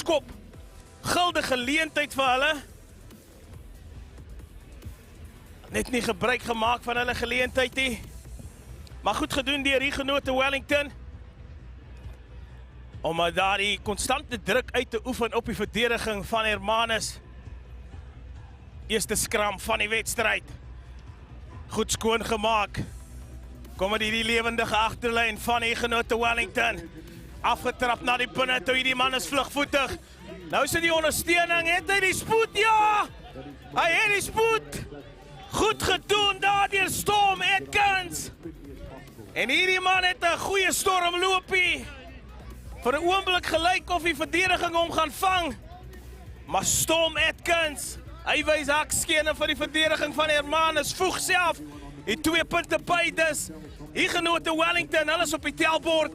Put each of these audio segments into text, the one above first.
skop. Gulde geleentheid vir hulle. Net nie gebruik gemaak van hulle geleentheid nie. Maar goed gedoen deur die genote Wellington. Om daar die konstante druk uit te oefen op die verdediging van Hermanus. Eerste skram van die wedstryd. Goed skoon gemaak. Kom met die lewendige agterlyn van die genote Wellington. Afgetrap na die binne toe die man is vlugvoetig. Nou is dit die ondersteuning, het hy die spoed? Ja! Hy het die spoed! Goed gedoen daar deur Storm Atkins. En hierdie man het 'n goeie stormloopie. Vir 'n oomblik gelyk of die verdediging hom gaan vang. Maar Storm Atkins, hy wys hakskene vir die verdediging van Hermanus, voeg self die 2 punte by dus. Hier genote Wellington, hulle is op die telbord.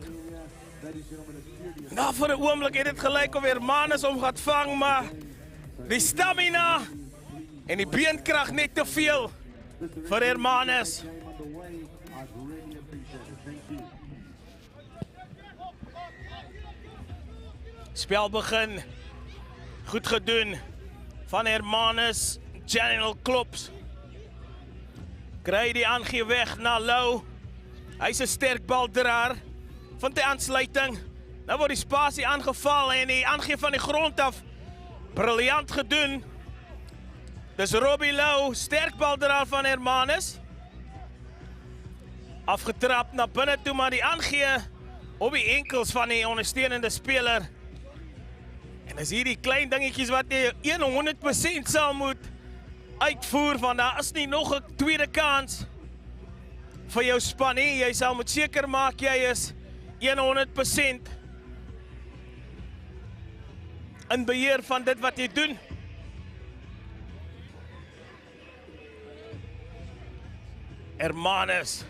Nou vir 'n oomblik het dit gelyk of Hermanus hom gaan vang, maar die stamina en die beenkrag net te veel vir Hermanus. Spel begin. Goed gedoen van Hermanus. General Klops. Kry die aangee weg na Lou. Hy's 'n sterk baldraer. Vind die aansluiting. Nou word die spasie aangeval en die aangee van die grond af. Briljant gedoen. Dis Robbie Lou, sterk baldraer van Hermanus. Afgetrap na binne toe, maar die aangee op die enkels van die ondersteunende speler. En is hier die klein dingetjies wat jy 100% sal moet uitvoer, want daar is nie nog 'n tweede kans vir jou span nie. Jy sal moet seker maak jy is 100% in beheer van dit wat jy doen. Hermanus,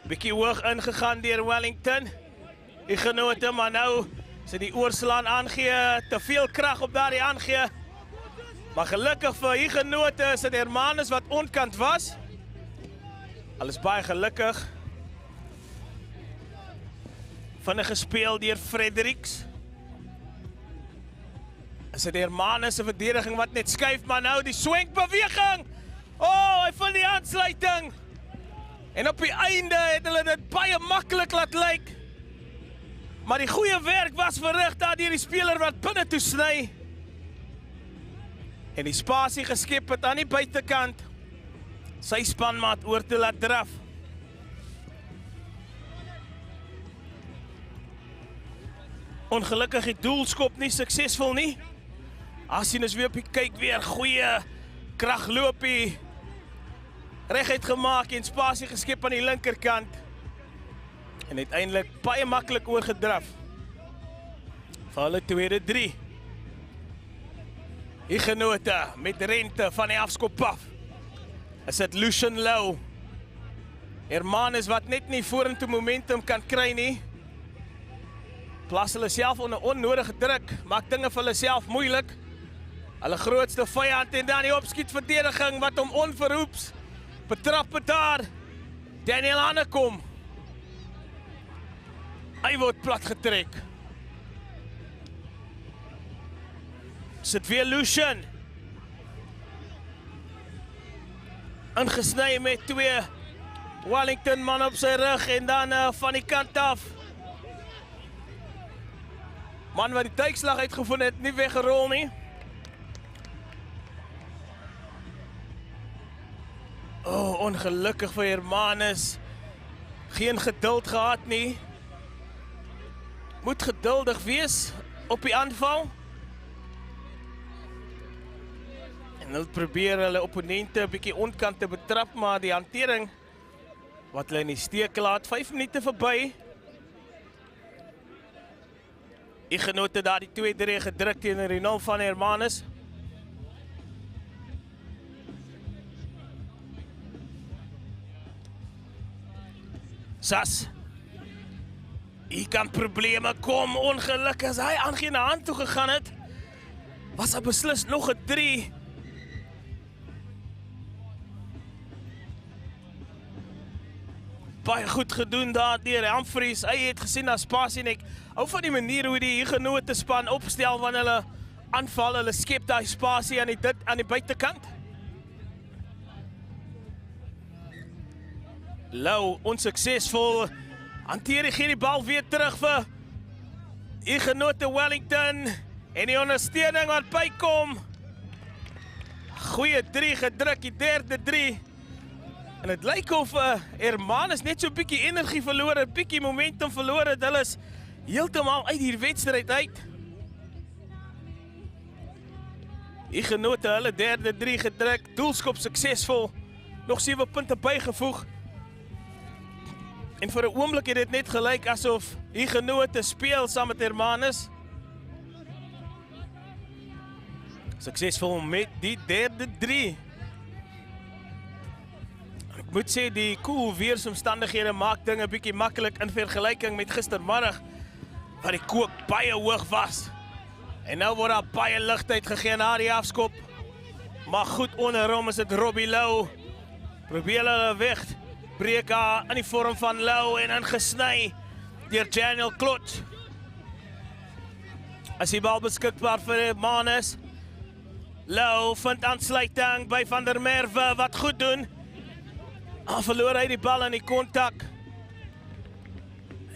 bietjie hoog ingegaan deur Wellington. Die genote, maar nou sy die oorslaan aangee, te veel krag op daardie aangee. Maar gelukkig vir die genote is dit Hermanus wat onkant was. Alles baie gelukkig. Vinnig gespeel deur Fredericks. Is dit Hermanus se verdediging wat net skuif, maar nou die swenkbeweging. Oh, hy vind die aansluiting. En op die einde het hulle dit baie maklik laat lyk. Maar die goeie werk was verrig daar deur die speler wat binne toe sny. En die spasie geskep het aan die buitekant. Sy spanmaat oor te laat draf. Ongelukkig die doelskop nie suksesvol nie. Asien is weer op die kyk weer, goeie kragloopie. Reguit gemaak en spasie geskep aan die linkerkant. En uiteindelik baie maklik oorgedraf. Vir hulle tweede 3. Die genote met rente van die afskop af. Is dit Lucian Lou. Hermanus wat net nie vorentoe momentum kan kry nie. Plaas hulle self onder onnodige druk. Maak dinge vir hulle self moeilik. Hulle grootste vyand en dan die opskietverdediging wat hom onverhoeps betrap het daar. Daniel Hanekom. Hy word plat getrek. Sit weer Lucian. Ingesny met 2 Wellington man op sy rug en dan van die kant af. Man wat die duikslag uitgevoer het, nie weggerol nie. Oh, ongelukkig vir Hermanus. Geen geduld gehad nie. Moet geduldig wees op die aanval. En hulle probeer hulle opponente 'n bietjie onkant te betrap, maar die hantering wat hulle in die steek laat, 5 minute verby. Die genote daar die 2-3 gedruk teenoor die 0 van Hermanus. Sas. Hier kan probleme kom, ongelukkig as hy aangee na hand toe gegaan het. Was hy beslis nog 'n 3. baie goed gedoen daar deur Humphries. Hy het gesien na spasie en ek hou van die manier hoe die Huguenote span opstel wanneer hulle aanval. Hulle skep daai spasie aan die buitekant. Lou, onsuksesvol. Hanteer die bal weer terug vir Huguenote Wellington. En die ondersteuning wat bykom. Goeie 3 gedruk, die derde 3. En het lyk of Hermanus net so 'n bietjie energie verloor, 'n bietjie momentum verloor het. Hulle is heeltemal uit die wedstryd uit. Huguenote hulle derde 3 gedruk, doelskop suksesvol. Nog 7 punte bygevoeg. En vir 'n oomblik het dit net gelyk asof Huguenote speel saam met Hermanus. Suksesvol met die derde 3. Ek moet sê die koel weersomstandighede maak dinge bietjie maklik in vergelyking met gistermiddag waar die kook baie hoog was. En nou word daar baie ligtheid gegee na die afskop. Maar goed onder hom is dit Robbie Lou. Probeer hulle weg. Breek haar in die vorm van Lou en ingesny deur Daniel Klot. As die bal beskikbaar vir Hermanus. Lou vind aansluiting by Van der Merwe wat goed doen. Verloor hy die bal in die kontak.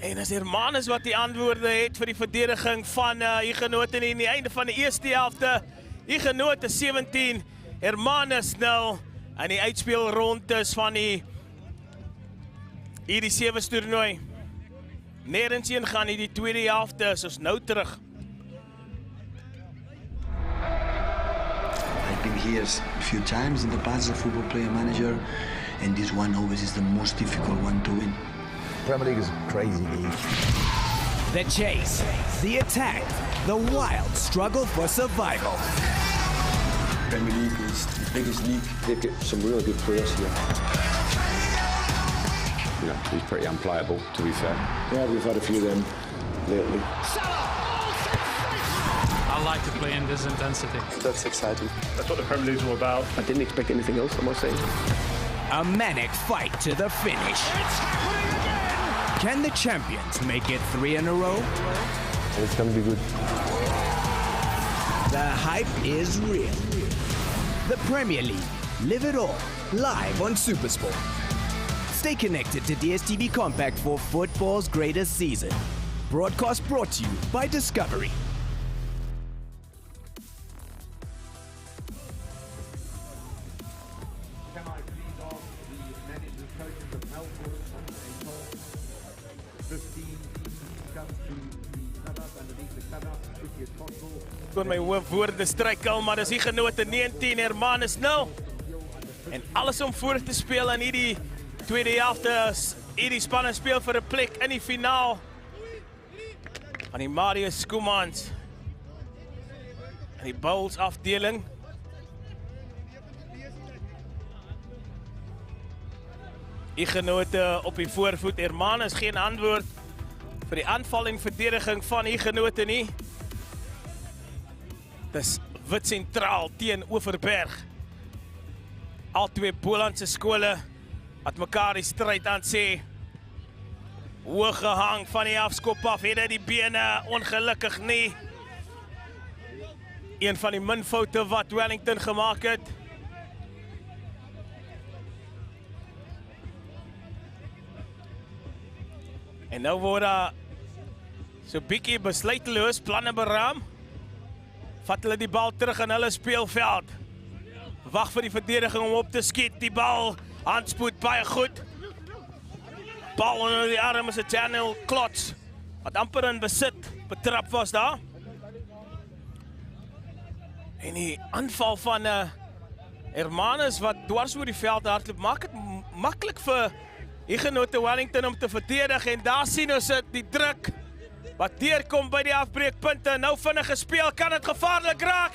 En as Hermanus wat die antwoorde het vir die verdediging van Huguenote in die einde van die eerste helfte. Huguenote 17, Hermanus 0 in die uitspelrondes van hierdie 7's toernooi. Nergens heen gaan die tweede helfte, soos nou terug. I've been here a few times in the past as a football player manager, and this one always is the most difficult one to win. Premier League is a crazy league. The chase, the attack, the wild struggle for survival. Premier League is the biggest league. They've got some really good players here. You know, he's pretty unplayable, to be fair. Yeah, we've had a few of them lately. I like to play in this intensity. That's exciting. That's what the Premier League's all about. I didn't expect anything else, I must say. A manic fight to the finish. It's happening again! Can the champions make it 3 in a row? It's going to be good. The hype is real. The Premier League. Live it all. Live on SuperSport. Stay connected to DSTV Compact for football's greatest season. Broadcast brought to you by Discovery. Kon my woorde struikel, maar dis Huguenote 19, Hermanus 0. En alles om voor te speel in hierdie tweede helfte. Hierdie spanne speel vir 'n plek in die finaal van die Marius Schoemans in die bowls afdeling. Huguenote op die voorvoet. Hermanus geen antwoord vir die aanval en verdediging van Huguenote nie. Dis wit sentraal teen Overberg. Al twee Bolandse skole wat mekaar die stryd aan sê. Hoog gehang van die afskop af, het hy die bene ongelukkig nie. Een van die minfoute wat Wellington gemaak het. En nou word daar so bietjie besluiteloos, planne beraam. Vat hulle die bal terug in hulle speelveld. Wag vir die verdediging om op te skiet. Die bal, handspoed baie goed. Bal onder die arm is 'n Daniel Klot, wat amper in besit betrap was daar. En die aanval van Hermanus wat dwars oor die veld hardloop, maak dit maklik vir Huguenote Wellington om te verdedig. En daar sien ons die druk wat deurkom by die afbreekpunte. Nou vinnig gespeel, kan dit gevaarlik raak.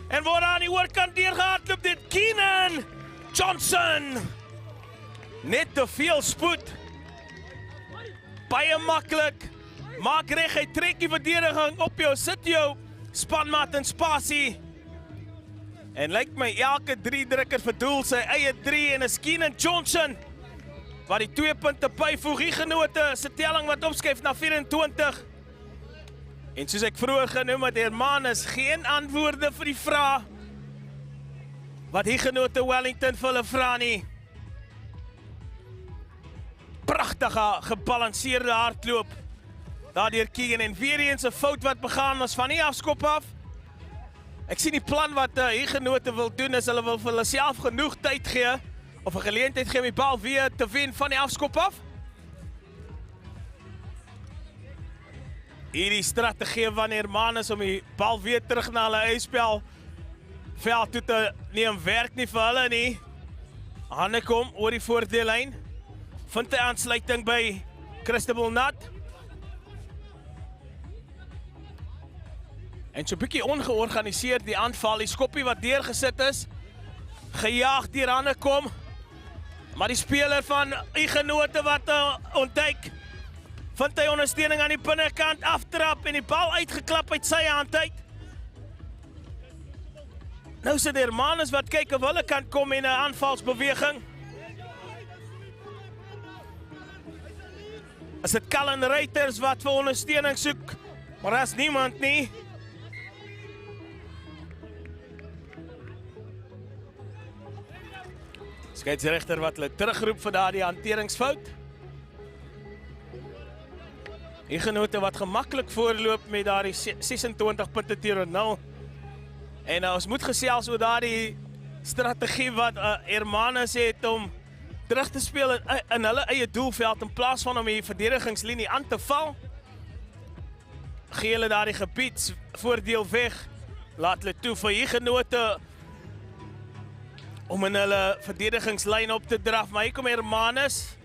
En word aan die oorkant deurgehardloop dit Keenan Johnson. Net te veel spoed. Baie maklik. Maak reg, hy trek die verdediging op jou, sit jou spanmaat in spasie. En lyk my elke 3 drukker verdoel sy eie 3 en is Keenan Johnson wat die 2 punte byvoeg. Genote se telling wat opskuif na 24. En soos ek vroeër genoem het, Hermanus geen antwoorde vir die vraag wat Genote Wellington vir hulle vra nie. Pragtige, gebalanseerde hardloop daardeur Keegan en weer eens 'n fout wat begaan was van die afskop af. Ek sien die plan wat Genote wil doen is hulle wil vir hulle self genoeg tyd gee of 'n geleentheid gee om die bal weer te wen van die afskop af. Hierdie strategie van Hermanus om die bal weer terug na hulle eie veld toe te neem werk nie vir hulle nie. Hannekom oor die voordeellyn. Vind 'n aansluiting by Christabel Nat. En so 'n bietjie ongeorganiseerd die aanval, die skoppie wat deurgesit is, gejaag deur Hannekom. Maar die speler van Genote wat ontduik, vind hy ondersteuning aan die binnekant, aftrap en die bal uitgeklap uit sy hand uit. Nou sit Hermanus wat kyk of hulle kan kom in 'n aanvalsbeweging. As dit Cullen Reuters wat vir ondersteuning soek, maar daar's niemand nie. Skeiedsregter wat hulle terugroep vir daardie hanteringsfout. Genote wat gemaklik voorloop met daardie 26 punte teenoor 0. En ons moet gesels oor daardie strategie wat Hermanus het om terug te speel in hulle eie doelveld in plaas van om die verdedigingslinie aan te val. Gee hulle daardie gebiedsvoordeel weg. Laat hulle toe vir Genote om in hulle verdedigingslyn op te draf. Maar hier kom Hermanus.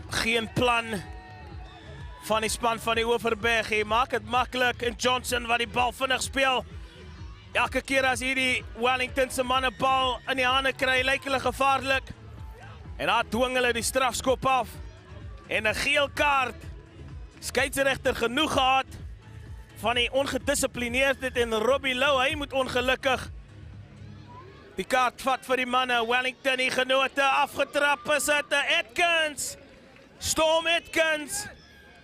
Geen plan van die span van die Overberg. Hy maak dit maklik en Johnson wat die bal vinnig speel. Elke keer as hierdie Wellington se manne bal in die hande kry, lyk hulle gevaarlik. En daar dwing hulle die strafskop af. En 'n geel kaart. Skeiedsregter genoeg gehad van die ongedissiplineerdheid en Robbie Lou, hy moet ongelukkig die kaart vat vir die manne. Wellington die Genote afgetrap is dit Atkins. Storm Atkins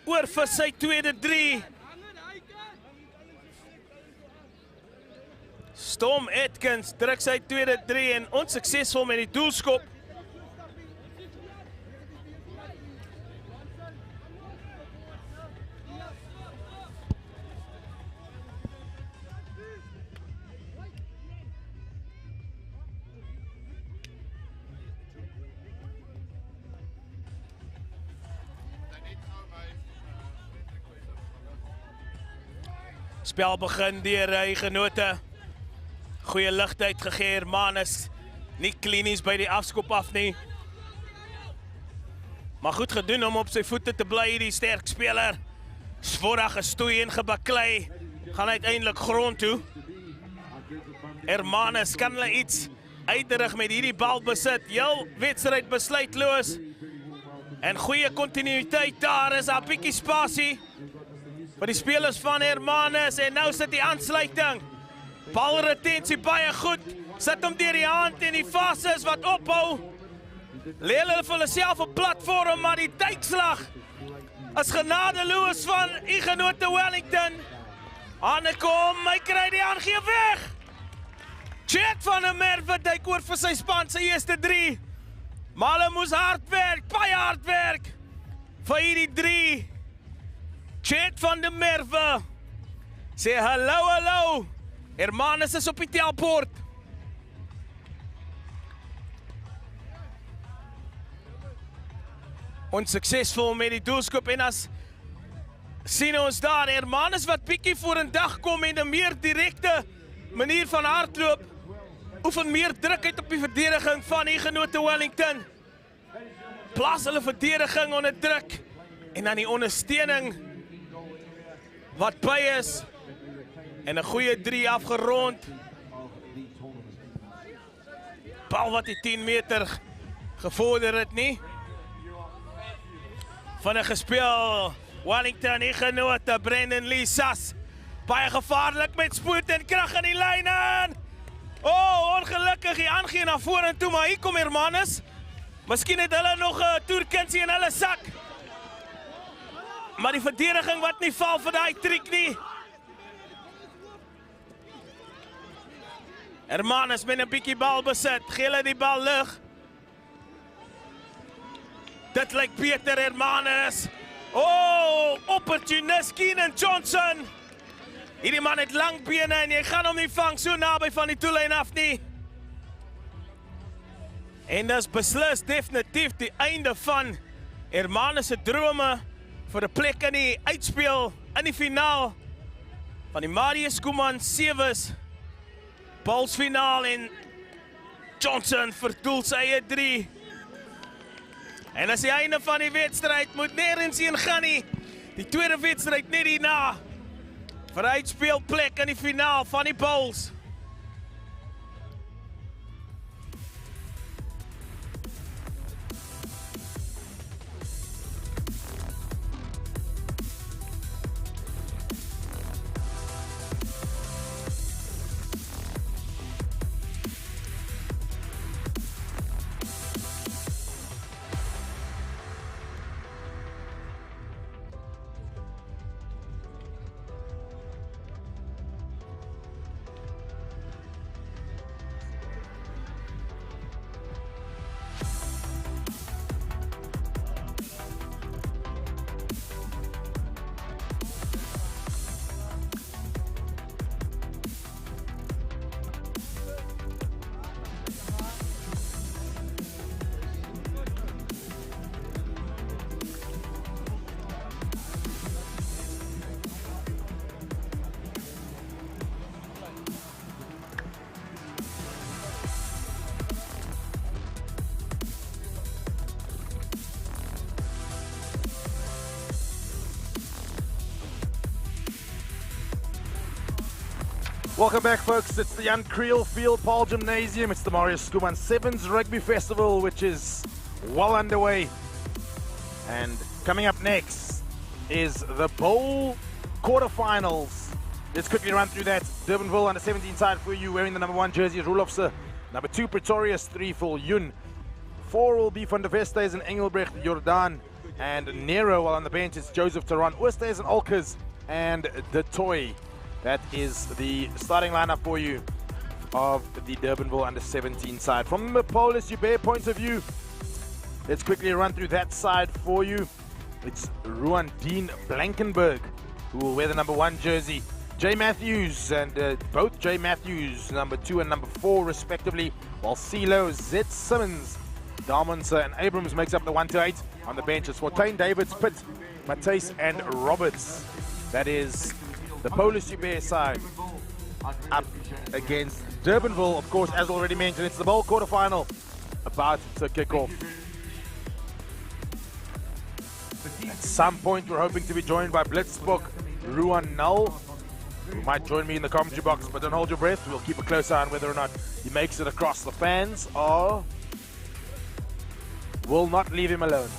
oor vir sy tweede 3. Storm Atkins druk sy tweede 3 en onsuksesvol met die doelskop. Spel begin deur Genote. Goeie ligtheid gegee, Hermanus. Nie klinies by die afskop af nie. Maar goed gedoen om op sy voete te bly, die sterk speler. Svorrig gestoei en gebaklei. Gaan uiteindelik grond toe. Hermanus kan hulle iets uitrig met hierdie bal besit. Heel wedstryd besluitloos. En goeie kontinuïteit daar is 'n bietjie spasie vir die spelers van Hermanus en nou sit die aansluiting. Balretensie baie goed. Sit hom deur die hand en die fases wat ophou. Lê hulle vir hulle self 'n platform, maar die tydslag is genadeloos van Genote Wellington. Hannekom, hy kry die aangee weg. Chet van der Merwe duik oor vir sy span sy eerste 3. Maar hulle moes hard werk, baie hard werk vir hierdie 3. Chet van der Merwe sê hallo, hallo. Hermanus is op die telbord. Onsuksesvol met die doelskop en as sien ons daar Hermanus wat bietjie vorendag kom en 'n meer direkte manier van hardloop. Oefen meer druk uit op die verdediging van Genote Wellington. Plaas hulle verdediging onder druk en dan die ondersteuning wat by is. En 'n goeie 3 afgerond. Bal wat die 10 meter gevorder het nie. Van 'n gespeel. Wellington Genote, Brendan Lee Sas. Baie gevaarlik met spoed en krag in die lyn in. Oh, ongelukkig, die aangeen na vorentoe, maar hier kom Hermanus. Miskien het hulle nog 'n toerkindsie in hulle sak. Maar die verdediging wat nie val vir daai triek nie. Hermanus met 'n bietjie bal besit, gee hulle die bal lig. Dit lyk beter, Hermanus. Oh, opportunist Keenan Johnson. Hierdie man het lang bene en jy gaan hom nie vang so naby van die toelyn af nie. En dis beslis definitief die einde van Hermanus se drome vir 'n plek in die uitspeel in die finaal van die Marius Schoeman 7's Bulls-finaal en Johnson verdoel sy eie 3. En as die einde van die wedstryd moet nêrens heen gaan nie. Die tweede wedstryd net hierna vir 'n uitspeelplek in die finaal van die Bulls. Welcome back, folks. It's the Jan Creel Field Paul Gymnasium. It's the Marius Schoeman 7's Rugby Festival, which is well underway. And coming up next is the Bowl quarterfinals. Let's quickly run through that. Durbanville under 17 side for you, wearing the number 1 jersey is Rulofse. Number 2 Pretorius, 3 for Yun. 4 will be Van der Vestes and Engelbrecht Jordan. And Nero, while on the bench, it's Joseph Taran, Oostes and Olkers, and De Toy. That is the starting lineup for you of the Durbanville under 17 side. From the Polish Uber point of view, let's quickly run through that side for you. It's Ruan Dean Blankenberg who will wear the number 1 jersey. Jay Matthews and both Jay Matthews, number 2 and number 4 respectively, while CeeLo, Zed Simmons, Darmonsa and Abrams makes up the 1 to 8. On the bench it's Fortuin, Davids, Pitt, Matthijs and Roberts. That is the Polish Uber side up against Durbanville. Of course, as already mentioned, it's the Bowl quarterfinal about to kick off. At some point, we're hoping to be joined by Blitzbook Ruan Null, who might join me in the commentary box, but don't hold your breath. We'll keep a close eye on whether or not he makes it across. The fans will not leave him alone.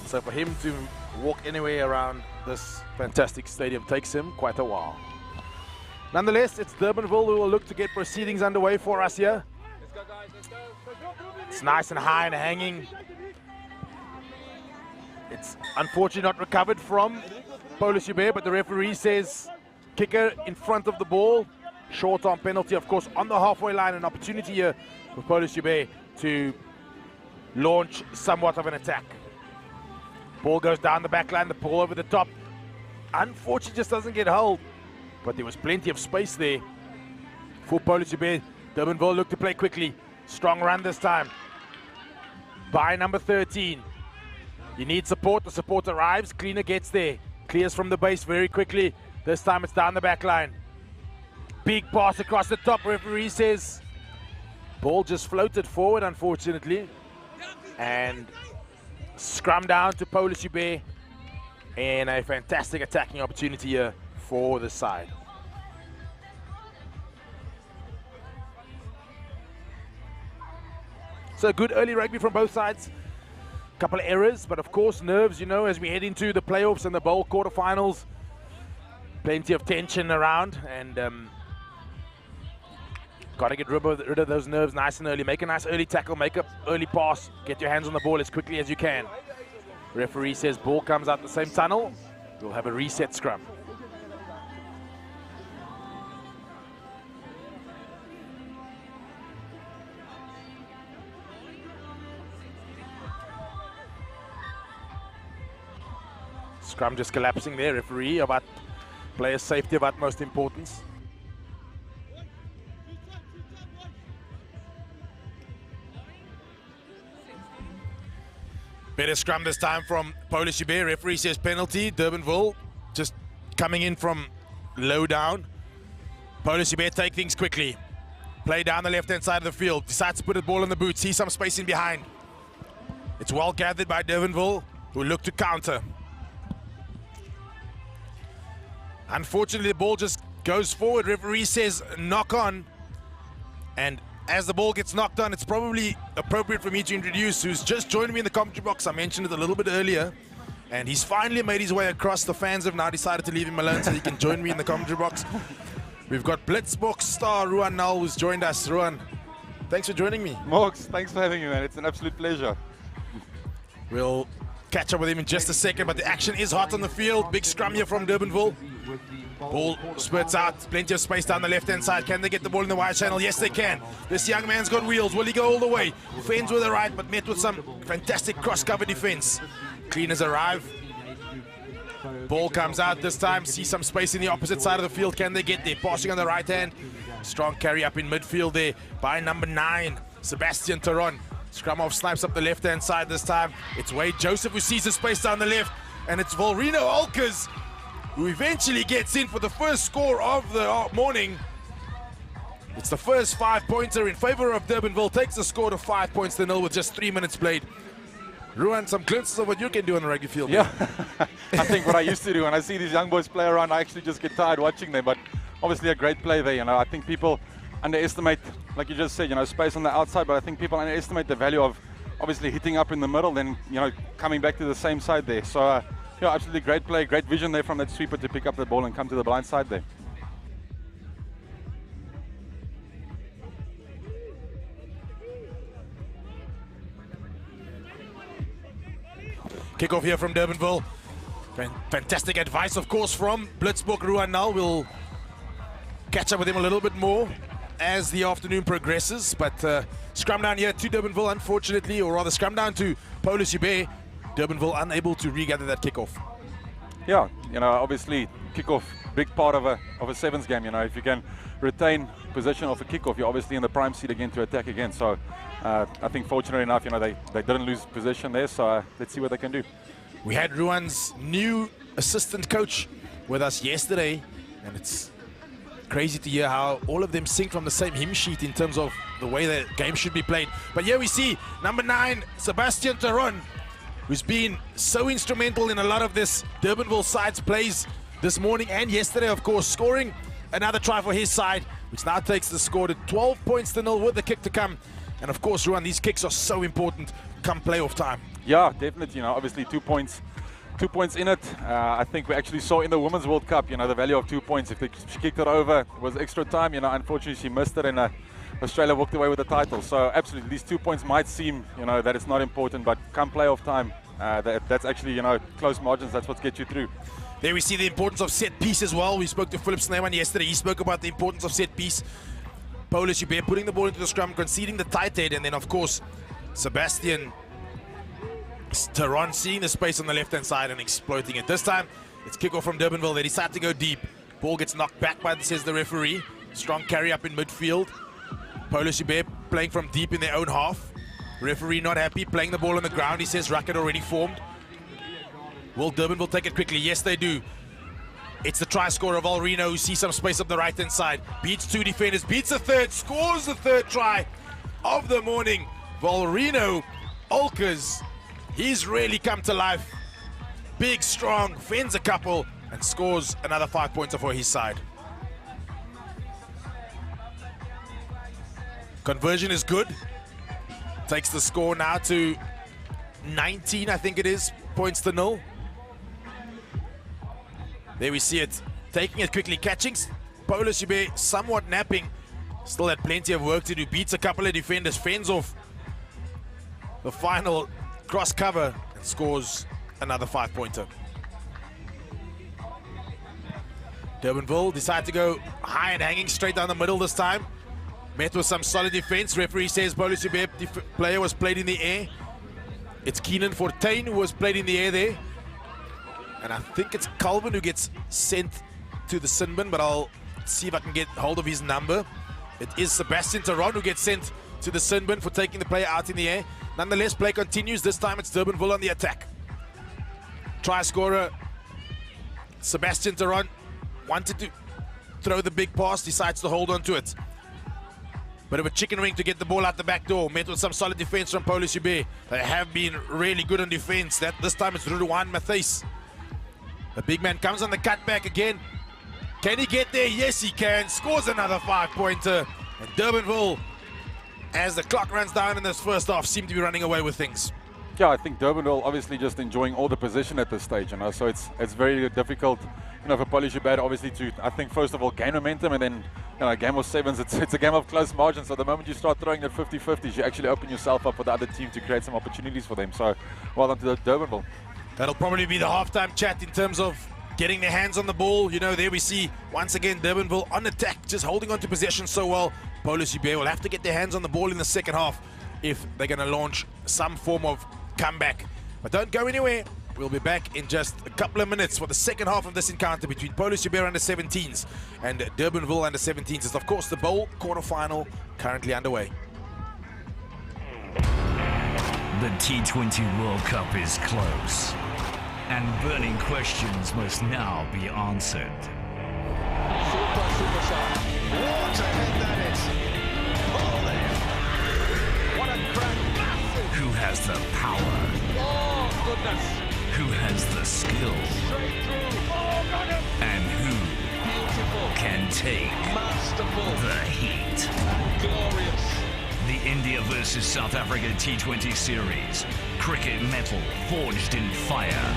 So for him to walk anywhere around this fantastic stadium takes him quite a while. Nonetheless, it's Durbanville who will look to get proceedings underway for us here. Let's go, guys. Let's go. It's nice and high and hanging. It's unfortunately not recovered from Polish Uber, but the referee says kicker in front of the ball. Short arm penalty, of course, on the halfway line. An opportunity here for Polish Uber to launch somewhat of an attack. Ball goes down the back line, the ball over the top. Unfortunately, just doesn't get hold. But there was plenty of space there for Polish Uber. Durbanville look to play quickly. Strong run this time by number 13. You need support. The support arrives. Cleaner gets there. Clears from the base very quickly. This time it's down the back line. Big pass across the top. Referee says ball just floated forward, unfortunately. And scrum down to Polish Uber. And a fantastic attacking opportunity here for the side. So good early rugby from both sides. Couple of errors, but of course nerves, you know, as we head into the playoffs and the Bowl quarterfinals. Plenty of tension around, and Got to get rid of those nerves nice and early. Make a nice early tackle, make an early pass, get your hands on the ball as quickly as you can. Referee says ball comes out the same tunnel. We'll have a reset scrum. Scrum just collapsing there. Referee about player safety of utmost importance. Better scrum this time from Polish Bear. Referee says penalty. Durbanville just coming in from low down. Polish Bear take things quickly. Play down the left-hand side of the field. Decides to put the ball in the boot. See some space in behind. It's well gathered by Durbanville, who look to counter. Unfortunately, the ball just goes forward. Referee says knock on. And as the ball gets knocked on, it's probably appropriate for me to introduce who's just joined me in the commentary box. I mentioned it a little bit earlier. And he's finally made his way across. The fans have now decided to leave him alone so he can join me in the commentary box. We've got Blitzbox star Ruan Null who's joined us. Ruan, thanks for joining me. Mox, thanks for having me, man. It's an absolute pleasure. We'll catch up with him in just a second, but the action is hot on the field. Big scrum here from Durbanville. Ball spurts out, plenty of space down the left-hand side. Can they get the ball in the wide channel? Yes, they can. This young man's got wheels. Will he go all the way? Fends with the right, but met with some fantastic cross-cover defense. Cleaners arrive. Ball comes out this time. See some space in the opposite side of the field. Can they get there? Passing on the right hand. Strong carry up in midfield there by number 9, Sebastian Taron. Scrum off snipes up the left-hand side this time. It's Wade Joseph who sees the space down the left, and it's Volrino Olkers who eventually gets in for the first score of the morning. It's the first 5-pointer in favor of Durbanville. Takes the score to 5 points to 0 with just 3 minutes played. Ruan, some glimpses of what you can do on the rugby field. Yeah, I think what I used to do when I see these young boys play around, I actually just get tired watching them. But obviously a great play there. I think people underestimate, like you just said, space on the outside. But I think people underestimate the value of obviously hitting up in the middle, then coming back to the same side there. So absolutely great play, great vision there from that sweeper to pick up the ball and come to the blind side there. Kickoff here from Durbanville. Fantastic advice, of course, from Blitzbook Ruan Null. We'll catch up with him a little bit more as the afternoon progresses. But scrum down here to Durbanville, unfortunately, or rather scrum down to Polish Bay. Durbanville unable to regather that kickoff. Yeah, obviously kickoff, big part of a sevens game. If you can retain possession of a kickoff, you're obviously in the prime seat again to attack again. So I think fortunately enough, they didn't lose possession there. So let's see what they can do. We had Ruan's new assistant coach with us yesterday, and it's crazy to hear how all of them sing from the same hymn sheet in terms of the way the game should be played. But here we see number 9, Sebastian Taron, who's been so instrumental in a lot of this Durbanville side's plays this morning and yesterday, of course, scoring another try for his side, which now takes the score to 12 points to 0 with the kick to come. And of course, Ruan, these kicks are so important come playoff time. Yeah, definitely. Obviously 2 points in it. I think we actually saw in the Women's World Cup, the value of 2 points. If she kicked it over, it was extra time. Unfortunately, she missed it, and Australia walked away with the title. So absolutely, these 2 points might seem, that it's not important, but come playoff time, that's actually, close margins. That's what gets you through. There we see the importance of set piece as well. We spoke to Philip Snyman yesterday. He spoke about the importance of set piece. Polish Bear putting the ball into the scrum, conceding the tight head, and then of course Sebastian Taron seeing the space on the left-hand side and exploiting it. This time it's kickoff from Durbanville. They decide to go deep. Ball gets knocked back by, says the referee. Strong carry up in midfield. Polish Bear playing from deep in their own half. Referee not happy, playing the ball on the ground. He says racket already formed. Will Durbanville take it quickly? Yes, they do. It's the try scorer, Volrino, who sees some space up the right-hand side. Beats 2 defenders, beats the third, scores the third try of the morning. Volrino Olkers, he's really come to life. Big, strong, fends a couple, and scores another 5-pointer for his side. Conversion is good. Takes the score now to 19, I think it is, points to 0. There we see it, taking it quickly, catching Polish Bear somewhat napping. Still had plenty of work to do. Beats a couple of defenders, fends off the final cross cover and scores another 5-pointer. Durbanville decide to go high and hanging straight down the middle this time. Met with some solid defense. Referee says Polish player was played in the air. It's Keenan Fortuin who was played in the air there. And I think it's Calvin who gets sent to the sin bin, but I'll see if I can get hold of his number. It is Sebastian Taron who gets sent to the sin bin for taking the player out in the air. Nonetheless, play continues. This time it's Durbanville on the attack. Try scorer Sebastian Taron wanted to throw the big pass, decides to hold on to it. Bit of a chicken wing to get the ball out the back door. Met with some solid defense from Polish Ube. They have been really good on defense. This time it's Ruduan Matthijs. The big man comes on the cutback again. Can he get there? Yes, he can. Scores another 5-pointer. And Durbanville, as the clock runs down in this first half, seem to be running away with things. Yeah, I think Durbanville obviously just enjoying all the position at this stage, so it's very difficult, for Polish Ube obviously to, I think, first of all, gain momentum, and then, a game of sevens, it's a game of close margins. So the moment you start throwing at 50-50s, you actually open yourself up for the other team to create some opportunities for them. So, well done to Durbanville. That'll probably be the halftime chat in terms of getting their hands on the ball. There we see, once again, Durbanville on attack, just holding on to possession so well. Polish Ube will have to get their hands on the ball in the second half if they're going to launch some form of comeback. But don't go anywhere. We'll be back in just a couple of minutes for the second half of this encounter between Polish Ube under-17s and Durbanville under-17s. It's, of course, the bowl quarterfinal currently underway. The T20 World Cup is close, and burning questions must now be answered. Super shot. What a head that is. Holy. What a crack. Massive. Who has the power? Oh, goodness. Who has the skill? Straight through. Oh, got him. And who Beautiful. can take Masterful. the heat? Glorious. The India versus South Africa T20 series. Cricket metal forged in fire.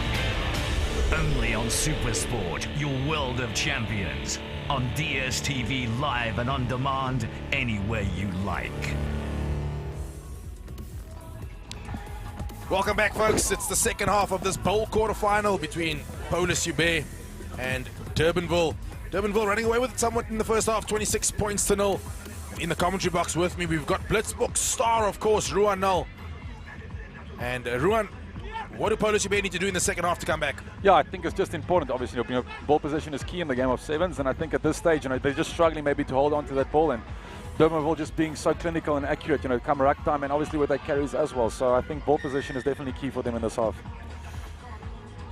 Only on SuperSport, your world of champions. On DSTV live and on demand, anywhere you like. Welcome back, folks. It's the second half of this bowl quarterfinal between Polish Ube and Durbanville. Durbanville running away with it somewhat in the first half, 26 points to 0. In the commentary box with me, we've got Blitzbook star, of course, Ruan Null. And Ruan, what do Polish Ube need to do in the second half to come back? Yeah, I think it's just important, obviously. Ball possession is key in the game of sevens, and I think at this stage, they're just struggling maybe to hold on to that ball, and Durbanville just being so clinical and accurate, come ruck time, and obviously with their carries as well. So I think ball possession is definitely key for them in this half.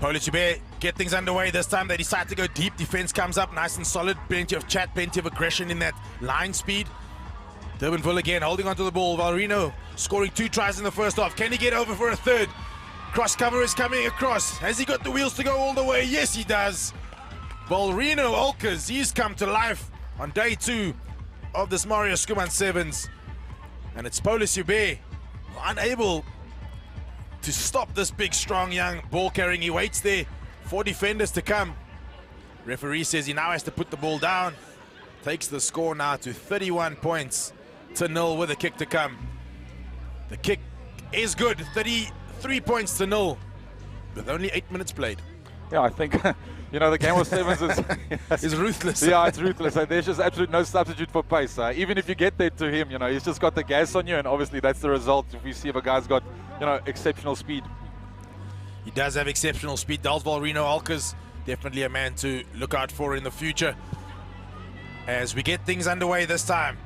Polish Ube get things underway. This time they decide to go deep. Defense comes up nice and solid. Plenty of chat, plenty of aggression in that line speed. Durbanville again holding onto the ball. Valrino scoring 2 tries in the first half. Can he get over for a third? Cross cover is coming across. Has he got the wheels to go all the way? Yes, he does. Valrino Olkers, he's come to life on day 2 of this Marius Schoeman sevens. And it's Polish Ube unable to stop this big, strong, young ball carrying. He waits there for defenders to come. Referee says he now has to put the ball down. Takes the score now to 31 points to 0 with a kick to come. The kick is good, 33 points to 0 with only 8 minutes played. Yeah, I think, the game of sevens is ruthless. Yeah, it's ruthless. And there's just absolutely no substitute for pace. Even if you get there to him, he's just got the gas on you, and obviously that's the result if we see if a guy's got, exceptional speed. He does have exceptional speed. Dals Valrino Alkers, definitely a man to look out for in the future. As we get things underway this time.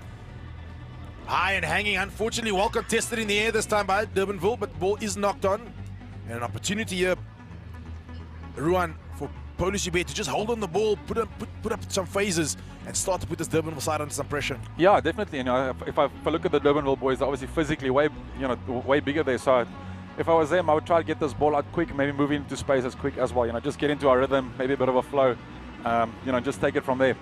High and hanging, unfortunately well contested in the air this time by Durbanville, but the ball is knocked on. And an opportunity here, Ruan, for Polish Ube to just hold on the ball, put up some phases, and start to put this Durbanville side under some pressure. Yeah, definitely. If I look at the Durbanville boys, they're obviously physically way bigger there. So if I was them, I would try to get this ball out quick, maybe move into space as quick as well. Just get into our rhythm, maybe a bit of a flow. Just take it from there.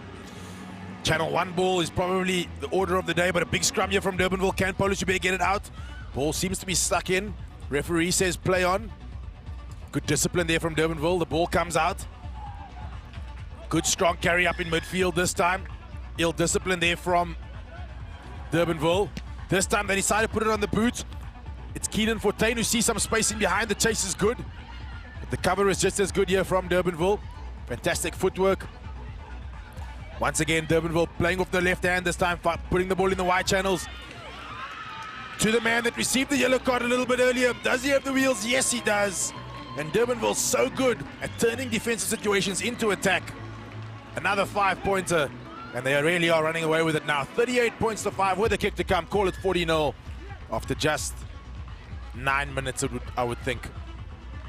Channel 1 ball is probably the order of the day, but a big scrum here from Durbanville. Can Polish Ube get it out? Ball seems to be stuck in. Referee says play on. Good discipline there from Durbanville. The ball comes out. Good strong carry up in midfield this time. Ill discipline there from Durbanville. This time they decided to put it on the boot. It's Keenan Fortuin who sees some space in behind. The chase is good. But the cover is just as good here from Durbanville. Fantastic footwork. Once again, Durbanville playing off the left hand this time, putting the ball in the wide channels. To the man that received the yellow card a little bit earlier. Does he have the wheels? Yes, he does. And Durbanville's so good at turning defensive situations into attack. Another 5-pointer. And they really are running away with it now. 38 points to 5 with a kick to come. Call it 40-0 after just 9 minutes, I would think.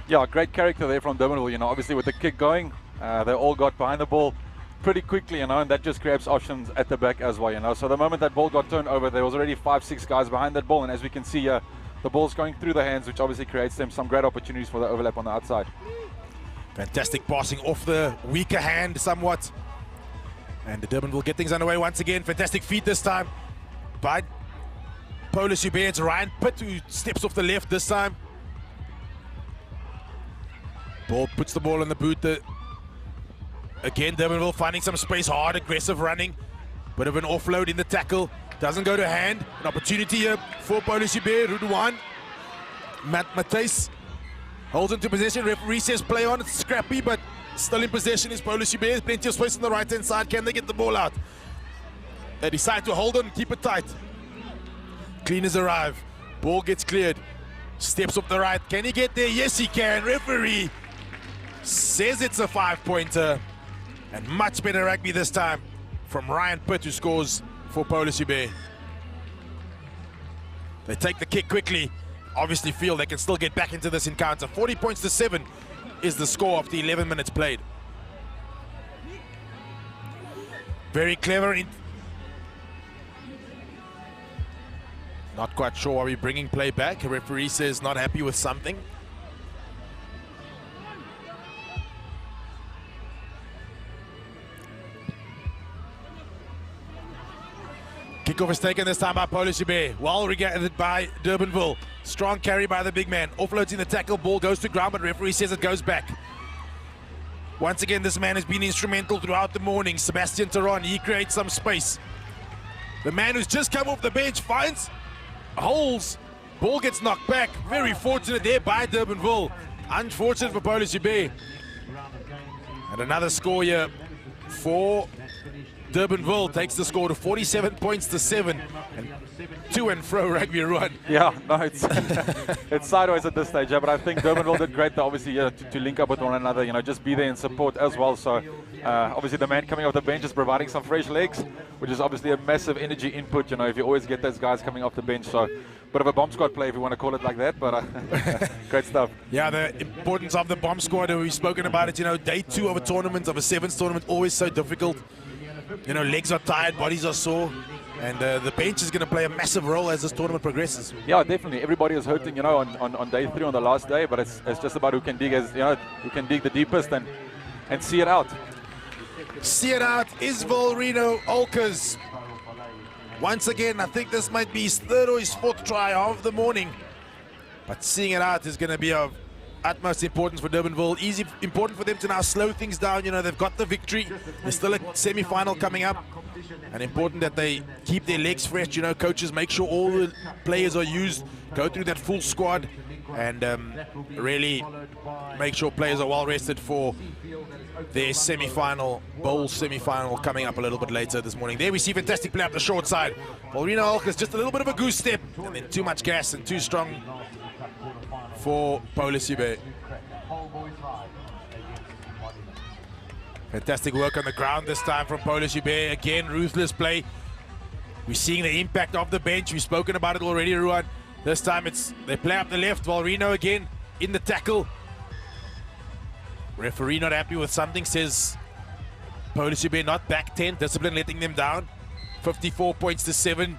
Yeah, great character there from Durbanville. You know, obviously with the kick going, they all got behind the ball pretty quickly, you know, and that just grabs options at the back as well, you know. So the moment that ball got turned over, there was already 5-6 guys behind that ball, and as we can see here, the ball's going through the hands, which obviously creates them some great opportunities for the overlap on the outside. Fantastic passing off the weaker hand somewhat. And the Durban will get things underway once again. Fantastic feed this time by Polish Hubert. It's Ryan Pitt who steps off the left this time. Ball puts the ball in the boot. Again, Durbanville finding some space, hard, aggressive running. Bit of an offload in the tackle. Doesn't go to hand. An opportunity here for Polish Hubert. Rudwan. Matthijs holds into possession. Referee says play on. It's scrappy, but still in possession is Polish Hubert. Plenty of space on the right-hand side. Can they get the ball out? They decide to hold on and keep it tight. Cleaners arrive. Ball gets cleared. Steps up the right. Can he get there? Yes, he can. Referee says it's a 5-pointer. And much better rugby this time from Ryan Pitt, who scores for Polish Hubert. They take the kick quickly. Obviously feel they can still get back into this encounter. 40 points to 7 is the score after 11 minutes played. Very clever. Not quite sure why we're bringing play back. A referee says not happy with something. Kickoff is taken this time by Polish Hubert. Well regarded by Durbanville. Strong carry by the big man. Offloads in the tackle. Ball goes to ground, but referee says it goes back. Once again, this man has been instrumental throughout the morning. Sebastian Taron, he creates some space. The man who's just come off the bench finds holes. Ball gets knocked back. Very fortunate there by Durbanville. Unfortunate for Polish Hubert. And another score here for Durbanville. Takes the score to 47 points to 7. And to and fro rugby run. Yeah, no, it's it's sideways at this stage, yeah, but I think Durbanville did great, obviously, yeah, to link up with one another, you know, just be there in support as well. So obviously the man coming off the bench is providing some fresh legs, which is obviously a massive energy input, you know, if you always get those guys coming off the bench. So bit of a bomb squad play, if you want to call it like that, but great stuff. Yeah, the importance of the bomb squad, we've spoken about it, you know, day 2 of a tournament, of a 7's tournament, always so difficult. You know, legs are tired, bodies are sore. And the bench is going to play a massive role as this tournament progresses. Yeah, definitely. Everybody is hurting, you know, on day 3, on the last day. But it's just about who can dig, as you know, who can dig the deepest and see it out. See it out is Volrino Olkers. Once again, I think this might be his 3rd or his 4th try of the morning. But seeing it out is going to be of utmost importance for Durbanville. Important for them to now slow things down. You know, they've got the victory. There's still a semi-final coming up. And important that they keep their legs fresh. You know, coaches make sure all the players are used, go through that full squad, and really make sure players are well rested for their semi-final, bowl semi-final coming up a little bit later this morning. There we see fantastic play up the short side. Volrino Olkers just a little bit of a goose step, and then too much gas and too strong for Polish Hubert. Fantastic work on the ground this time from Polish Hubert. Again, ruthless play. We're seeing the impact of the bench. We've spoken about it already, Ruan. This time they play up the left. Volrino again in the tackle. Referee not happy with something, says Polish Hubert not back 10. Discipline letting them down. 54 points to 7.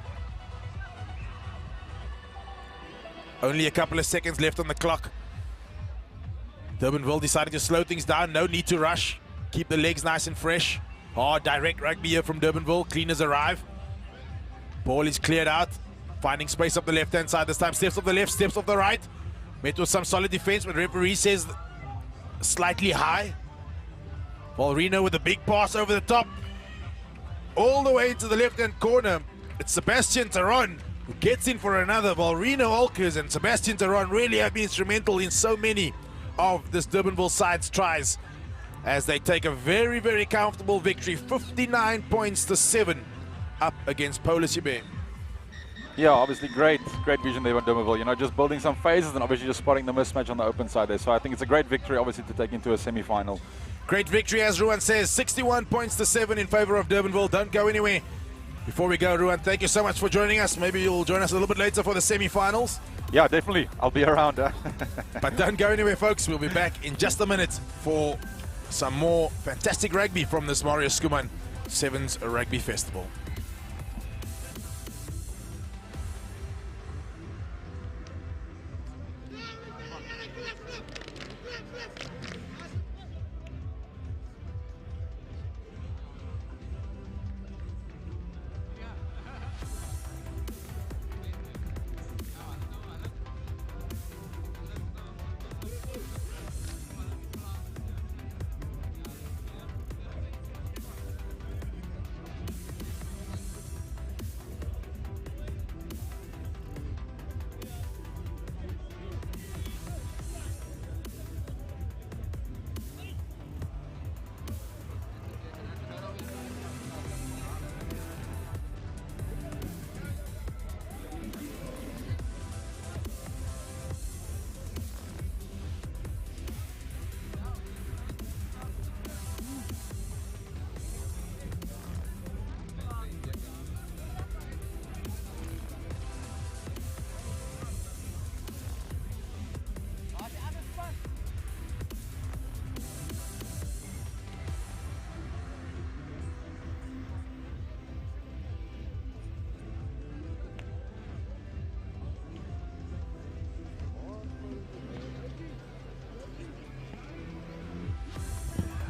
Only a couple of seconds left on the clock. Durbanville decided to slow things down. No need to rush. Keep the legs nice and fresh. Hard, direct rugby here from Durbanville. Cleaners arrive. Ball is cleared out. Finding space up the left-hand side this time. Steps off the left, steps off the right. Met with some solid defense, but referee says slightly high. Volrino with a big pass over the top. All the way to the left-hand corner it's Sebastian Taron who gets in for another, while Reno Olkers and Sebastian Taron really have been instrumental in so many of this Durbanville side's tries, as they take a very, very comfortable victory, 59 points to 7 up against Polish Ibe. Yeah, obviously great vision there on Durbanville. You know, just building some phases and obviously just spotting the mismatch on the open side there. So I think it's a great victory, obviously, to take into a semi-final. Great victory, as Ruan says, 61 points to 7 in favor of Durbanville. Don't go anywhere. Before we go, Ruan, thank you so much for joining us. Maybe you'll join us a little bit later for the semi-finals. Yeah, definitely. I'll be around. But don't go anywhere, folks. We'll be back in just a minute for some more fantastic rugby from this Marius Schoeman 7's Rugby Festival.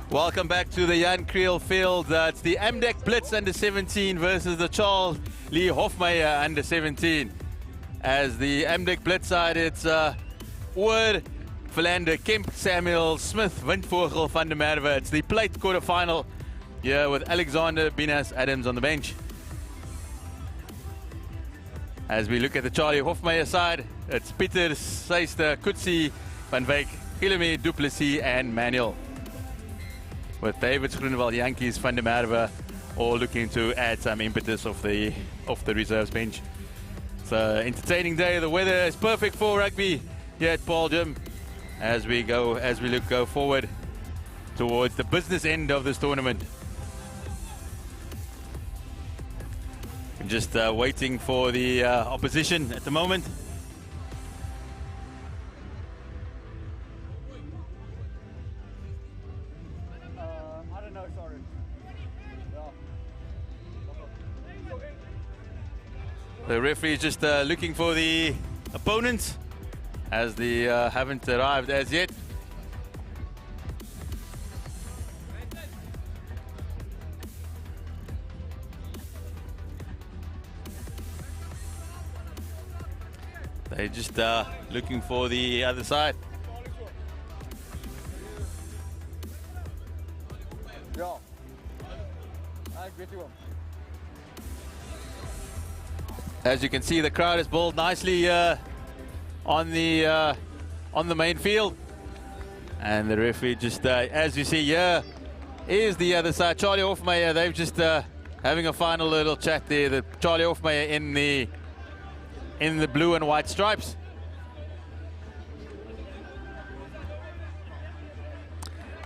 Welcome back to the Jan Kriel field. It's the Amdek Blitz under 17 versus the Charles Lee Hofmeyer under 17. As the Amdek Blitz side, it's Oor, Philander, Kemp, Samuel, Smith, Windvogel, Van der Merwe. It's the plate quarterfinal here with Alexander Binas Adams on the bench. As we look at the Charlie Hofmeyer side, it's Pieter, Seister, Kutsi, Van Wyk, Guilherme, Duplessis, and Manuel. With David Groenewald, Yankees, Van der Merwe, all looking to add some impetus off the reserves bench. It's an entertaining day. The weather is perfect for rugby here at Paul Gym as we go forward towards the business end of this tournament. Just waiting for the opposition at the moment. The referee is just looking for the opponents as they haven't arrived as yet. They're just looking for the other side. As you can see, the crowd is built nicely on the main field, and the referee just, as you see here, is the other side. Charlie Hofmeyer, they've just having a final little chat there. The Charlie Hofmeyer in the blue and white stripes.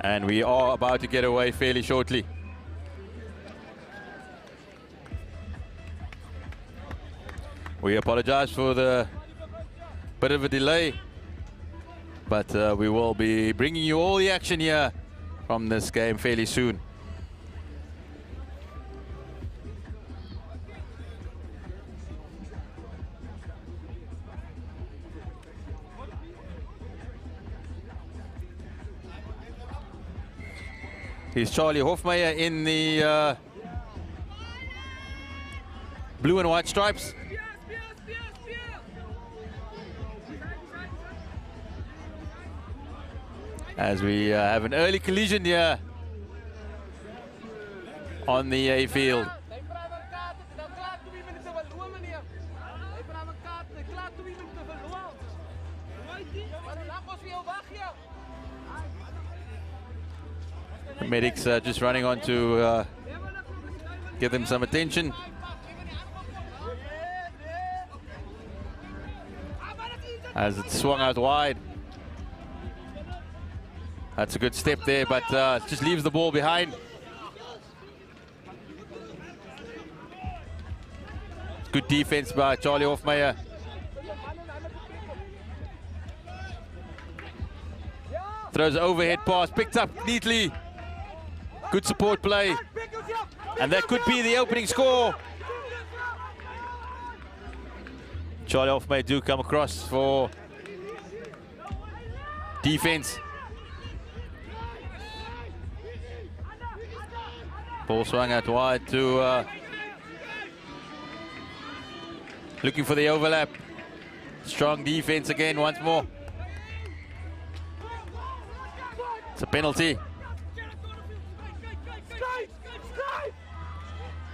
And we are about to get away fairly shortly. We apologize for the bit of a delay, but we will be bringing you all the action here from this game fairly soon. Here's Charlie Hofmeyer in the blue and white stripes. As we have an early collision here on the A field. The medics just running on to give them some attention. As it's swung out wide. That's a good step there, but just leaves the ball behind. Good defense by Charlie Hofmeyer. Throws an overhead pass, picked up neatly. Good support play. And that could be the opening score. Charlie Hofmeyer do come across for defense. Ball swung out wide to looking for the overlap. Strong defense again once more. It's a penalty.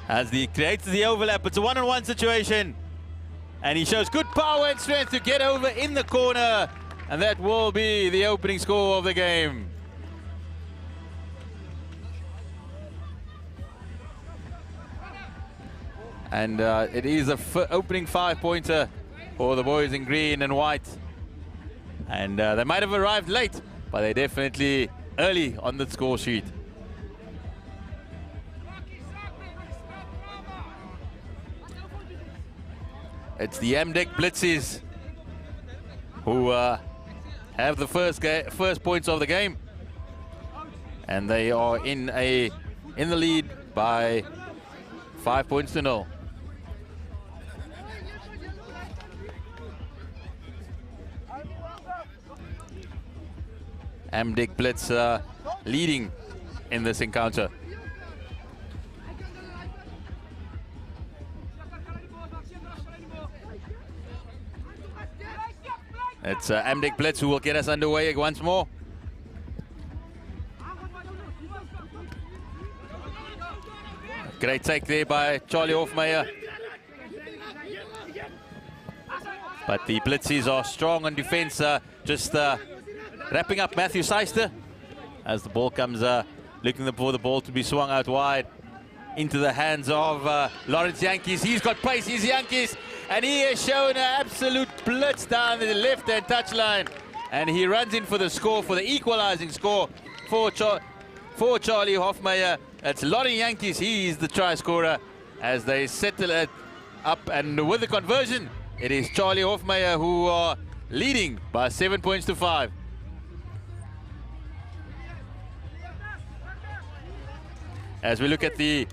As he creates the overlap, it's a one-on-one situation. And he shows good power and strength to get over in the corner. And that will be the opening score of the game. And it is a opening 5-pointer for the boys in green and white. And they might have arrived late, but they're definitely early on the score sheet. It's the Amdek Blitzes who have the first points of the game, and they are in the lead by 5 points to 0. Amdek Blitz leading in this encounter. It's Amdek Blitz who will get us underway once more. Great take there by Charlie Hofmeyer. But the Blitzies are strong on defense, just wrapping up Matthew Seister as the ball comes, looking for the ball to be swung out wide into the hands of Lawrence Yankees. He's got pace, he's Yankees, and he has shown an absolute blitz down the left-hand touchline. And he runs in for the score, for the equalizing score for Charlie Hofmeyer. It's Lawrence Yankees, he's the try scorer as they settle it up. And with the conversion, it is Charlie Hofmeyer who are leading by 7 points to 5. As we look at the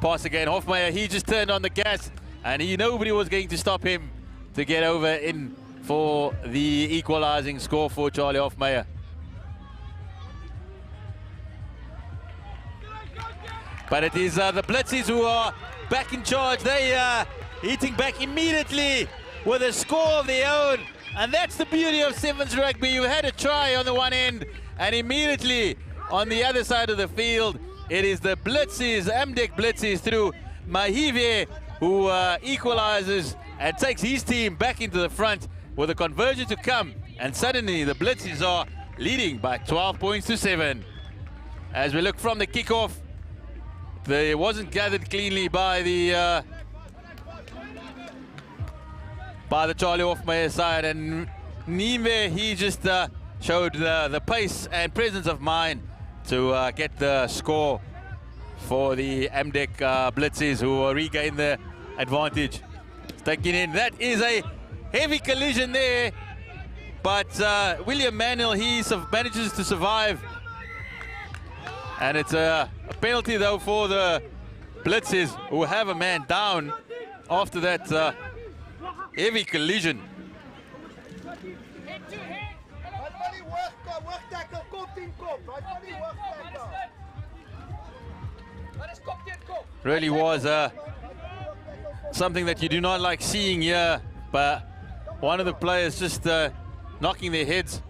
pass again, Hofmeyer, he just turned on the gas and nobody was going to stop him to get over in for the equalizing score for Charlie Hofmeyer. But it is the Blitzies who are back in charge. They are hitting back immediately with a score of their own. And that's the beauty of 7's rugby. You had a try on the one end, and immediately on the other side of the field, it is the Blitzies, Amdek Blitzies through Mahive, who equalizes and takes his team back into the front with a conversion to come. And suddenly the Blitzies are leading by 12 points to 7. As we look from the kickoff, it wasn't gathered cleanly by the Charlie Hofmeyer side, and Niemwe, he just showed the pace and presence of mind to get the score for the Amdek Blitzies, who regain the advantage. Taking in, that is a heavy collision there, but William Manuel, he manages to survive. And it's a penalty though for the Blitzies, who have a man down after that heavy collision. Really was something that you do not like seeing here, but one of the players just knocking their heads.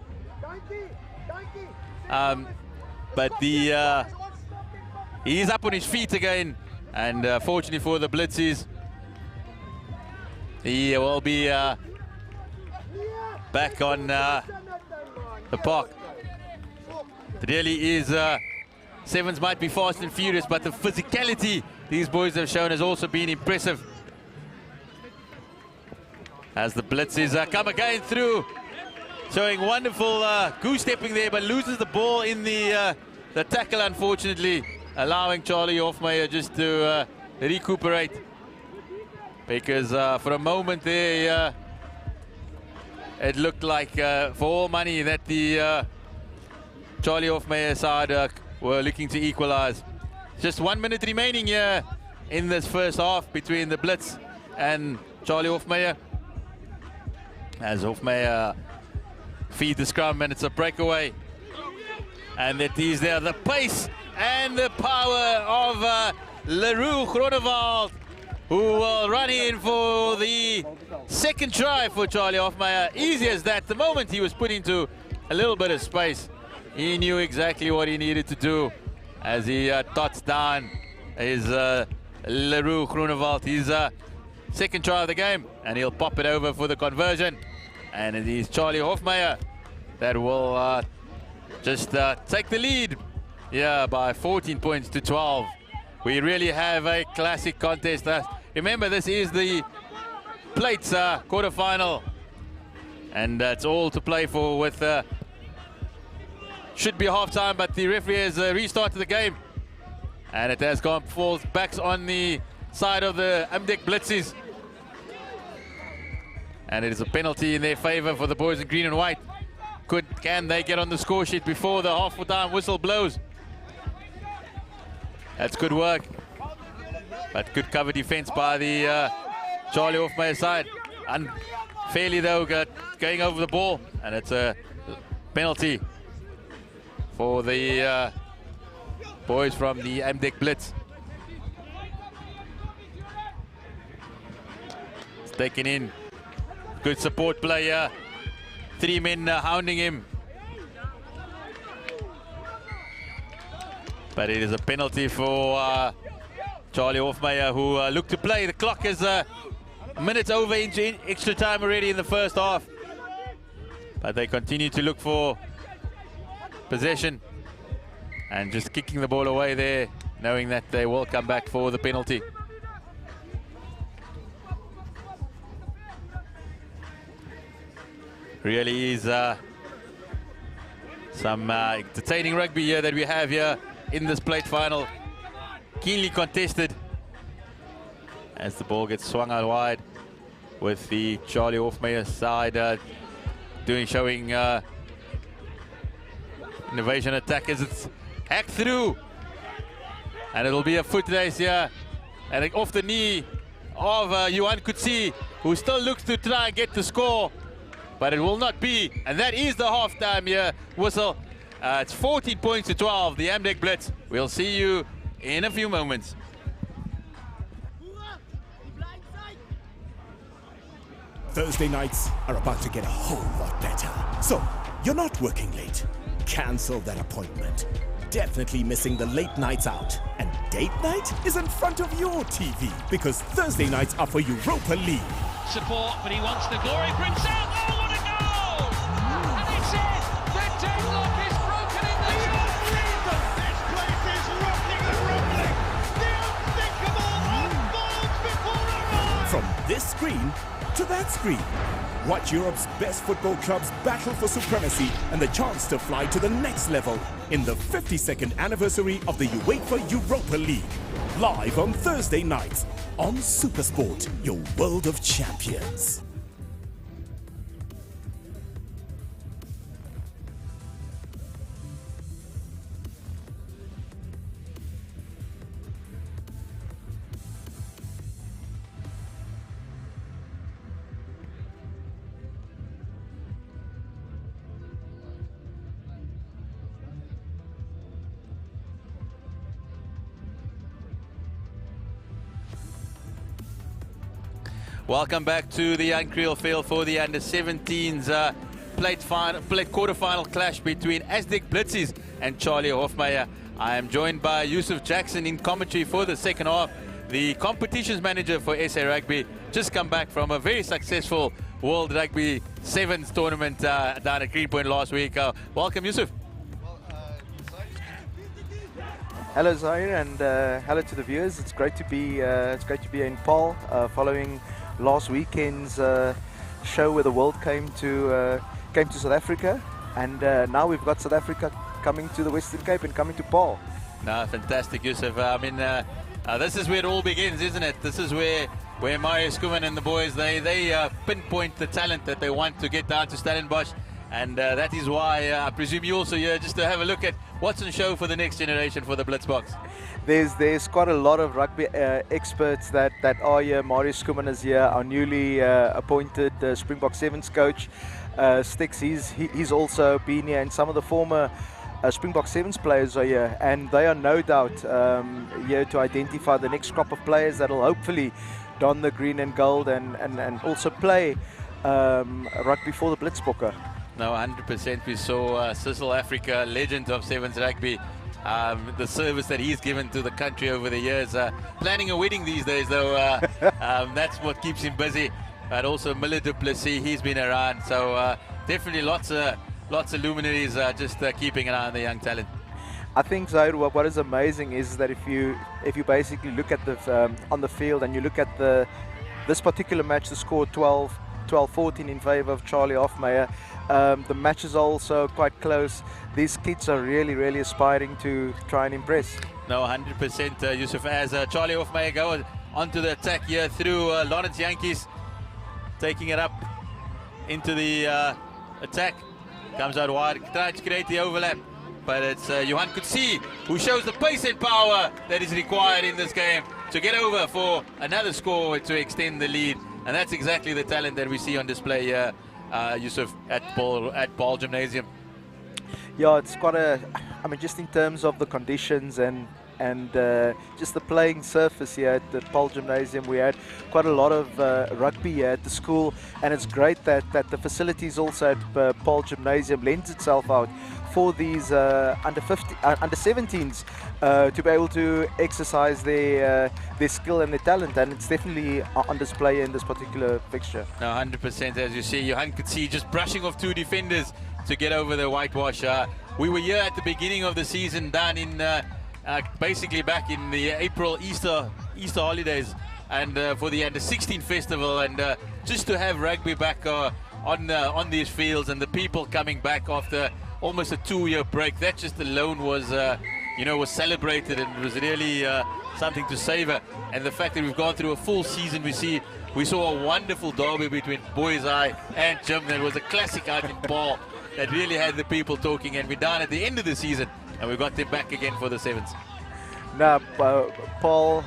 But he's up on his feet again, and fortunately for the Blitzies, he will be back on the park. It really is Sevens might be fast and furious, but the physicality these boys have shown has also been impressive. As the blitzes come again through, showing wonderful goose-stepping there, but loses the ball in the tackle, unfortunately, allowing Charlie Hofmeyer just to recuperate. Because for a moment there, it looked like for all money that the Charlie Hofmeyer side were looking to equalize. Just 1 minute remaining here in this first half between the Blitz and Charlie Hofmeyer. As Hofmeyer feed the scrum, and it's a breakaway. And it is there, the pace and the power of Leroux Groenewald, who will run in for the second try for Charlie Hofmeyer. Easy as that. The moment he was put into a little bit of space, he knew exactly what he needed to do as he dots down his Leroux Groenewald, his second try of the game, and he'll pop it over for the conversion. And it is Charlie Hofmeyer that will just take the lead, by 14 points to 12. We really have a classic contest. Remember, this is the Plates quarterfinal, and that's all to play for. With should be half-time, but the referee has restarted the game, and it has falls back on the side of the Amdek Blitzes. And it is a penalty in their favor for the boys in green and white. Can they get on the score sheet before the half-time whistle blows? That's good work. But good cover defense by the Charlie Hofmeyer side. Unfairly though, going over the ball. And it's a penalty for the boys from the Amdek Blitz. It's taken in. Good support player. 3 men hounding him. But it is a penalty for Charlie Hofmeyer, who looked to play. The clock is a minute over into extra time already in the first half. But they continue to look for possession and just kicking the ball away there, knowing that they will come back for the penalty. Really is some entertaining rugby here that we have here in this plate final. Keenly contested as the ball gets swung out wide, with the Charlie Hofmeyer side showing innovation attack as it's hacked through, and it'll be a foot race here, and off the knee of Johan Kutsi, who still looks to try and get the score. But it will not be, and that is the halftime here whistle. It's 14 points to 12, the Amdek Blitz. We'll see you in a few moments. Thursday nights are about to get a whole lot better. So, you're not working late. Cancel that appointment. Definitely missing the late nights out. And date night is in front of your TV, because Thursday nights are for Europa League. Support, but he wants the glory for himself. Oh, what a goal! And it's it! The deadlock is broken in the unbelievable! This place is rocking and rumbling! The unthinkable unfolds before our eyes! From this screen to that screen, watch Europe's best football clubs battle for supremacy and the chance to fly to the next level in the 52nd anniversary of the UEFA Europa League. Live on Thursday nights on SuperSport, your world of champions. Welcome back to the Young Creel field for the under-17s plate quarterfinal clash between Amdek Blitzes and Charlie Hofmeyer. I am joined by Yusuf Jackson in commentary for the second half. The competitions manager for SA Rugby, just come back from a very successful World Rugby Sevens tournament down at Greenpoint last week. Welcome, Yusuf. Hello Zaire, and hello to the viewers. It's great to be in Paarl, following last weekend's show where the world came to South Africa, and now we've got South Africa coming to the Western Cape and coming to Paarl. No, fantastic, Yusuf. I mean, this is where it all begins, isn't it? This is where Marius, Schoeman and the boys, they pinpoint the talent that they want to get down to Stellenbosch. And that is why I presume you also here just to have a look at what's on show for the next generation for the Blitzbox. There's quite a lot of rugby experts that are here. Marius Schoeman is here, our newly appointed Springbok Sevens coach. Sticks, he's also been here, and some of the former Springbok Sevens players are here, and they are no doubt here to identify the next crop of players that will hopefully don the green and gold and also play rugby for the Blitzbokker. No, 100%. We saw Cecil Africa, legend of Sevens rugby, the service that he's given to the country over the years. Planning a wedding these days, though, that's what keeps him busy. But also Miller du Plessis, he's been around. So definitely lots of luminaries just keeping an eye on the young talent. I think, Zaire, what is amazing is that if you basically look at the on the field and you look at this particular match, the score 12-14 in favour of Charlie Hofmeyer. The match is also quite close. These kids are really aspiring to try and impress. No, 100%, Yusuf, as Charlie Hofmeyer goes onto the attack here through Lawrence Yankees, taking it up into the attack. Comes out wide, trying to create the overlap. But it's Johan Coetzee who shows the pace and power that is required in this game to get over for another score to extend the lead. And that's exactly the talent that we see on display here, Yusuf, at Paarl Gymnasium. Yeah, it's quite I mean, just in terms of the conditions and just the playing surface here at the Paarl Gymnasium, we had quite a lot of rugby here at the school, and it's great that the facilities also at Paarl Gymnasium lends itself out for these under 17s to be able to exercise their skill and their talent, and it's definitely on display in this particular fixture. No, 100%, as you see, Johan Coetzee just brushing off two defenders to get over the whitewash. We were here at the beginning of the season, down in basically back in the April Easter holidays, and for the under 16 festival, and just to have rugby back on these fields and the people coming back after almost a 2-year break, that just alone was was celebrated, and it was really something to savor. And the fact that we've gone through a full season, we saw a wonderful derby between Boys Eye and Jim. That was a classic out in Paarl that really had the people talking, and we're down at the end of the season and we got them back again for the Sevens. Now, Paarl,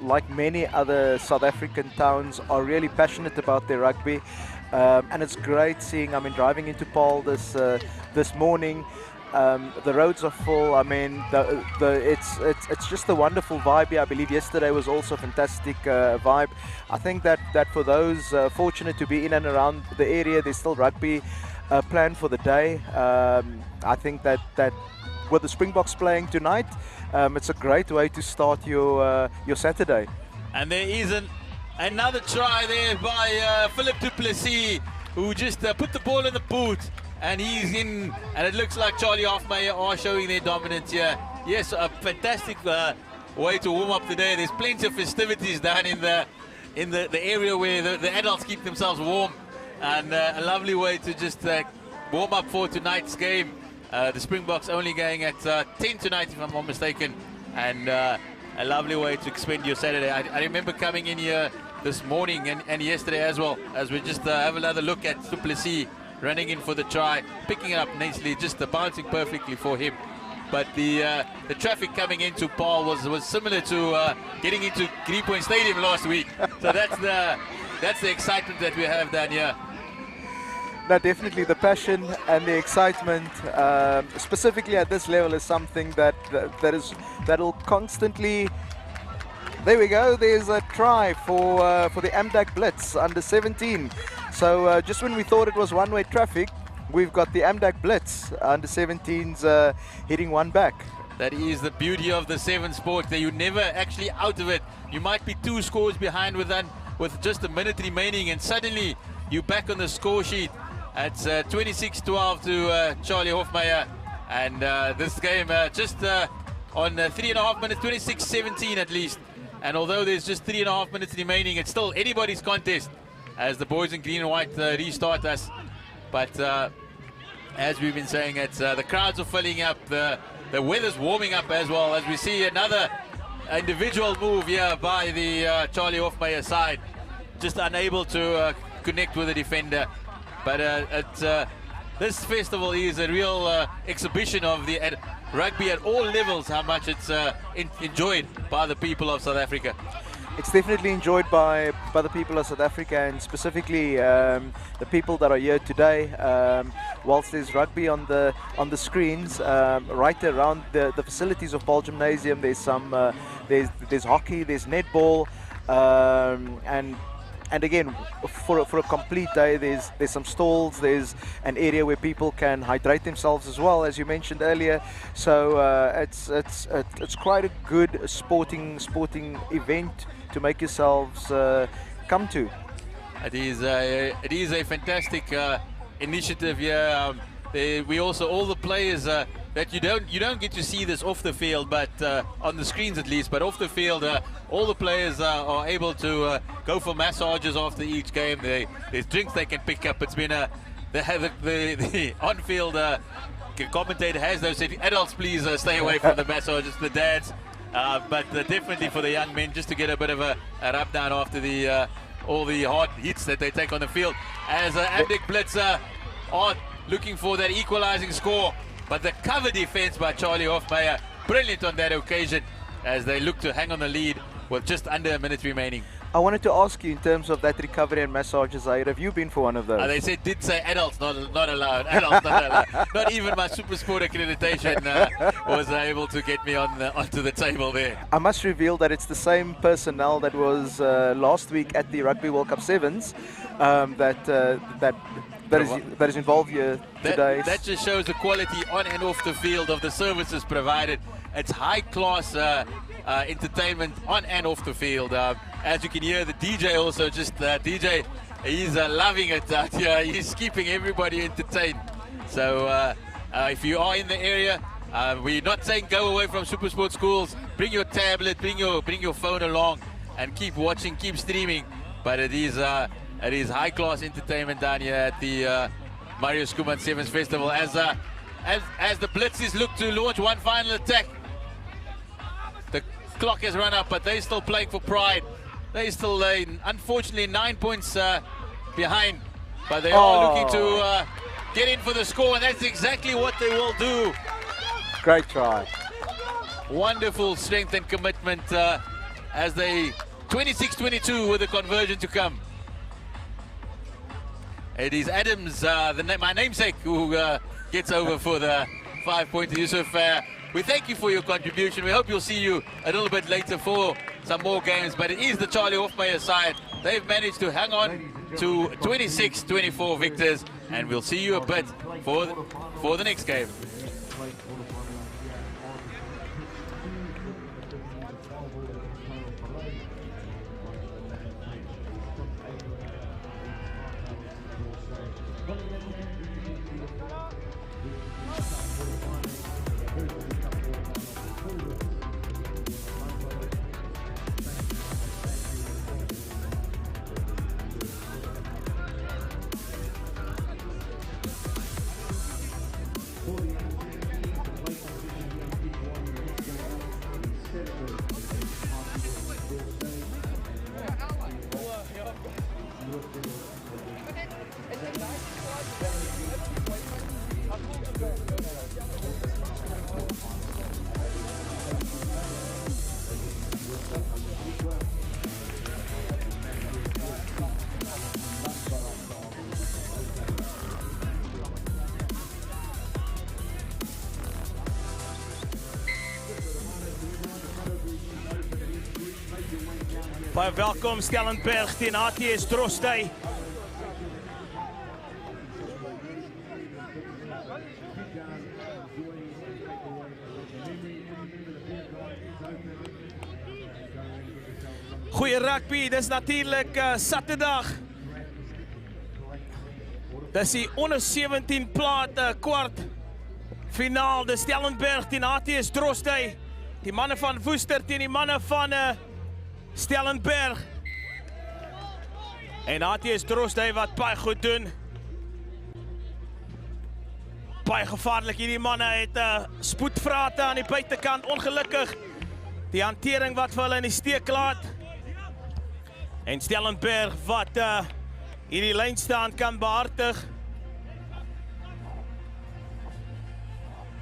like many other South African towns, are really passionate about their rugby, and it's great seeing. I mean, driving into Paarl this morning, the roads are full. I mean, it's just a wonderful vibe here. I believe yesterday was also a fantastic vibe. I think that for those fortunate to be in and around the area, there's still rugby planned for the day. I think that with the Springboks playing tonight, it's a great way to start your Saturday. And there is another try there by Philip du Plessis, who just put the ball in the boot, and he's in, and it looks like Charlie Hofmeyer are showing their dominance here. Yes, a fantastic way to warm up today. There's plenty of festivities down in the area where the adults keep themselves warm, and a lovely way to just warm up for tonight's game. The Springboks only going at 10 tonight, if I'm not mistaken, and a lovely way to spend your Saturday. I remember coming in here this morning and yesterday as well, as we just have another look at du Plessis running in for the try, picking it up nicely, just bouncing perfectly for him. But the traffic coming into Paarl was similar to getting into Greenpoint Stadium last week. So that's the excitement that we have down here. No, definitely the passion and the excitement, specifically at this level, is something that'll constantly. There we go. There's a try for the Amdak Blitz under 17. So just when we thought it was one-way traffic, we've got the Amdak Blitz under 17s hitting one back. That is the beauty of the Seven sport. That you're never actually out of it. You might be 2 scores behind with just a minute remaining, and suddenly you're back on the score sheet. It's 26-12 to Charlie Hofmeyer, and this game just on 3.5 minutes, 26-17 at least. And although there's just 3.5 minutes remaining, it's still anybody's contest as the boys in green and white restart us. But as we've been saying, it's the crowds are filling up, the weather's warming up as well, as we see another individual move here by the Charlie Hofmeyer side, just unable to connect with the defender. But this festival is a real exhibition of the rugby at all levels, how much it's enjoyed by the people of South Africa. It's definitely enjoyed by the people of South Africa, and specifically the people that are here today. Whilst there's rugby on the screens, right around the facilities of Paul Gymnasium, there's some there's hockey, there's netball, and again, for a complete day, there's some stalls, there's an area where people can hydrate themselves as well, as you mentioned earlier. So it's quite a good sporting event to make yourselves come to. It is a fantastic initiative here. We also, all the players that you don't get to see this off the field, but on the screens at least, but off the field, all the players are able to go for massages after each game. There's drinks they can pick up. It's been the on-field commentator has those said, adults please stay away from the massages, the dads, but definitely for the young men, just to get a bit of a rub down after all the hard hits that they take on the field. As Abdic Blitz are looking for that equalizing score, but the cover defense by Charlie Hofmeyer, brilliant on that occasion, as they look to hang on the lead with just under a minute remaining. I wanted to ask you, in terms of that recovery and massages, have you been for one of those? They did say adults not allowed. Adults not allowed. Not even my Super Sport accreditation was able to get me onto the table there. I must reveal that it's the same personnel that was last week at the Rugby World Cup Sevens that is involved here today. That just shows the quality on and off the field of the services provided. It's high-class entertainment on and off the field. As you can hear, the DJ also DJ, he's loving it out here. He's keeping everybody entertained. So if you are in the area, we're not saying go away from Super Sport schools. Bring your tablet, bring your phone along, and keep watching, keep streaming. But it is high-class entertainment down here at the Marius Schoeman 7's Festival. As the Blitzes look to launch one final attack, the clock has run up, but they're still playing for pride. They're still, unfortunately, 9 points behind, but they are looking to get in for the score, and that's exactly what they will do. Great try. Wonderful strength and commitment as they 26-22 with the conversion to come. It is Adams, my namesake, who gets over for the 5-pointer. Yusuf, we thank you for your contribution. We hope you'll see you a little bit later for some more games, but it is the Charlie Hofmeyer side. They've managed to hang on to 26-24 victors, and we'll see you a bit for the next game. Baie welkom Stellenberg teen HTS Drostey. Goeie rugby, dis natuurlik Saterdag. Dis die onder 17 plate kwart finaal, de Stellenberg teen HTS Drostey. Die manne van Woester teen die manne van Stellenberg. En HTS Drostdy wat baie goed doen. Baie gevaarlik, hierdie manne het spoedvrate aan die buitekant, ongelukkig. Die hantering wat vir hulle in die steek laat. En Stellenberg wat hierdie lynstand kan behartig.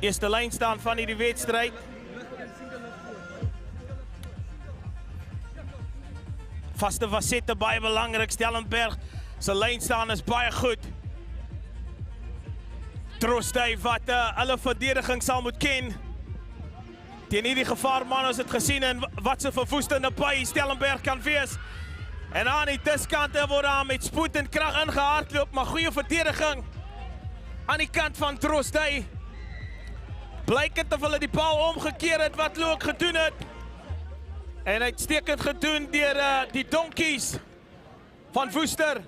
Eerste lynstand van hierdie wedstryd. Vaste facette baie belangrik. Stellenberg se lynstand is baie goed. Drostdy wat hulle verdediging sal moet ken. Teen hierdie gevaarman ons het gesien en wat se verwoestende by Stellenberg kan wees. En aan die diskante word daar met spoed en krag ingehardloop, maar goeie verdediging aan die kant van Drostdy. Blyk het of hulle die bal omgekeer het wat Loek gedoen het. En uitstekend gedoen deur die donkies van Woester.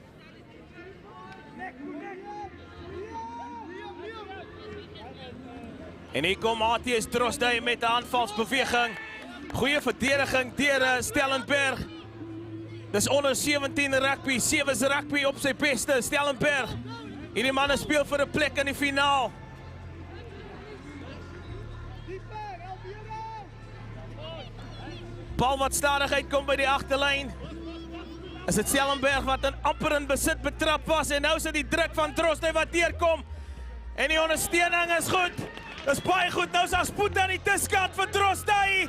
En hier kom HTS Drostdy met 'n aanvalsbeweging. Goeie verdediging deur Stellenberg. Dis onder 17 rugby, 7's rugby op sy beste, Stellenberg. Hierdie manne speel vir 'n plek in die finaal. Bal wat stadig uitkom by die agterlyn. Is dit Stellenberg wat amper in besit betrap was en nou is dit die druk van Drostdy wat deurkom. En die ondersteuning is goed. Dis baie goed, nou is daar spoed aan die diskant vir Drostdy.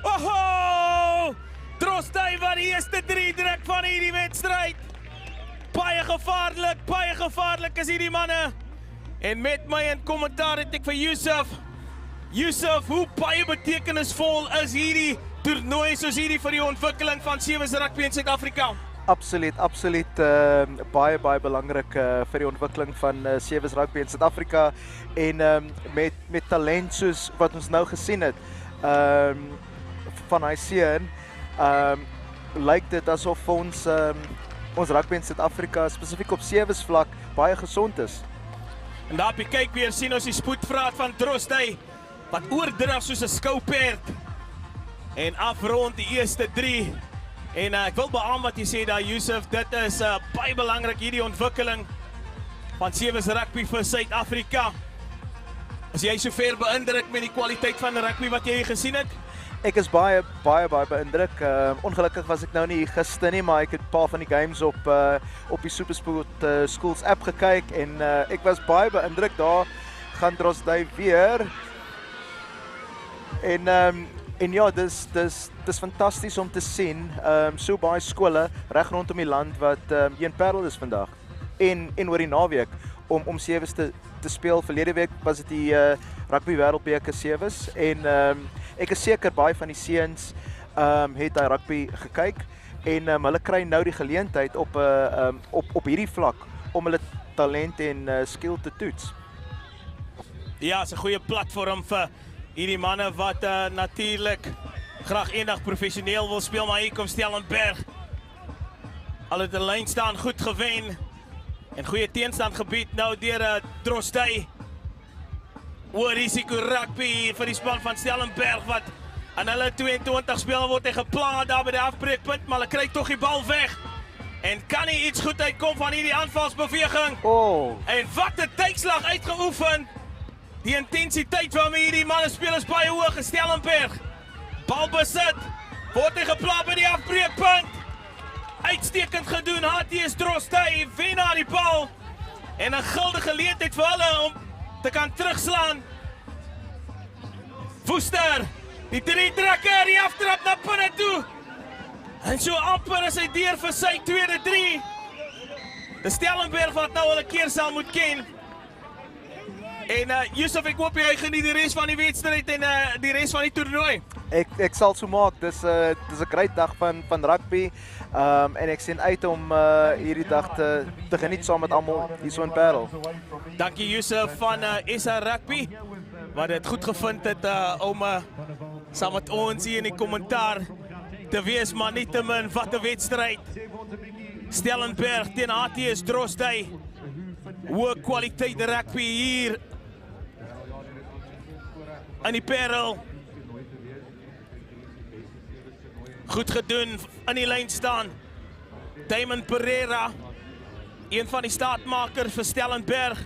Oho! Drostdy wat die eerste 3 druk van hierdie wedstryd. Baie gevaarlik is hierdie manne. En met my in kommentaar het ek vir Yusuf, hoe baie betekenisvol is hierdie toernooi soos hierdie vir die ontwikkeling van 7's rugby in Suid-Afrika? Absoluut baie belangrik vir die ontwikkeling van 7's rugby in Suid-Afrika en met talent soos wat ons nou gesien het van hy seun, lyk dit asof ons rugby in Suid-Afrika spesifiek op 7's vlak baie gesond is. En daar op die kyk weer sien ons die spoedvraat van Drostdy wat oordraf soos 'n skouperd en afrond die eerste 3. En ek wil beamoen wat jy sê daar, Yusuf, dit is baie belangrik hierdie ontwikkeling van 7's rugby vir Suid-Afrika. Is jy sover beïndruk met die kwaliteit van rugby wat jy gesien het? Ek is baie beïndruk. Ongelukkig was ek nou nie gister nie, maar ek het 'n paar van die games op die SuperSport Schools app gekyk en ek was baie beïndruk. Daar gaan Drostdy weer. En ja, dis fantasties om te sien, so baie skole reg rondom die land wat een parel is vandag en oor die naweek om 7's te speel. Verlede week was dit die rugby wêreldbeker 7's en ek is seker baie van die seuns het daai rugby gekyk en hulle kry nou die geleentheid op hierdie vlak om hulle talent en skill te toets. Ja, is 'n goeie platform vir hierdie manne wat natuurlik graag eendag professioneel wil speel, maar hier kom Stellenberg. Al het 'n lyn staan goed gewen en goeie teenstand gebied nou deur Drostdy. Oor risiko rugby vir die span van Stellenberg wat aan hulle 22 speel word hy gepla daar by die afbreekpunt, maar hulle kry tog die bal weg. En kan nie iets goed uitkom van hierdie aanvalsbeweging. En wat 'n tydslag uitgeoefen. Die intensiteit waarmee hierdie manne speel is baie hoog. Stellenberg, bal besit, word hy gepla by die afbreekpunt. Uitstekend gedoen, HTS Drostdy wen na die bal. En 'n guldige geleentheid vir hulle om te kan terugslaan. Woester, die 3 drukker, die aftrap na binne toe. En so amper is hy deur vir sy tweede 3. Die Stellenberg wat nou hulle keer sal moet ken. En Yusuf, ek hoop jy geniet die res van die wedstryd en die res van die toernooi. Ek sal so maak. Dis 'n great dag van rugby. En ek sien uit om hierdie dag te geniet saam met almal hier so in Parel. Dankie Yusuf van SA Rugby wat dit goed gevind het om saam met ons hier in die kommentaar te wees, maar nietemin wat 'n wedstryd. Stellenberg teen HTS Drostdy. Hoë kwaliteit rugby hier in die Parel. Goed gedoen in die lyn staan. Damon Pereira, een van die staatmakers vir Stellenberg.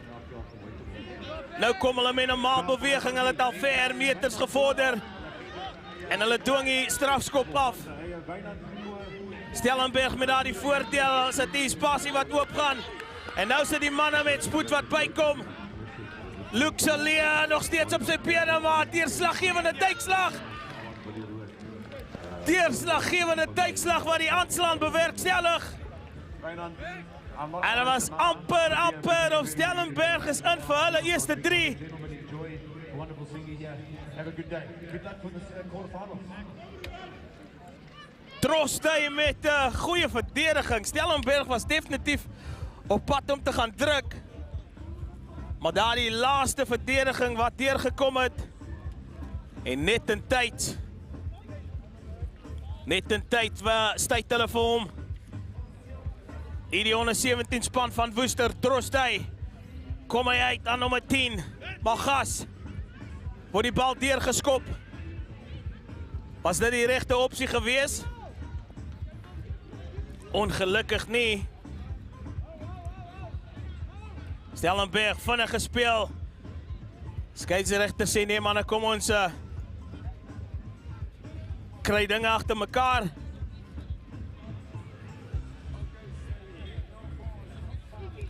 Nou kom hulle met 'n maalbeweging, hulle het al ver meters gevorder. En hulle dwing die strafskop af. Stellenberg met daardie voordeel, as dit die spasie wat oopgaan. En nou sit die manne met spoed wat bykom. Luke Salia nog steeds op sy bene, maar deurslaggewende duikslag. Deurslaggewende duikslag wat die aanslaan bewerkstellig. En dit was amper of Stellenberg is in vir hulle eerste 3. Trostay met 'n goeie verdediging. Stellenberg was definitief op pad om te gaan druk. Maar daar die laaste verdediging wat deurgekom het. En net in tyd. Net in tyd stuit hulle vir hom. Die onder 17 span van Woester, Trostay. Kom hy uit aan nommer 10. Magas. Word die bal deurgeskop. Was dit die regte opsie gewees? Ongelukkig nie. Stellenberg vinnig gespeel. Skeieregter sê nee manne, kom ons kry dinge agter mekaar.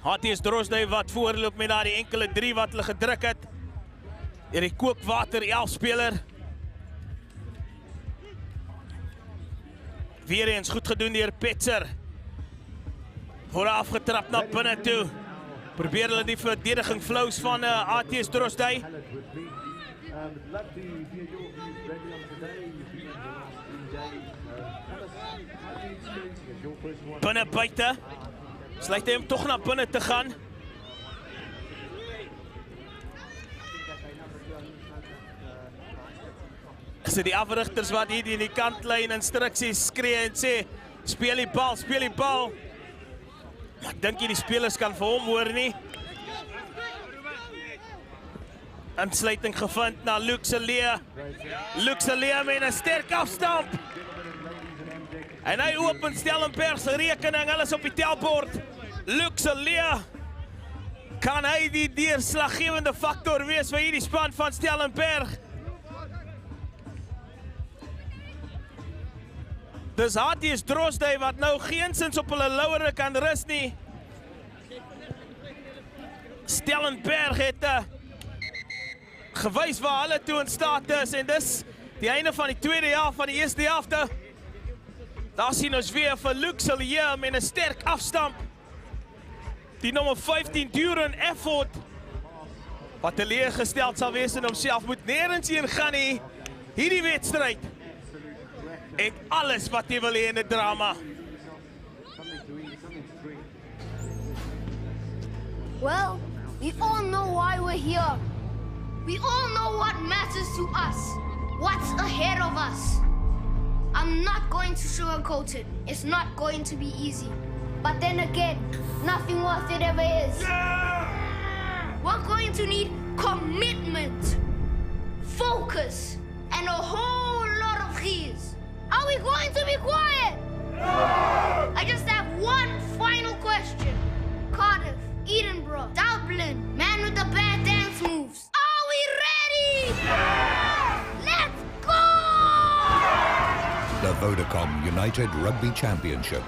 Marius Trostay wat voorloop met daardie enkele 3 wat hulle gedruk het. Deur die kookwater 11 speler. Weer eens goed gedoen deur Petzer. Voor afgetrap na binne toe. Probeer hulle die verdediging flous van Marius Trostay. Binne buite. Sluit hy hom tog na binne te gaan. Is die afrigters wat hier in die kantlyn instruksies skree en sê speel die bal, speel die bal. Maar ek dink die spelers kan vir hom hoor nie. Aansluiting gevind na Luke Salia. Luke Salia met 'n sterk afstamp. En hy open Stellenberg se rekening, hulle is op die telbord. Luke Salia. Kan hy die deurslaggewende faktor wees vir hierdie span van Stellenberg? Dis Marius Trostay wat nou geensins op hulle lauwere kan rus nie. Stellenberg het gewys waar hulle toe in staat is en dis die einde van die tweede helft van die eerste helfte. Daar sien ons weer vir Luke Salia met 'n sterk afstamp. Die nommer 15 Duran Effort wat teleurgesteld sal wees in homself moet nêrens heen gaan nie. Hierdie wedstryd het alles wat jy wil hê in 'n drama. Well, we all know why we're here. We all know what matters to us. What's ahead of us. I'm not going to sugarcoat it. It's not going to be easy. But then again, nothing worth it ever is. We're going to need commitment, focus, and a whole lot of gears. Are we going to be quiet? No! I just have one final question. Cardiff, Edinburgh, Dublin, man with the bad dance moves. Are we ready? Yeah! Let's go! The Vodacom United Rugby Championship.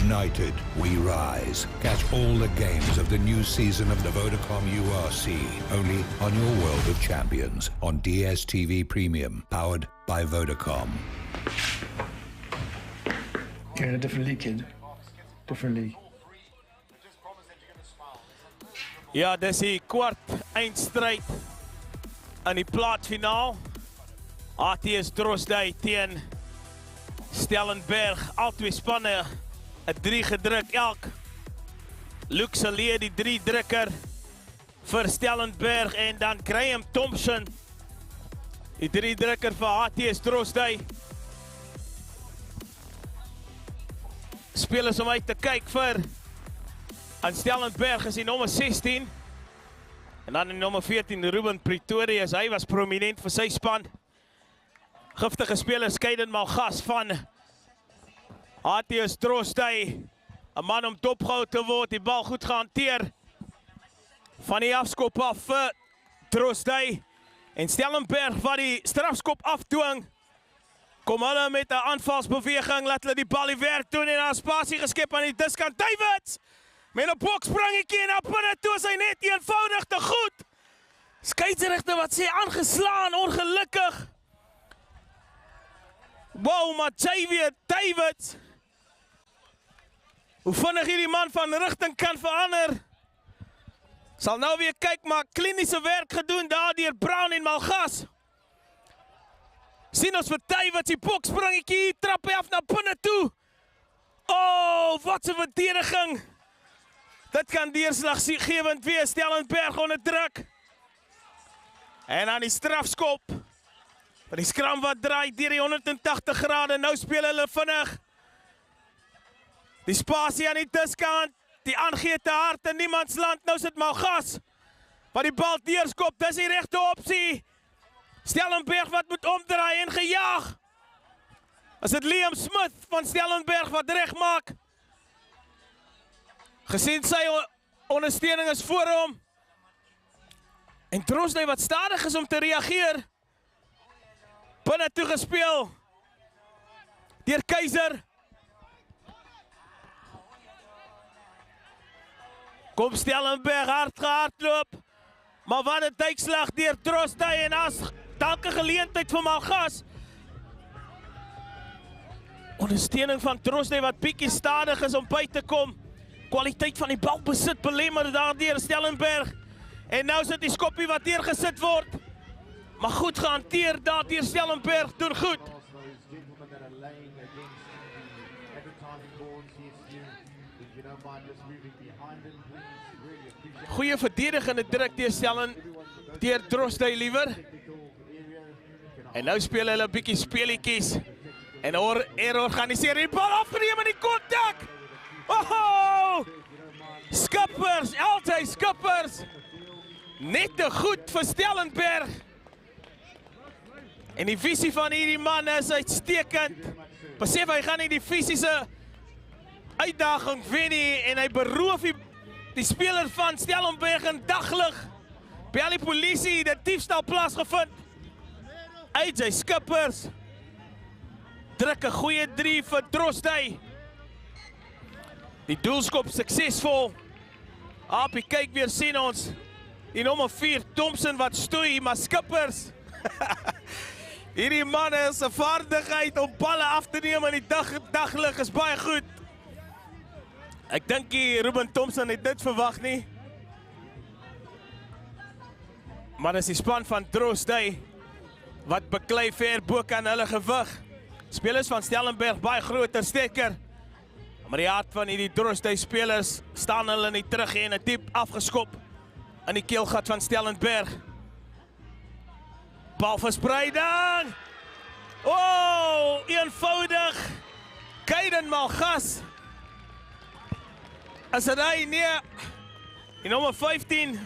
United we rise. Catch all the games of the new season of the Vodacom URC. Only on your World of Champions on DStv Premium. Powered by Vodacom. You're in a different league, kid. Different league. Ja, dis die kwart eindstryd in die plaatsfinaal. Marius Trostay teen Stellenberg. Al twee spanne 'n 3 gedruk elk. Luke Salia die 3 drukker vir Stellenberg en dan Graham Thompson die 3 drukker vir Marius Trostay. Spelers om uit te kyk vir aan Stellenberg is die nommer 16 en dan die nommer 14 Ruben Pretorius. Hy was prominent vir sy span. Giftige speler Skeiden Malgas van Atius Trostay, 'n man om dopgehou te word, die bal goed gehanteer. Van die afskop af vir Trostay. En Stellenberg wat die strafskop afdwing. Kom hulle met 'n aanvalsbeweging, laat hulle die bal die werk doen en daar spasie geskep aan die diskant. Davids met 'n boksprangetjie en dan binne toe is hy net eenvoudig te goed. Skeieregter wat sê aangeslaan, ongelukkig. Wow, maar Xavier Davids. Hoe vinnig hierdie man van rigting kan verander. Sal nou weer kyk, maar kliniese werk gedoen daar deur Brown en Malgas. Sien ons vir Davids die boksprangetjie, trap hy af na binne toe. Oh, wat 'n verdediging. Dit kan deurslaggewend wees, Stellenberg onder druk. En aan die strafskop. Die skram wat draai deur die 180 grade, nou speel hulle vinnig. Die spasie aan die diskant, die aangee te hard in niemandsland, nou sit Malgas. Wat die bal deurskop, dis die regte opsie. Stellenberg wat moet omdraai en gejaag. Is dit Liam Smith van Stellenberg wat reg maak? Gesien sy ondersteuning is voor hom. En Trostay wat stadig is om te reageer. Binne toe gespeel. Deur Keiser. Kom Stellenberg hard gehardloop. Maar wat 'n duikslag deur Trostay en as dalk 'n geleentheid vir Malgas. Ondersteuning van Trostay wat bietjie stadig is om by te kom. Kwaliteit van die balbesit belemmer daardeur Stellenberg. En nou sit die skoppie wat deurgesit word. Maar goed gehanteer daardeur Stellenberg, doen goed. Goeie verdedigende druk deur Trostay liewer. En nou speel hulle 'n bietjie speletjies. En organiseer die bal afgeneem in die kontak. Oh! Skippers, altyd skippers. Net te goed vir Stellenberg. En die visie van hierdie man is uitstekend. Besef hy gaan nie die fisiese uitdaging wen nie en hy beroof die speler van Stellenberg in daglig. Bel die polisie, die diefstal plaasgevind. AJ Skippers. Druk 'n goeie 3 vir Trostay. Die doelskop suksesvol. Apie kyk weer sien ons. Die nommer 4 Thompson wat stoei, maar Skippers. Hierdie man is 'n vaardigheid om balle af te neem in die daglig is baie goed. Ek dink Ruben Thompson het dit verwag nie. Maar dis die span van Trostay wat beklei ver bo kan hulle gewig. Spelers van Stellenberg baie groter, sterker. Maar die hart van hierdie Trostay spelers staan hulle nie terug en 'n diep afgeskop in die keelgat van Stellenberg. Balverspreiding. Oh, eenvoudig. Kaiden Malgas. As hy nee, die nommer 15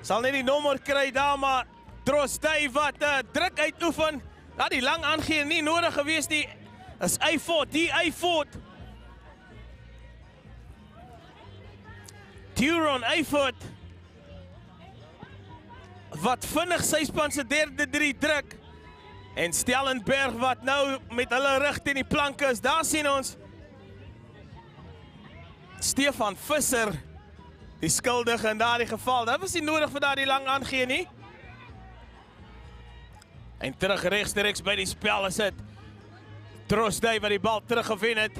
sal net die nommer kry daar, maar Trostay wat druk uitoefen. Dat die lang aangee nie nodig gewees nie. Is Eyford, die Eyford. Turon Eyford. Wat vinnig sy span se derde 3 druk. En Stellenberg wat nou met hulle rug teen die planke is. Daar sien ons Stefan Visser, die skuldige in daardie geval. Dat was nie nodig vir daardie lang aangee nie. En terug regs by die spel is dit Trostay wat die bal teruggewen het.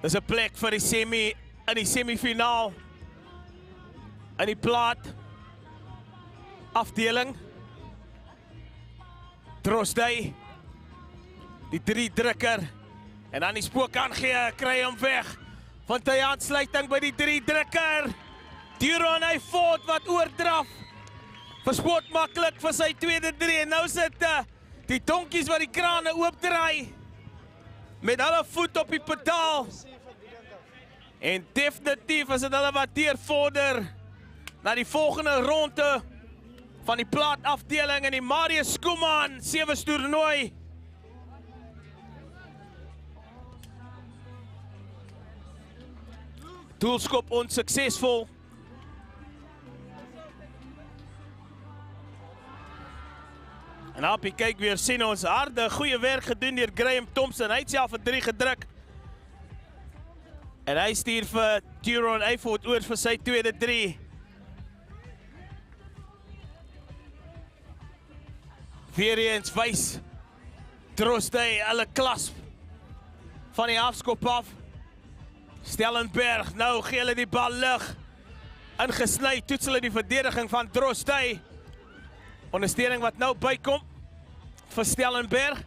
Dis 'n plek vir die semifinaal in die plaat afdeling. Trostay, die 3 drukker. En dan die spook aangee, kry hom weg. Want hy aansluiting by die 3 drukker. Turon Eyford wat oordraf. Verspoot maklik vir sy tweede 3 en nou sit die donkies wat die krane oopdraai. Met hulle voet op die pedaal. En definitief is dit hulle wat deurvorder na die volgende ronde van die plaatafdeling in die Marius Schoeman 7's toernooi. Doelskop onsuksesvol. En op die kyk weer sien ons harde, goeie werk gedoen deur Graham Thompson. Hy het self vir 3 gedruk. En hy stuur vir Turon Eyford oor vir sy tweede 3. Weer eens wys Drostay hulle klasp van die afskop af. Stellenberg, nou gee hulle die bal lig. Ingesny, toets hulle die verdediging van Drostay. Ondersteuning wat nou bykom vir Stellenberg.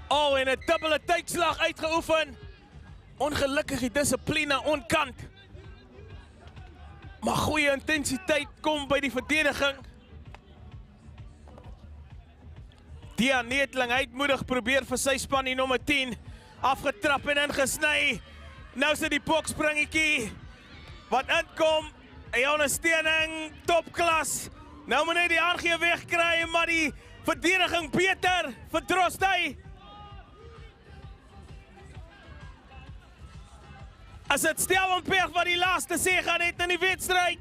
Oh, en 'n dubbele tydslag uitgeoefen. Ongelukkig die dissipline onkant. Maar goeie intensiteit kom by die verdediging. Dian Netling uitmoedig probeer vir sy span die nommer 10. Afgetrap en ingesny. Nou sit die bokspringetjie wat inkom. 'n ondersteuning, topklas. Nou moet hy die aangee wegkry, maar die verdediging beter vir Drostay. As dit Stellenberg wat die laaste sê gaan het in die wedstryd.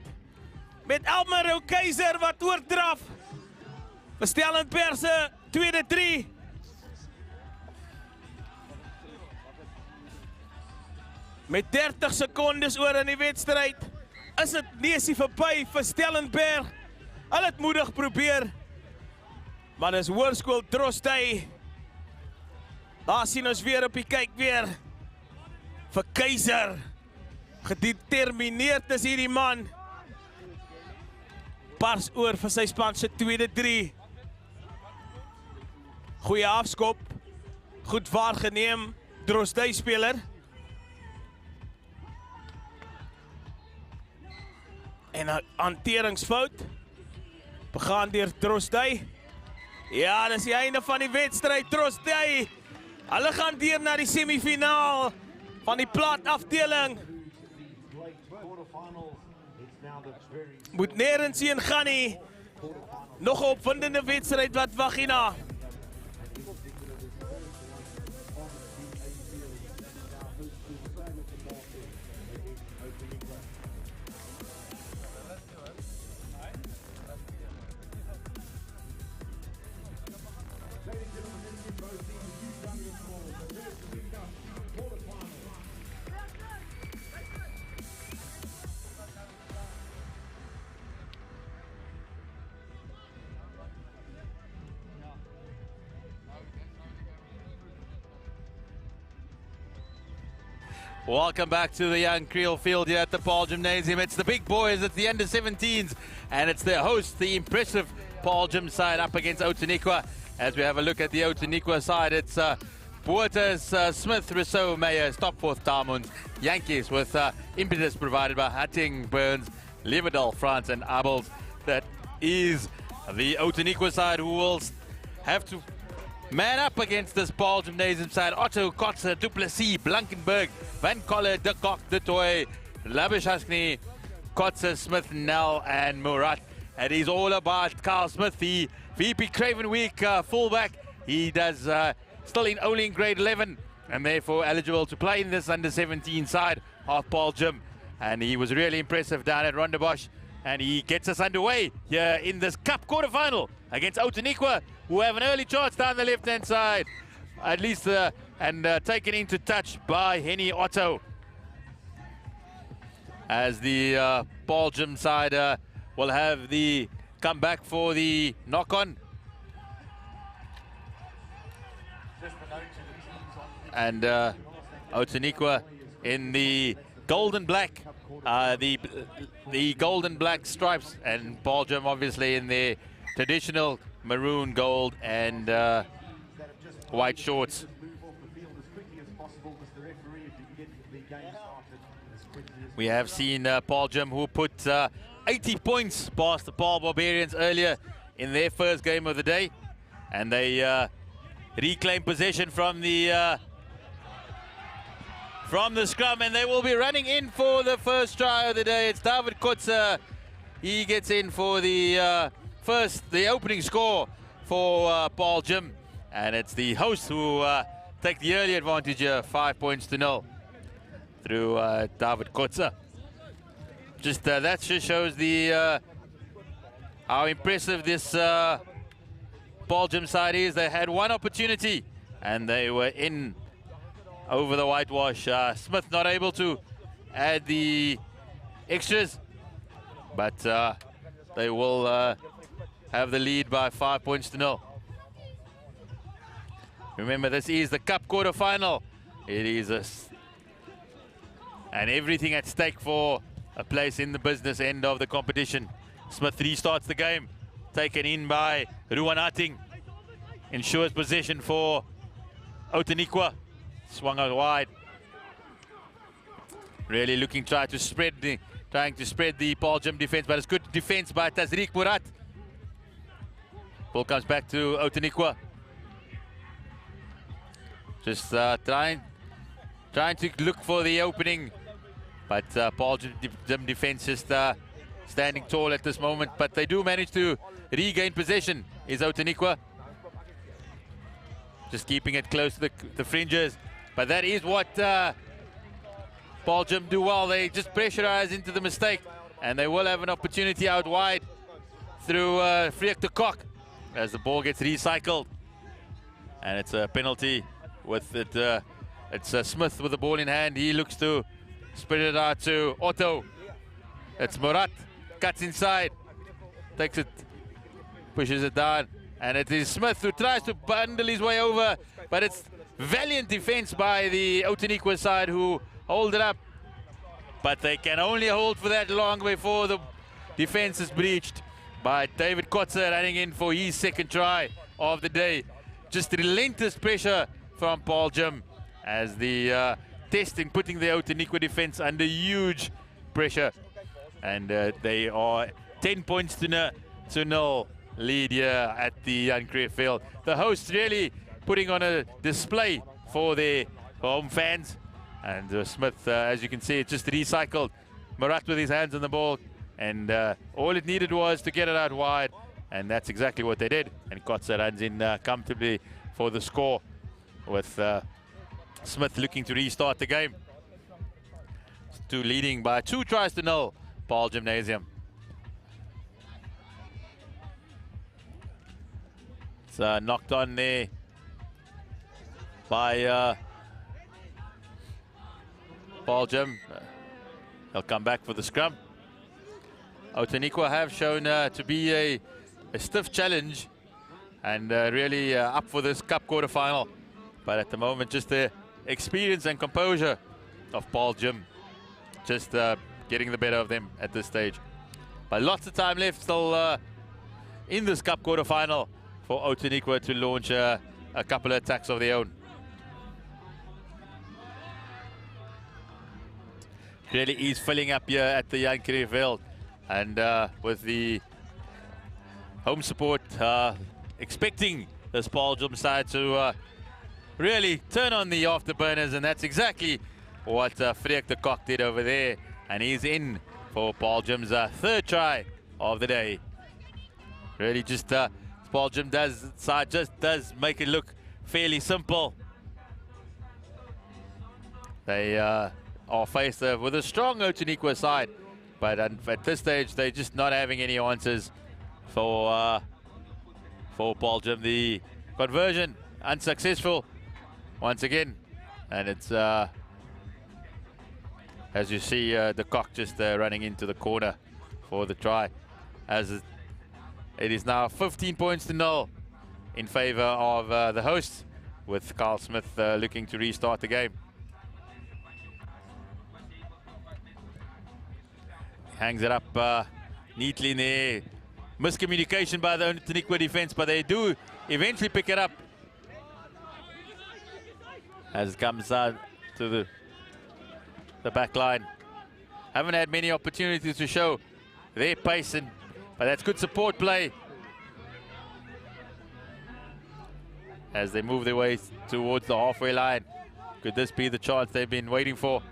Met Elmer Keiser wat oordraf. Vir Stellenberg se tweede 3. Met 30 sekondes oor in die wedstryd. Is dit neusie verby vir Stellenberg. Hulle het moedig probeer. Maar dis Hoërskool Drostay. Daar sien ons weer op die kyk weer. Vir Keiser. Gedetermineerd is hierdie man. Pars oor vir sy span se tweede 3. Goeie afskop. Goed waargeneem. Drostay speler. En 'n hanteringsfout. Begaan deur Drostay. Ja, dis die einde van die wedstryd. Drostay. Hulle gaan deur na die semifinaal van die plat afdeling. Moet nêrens heen gaan nie. Nog 'n opwindende wedstryd wat wag hierna. Welcome back to the Young Creel Field here at the Paul Gymnasium. It's the big boys, it's the under-17s, and it's their host, the impressive Paul Gym side up against Outeniqua. As we have a look at the Outeniqua side, it's Boertes, Smith, Rousseau, Meyer, Stopforth, Diamonds, Yankees with impetus provided by Hatting, Burns, Leverdal, France, and Abels. That is the Outeniqua side who will have to man up against this Paul Gymnasium side. Otto, Kotze, Duplessis, Blankenberg, Van Coller, De Kock, De Toy, Labuschaskny, Kotze, Smith, Nell, and Murat. And he's all about Carl Smith, the VP Craven Week fullback. He does still only in grade 11 and therefore eligible to play in this under-17 side of Paul Gym. And he was really impressive down at Rondebosch. And he gets us underway here in this Cup quarterfinal against Outeniqua, who have an early chance down the left-hand side, at least, and taken into touch by Henny Otto. As the Paul Gym side will have the comeback for the knock-on. And Outeniqua in the golden black, the golden black stripes, and Paul Gym obviously in their traditional maroon, gold, and white shorts. We have seen Paul Gym, who put 80 points past the Paul Barbarians earlier in their first game of the day, and they reclaim possession from the scrum, and they will be running in for the first try of the day. It's David Kotze. He gets in for the opening score for Paul Gym, and it's the hosts who take the early advantage here, 5 points to 0. through David Kotze. Just that just shows the how impressive this Paul Jim side is. They had one opportunity and they were in over the whitewash. Smith not able to add the extras, but they will have the lead by 5 points to 0. Remember, this is the Cup quarter-final. It is and everything at stake for a place in the business end of the competition. Smith restarts the game, taken in by Ruan Ating. Ensures possession for Outeniqua. Swung out wide. Really looking trying to spread the Paul Jim defense, but it's good defense by Tazriq Murat. Ball comes back to Outeniqua. Just trying to look for the opening, but Paul Jim defense just standing tall at this moment, but they do manage to regain possession, is Outeniqua. Just keeping it close to the fringes, but that is what Paul Jim do well. They just pressurize into the mistake, and they will have an opportunity out wide through Freek de Kok as the ball gets recycled, and it's a penalty with it. It's Smith with the ball in hand. He looks to spread it out to Otto. It's Murat, cuts inside, takes it, pushes it down, and it is Smith who tries to bundle his way over, but it's valiant defense by the Outeniqua side who hold it up, but they can only hold for that long before the defense is breached by David Kotze, running in for his second try of the day. Just relentless pressure from Paul Jim as the testing, putting the Outeniqua defense under huge pressure, and they are 10 points to 0 lead here at the Uncreate Field. The hosts really putting on a display for their home fans, and Smith, as you can see, it just recycled. Murat with his hands on the ball, and all it needed was to get it out wide, and that's exactly what they did. And Kotze runs in comfortably for the score, with Smith looking to restart the game. Two leading by 2 tries to 0, Paul Gymnasium. It's knocked on there by Paul Jim. They'll come back for the scrum. Outeniqua have shown to be a stiff challenge and really up for this Cup quarter-final. But at the moment, just the experience and composure of Paul Jim just getting the better of them at this stage. But lots of time left still in this Cup quarter-final for Outeniqua to launch a couple of attacks of their own. Really is filling up here at the Uncreate Field, and with the home support expecting this Paul Jim side to really turn on the afterburners, and that's exactly what Freek de Kok did over there, and he's in for Paul Jim's third try of the day. Really just Paul Jim side just does make it look fairly simple. They are faced with a strong Outeniqua side, but at this stage they're just not having any answers for Paul Jim. The conversion unsuccessful once again, and it's as you see de Kok just running into the corner for the try, as it is now 15 points to 0 in favor of the hosts, with Carl Smith looking to restart the game. Hangs it up neatly in there. Miscommunication by the Outeniqua defense, but they do eventually pick it up as it comes out to the back line. Haven't had many opportunities to show their pace, but that's good support play as they move their way towards the halfway line. Could this be the chance they've been waiting for?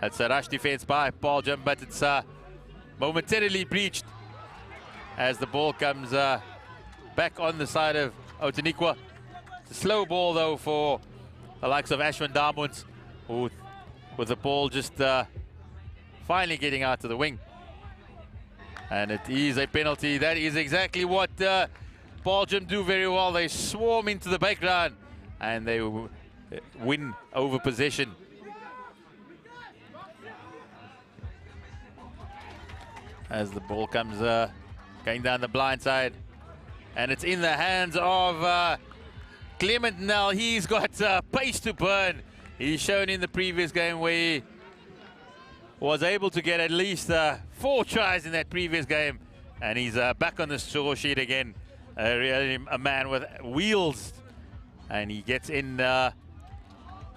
That's a rush defense by Paul Jim, but it's momentarily breached as the ball comes back on the side of Outeniqua. It's a slow ball though for the likes of Ashwin Damuns, who with the ball just finally getting out to the wing. And it is a penalty. That is exactly what Belgium do very well. They swarm into the background and they win over possession. As the ball comes going down the blind side, and it's in the hands of Clement Nel. He's got pace to burn. He's shown in the previous game where he was able to get at least 4 tries in that previous game, and he's back on the score sheet again. Really a man with wheels, and he gets in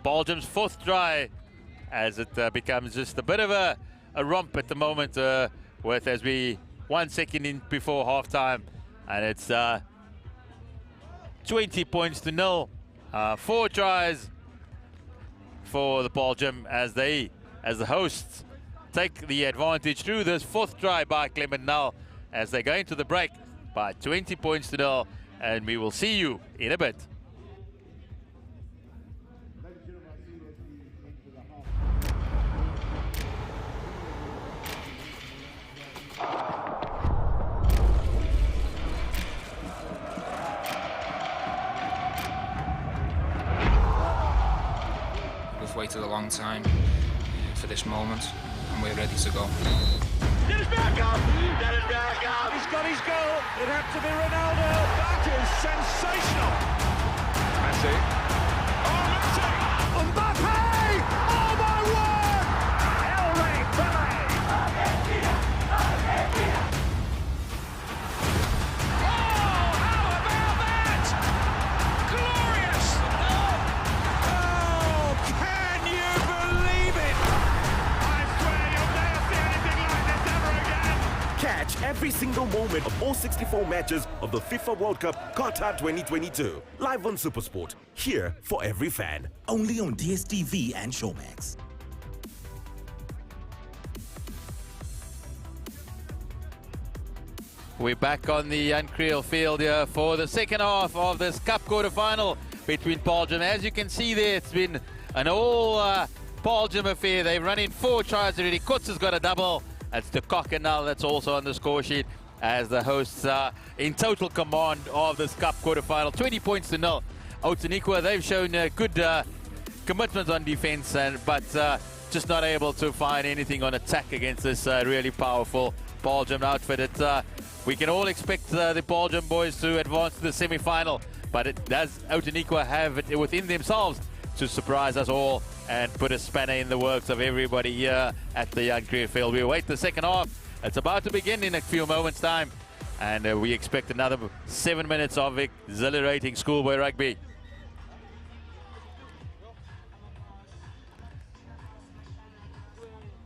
Belgium's 4th try, as it becomes just a bit of a romp at the moment, with as we 1 second in before halftime, and it's 20 points to 0. 4 tries for the Belgium as the hosts take the advantage through this 4th try by Clement Nel as they go into the break by 20 points to 0, and we will see you in a bit. We've waited a long time for this moment, and we're ready to go. Dennis Bergkamp! Dennis Bergkamp! He's got his goal! It had to be Ronaldo! That is sensational! Messi. Oh, Messi! Mbappe! Oh, my word! El Rey Pelé! Argentina! Argentina! Oh, how about that? Glorious! Oh, can you believe it? I swear you'll never see anything like this ever again! Catch every single moment of all 64 matches of the FIFA World Cup Qatar 2022. Live on SuperSport. Here for every fan. Only on DStv and Showmax. We're back on the Uncreal field here for the second half of this Cup quarter-final between Belgium. As you can see there, it's been an all Belgium affair. They've run in 4 tries already. Kutz has got a double. That's the Cock and Null that's also on the score sheet as the hosts are in total command of this Cup quarter-final. 20 points to 0. Outeniqua, they've shown good commitment on defense, but just not able to find anything on attack against this really powerful Belgium outfit. We can all expect the Belgium boys to advance to the semi-final, but does Outeniqua have it within themselves to surprise us all and put a spanner in the works of everybody here at the Uncreal field? We await the second half. It's about to begin in a few moments' time, and we expect another 7 minutes of exhilarating schoolboy rugby.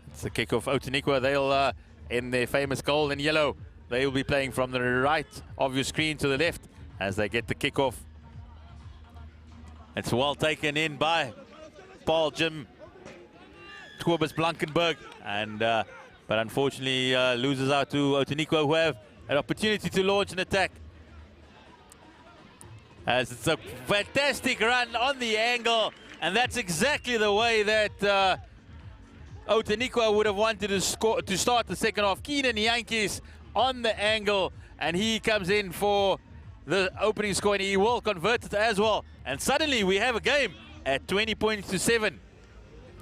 It's the kick-off. Outeniqua, they'll, in their famous gold and yellow, they will be playing from the right of your screen to the left as they get the kick-off. It's well taken in by Belgium, Kobus Blankenberg, and but unfortunately loses out to Outeniqua, who have an opportunity to launch an attack. As it's a fantastic run on the angle, and that's exactly the way that Outeniqua would have wanted to score to start the second half. Keenan Yankees on the angle, and he comes in for the opening score, and he will convert it as well. And suddenly we have a game at 20 points to 7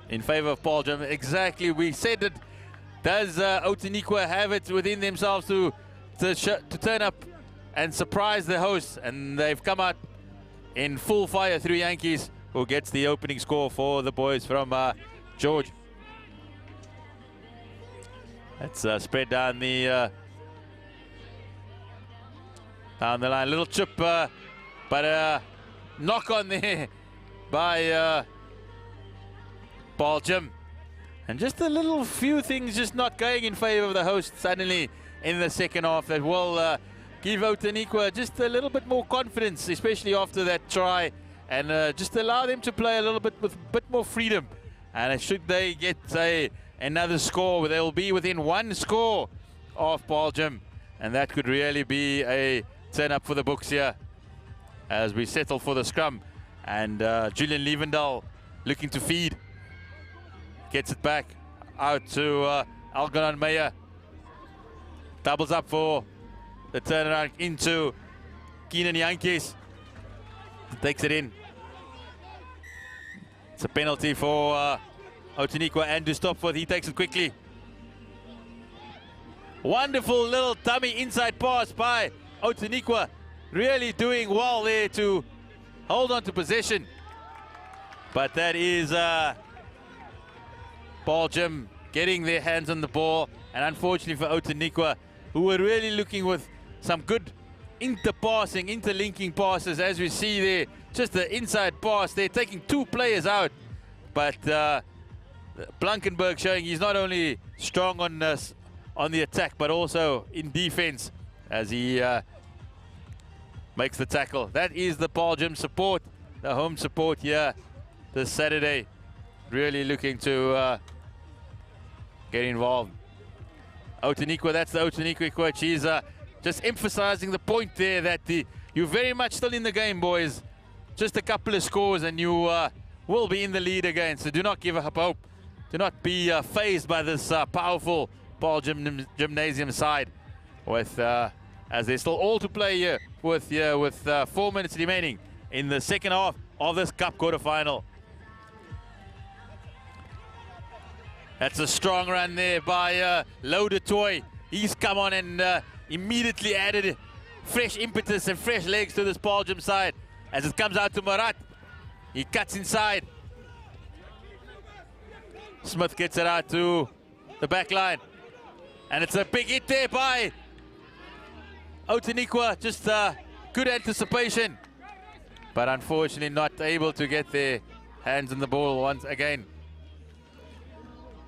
in favor of Belgium. Exactly, we said that. Does Outeniqua have it within themselves to turn up and surprise the hosts? And they've come out in full fire through Yankees, who gets the opening score for the boys from George. It's spread down the line. Little chip, but knock on there by Belgium. And just a little few things just not going in favor of the hosts suddenly in the second half that will give Outeniqua just a little bit more confidence, especially after that try, and just allow them to play a little bit with a bit more freedom. And should they get another score, they'll be within 1 score of Belgium, and that could really be a turn up for the books here as we settle for the scrum. And Julian Lievendahl looking to feed. Gets it back out to Algernon Meyer. Doubles up for the turnaround into Keenan Jantjies. Takes it in. It's a penalty for Outeniqua and to stop for. He takes it quickly. Wonderful little dummy inside pass by Outeniqua. Really doing well there to hold on to possession. But that is Belgium getting their hands on the ball. And unfortunately for Outeniqua, who were really looking with some good interpassing, interlinking passes, as we see there. Just the inside pass. They're taking two players out. But Blankenberg showing he's not only strong on the attack, but also in defense as he makes the tackle. That is the Belgium support, the home support here this Saturday. Really looking to get involved. Outeniqua, that's the Outeniqua coach. He's just emphasizing the point there that you're very much still in the game, boys. Just a couple of scores and you will be in the lead again. So do not give up hope. Do not be fazed by this powerful Belgium Gymnasium side. With as there's still all to play here with 4 minutes remaining in the second half of this Cup quarterfinal. That's a strong run there by Louw du Toit. He's come on and immediately added fresh impetus and fresh legs to this Belgium side. As it comes out to Murat, he cuts inside. Smith gets it out to the back line. And it's a big hit there by Outeniqua. Just good anticipation. But unfortunately not able to get their hands on the ball once again.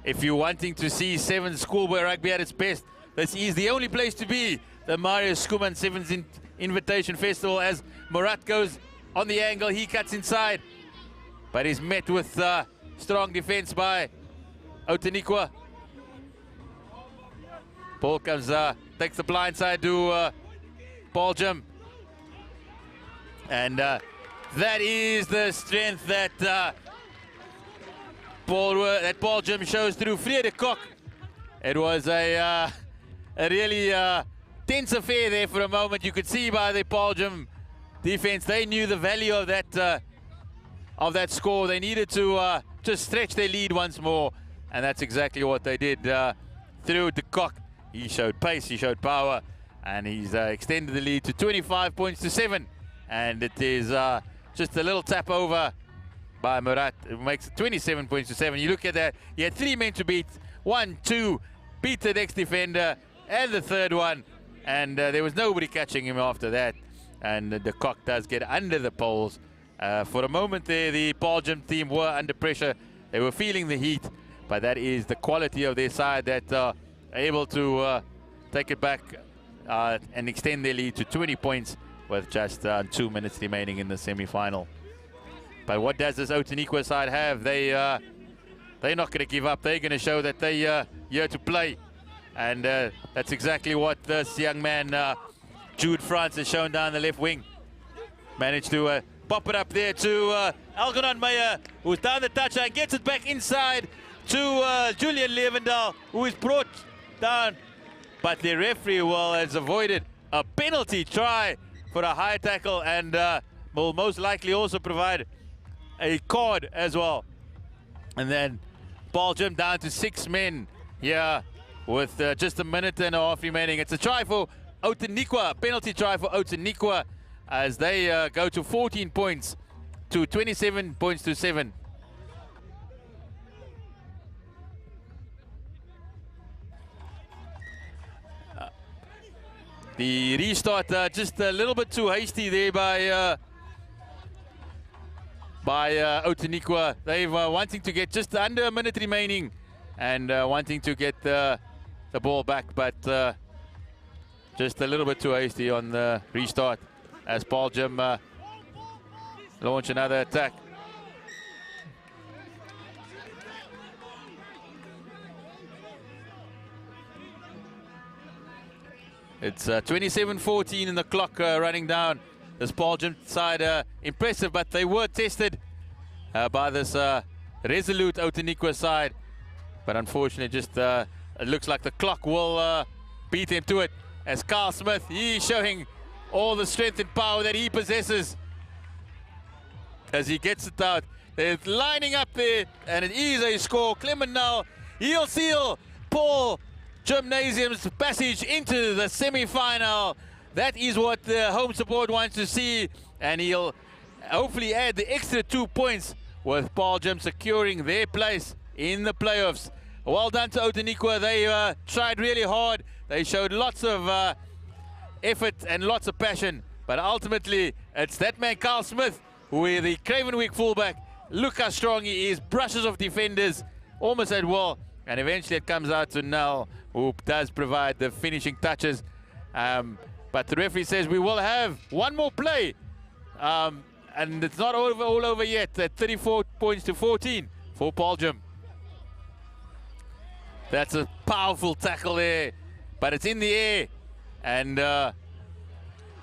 If you're wanting to see Sevens schoolboy rugby at its best, this is the only place to be. The Marius Schoeman Sevens Invitation Festival, as Murat goes on the angle, he cuts inside. But he's met with strong defense by Outeniqua. Ball comes, takes the blind side to Belgium. And that is the strength that Belgium shows through Frederik Kok. It was a really tense affair there for a moment. You could see by the Belgium defense, they knew the value of that score. They needed to just stretch their lead once more, and that's exactly what they did through de Kok. He showed pace, he showed power, and he's extended the lead to 25 points to 7. And it is just a little tap over by Murat. It makes it 27 points to 7. You look at that, he had 3 men to beat. 1, 2, beat the next defender, and the third one. And there was nobody catching him after that. And de Kok does get under the poles. For a moment there, the Belgium team were under pressure. They were feeling the heat, but that is the quality of their side that are able to take it back and extend their lead to 20 points with just 2 minutes remaining in the semi-final. But what does this Outeniqua side have? They're not going to give up. They're going to show that they're here to play. And that's exactly what this young man, Jude France, has shown down the left wing. Managed to pop it up there to Algernon Meyer, who's down the touchline, gets it back inside to Julian Levendal, who is brought down. But the referee has avoided a penalty try for a high tackle, and will most likely also provide a card as well. And then Belgium down to 6 men here with just a minute and a half remaining. It's a try for Outeniqua, penalty try for Outeniqua, as they go to 14 points to 27 points to 7. The restart just a little bit too hasty there by Outeniqua. They've wanting to get just under a minute remaining and wanting to get the ball back, but just a little bit too hasty on the restart as Belgium launch another attack. It's 27-14 in the clock running down. This Belgium side impressive, but they were tested by this resolute Outeniqua side. But unfortunately, just it looks like the clock will beat him to it. As Carl Smith, he's showing all the strength and power that he possesses. As he gets it out, they're lining up there, and it is a score. Clement now, he'll seal Paul Gymnasium's passage into the semi-final. That is what the home support wants to see, and he'll hopefully add the extra 2 points with Paul Gym securing their place in the playoffs. Well done to Outeniqua. They tried really hard. They showed lots of effort and lots of passion, but ultimately it's that man Carl Smith, who is the Cravenwick fullback. Look how strong he is, brushes off defenders almost at will, and eventually it comes out to Nel, who does provide the finishing touches. But the referee says we will have one more play, and it's not all over yet. At 34 points to 14 for Paul Gym. That's a powerful tackle there, but it's in the air, and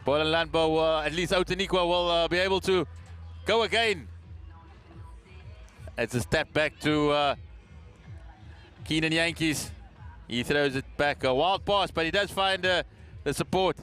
Bolandbo, at least Outeniqua, will be able to go again. It's a step back to Keenan Yankees. He throws it back, a wild pass, but he does find the support.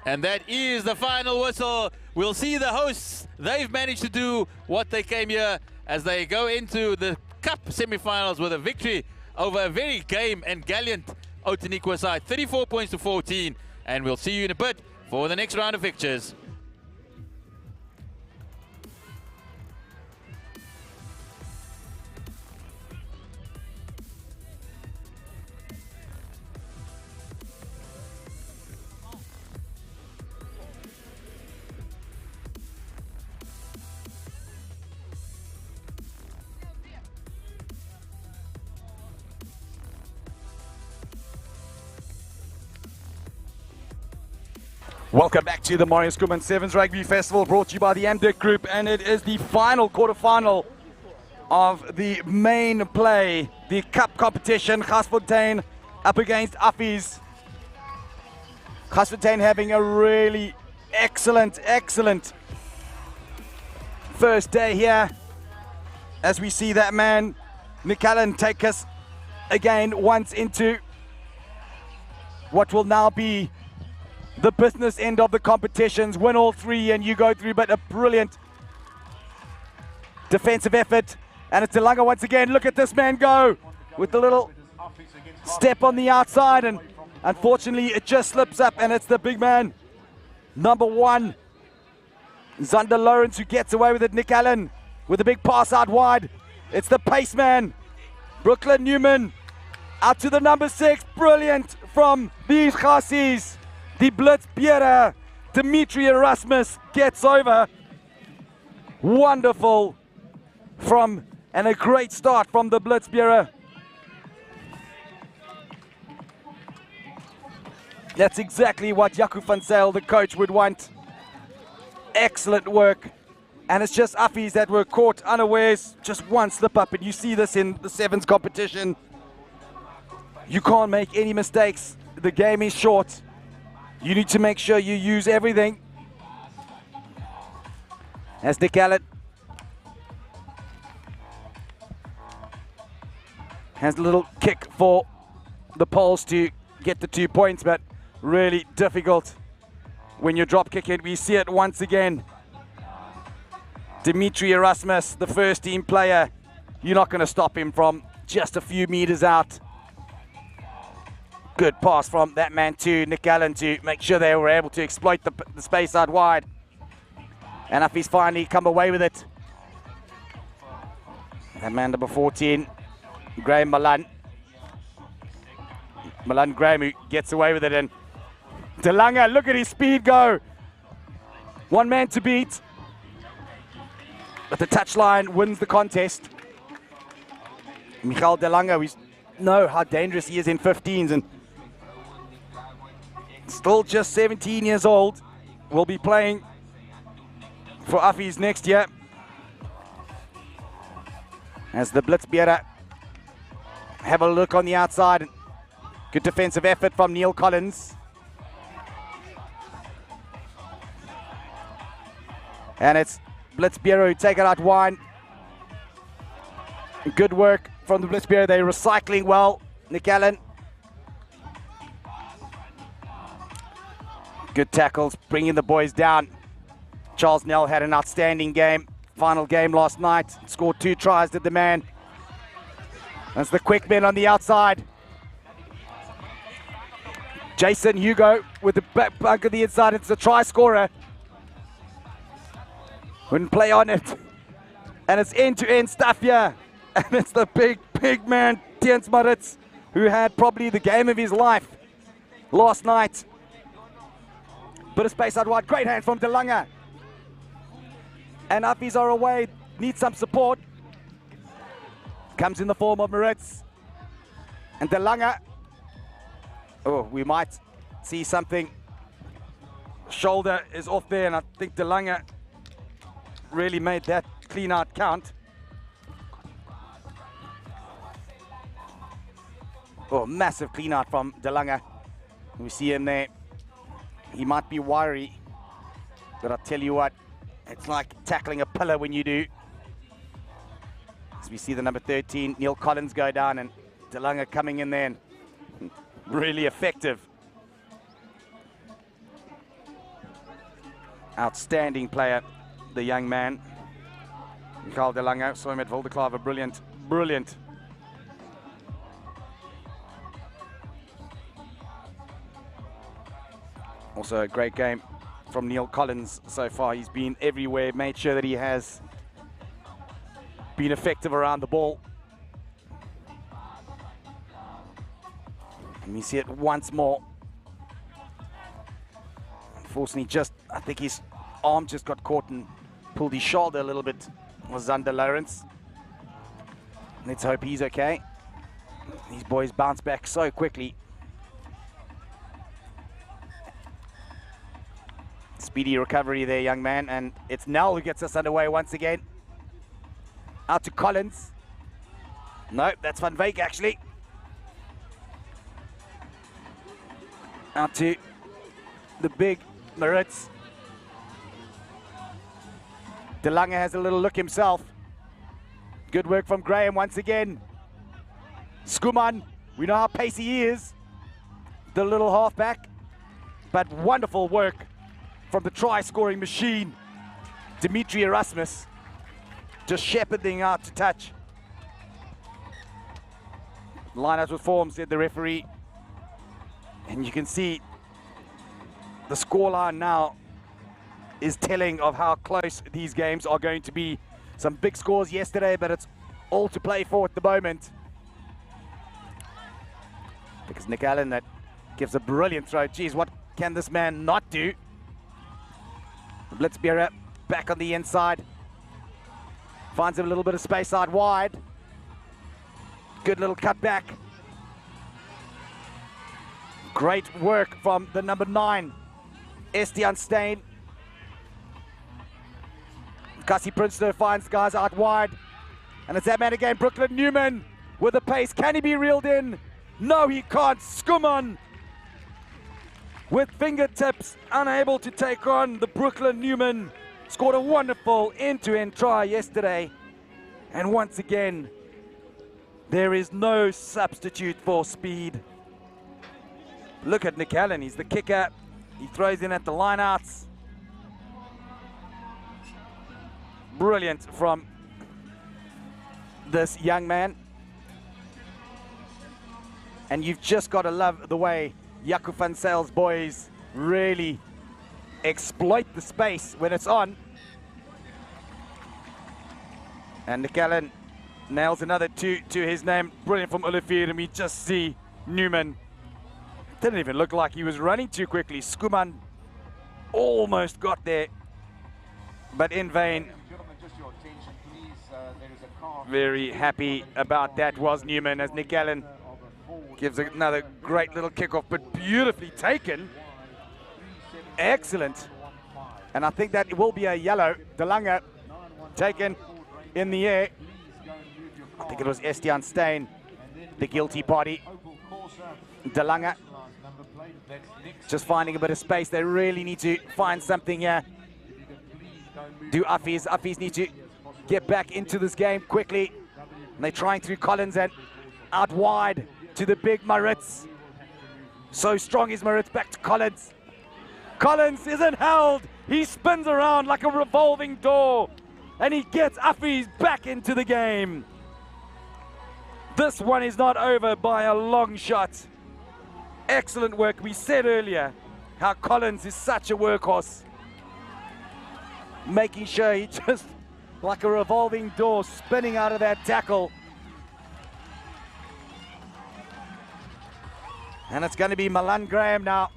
And that is the final whistle. We'll see the hosts. They've managed to do what they came here as they go into the Cup semi-finals with a victory over a very game and gallant Outeniqua side. 34 points to 14. And we'll see you in a bit for the next round of fixtures. Welcome back to the Marius Schoeman 7's Rugby Festival, brought to you by the Amdic Group, and it is the final quarterfinal of the main play, the Cup competition. Gasfontein up against Affies. Gasfontein having a really excellent first day here, as we see that man Nick Allen take us again once into what will now be the business end of the competitions. Win all three and you go through, but a brilliant defensive effort. And it's Delanga once again. Look at this man go with the little step on the outside, and unfortunately it just slips up, and it's the big man, number 1, Zander Lawrence, who gets away with it. Nick Allen with a big pass out wide. It's the pace man, Brooklyn Newman, out to the number 6. Brilliant from these Ghasis. The Blitzbeere, Dimitri Erasmus, gets over. Wonderful and a great start from the Blitzbeere. That's exactly what Jaco van Zyl, the coach, would want. Excellent work. And it's just Affies that were caught unawares. Just one slip up, and you see this in the 7s competition. You can't make any mistakes. The game is short. You need to make sure you use everything. As Nick Allen has a little kick for the Poles to get the 2 points, but really difficult when you drop kick it. We see it once again. Dimitri Erasmus, the first team player. You're not going to stop him from just a few meters out. Good pass from that man to Nick Allen to make sure they were able to exploit the space out wide. And Affies finally come away with it. That man number 14, Graham Malan. Malan Graham, who gets away with it. And Delanga, look at his speed go. One man to beat. But the touchline wins the contest. Michael Delanga, we know how dangerous he is in 15s, and still just 17 years old. Will be playing for Affies next year. As the Blitzbeere have a look on the outside. Good defensive effort from Neil Collins. And it's Blitzbureau who take it out wide. Good work from the Blitzbureau. They're recycling well. Nick Allen. Good tackles, bringing the boys down. Charles Nell had an outstanding game. Final game last night. Scored 2 tries, did the man. That's the quick men on the outside. Jason Hugo with the back bunk of the inside. It's a try scorer. Wouldn't play on it. And it's end-to-end stuff here. And it's the big man, Tiens Maritz, who had probably the game of his life last night. Bit of space out wide. Great hand from De Lange. And Uppies are away. Need some support. Comes in the form of Maritz. And De Lange. Oh, we might see something. Shoulder is off there, and I think De Lange really made that clean out count. Oh, massive clean out from De Lange. We see him there. He might be wiry, but I'll tell you what, it's like tackling a pillar when you do. As we see the number 13, Neil Collins, go down, and De Lange coming in there and really effective. Outstanding player, the young man. Michael De Lange, saw him at Wildeklaver, brilliant. Also a great game from Neil Collins so far. He's been everywhere, made sure that he has been effective around the ball. And we see it once more. Unfortunately, I think his arm just got caught and pulled his shoulder a little bit. Was Zander Lawrence. Let's hope he's okay. These boys bounce back so quickly. Speedy recovery there, young man, and it's Nell who gets us underway once again. Out to Collins. No, that's Van Wyk actually. Out to the big Maritz. De Lange has a little look himself. Good work from Graham once again. Schoeman, we know how pacey he is. The little halfback, but wonderful work from the try-scoring machine, Dimitri Erasmus, just shepherding out to touch. Line out with form, said the referee. And you can see the scoreline now is telling of how close these games are going to be. Some big scores yesterday, but it's all to play for at the moment. Because Nick Allen, that gives a brilliant throw. Geez, what can this man not do? Blitzbureau back on the inside. Finds him a little bit of space out wide. Good little cut back. Great work from the number 9, Estian Steyn. Cassie Princeton finds guys out wide. And it's that man again, Brooklyn Newman with the pace. Can he be reeled in? No, he can't. Schoeman with fingertips, unable to take on the Brooklyn Newman. Scored a wonderful end-to-end try yesterday. And once again, there is no substitute for speed. Look at Nick Allen, he's the kicker. He throws in at the lineouts. Brilliant from this young man. And you've just got to love the way Jaco van Zyl boys really exploit the space when it's on. And Nick Allen nails another 2 to his name. Brilliant from Olivier, and we just see Newman. Didn't even look like he was running too quickly. Schoeman almost got there, but in vain. Very happy about that was Newman, as Nick Allen gives another great little kickoff, but beautifully taken. Excellent. And I think that it will be a yellow. De Lange taken in the air. I think it was Estian Steyn, the guilty party. De Lange just finding a bit of space. They really need to find something here. do Affies. Affies need to get back into this game quickly. And they're trying through Collins and out wide to the big Marius. So strong is Marius, back to Collins. Collins isn't held. He spins around like a revolving door. And he gets Affies back into the game. This one is not over by a long shot. Excellent work. We said earlier how Collins is such a workhorse. Making sure he just, like a revolving door, spinning out of that tackle. And it's going to be Milan Graham now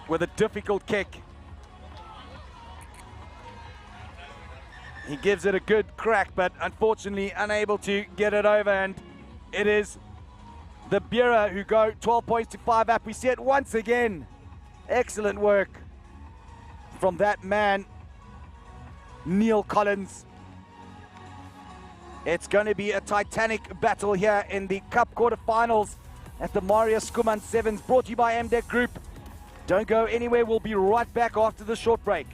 with a difficult kick. He gives it a good crack, but unfortunately unable to get it over, and it is the Bira who go 12 points to 5 up. We see it once again. Excellent work from that man, Neil Collins. It's going to be a titanic battle here in the Cup quarterfinals at the Marius Schoeman 7's, brought to you by MDEC Group. Don't go anywhere. We'll be right back after the short break.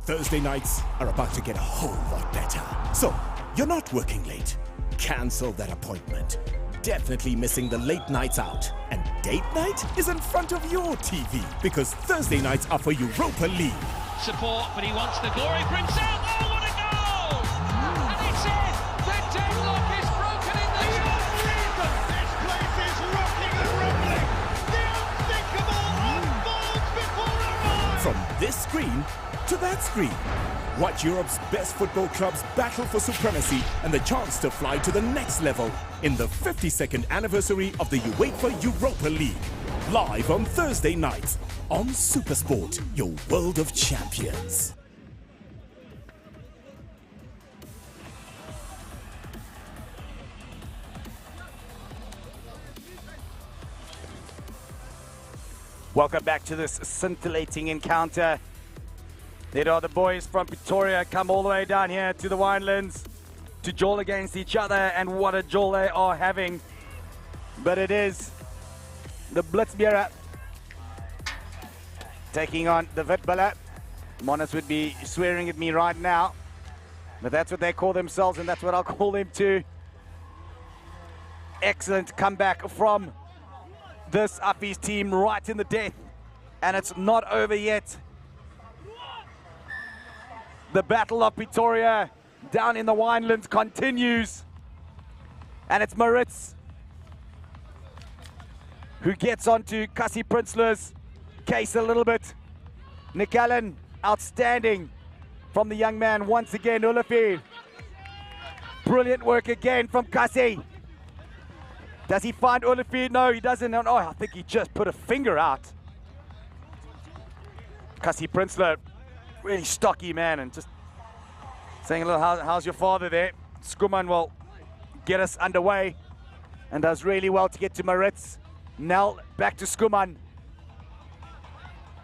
Thursday nights are about to get a whole lot better. So, you're not working late. Cancel that appointment. Definitely missing the late nights out. And date night is in front of your TV, because Thursday nights are for Europa League. Support, but he wants the glory for himself. Oh, what a goal! And it's in! The deadlock is broken in the unbelievable! This place is rocking and rumbling! The unthinkable unfolds before our eyes! From this screen to that screen, watch Europe's best football clubs battle for supremacy and the chance to fly to the next level in the 52nd anniversary of the UEFA Europa League. Live on Thursday nights on Supersport, your world of champions. Welcome back to this scintillating encounter. There are the boys from Pretoria come all the way down here to the Winelands to jawl against each other, and what a jawl they are having. But it is the Blitzbera taking on the Witbulle. Monas would be swearing at me right now, but that's what they call themselves, and that's what I'll call them too. Excellent comeback from this Affies team right in the death, and it's not over yet. The Battle of Pretoria down in the Winelands continues, and it's Marius who gets onto Cassie Prinsloo's case a little bit. Nick Allen, outstanding from the young man once again. Olivier, brilliant work again from Cassie. Does he find Olivier? No, he doesn't. Oh, I think he just put a finger out. Cassie Prinsloo, really stocky man, and just saying a little, how's your father there? Schoeman will get us underway and does really well to get to Marius. Now back to Schoeman.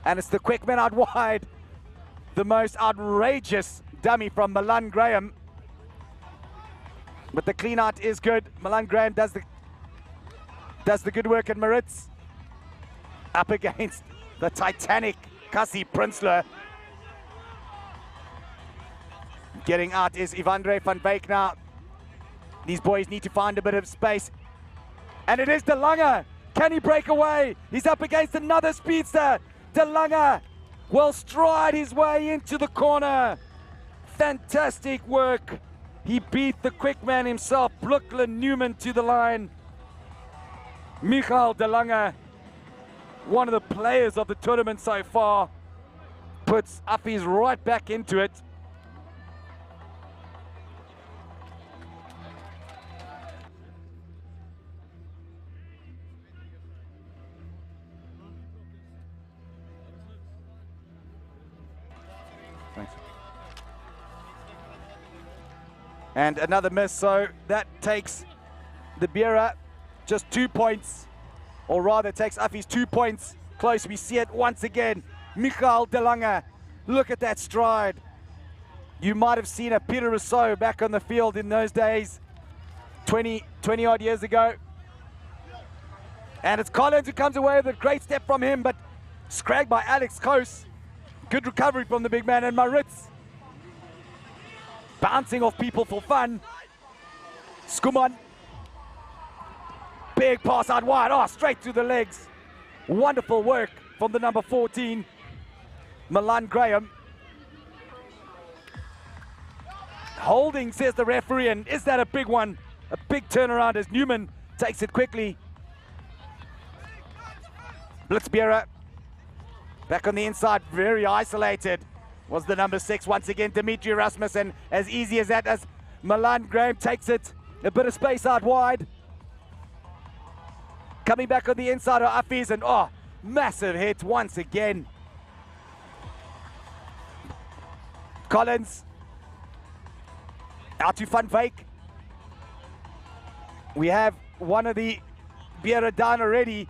And it's the quick man out wide. The most outrageous dummy from Milan Graham. But the clean out is good. Milan Graham does the good work, and Marius up against the titanic Cassie Prinsloo. Getting out is Ivandre van Beek now. These boys need to find a bit of space. And it is De Lange. Can he break away? He's up against another speedster. De Lange will stride his way into the corner. Fantastic work. He beat the quick man himself, Brooklyn Newman, to the line. Michael De Lange, one of the players of the tournament so far, puts Affies right back into it. Thanks. And another miss, so that takes the Bira just 2 points, or rather takes Affies 2 points close. We see it once again. Michael De Lange, look at that stride. You might have seen a Peter Rousseau back on the field in those days, 20 odd years ago. And it's Collins who comes away with a great step from him, but Scragged by Alex Koos. Good recovery from the big man, and Marius bouncing off people for fun. Schoeman. Big pass out wide. Oh, straight through the legs. Wonderful work from the number 14, Milan Graham. Holding, says the referee, and is that a big one? A big turnaround as Newman takes it quickly. Blitzbearer back on the inside, very isolated. Was the number 6 once again, Dimitri Rasmussen. As easy as that, as Milan Graham takes it. A bit of space out wide. Coming back on the inside of Affies, and oh, massive hit once again. Collins out to Van Wyk. We have one of the Beera down already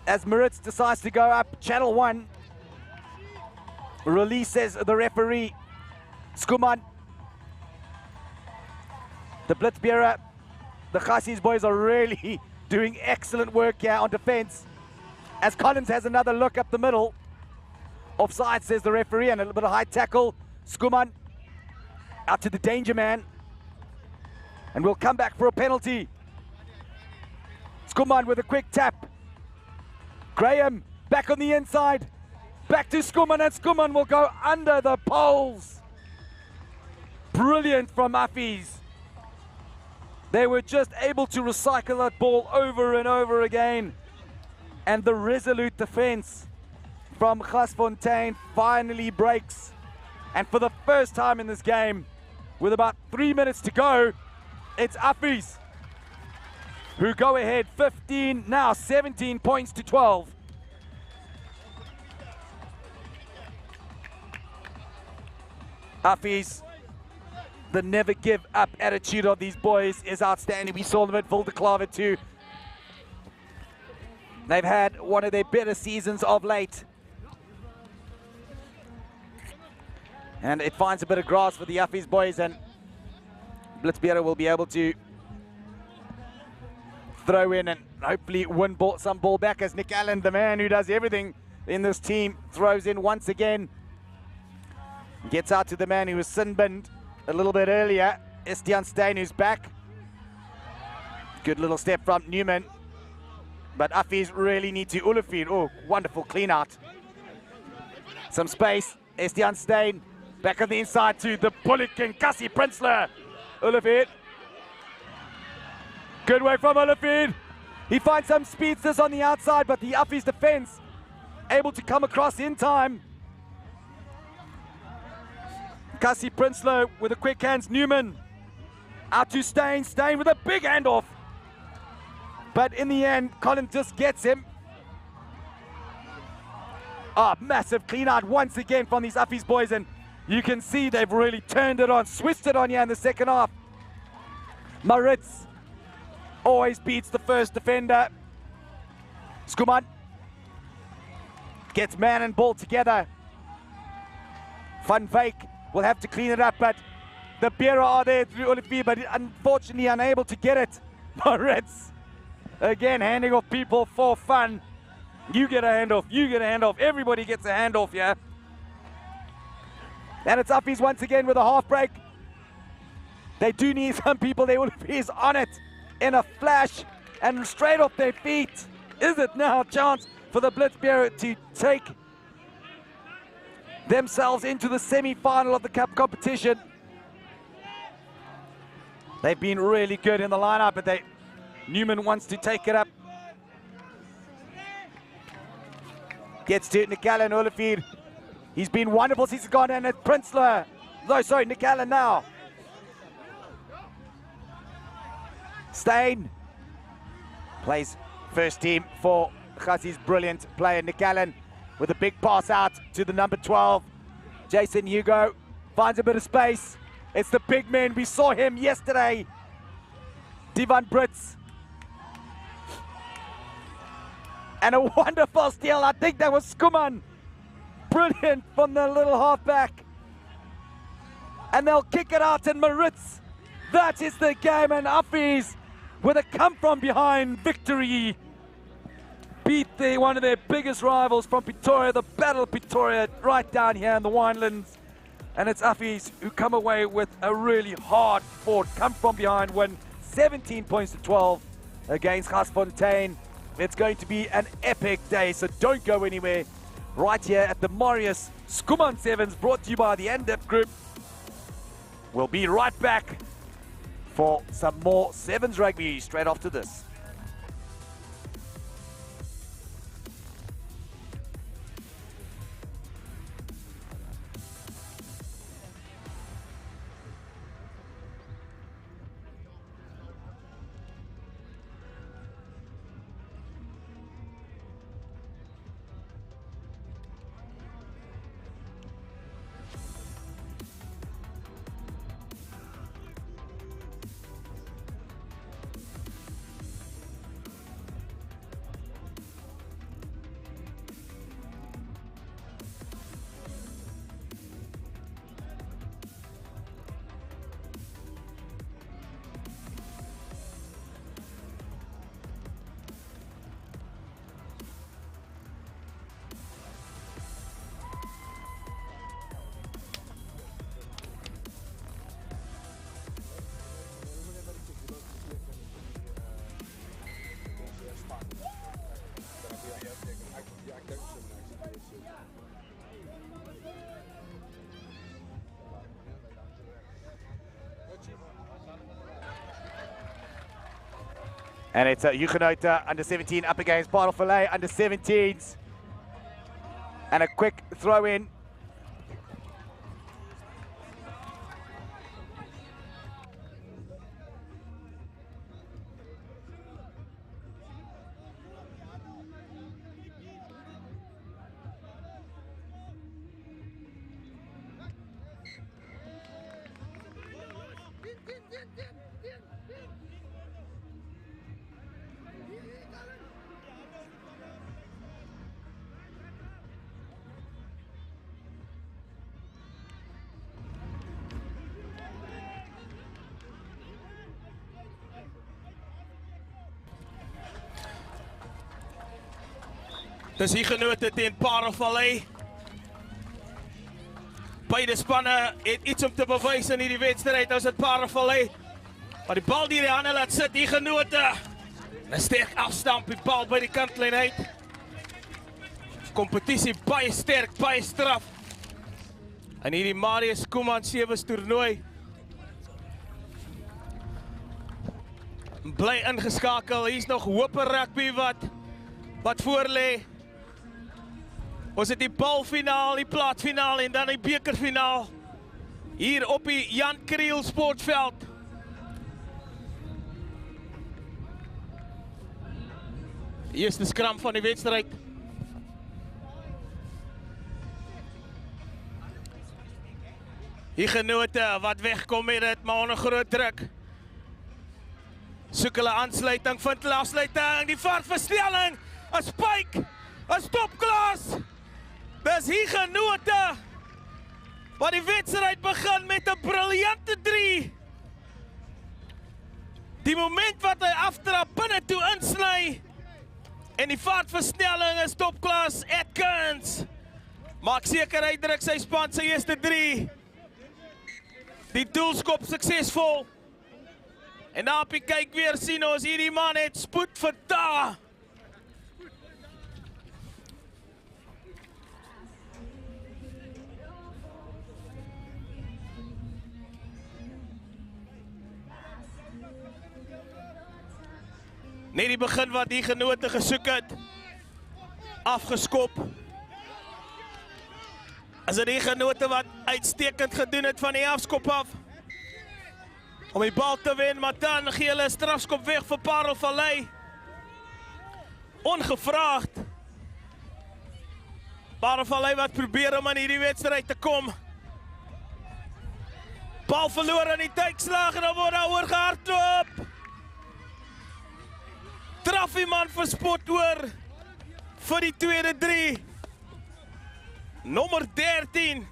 as Marius decides to go up channel 1. Releases the referee. Schoeman. The Blitzbearer. The Khasis boys are really doing excellent work here on defense. As Collins has another look up the middle. Offside, says the referee, and a little bit of high tackle. Schoeman out to the danger man. And we'll come back for a penalty. Schoeman with a quick tap. Graham back on the inside. Back to Schoeman, and Schoeman will go under the poles. Brilliant from Affies. They were just able to recycle that ball over and over again. And the resolute defense from Gasfontein finally breaks. And for the first time in this game, with about 3 minutes to go, it's Affies who go ahead 15, now 17 points to 12. Affies, the never give up attitude of these boys is outstanding. We saw them at Wildeklaver too. They've had one of their better seasons of late. And it finds a bit of grass for the Affies boys, and Blitzbearer will be able to throw in and hopefully win some ball back, as Nick Allen, the man who does everything in this team, throws in once again. Gets out to the man who was sin-binned a little bit earlier, Estian Steyn, who's back. Good little step from Newman. But Affies really need to Olafir. Oh, wonderful clean out. Some space. Estian Steyn back on the inside to the Bullock and Cassie Prinsloo. Olafir. Good work from Olafir. He finds some speedsters on the outside, but the Affies defense able to come across in time. Cassie Prinsloo with a quick hands. Newman out to Steyn. Steyn with a big handoff. But in the end, Collins just gets him. Ah, massive clean out once again from these Affies boys, and you can see they've really turned it on, switched it on here in the second half. Marius always beats the first defender. Schoeman gets man and ball together. Van Wyk will have to clean it up, but the Beera are there through Olivier, but unfortunately unable to get it. Marius again handing off people for fun. You get a handoff, you get a handoff, everybody gets a handoff here. And it's Affies once again with a half break. They do need some people. They will be on it in a flash and straight off their feet. Is it now a chance for the Blitzbearer to take themselves into the semi-final of the cup competition? They've been really good in the lineup, but Newman wants to take it up. Gets to Nick Allen, Olafir. He's been wonderful since he's gone in at Prinsloo. No, sorry, Nick Allen now. Steyn plays first team for Khassi's brilliant player, Nick Allen, with a big pass out to the number 12. Jason Hugo finds a bit of space. It's the big man. We saw him yesterday. Divan Brits. And a wonderful steal. I think that was Schoeman. Brilliant from the little halfback. And they'll kick it out, and Marius. That is the game, and Affies with a come from behind victory. beat one of their biggest rivals from Pretoria, the Battle of Pretoria, right down here in the Winelands. And it's Uffies who come away with a really hard fought, come from behind win, 17 points to 12 against Gasfontein. It's going to be an epic day, so don't go anywhere. Right here at the Marius Schoeman Sevens, brought to you by the NDIP Group. We'll be right back for some more Sevens rugby straight after this. And it's Huguenot under 17 up against Bartelfilet under 17s. And a quick throw in. Dis Huguenot teen Bartelfilet. Beide spanne het iets om te bewys in hierdie wedstryd. Nou is dit Bartelfilet. Maar die bal die die hande laat sit, Huguenot. 'n sterk afstamp, die bal by die kantlyn uit. Kompetisie baie sterk, baie straf. En hierdie Marius Schoeman 7's toernooi. Bly ingeskakel, hier's nog hoop rugby wat voor lê. Ons het die balfinaal, die plaatfinaal en dan die bekerfinaal. Hier op die Jan Kriel Sportveld. Die eerste skram van die wedstryd. Huguenot wat wegkom met dit, maar onder groot druk. Soek hulle aansluiting, vind hulle afsluiting, die vaartverstelling, 'n spike, 'n stopklas. Dis Huguenot wat die wedstryd begin met 'n briljante 3. Die moment wat hy aftrap binne toe insny en die vaartverstelling is stopklas Atkins. Maak seker hy druk sy span sy eerste 3. Die doelskop suksesvol. En na op die kyk weer sien ons hierdie man het spoed verta. Net die begin wat die Huguenot gesoek het. Afgeskop. As dit die Huguenot wat uitstekend gedoen het van die afskop af. Om die bal te wen, maar dan gee hulle 'n strafskop weg vir Bartelfilet. Ongevraagd. Bartelfilet wat probeer om aan hierdie wedstryd te kom. Bal verloor in die tykslag en dan word daar oor gehardloop. Traf iemand vir spot oor vir die tweede 3. Nommer 13.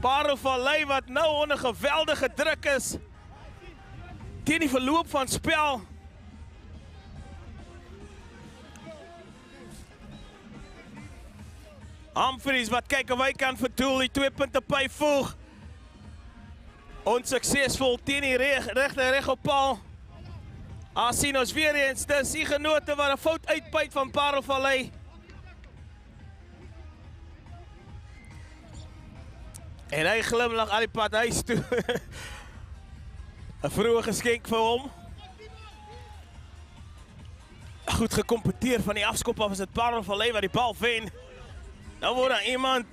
Bartelfilet wat nou onder geweldige druk is teen die verloop van spel. Humphries wat kyk of hy kan verdoel, die 2 punte byvoeg. Onsuksesvol teen die reg op paal. Sien ons weer eens, dis die genote wat 'n fout uitbyt van Parelvallei. En hy glimlag al die pad huis toe. 'n vroeë geskenk vir hom. Goed gekompeteer van die afskop af, is dit Parelvallei wat die bal wen. Nou word daar iemand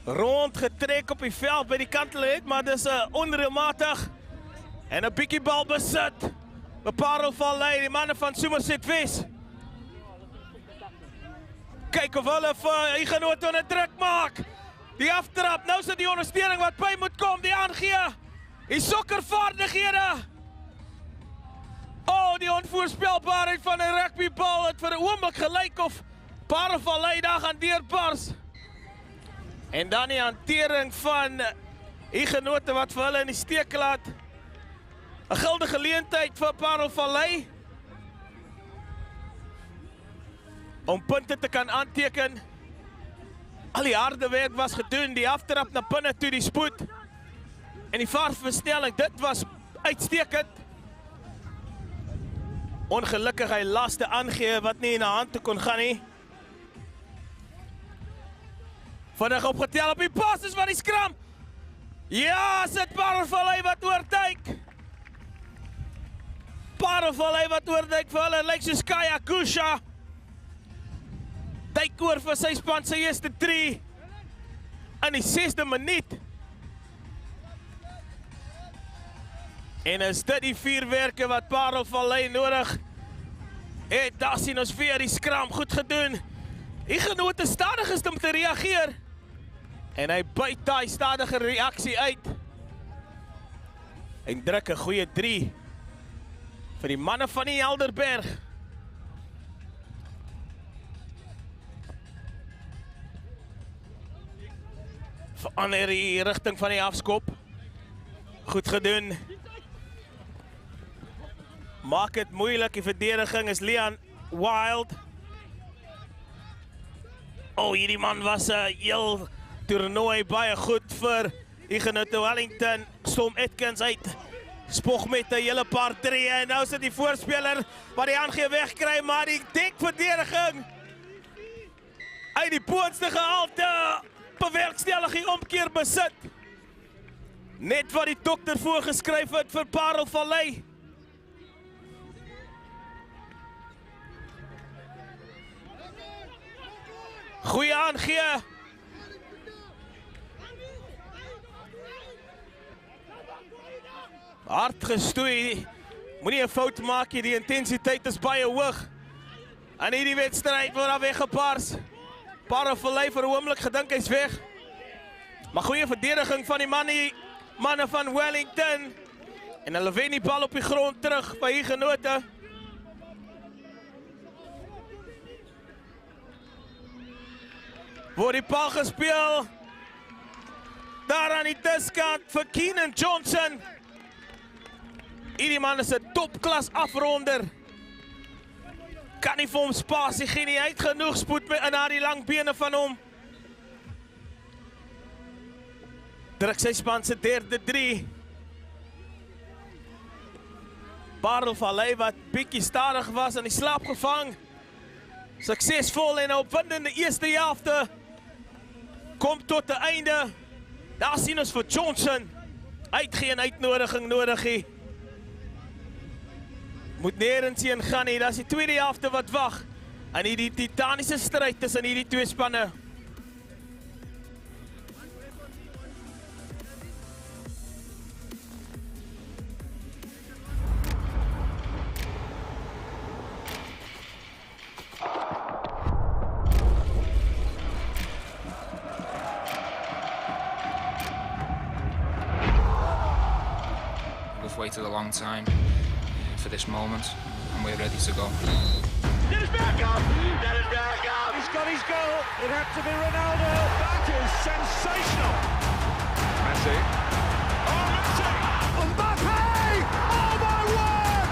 rondgetrek op die veld by die kantlyn, maar dis onreëlmatig. En 'n bietjie bal besit. Parelvallei, die manne van Somerset West. Kyk of hulle vir die genoot onder druk maak. Die aftrap, nou sit die ondersteuning wat by moet kom, die aangee. Die sokkervaardighede. Die onvoorspelbaarheid van 'n rugbybal het vir 'n oomblik gelyk of Parelvallei daar gaan deurbars. En dan die hantering van die genote wat vir hulle in die steek laat. 'n Gulden geleentheid vir Parelvallei om punte te kan aanteken. Al die harde werk was gedoen, die aftrap na binne toe, die spoed. En die vaartverstelling, dit was uitstekend. Ongelukkig hy laste aangee wat nie in 'n hand toe kon gaan nie. Vinnig opgetel op die pas, is wat die skram. Ja, sit Parelvallei wat oorduik. Parelvallei wat oorduik vir hulle, lyk soos Kaya Kusha. Duik oor vir sy span sy eerste 3 in die 6de minuut. En is dit die vuurwerke wat Parelvallei nodig het? Daar sien ons weer die skram, goed gedoen. Die genote stadig is om te reageer. En hy byt daai stadige reaksie uit. En druk 'n goeie 3 vir die manne van die Helderberg. Verander die rigting van die afskop. Goed gedoen. Maak het moeilik, die verdediging is Leon Wild. Hierdie man was 'n heel toernooi baie goed vir Ignoto Wellington. Storm Atkins uit. Spog met 'n hele paar treë en nou sit die voorspeler wat die aangee wegkry, maar die dekverdediging uit die boonste gehalte bewerkstellig die omkeer besit. Net wat die dokter voorgeskryf het vir Parelvallei. Goeie aangee. Hard gestoei. Moenie 'n fout maak nie, die intensiteit is baie hoog. En hierdie wedstryd word daar weggepars. Parelvallei vir 'n oomblik gedink hy's weg. Maar goeie verdediging van die manne van Wellington. En hulle wen die bal op die grond terug by Ignoto. Word die bal gespeel. Daar aan die tuskant vir Keenan Johnson. Hierdie man is 'n topklas afronder. Kan nie vir hom spasie gee nie, hy het genoeg spoed in haar die lang bene van hom. Druk sy span se derde 3. Parelvallei wat bietjie stadig was in die slaap gevang. Suksesvol en 'n opwindende eerste helfte. Kom tot 'n einde. Daar sien ons vir Johnson. Hy het geen uitnodiging nodig nie. Moet nêrens heen gaan nie, dat is die tweede helfte wat wag. En hierdie titaniese stryd tussen hierdie twee spanne. We've waited a long time for this moment, and we're ready to go. Dennis Bergkamp! Dennis Bergkamp! He's got his goal! It had to be Ronaldo! That is sensational! Messi. Oh, Messi! Mbappe! Oh, my word!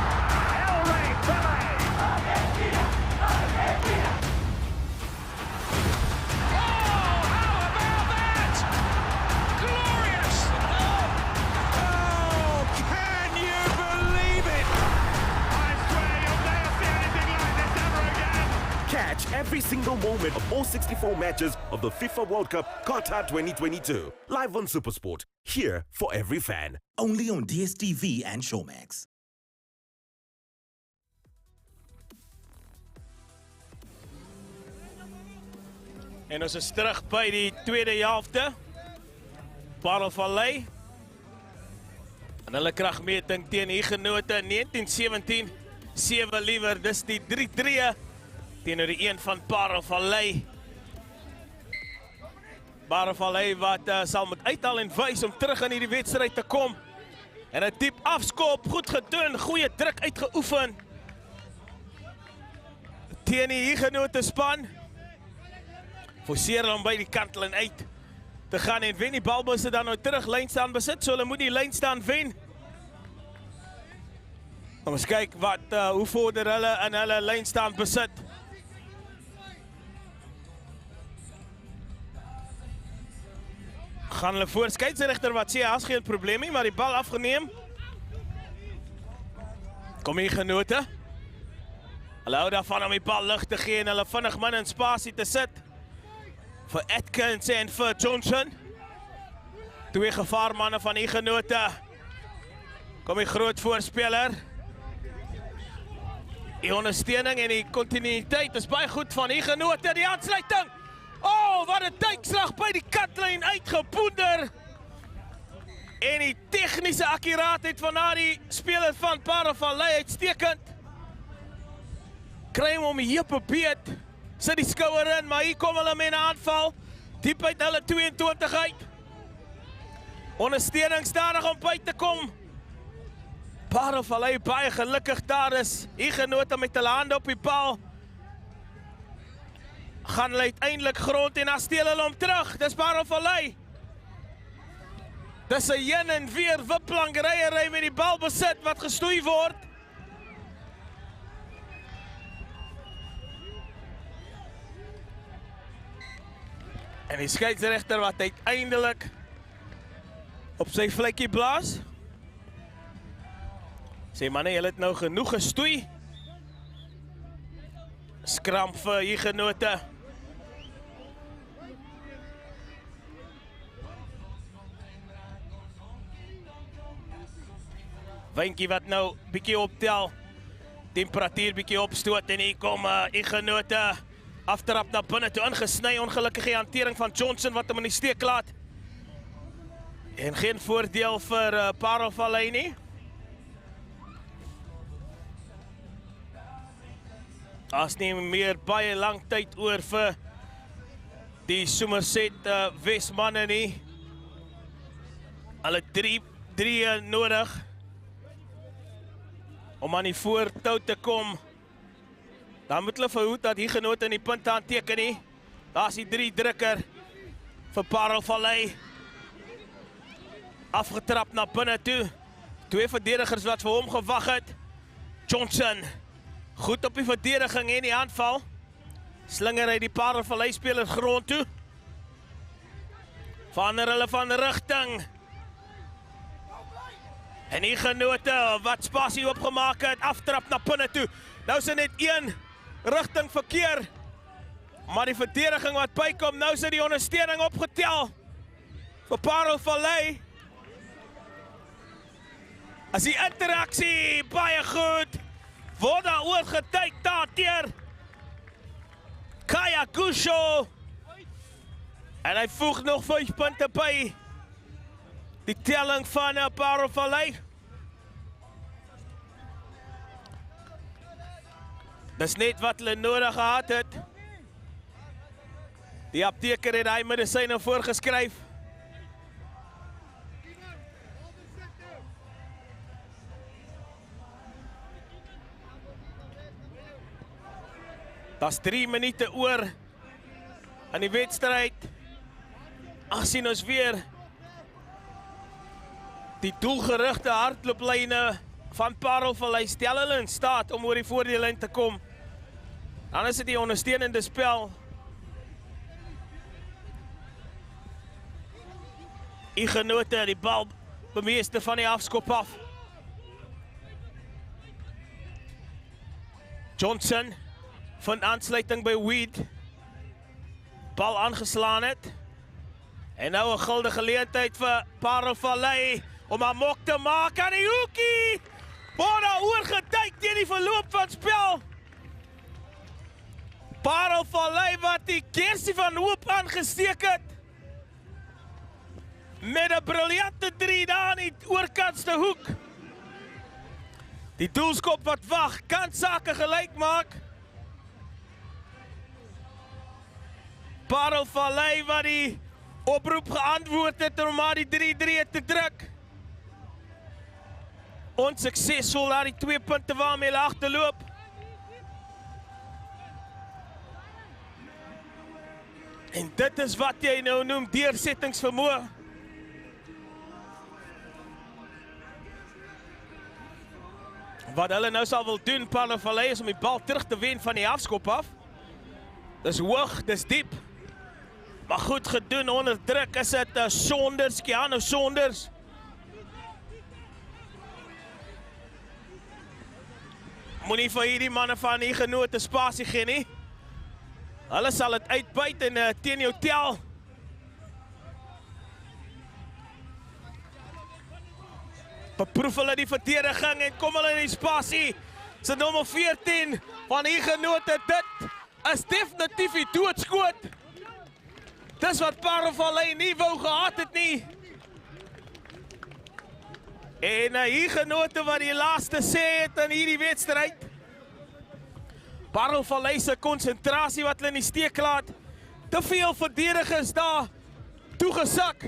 El Rey Pele! Argentina! Argentina! Oh! single moment of all 64 matches of the FIFA World Cup Qatar 2022. Live on SuperSport, here for every fan. Only on DStv and Showmax. En ons is terug by die tweede helfte. Parel Vallei. En hulle kragmeting teen Huguenote 1917. 7 liewer, dis die 3-3 teenoor die 1 van Parel Vallei. Parel Vallei wat sal moet uithaal en wys om terug in hierdie wedstryd te kom. En 'n diep afskop, goed gedoen, goeie druk uitgeoefen. Teen die Huguenote span. Forceer hom by die kantlyn uit te gaan en wen die balbesit dan nou terug lyn staan besit, so hulle moet die lyn staan wen. Ons kyk wat hoe vorder hulle in hulle lyn staan besit. Gaan hulle voor, skeieregter wat sê as geen probleem nie, maar die bal afgeneem. Kom hier Huguenote. Hulle hou daarvan om die bal lig te gee en hulle vinnig man in spasie te sit. Vir Atkins en vir Johnson. Twee gevaarmanne van Huguenote. Kom die groot voorspeler. Die ondersteuning en die continuïteit is baie goed van Huguenote. Die aansluiting. Oh, wat 'n duikslag by die kantlyn uitgepoender. En die tegniese akkuraatheid van die speler van Parel Vallei uitstekend. Kry hom om die heupe beet. Sit die skouer in, maar hier kom hulle met 'n aanval. Diep uit hulle 22 uit. Ondersteuning stadig om by te kom. Parel Vallei baie gelukkig daar is. Huguenote met hulle hande op die bal. Gaan hulle uiteindelik grond en dan steel hulle hom terug. Dis Parel Vallei. Dis 'n heen en weer wiplankryery met die bal besit wat gestoei word. En die skeieregter wat uiteindelik op sy vlekkie blaas. Sê manne, julle het nou genoeg gestoei. Skram vir Huguenote. Wynkie wat nou bietjie optel. Temperatuur bietjie opstoot en hier kom Huguenote. Aftrap na binne toe ingesny, ongelukkige hantering van Johnson wat hom in die steek laat. En geen voordeel vir Parel Vallei nie. As nie meer baie lang tyd oor vir die Somerset Wesmanne nie. Hulle 3 nodig om aan die voortou te kom. Dan moet hulle verhoed dat Huguenote in die punt aanteken nie. Daar is die 3 drukker vir Parel Vallei. Afgetrap na binne toe. 2 verdedigers wat vir hom gewag het. Johnson. Goed op die verdediging en die aanval. Slinger hy die Parel Vallei speler grond toe. Verander hulle van rigting. En Huguenote wat spasie opgemaak het, aftrap na binne toe. Nou is net 1 rigting verkeer. Maar die verdediging wat bykom, nou is die ondersteuning opgetel. Vir Parel Vallei. As die interaksie baie goed. Word daar oorgetyk daar teer. Kaya Gusho. En hy voeg nog 5 punte by. Die telling van Parel Vallei. Dis net wat hulle nodig gehad het. Die apteker het hy medisyne voorgeskryf. Daar's 3 minute oor aan die wedstryd. Sien ons weer die doelgerigte hardlooplyne van Parel Vallei stel hulle in staat om oor die voordeellyn te kom. Dan is dit die ondersteunende spel. Huguenote die bal bemeester van die afskop af. Johnson van aansluiting by Weed. bal aangeslaan het. En nou 'n guldige geleentheid vir Parelvallei om 'n mok te maak aan die hoekie. Baie oorgeduik teen die verloop van spel. Parelvallei wat die kersie van hoop aangesteek het. Met 'n briljante 3 daar in die oorkantste hoek. Die doelskop wat wag, kan sake gelyk maak. Parelvallei wat die oproep geantwoord het om maar die 3-3 te druk. Onsuksesvol daar die 2 punte waarmee hulle agterloop. En dit is wat jy nou noem deursettingsvermoë. Wat hulle nou sal wil doen, Parelvallei, is om die bal terug te wen van die afskop af. Dis hoog, dis diep. Maar goed gedoen onder druk is dit Saunders, Keanu Saunders. Moenie vir hierdie manne van die genote spasie gee nie. Hulle sal dit uitbuit en teen jou tel. Beproef hulle die verdediging en kom hulle in die spasie. Sy nommer 14 van die genote, dit is definitief die doodskoot. Dis wat Parelvallei nie wou gehad het nie. En hier genote wat die laaste sê het in hierdie wedstryd. Parelvallei se konsentrasie wat hulle in die steek laat. Te veel verdedigers daar toegesak.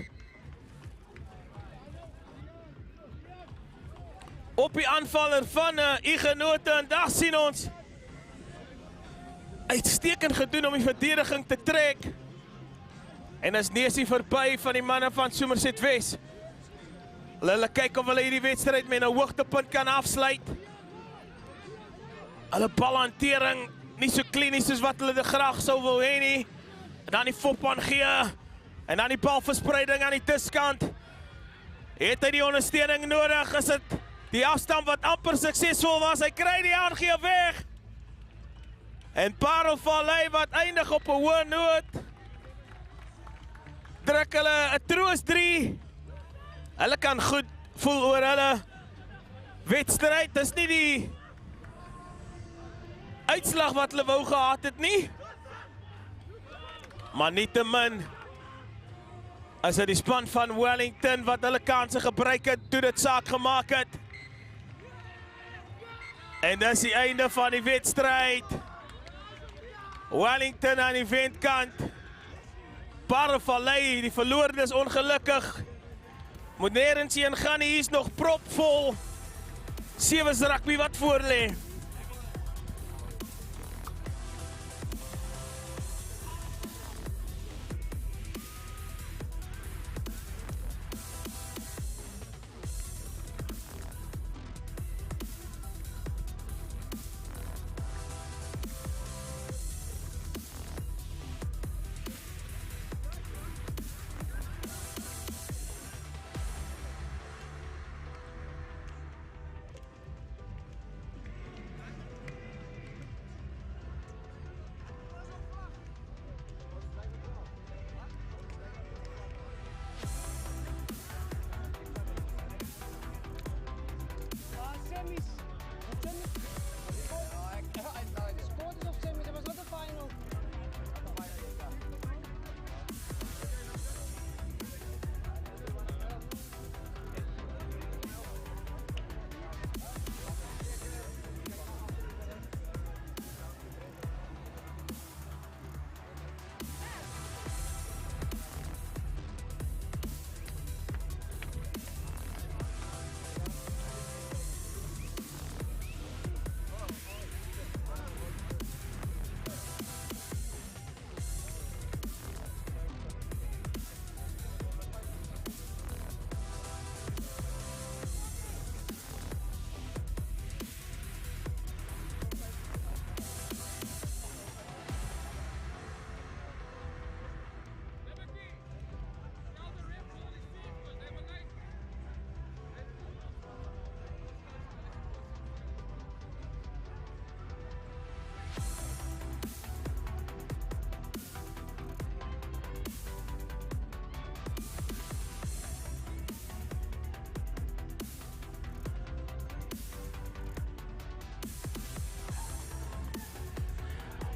Op die aanvaller van genote en daar sien ons uitstekend gedoen om die verdediging te trek. En is neesie verby van die manne van Somerset West. Hulle kyk of hulle hierdie wedstryd met 'n hoogtepunt kan afsluit. Hulle balhantering nie so klinies soos wat hulle dit graag sou wil hê nie. En dan die fop aan gee. En dan die balverspreiding aan die tuskant. Het hy die ondersteuning nodig? Is dit die afstand wat amper suksesvol was? Hy kry die aangee weg. En Parelvallei wat eindig op 'n hoë noot. Druk hulle 'n troos 3. Hulle kan goed voel oor hulle wedstryd. Dis nie die uitslag wat hulle wou gehad het nie. Maar nietemin is dit die span van Wellington wat hulle kanse gebruik het toe dit saak gemaak het. En dis die einde van die wedstryd. Wellington aan die wentkant. Parelvallei, die verloorde is ongelukkig. Moet nergens heen gaan, hier is nog propvol. 7's rugby wat voor lê.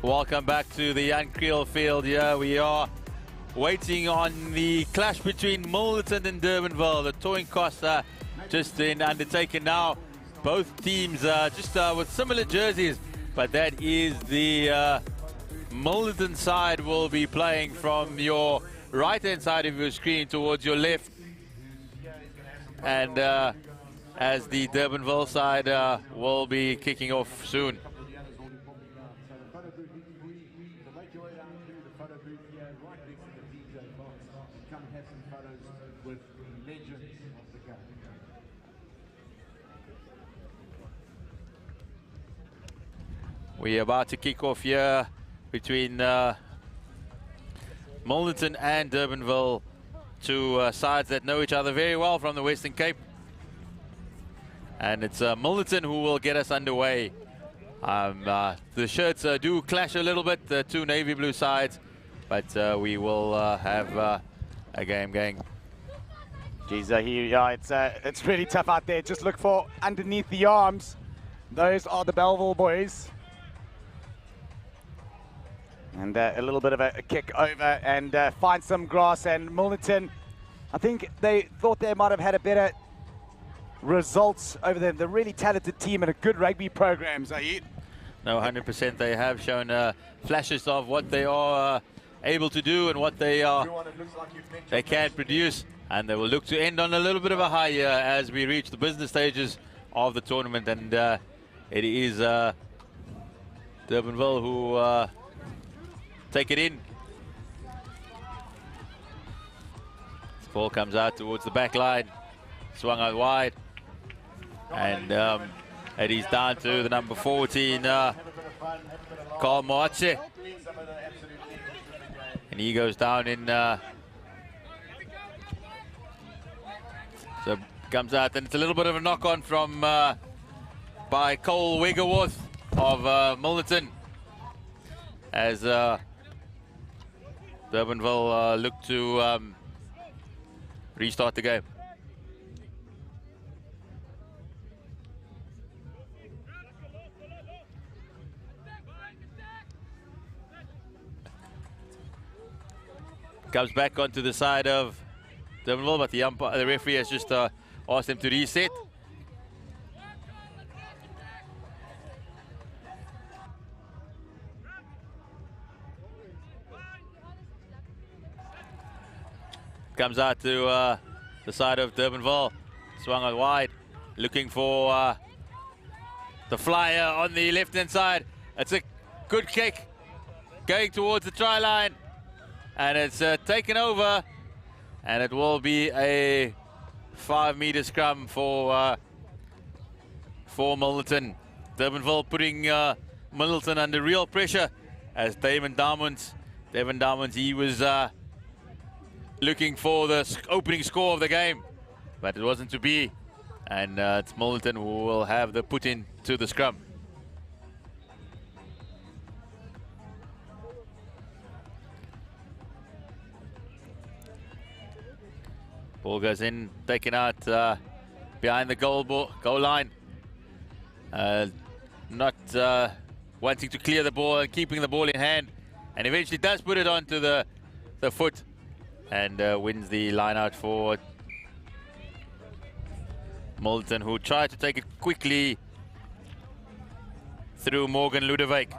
Welcome back to the Jan Kriel field. Here we are waiting on the clash between Milnerton and Durbanville. The towing costs are just been undertaken now. Both teams just with similar jerseys, but that is the Milnerton side will be playing from your right-hand side of your screen towards your left. And as the Durbanville side will be kicking off soon. We're about to kick off here between Milnerton and Durbanville, two sides that know each other very well from the Western Cape. And it's Milnerton who will get us underway. The shirts do clash a little bit, the two navy blue sides, but we will have a game going. Geez, it's really tough out there. Just look for underneath the arms. Those are the Belleville boys. And a little bit of a kick over and find some grass. And Milnerton, I think they thought they might have had a better results over them. They're a really talented team and a good rugby program, Zaid. No, 100%. They have shown flashes of what they are able to do and what they can produce. And they will look to end on a little bit of a high here as we reach the business stages of the tournament. And it is Durbanville who take it in. This ball comes out towards the back line, swung out wide, and it is down to the number 14, Carl Moache, and he goes down in. So comes out, and it's a little bit of a knock-on from by Cole Wegerworth of Milnerton, as Durbanville look to restart the game. Comes back onto the side of Durbanville, but the referee has just asked him to reset. Comes out to the side of Durbanville, swung out wide, looking for the flyer on the left-hand side. It's a good kick, going towards the try line, and it's taken over, and it will be a 5-meter scrum for Milnerton. Durbanville putting Milnerton under real pressure, as Devin Diamonds, he was looking for the opening score of the game, but it wasn't to be, and it's Milnerton who will have the put in to the scrum. Ball goes in, taken out behind the goal line. Not wanting to clear the ball and keeping the ball in hand, and eventually does put it onto the foot, and wins the line out for Milnerton, who tried to take it quickly through Morgan Ludewijk,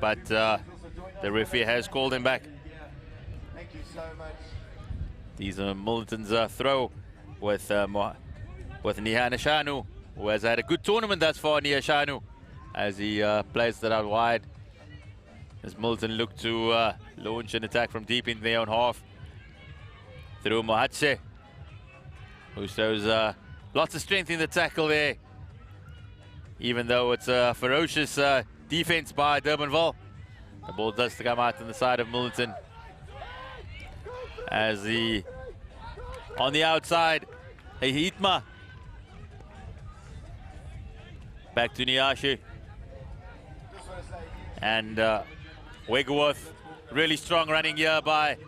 but the referee has called him back. Thank you so much. These are Milnerton's throw with Nihana Shanu, who has had a good tournament thus far, Shanu, as he plays that out wide. As Milnerton look to launch an attack from deep in their own half. Through Mohache, who shows lots of strength in the tackle there, even though it's a ferocious defense by Durbanville. The ball does come out on the side of Milnerton, as on the outside, Hitma back to Niashe, and Wegerworth, really strong running here by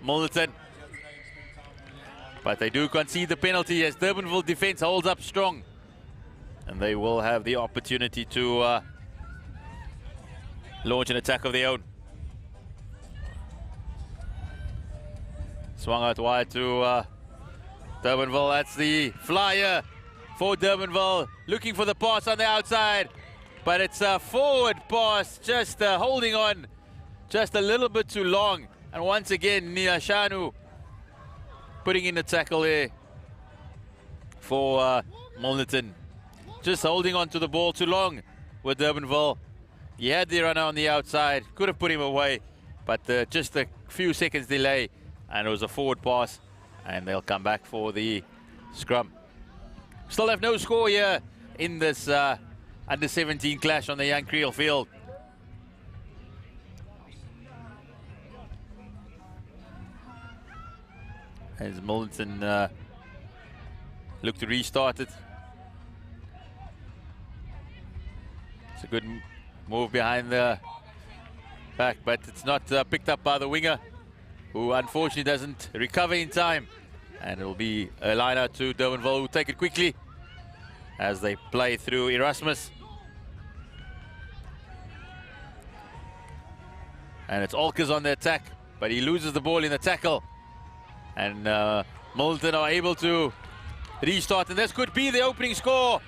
Milnerton. But they do concede the penalty as Durbanville defense holds up strong. And they will have the opportunity to launch an attack of their own. Swung out wide to Durbanville. That's the flyer for Durbanville. Looking for the pass on the outside. But it's a forward pass, just holding on just a little bit too long. And once again, Niashanu putting in the tackle there for Milnerton. Just holding on to the ball too long with Durbanville. He had the runner on the outside, could have put him away, but just a few seconds delay, and it was a forward pass, and they'll come back for the scrum. Still have no score here in this under-17 clash on the Young Creel field. As Milnerton look to restart it. It's a good move behind the back, but it's not picked up by the winger, who unfortunately doesn't recover in time. And it'll be a line out to Durbanville, who take it quickly as they play through Erasmus. And it's Olkers on the attack, but he loses the ball in the tackle. And Milnerton are able to restart, and this could be the opening score.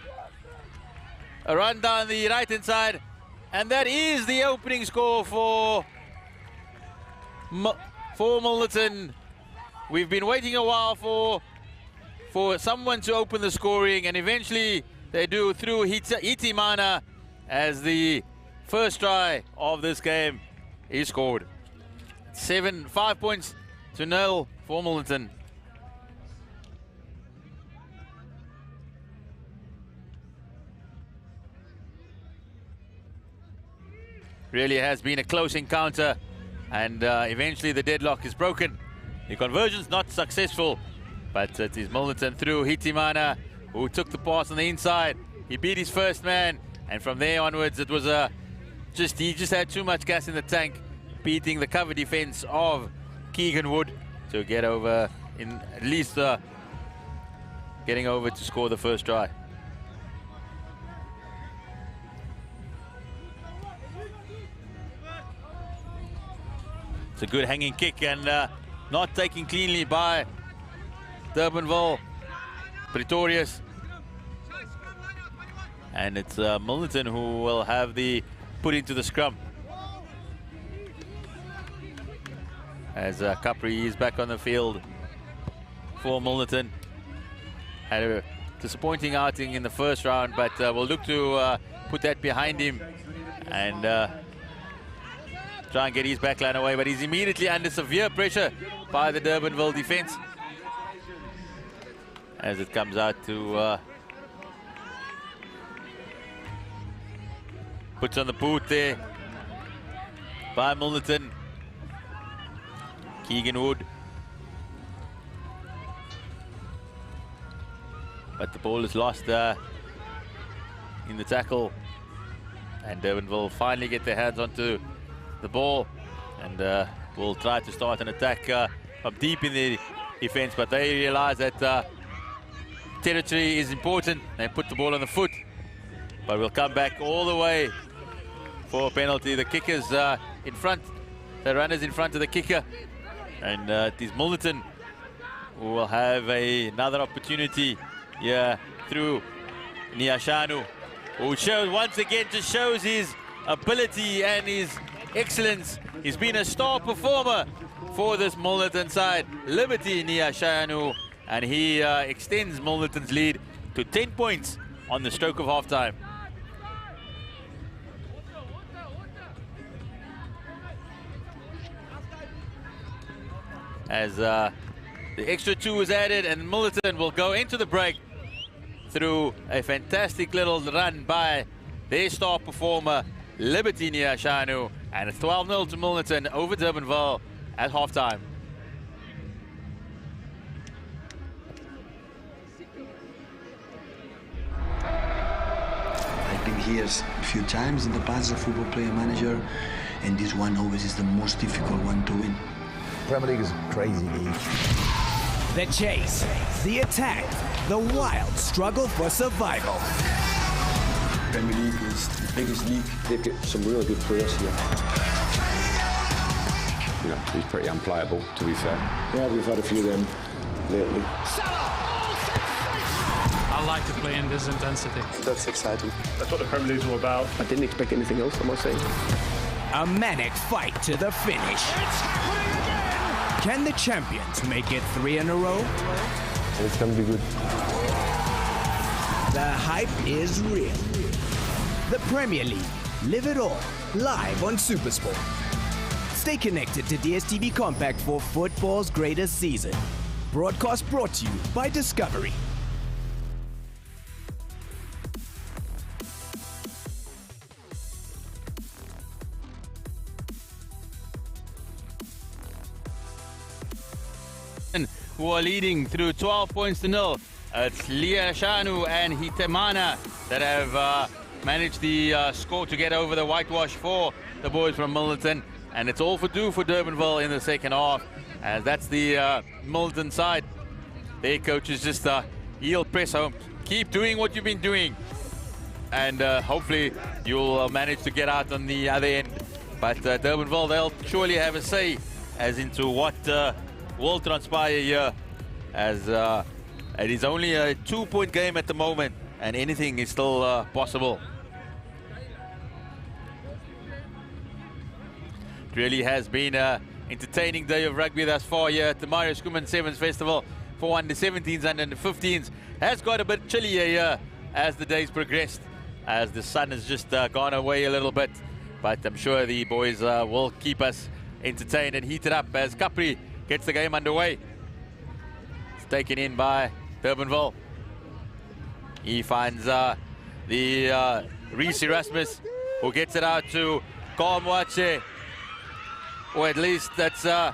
A run down the right-hand side, and that is the opening score for Milnerton. We've been waiting a while for someone to open the scoring, and eventually they do through Hitimana, as the first try of this game is scored. 5 points to 0 for Milnerton. Really has been a close encounter, and eventually the deadlock is broken. The conversion's not successful, but it is Milnerton through Hitimana, who took the pass on the inside. He beat his first man, and from there onwards it was he just had too much gas in the tank, beating the cover defense of Keegan Wood to get over, in at least getting over to score the first try. It's a good hanging kick, and not taken cleanly by Durbanville. Pretorius. And it's Milnerton who will have the put into the scrum. As Capri is back on the field for Milnerton. Had a disappointing outing in the first round, but we'll look to put that behind him and try and get his backline away, but he's immediately under severe pressure by the Durbanville defense as it comes out to puts on the boot there by Milnerton. Keegan Wood, but the ball is lost in the tackle, and Durbanville finally get their hands onto the ball, and will try to start an attack from deep in the defense, but they realize that territory is important. They put the ball on the foot, but we'll come back all the way for a penalty. The kicker's in front, the runner's in front of the kicker, and it is Milnerton who will have another opportunity here through Niashanu, who shows once again, just shows his ability and his excellence. He's been a star performer for this Milnerton side, Liberty Niashanu, and he extends Milnerton's lead to 10 points on the stroke of halftime. As the extra 2 is added, and Milnerton will go into the break through a fantastic little run by their star performer, Liberty Niashanu, and it's 12-0 to Milnerton over Durbanville at halftime. I've been here a few times in the past as a football player manager, and this one always is the most difficult one to win. Premier League is a crazy league. The chase, the attack, the wild struggle for survival. Premier League is the biggest league. They've got some real good players here. You know, he's pretty unplayable, to be fair. Yeah, we've had a few of them lately. I like to play in this intensity. That's exciting. That's what the Premier League's all about. I didn't expect anything else, I must say. A manic fight to the finish. Can the champions make it 3 in a row? It's going to be good. The hype is real. The Premier League. Live it all. Live on SuperSport. Stay connected to DSTV Compact for football's greatest season. Broadcast brought to you by Discovery. Who are leading through 12 points to 0. It's Liashanu and Hitemana that have managed the score to get over the whitewash for the boys from Milton. And it's all for do for Durbanville in the second half. And that's the Milton side. Their coaches just heel press home. Keep doing what you've been doing. And hopefully you'll manage to get out on the other end. But Durbanville, they'll surely have a say as into what will transpire here, as it is only a 2-point game at the moment and anything is still possible. It really has been an entertaining day of rugby thus far here at the Marius Schoeman 7'S Festival for under-17s and under-15s. Has got a bit chillier here as the days progressed, as the sun has just gone away a little bit, but I'm sure the boys will keep us entertained and heated up as Capri gets the game underway. It's taken in by Durbanville. He finds the Reese Erasmus, who gets it out to Kamwache. Or at least that's that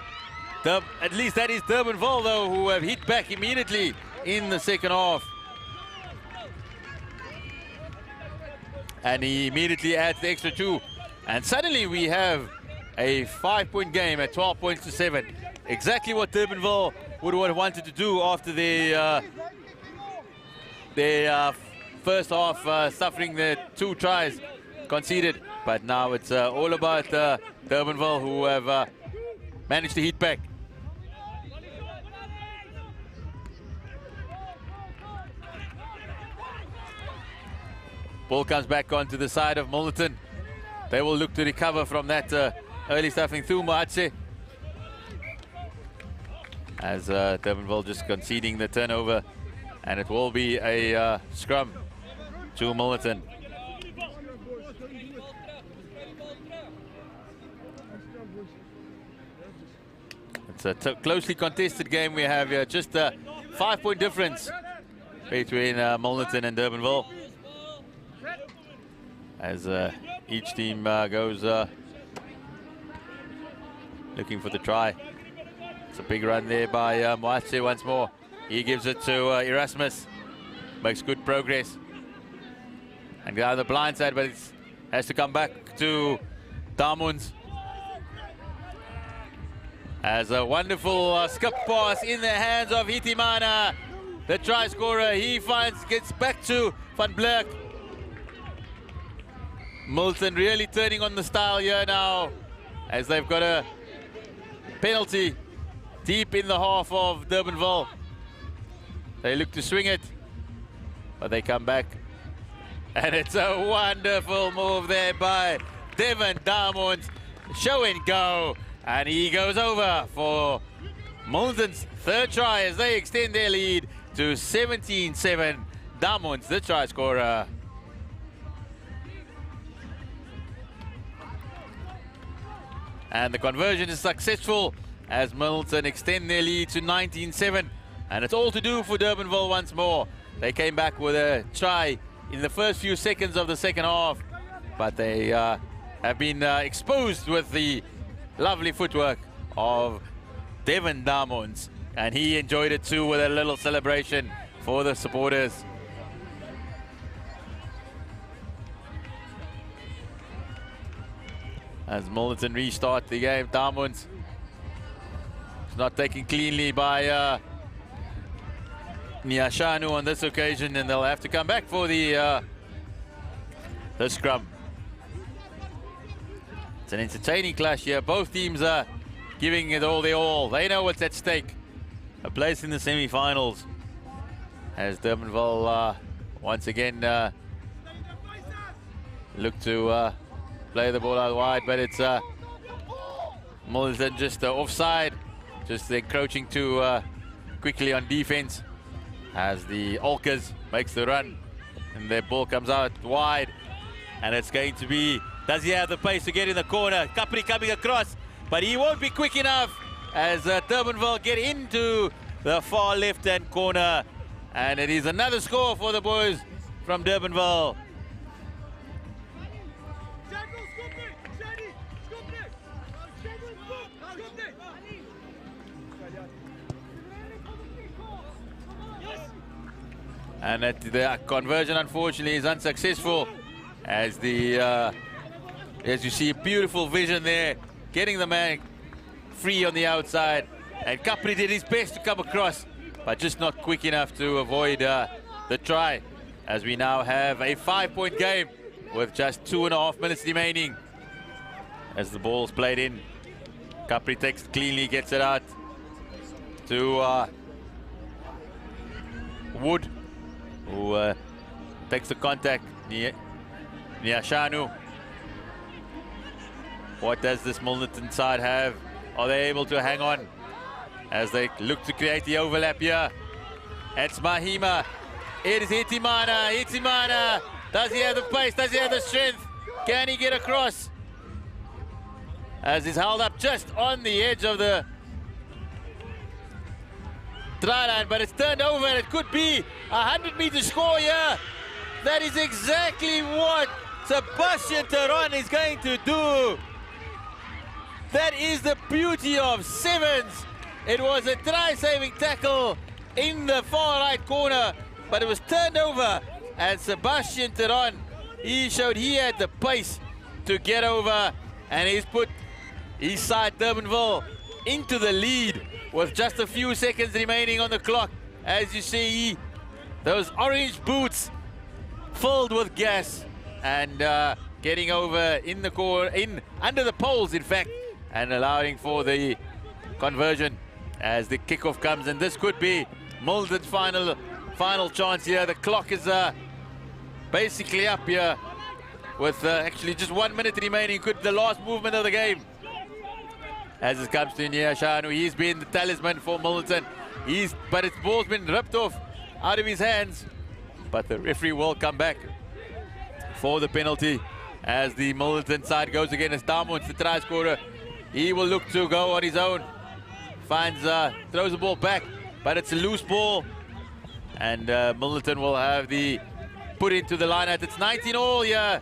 is Durbanville though, who have hit back immediately in the second half. And he immediately adds the extra 2. And suddenly we have a 5-point game at 12 points to 7. Exactly what Durbanville would have wanted to do after their first half, suffering the 2 tries conceded. But now it's all about Durbanville, who have managed to hit back. Ball comes back onto the side of Milton. They will look to recover from that early stuffing through Maatse. As Durbanville just conceding the turnover, and it will be a scrum to Milton. It's a closely contested game we have here, just a 5-point difference between Milton and Durbanville, as each team goes looking for the try. It's a big run there by Moatse once more. He gives it to Erasmus. Makes good progress. And down the blind side, but it has to come back to Damuns. As a wonderful skip pass in the hands of Hitimana. The try scorer, he gets back to Van Blerk. Milton really turning on the style here now, as they've got a penalty deep in the half of Durbanville. They look to swing it, but they come back. And it's a wonderful move there by Devon Darmond. Show and go. And he goes over for Milton's 3rd try as they extend their lead to 17-7. Darmond, the try scorer. And the conversion is successful as Milton extend their lead to 19-7. And it's all to do for Durbanville once more. They came back with a try in the first few seconds of the second half, but they have been exposed with the lovely footwork of Devon Darmons. And he enjoyed it too with a little celebration for the supporters. As Milton restart the game, Darmons is not taken cleanly by Niashanu on this occasion, and they'll have to come back for the the scrum. It's an entertaining clash here. Both teams are giving it all their all. They know what's at stake. A place in the semi-finals. As Durbanville once again look to play the ball out wide, but it's more than just offside. Just encroaching too quickly on defense as the Olkers makes the run and their ball comes out wide, and it's going to be, does he have the pace to get in the corner? Capri coming across, but he won't be quick enough as Durbanville get into the far left hand corner, and it is another score for the boys from Durbanville. And the conversion, unfortunately, is unsuccessful as as you see, beautiful vision there, getting the man free on the outside. And Capri did his best to come across, but just not quick enough to avoid the try. As we now have a 5-point game with just 2.5 minutes remaining. As the ball's played in, Capri takes it cleanly, gets it out to Wood, who takes the contact. Niashanu. What does this Milnerton side have? Are they able to hang on as they look to create the overlap here? It's Mahima. It is Itimana. Itimana. Does he have the pace? Does he have the strength? Can he get across? As he's held up just on the edge of the try line, but it's turned over and it could be a 100-meter score here. That is exactly what Sebastian Teron is going to do. That is the beauty of sevens. It was a try-saving tackle in the far right corner, but it was turned over, and Sebastian Teron, he showed he had the pace to get over, and he's put his side Durbanville into the lead with just a few seconds remaining on the clock. As you see, those orange boots filled with gas and getting over in the core, under the poles in fact, and allowing for the conversion as the kickoff comes. And this could be Milden's final chance here. The clock is basically up here with actually just 1 minute remaining. Could the last movement of the game. As it comes to Niashanu, he's been the talisman for Milton. But its ball's been ripped off out of his hands. But the referee will come back for the penalty as the Milton side goes again. As Damon's the try scorer, he will look to go on his own. Finds, throws the ball back, but it's a loose ball. And Milton will have the put into the line out. It's 19 all here.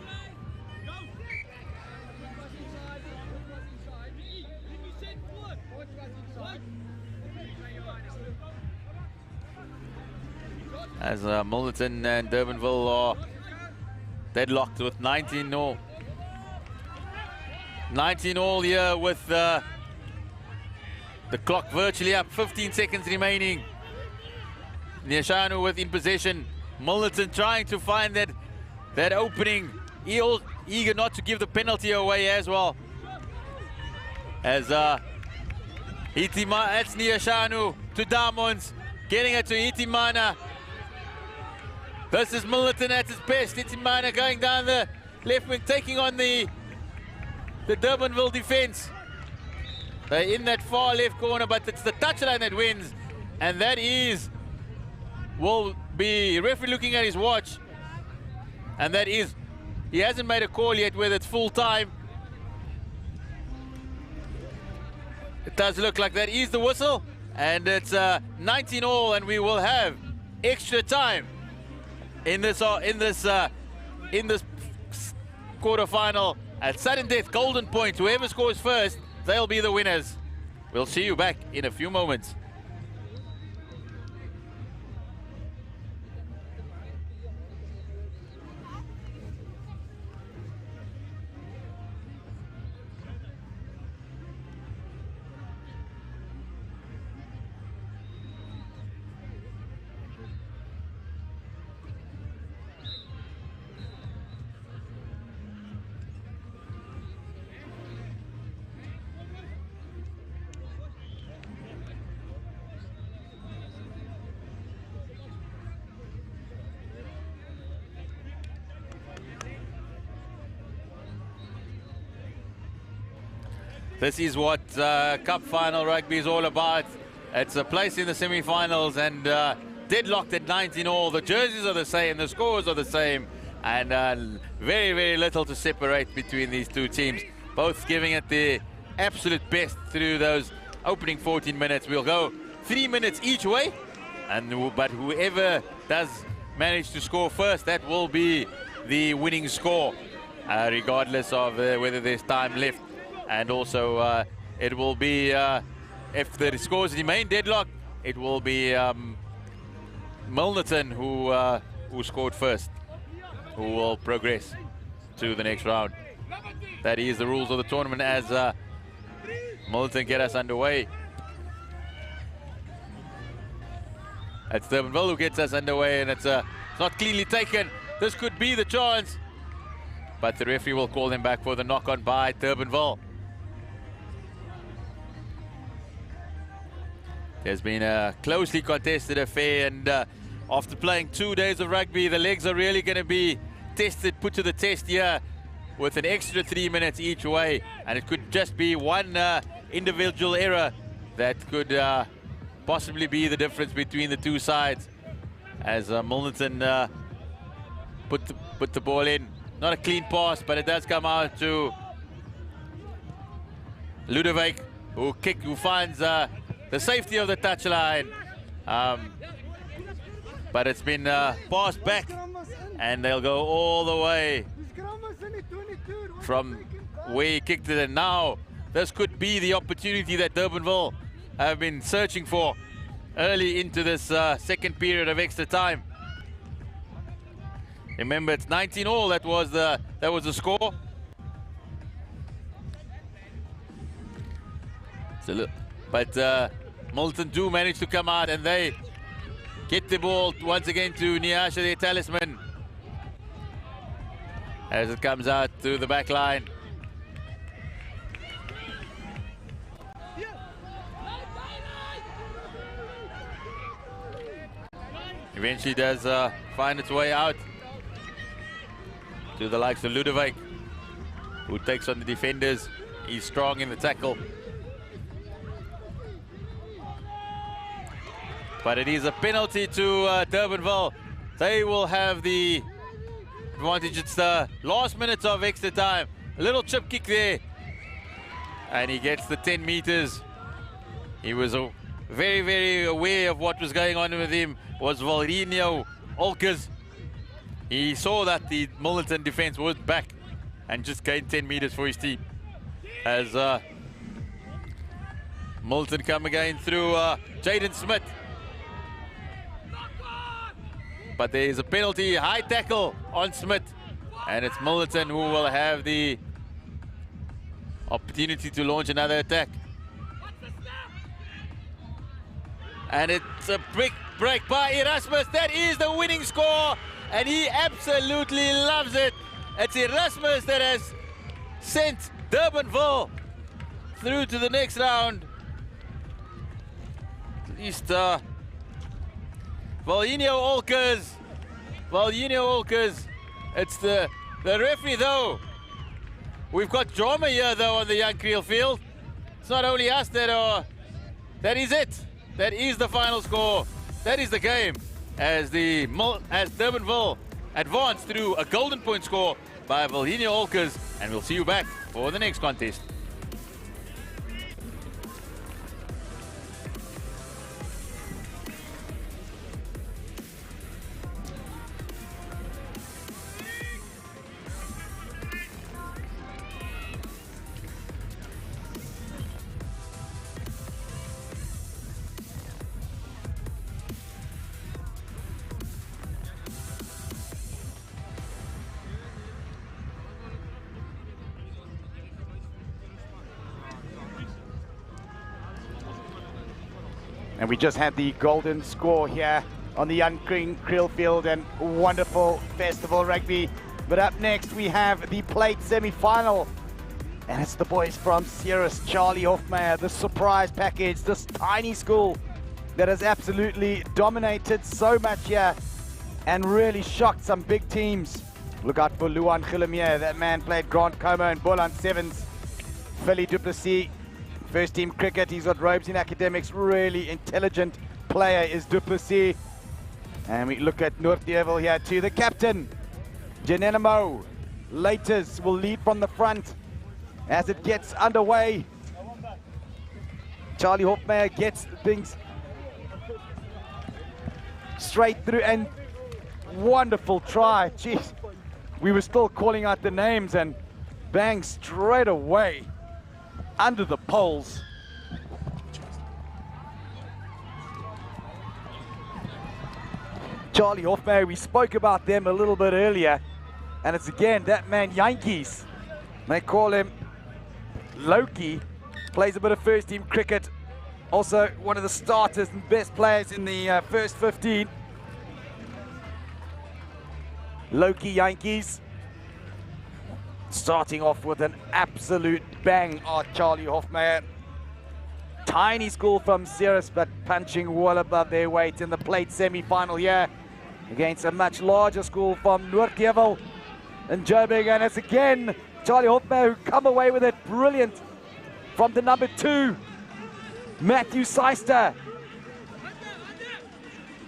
As Milton and Durbanville are deadlocked with 19 all. 19 all here with the clock virtually up, 15 seconds remaining. Niashanu with in possession. Milton trying to find that opening. Eager not to give the penalty away as well. As Hitima, that's Niashanu to Damons, getting it to Hitimana. This is Milton at his best. Hitimana going down the left wing, taking on the Durbanville defense. They're in that far left corner, but it's the touchline that wins. And that will be referee looking at his watch. And that is, he hasn't made a call yet whether it's full time. It does look like that is the whistle. And it's 19 all, and we will have extra time in this quarterfinal. At sudden death, golden point. Whoever scores first, they'll be the winners. We'll see you back in a few moments. This is what Cup final rugby is all about. It's a place in the semi-finals and deadlocked at 19 all. The jerseys are the same, the scores are the same, and very, very little to separate between these two teams. Both giving it the absolute best through those opening 14 minutes. We'll go 3 minutes each way, but whoever does manage to score first, that will be the winning score, regardless of whether there's time left. And also, it will be, if the scores remain deadlocked, it will be Milnerton who scored first, who will progress to the next round. That is the rules of the tournament as Milnerton get us underway. It's Durbanville who gets us underway, and it's not cleanly taken. This could be the chance, but the referee will call them back for the knock-on by Durbanville. There's been a closely contested affair, and after playing 2 days of rugby, the legs are really going to be tested, put to the test here with an extra 3 minutes each way, and it could just be one individual error that could possibly be the difference between the two sides, as Milnerton put the ball in. Not a clean pass, but it does come out to Ludovic, who finds the safety of the touchline, but it's been passed back, and they'll go all the way from where he kicked it. And now this could be the opportunity that Durbanville have been searching for early into this second period of extra time. Remember, it's 19 all. That was the score. But Milnerton do manage to come out, and they get the ball once again to Niasha, their talisman, as it comes out to the back line. Eventually does find its way out to the likes of Ludovic, who takes on the defenders. He's strong in the tackle. But it is a penalty to Durbanville. They will have the advantage. It's the last minutes of extra time. A little chip kick there, and he gets the 10 meters. He was very, very aware of what was going on with him, was Valrinho Olkers. He saw that the Milnerton defense was back and just gained 10 meters for his team. As Milnerton come again through Jaden Smith. But there is a penalty, high tackle on Smith, and it's Milnerton who will have the opportunity to launch another attack. And it's a big break by Erasmus. That is the winning score, and he absolutely loves it. It's Erasmus that has sent Durbanville through to the next round. At least Valrinho Olkers. It's the referee though. We've got drama here though on the Young Creel field. It's not only us that is it. That is the final score. That is the game, as Durbanville advanced through a golden point score by Valrinho Olkers, and we'll see you back for the next contest. And we just had the golden score here on the Young Creel field, and wonderful festival rugby. But up next we have the plate semi-final, and it's the boys from Ceres, Charlie Hofmeyer, the surprise package, this tiny school that has absolutely dominated so much here and really shocked some big teams. Look out for Luan Gilemier. That man played Grant Como and Boland Sevens. Philly du Plessis, first team cricket. He's got robes in academics. Really intelligent player is du Plessis. And we look at Noordheuvel here too. The captain, Janenamo Laters, will lead from the front as it gets underway. Charlie Hofmeyer gets things straight through, and wonderful try. Jeez, we were still calling out the names, and bang, straight away under the poles. Charlie Hofmeyer, we spoke about them a little bit earlier, and it's again that man Yankees. They call him Loki. Plays a bit of first team cricket. Also one of the starters and best players in the first 15. Loki Yankees. Starting off with an absolute bang on Charlie Hofmeyer. Tiny school from 7'S, but punching well above their weight in the plate semi-final here against a much larger school from Noordheuvel and Joburg. And it's again Charlie Hofmeyer who come away with it. Brilliant from the number 2, Matthew Seister.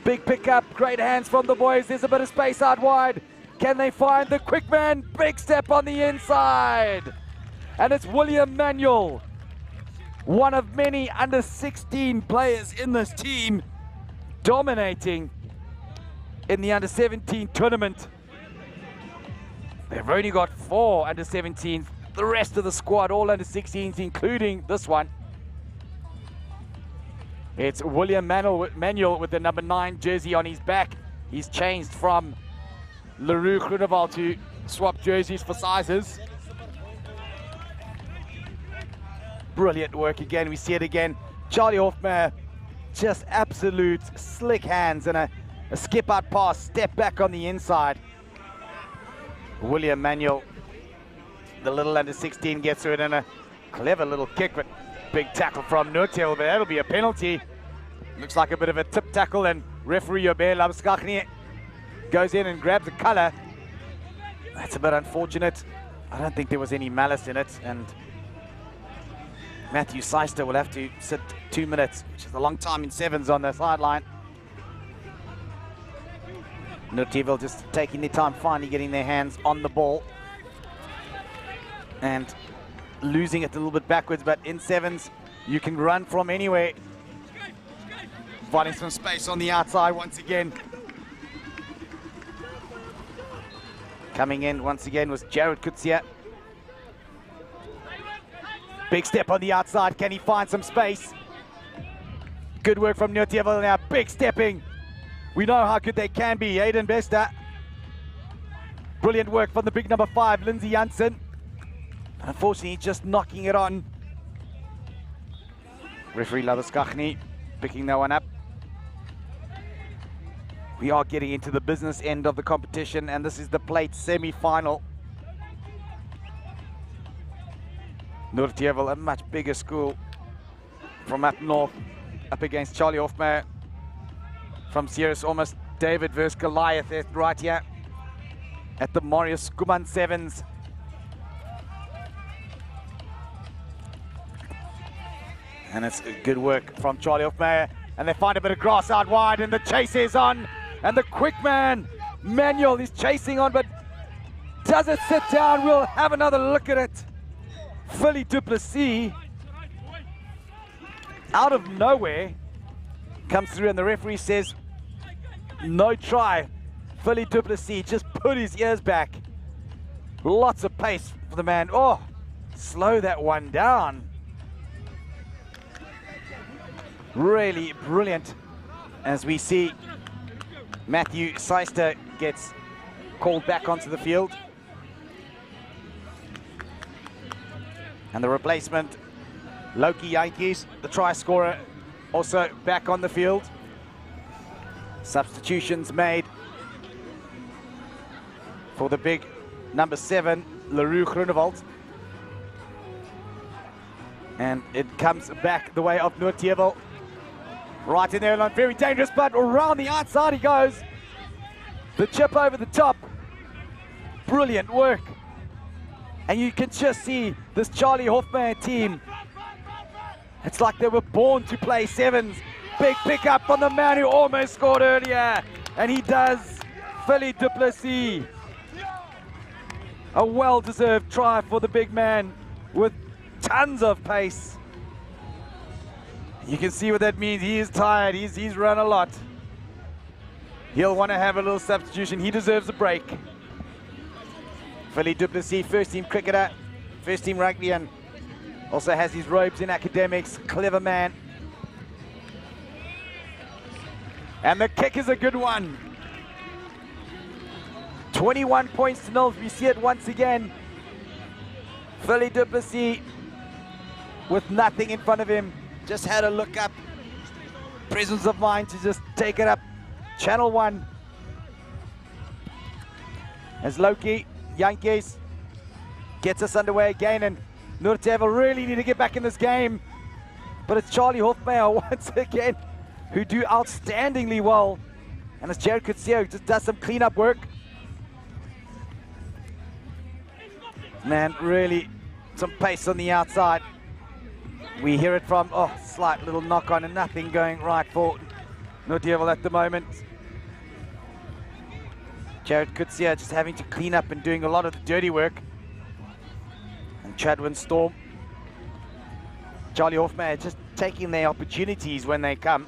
Big pickup, great hands from the boys. There's a bit of space out wide. Can they find the quick man? Big step on the inside. And it's William Manuel, one of many under 16 players in this team, dominating in the under 17 tournament. They've only got 4 under 17s. The rest of the squad all under 16s, including this one. It's William Manuel with the number 9 jersey on his back. He's changed from Leroux Groenewald to swap jerseys for sizes. Brilliant work again. We see it again. Charlie Hofmeyer, just absolute slick hands and a skip out pass, step back on the inside. William Manuel, the little under 16, gets through it, and a clever little kick, but big tackle from Noordheuvel, but that'll be a penalty. Looks like a bit of a tip tackle, and referee Jobert Labskagni goes in and grabs a colour. That's a bit unfortunate. I don't think there was any malice in it, and Matthew Seister will have to sit 2 minutes, which is a long time in 7s on the sideline. Noordheuvel just taking their time, finally getting their hands on the ball and losing it a little bit backwards, but in 7s you can run from anywhere. Finding some space on the outside once again. Coming in once again was Jared Kutsia. Big step on the outside. Can he find some space? Good work from Noordheuvel now. Big stepping. We know how good they can be. Aiden Bester. Brilliant work from the big number 5, Lindsay Janssen. Unfortunately, just knocking it on. Referee Labskagni picking that one up. We are getting into the business end of the competition, and this is the plate semi-final. Noordheuvel, a much bigger school from up north, up against Charlie Hofmeyer. From 7'S, almost David versus Goliath right here at the Marius Schoeman 7s. And it's good work from Charlie Hofmeyer. And they find a bit of grass out wide, and the chase is on. And the quick man, Manuel, is chasing on, but does it sit down? We'll have another look at it. Philly du Plessis, out of nowhere, comes through, and the referee says, no try. Philly du Plessis just put his ears back. Lots of pace for the man. Oh, slow that one down. Really brilliant. As we see Matthew Seister gets called back onto the field. And the replacement, Loki Yankees, the try scorer, also back on the field. Substitutions made for the big number 7, Leroux Groenewald. And it comes back the way of Noordheuvel. Right in there, not very dangerous, but around the outside he goes. The chip over the top. Brilliant work. And you can just see the This Charlie Hofmeyer team, it's like they were born to play sevens. Big pickup on the man who almost scored earlier, and he does. Philly du Plessis. A well-deserved try for the big man with tons of pace. You can see what that means. He is tired. He's run a lot. He'll want to have a little substitution. He deserves a break. Philly du Plessis, first-team cricketer, first-team rugby, and also has his robes in academics. Clever man. And the kick is a good one. 21 points to 0. We see it once again. Philly du Plessis with nothing in front of him. Just had a look up. Presence of mind to just take it up. Channel 1. As Loki, Yankees gets us underway again, and Noordhoek really need to get back in this game. But it's Charlie Hofmeyer once again who do outstandingly well. And it's Jared Kutsia who just does some cleanup work. Man, really some pace on the outside. We hear it from, slight little knock on and nothing going right for Noordhoek at the moment. Jared Kutsia just having to clean up and doing a lot of the dirty work. And Chadwin Storm. Charlie Hofmeyer just taking their opportunities when they come.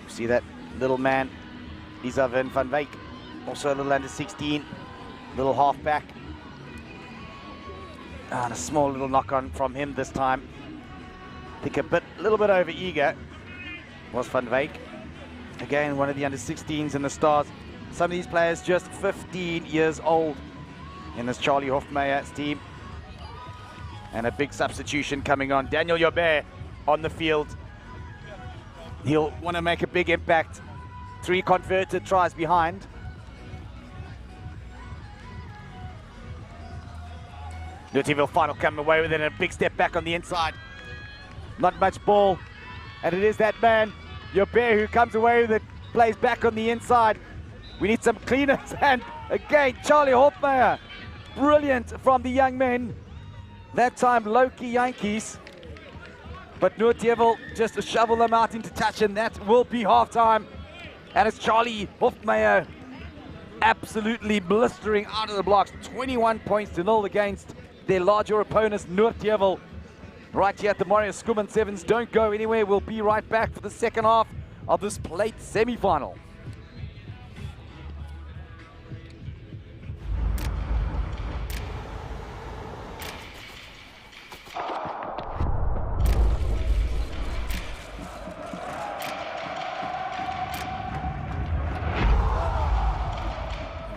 See that little man, Isaven van Wyk, also a little under 16, little halfback. And a small little knock on from him this time. I think a little bit over eager was Van Wyk. Again, one of the under 16s in the Stars. Some of these players just 15 years old in this Charlie Hofmeyer's team. And a big substitution coming on. Daniel Jobert on the field. He'll want to make a big impact. 3 converted tries behind. Noordhoek final come away with it, and a big step back on the inside. Not much ball, and it is that man, Jobert, who comes away with it, plays back on the inside. We need some cleaners, and again, Charlie Hofmeyer. Brilliant from the young men. That time, low-key Yankees. But Noordhoek just to shovel them out into touch, and that will be halftime. And it's Charlie Hofmeyer absolutely blistering out of the blocks. 21 points to 0 against their larger opponents, Noordhoek. Right here at the Marius Schoeman Sevens. Don't go anywhere. We'll be right back for the second half of this plate semi-final.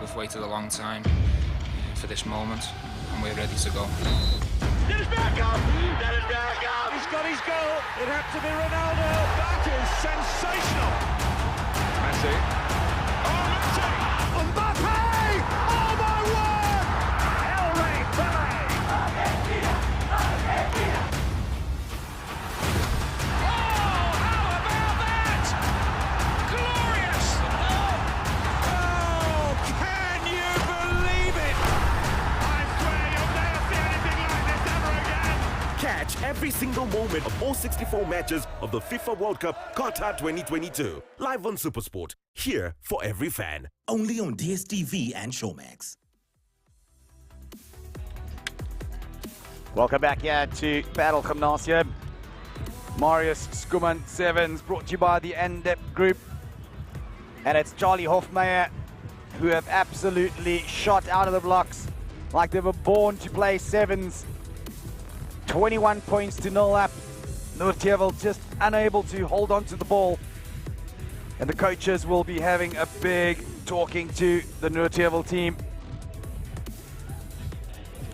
We've waited a long time for this moment, and we're ready to go. Dennis Bergkamp! Dennis Bergkamp! He's got his goal. It had to be Ronaldo. That is sensational. Messi. Oh, Messi! Mbappe! Oh, my word! El Rey Pelé! Argentina! Argentina! Oh, how about that? Glorious! Oh, can you believe it? I swear you'll never see anything like this ever again. Catch every single moment of all 64 matches of the FIFA World Cup Qatar 2022. Live on SuperSport. Here for every fan. Only on DSTV and Showmax. Welcome back here to Battle Gymnasium. Marius Schoeman Sevens brought to you by the NDEP Group. And it's Charlie Hofmeyer who have absolutely shot out of the blocks like they were born to play sevens. 21 points to 0 up. Noordhoek just unable to hold on to the ball. And the coaches will be having a big talking to the Noordhoek team.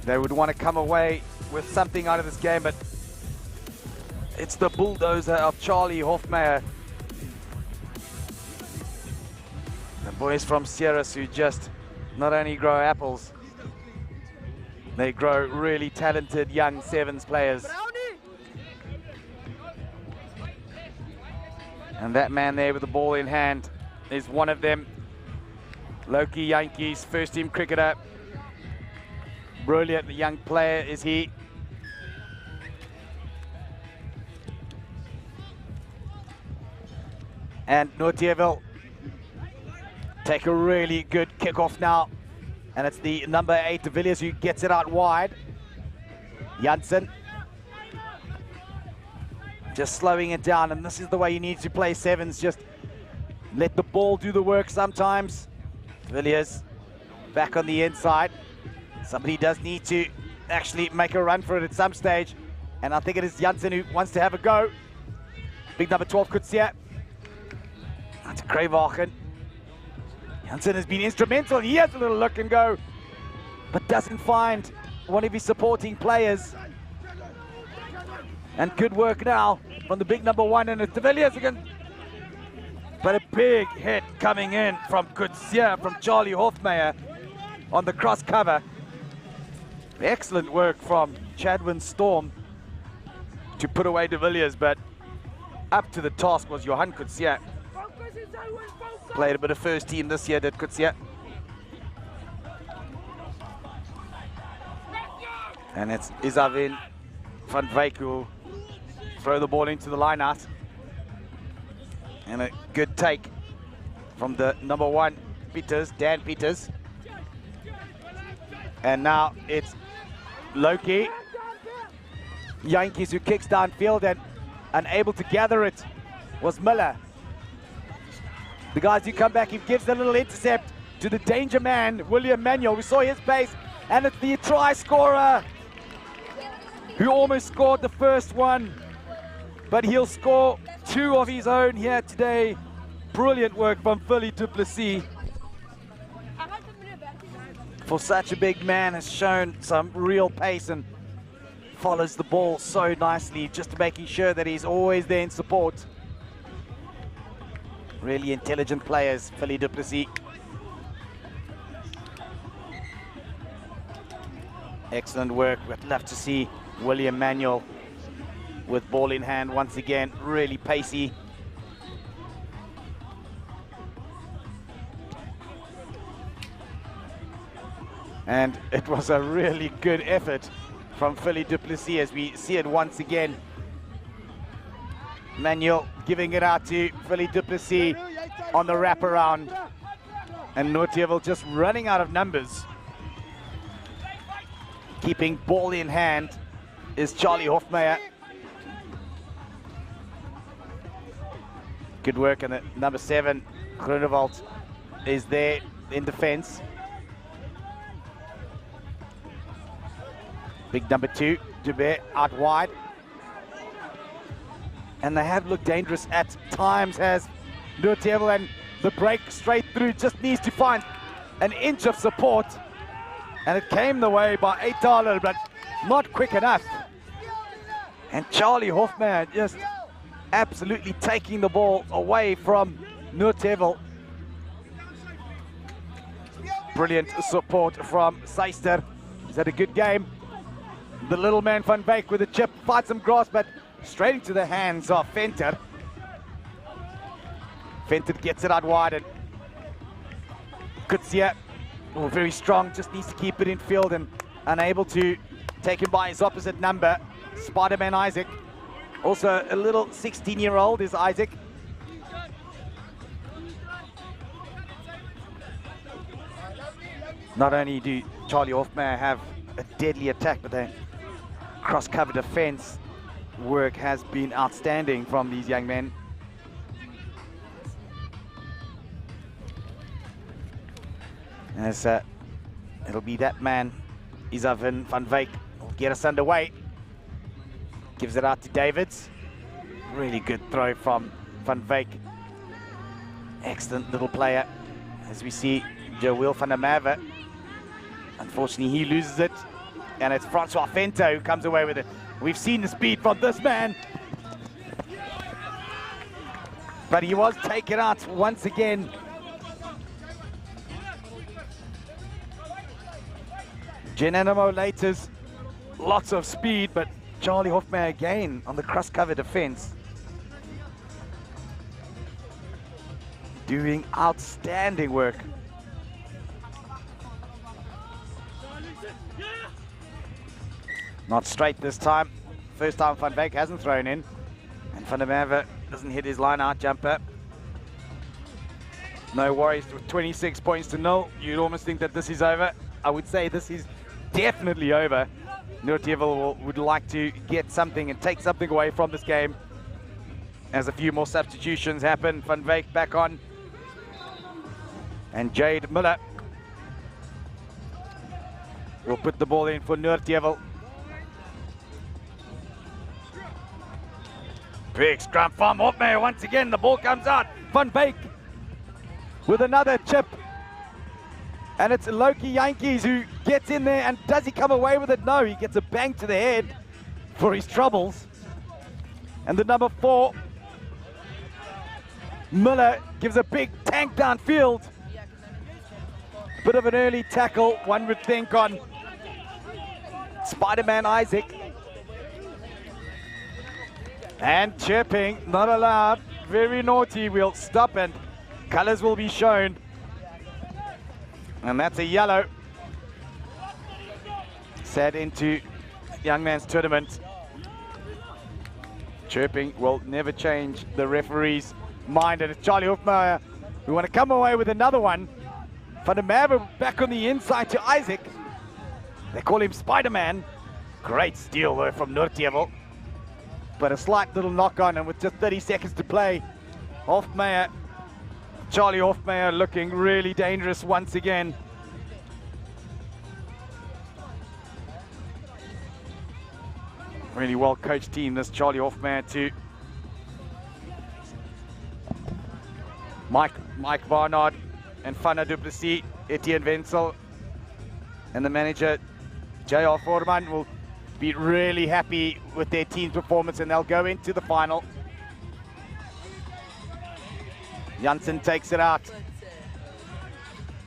They would want to come away with something out of this game, but it's the bulldozer of Charlie Hofmeyer. The boys from Sierras who just not only grow apples, they grow really talented young sevens players. And that man there with the ball in hand is one of them. Loki Yankees, first team cricketer. Brilliant young player is he. And Nortierville take a really good kickoff now. And it's the number 8, De Villiers, who gets it out wide. Janssen just slowing it down, and this is the way you need to play sevens. Just let the ball do the work sometimes. De Villiers back on the inside. Somebody does need to actually make a run for it at some stage, and I think it is Janssen who wants to have a go. Big number 12, Kutsia. That's Kreyvagen. Janssen has been instrumental. He has a little look and go, but doesn't find one of his supporting players. And good work now from the big number 1, and it's De Villiers again. But a big hit coming in from Kutsia, from Charlie Hofmeyer on the cross cover. Excellent work from Chadwin Storm to put away De Villiers, but up to the task was Johan Kutsia. Played a bit of first team this year, did Kutsia. And it's Isavin van Wyk who throw the ball into the line out. And a good take from the number 1, Peters, Dan Peters. And now it's Loki Yankees who kicks downfield, and unable to gather it was Miller. The guys who come back, he gives a little intercept to the danger man, William Manuel. We saw his pace, and it's the try scorer who almost scored the first one, but he'll score 2 of his own here today. Brilliant work from Philly du Plessis. For such a big man, has shown some real pace and follows the ball so nicely, just making sure that he's always there in support. Really intelligent players, Philly du Plessis. Excellent work. We'd love to see William Manuel with ball in hand once again, really pacey. And it was a really good effort from Philly du Plessis as we see it once again. Manuel giving it out to Philly du Plessis on the wraparound. And Nortierville just running out of numbers. Keeping ball in hand is Charlie Hofmeyer. Good work, and the number 7, Groenewald, is there in defense. Big number 2, Dubé out wide. And they have looked dangerous at times as Nortierville, and the break straight through just needs to find an inch of support. And it came the way by Eithaler, but not quick enough. And Charlie Hofmeyer just absolutely taking the ball away from Nortierville. Brilliant support from Seister. He's had a good game. The little man Van Wyk with a chip, fights some grass, but straight into the hands of Venter. Venter gets it out wide, and Kutsia, oh, very strong, just needs to keep it in field and unable to take him by his opposite number, Spider-Man Isaac. Also a little 16-year-old is Isaac. Not only do Charlie Hofmeyer have a deadly attack, but their cross-cover defense work has been outstanding from these young men. As it'll be that man, Isavin van Wyk, will get us underway. Gives it out to Davids. Really good throw from Van Wyk. Excellent little player. As we see Joel van der Merwe. Unfortunately, he loses it. And it's Francois Venter who comes away with it. We've seen the speed from this man. But he was taken out once again. Genanimo Laters, lots of speed, but Charlie Hofmeyer again on the cross-cover defense. Doing outstanding work. Not straight this time. First time Van Wyk hasn't thrown in. And Van der Merwe doesn't hit his line-out jumper. No worries, with 26 points to 0. You'd almost think that this is over. I would say this is definitely over. Noordjevel would like to get something and take something away from this game. As a few more substitutions happen. Van Wyk back on. And Jade Miller will put the ball in for Noordjevel. Big scrum from Hofmeyer once again. The ball comes out. Van Wyk with another chip. And it's Loki Yankees who gets in there, and does he come away with it? No, he gets a bang to the head for his troubles. And the number 4, Miller, gives a big tank downfield. Bit of an early tackle, one would think, on Spider-Man Isaac. And chirping, not allowed, very naughty. We'll stop and colors will be shown. And that's a yellow. Set into young man's tournament. Chirping will never change the referee's mind. And it's Charlie Hofmeyer who want to come away with another one. Van der Merwe back on the inside to Isaac. They call him Spider-Man. Great steal though from Noordjevel. But a slight little knock on, and with just 30 seconds to play, Hofmeyer, Charlie Hofmeyer, looking really dangerous once again. Really well coached team, this Charlie Hofmeyer too. Mike Barnard and Fana Duplessis, Etienne Wenzel, and the manager J.R. Foreman will be really happy with their team's performance, and they'll go into the final. Janssen takes it out.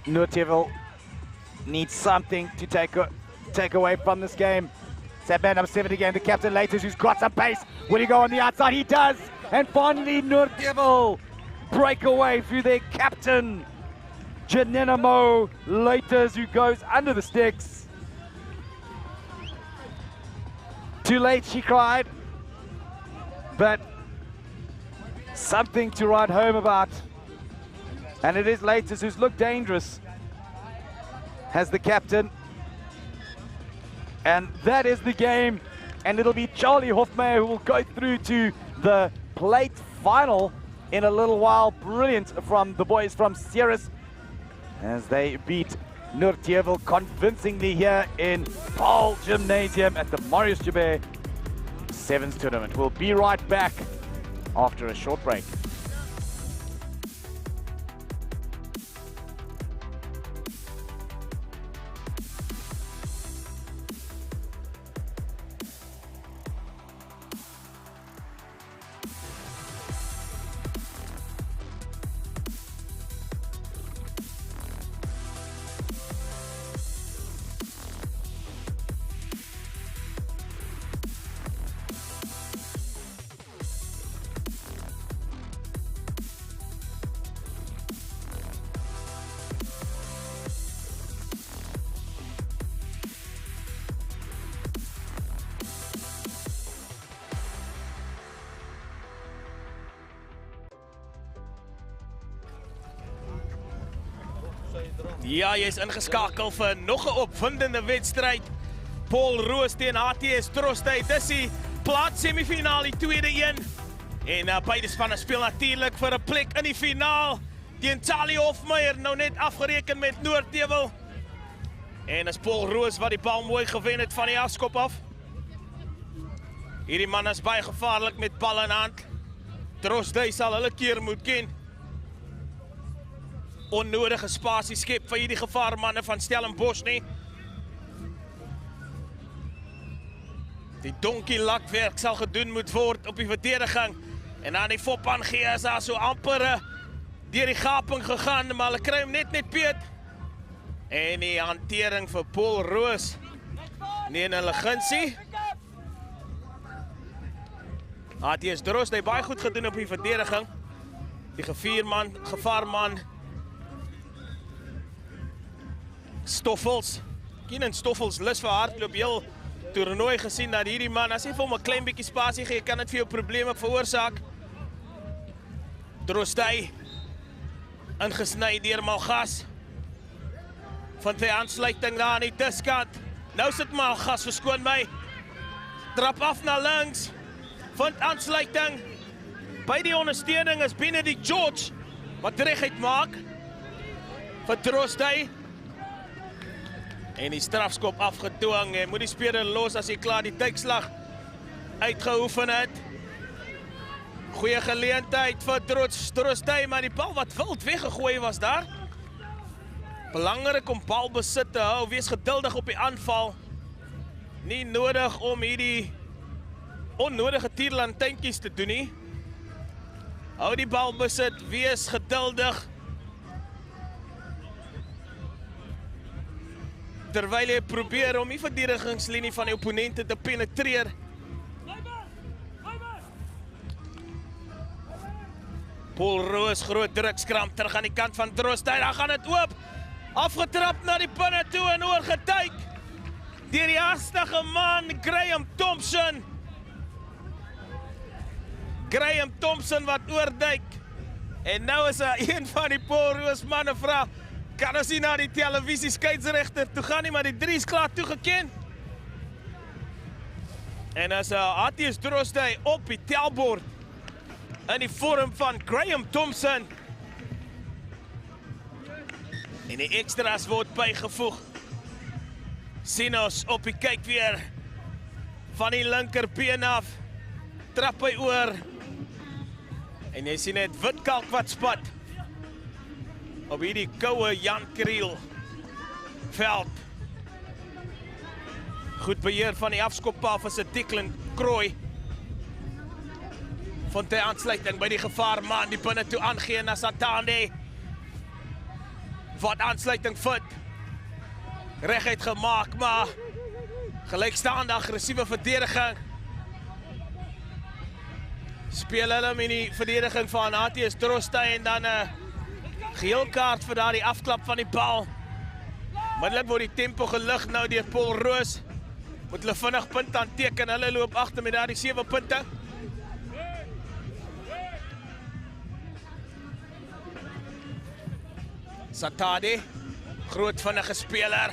Noordjevel needs something to take away from this game. Set man number 7 again, the captain Laters, who's got some pace. Will he go on the outside? He does! And finally Noordjevel break away through their captain, Janenamo Laters, who goes under the sticks. Too late, she cried, but something to write home about. And it is Laters who's looked dangerous as the captain. And that is the game. And it'll be Charlie Hofmeyer who will go through to the plate final in a little while. Brilliant from the boys from Ceres as they beat Noordjevel convincingly here in Paul Gymnasium at the Marius Joubert Sevens tournament. We'll be right back after a short break. Ja, jy is ingeskakel vir nog 'n opwindende wedstryd. Paul Roos teen HTS Trostay. Dis die plaas semifinaal, die tweede een. En beide spanne speel natuurlik vir 'n plek in die finaal teen Charlie Hofmeyer, nou net afgereken met Noordjevel. En is Paul Roos wat die bal mooi gewen het van die afskop af. Hierdie man is baie gevaarlik met bal in hand. Trostay sal hulle keer moet ken. Onnodige spasie skep vir hierdie gevaarmanne van Stellenbosch nie. Die donkie lakwerk sal gedoen moet word op die verdediging. En dan die fop aangee is daar so amper deur die gaping gegaan, maar hulle kry hom net Piet. En die hantering vir Paul Roos. Nee, hulle gunsie. HTS Trostay baie goed gedoen op die verdediging. Die gevaarman Stoffels. Keenan Stoffels lus vir hardloop, heel toernooi gesien dat hierdie man, as jy vir hom 'n klein bietjie spasie gee, kan dit vir jou probleme veroorsaak. Drostay ingesny deur Malgas. Van die aansluiting daar aan die diskant. Nou sit Malgas, verskoon my. Trap af na links. Vind aansluiting. By die ondersteuning is Benedict George wat regheid maak vir Drostay. En die strafskop afgedwing en moet die speler los as hy klaar die tykslag uitgeoefen het. Goeie geleentheid vir Drostay, maar die bal wat wild weggegooi was daar. Belangrik om balbesit te hou, wees geduldig op die aanval. Nie nodig om hierdie onnodige tierlantijntjies te doen nie. Hou die bal besit, wees geduldig. Terwyl jy probeer om die verdedigingslinie van die opponente te penetreer. Paul Roos, groot drukskram terug aan die kant van Drostay, daar gaan het oop. Afgetrap na die pinne toe en oorgetyk. Deur die hastige man, Graham Thompson. Graham Thompson wat oorduik. En nou is een van die Paul Roos manne vra, kan ons nie na die televisie skeieregter toe gaan nie, maar die 3 is klaar toegeken. En as Marius Drostay op die telbord in die vorm van Graham Thompson. En die extra's word bygevoeg. Sien ons op die kyk weer van die linkerbeen af. Trap hy oor. En jy sien net witkalk wat spat. Op hierdie koue Jan Kriel veld. Goed beheer van die afskoppaal vir sy Declan Krooi. Vond hy aansluiting by die gevaarman, die binne toe aangee na Satane. Wat aansluiting vind. Reguit gemaak, maar gelykstaande agressiewe verdediging. Speel hulle in die verdediging van Marius Drostay en dan 'n geel kaart vir daardie afklap van die bal. Middelik word die tempo gelig nou deur Paul Roos. Moet hulle vinnig punt aanteken, hulle loop agter met daardie 7 punte. Satade, groot vinnige speler,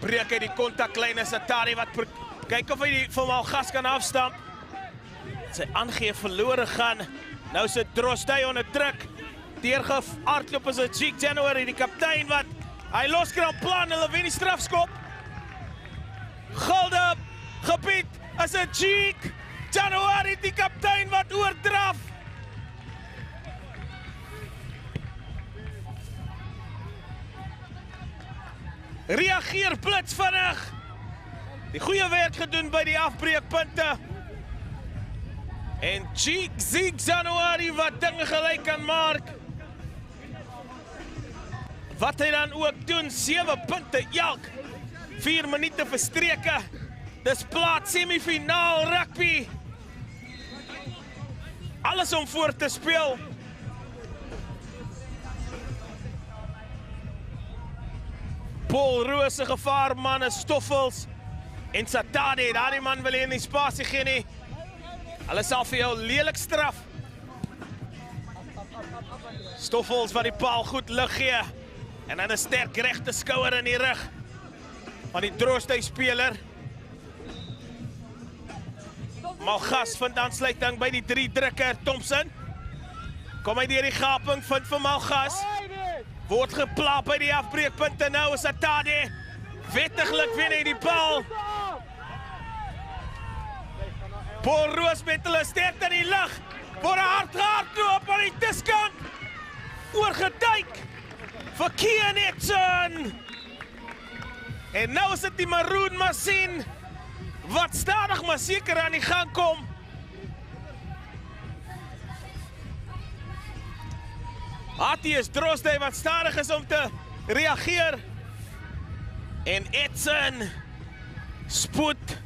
breek hy die kontaklyn en Satade wat kyk of hy die vir Malgas kan afstamp. Sy aangee verlore gaan, nou sit Drostay onder druk, deurgehardloop is 'n Cheek January, die kaptein wat, hy loskraam plan, hulle wen die strafskop. Gulde, gebied, is 'n Cheek January, die kaptein wat oordraf. Reageer blitsvinnig. Die goeie werk gedoen by die afbreekpunte. En Cheek January wat dinge gelyk kan maak. Wat hy dan ook doen, 7 punte elk. 4 minute verstreke. Dis plaas semifinaal rugby. Alles om voor te speel. Paul Roos se gevaarman is Stoffels en Satade, daardie man wil nie spasie gee nie. Hulle sal vir jou lelik straf. Stoffels wat die paal goed lig gee en dan 'n sterk regte skouer in die rug van die Drostay speler. Malgas vind aansluiting by die 3 drukker, Thompson. Kom hy deur die gaping, vind vir Malgas. Word geplaap by die afbreekpunte, nou is Satade. Wettiglik wen hy die bal. Paul Roos met hulle sterk in die lug. Voor 'n hardloop aan die diskant. Oorgeduik vir Kian Edson. En nou is dit die Maroon Machine wat stadig maar seker aan die gang kom. Marius Drostay wat stadig is om te reageer. En Edson spoed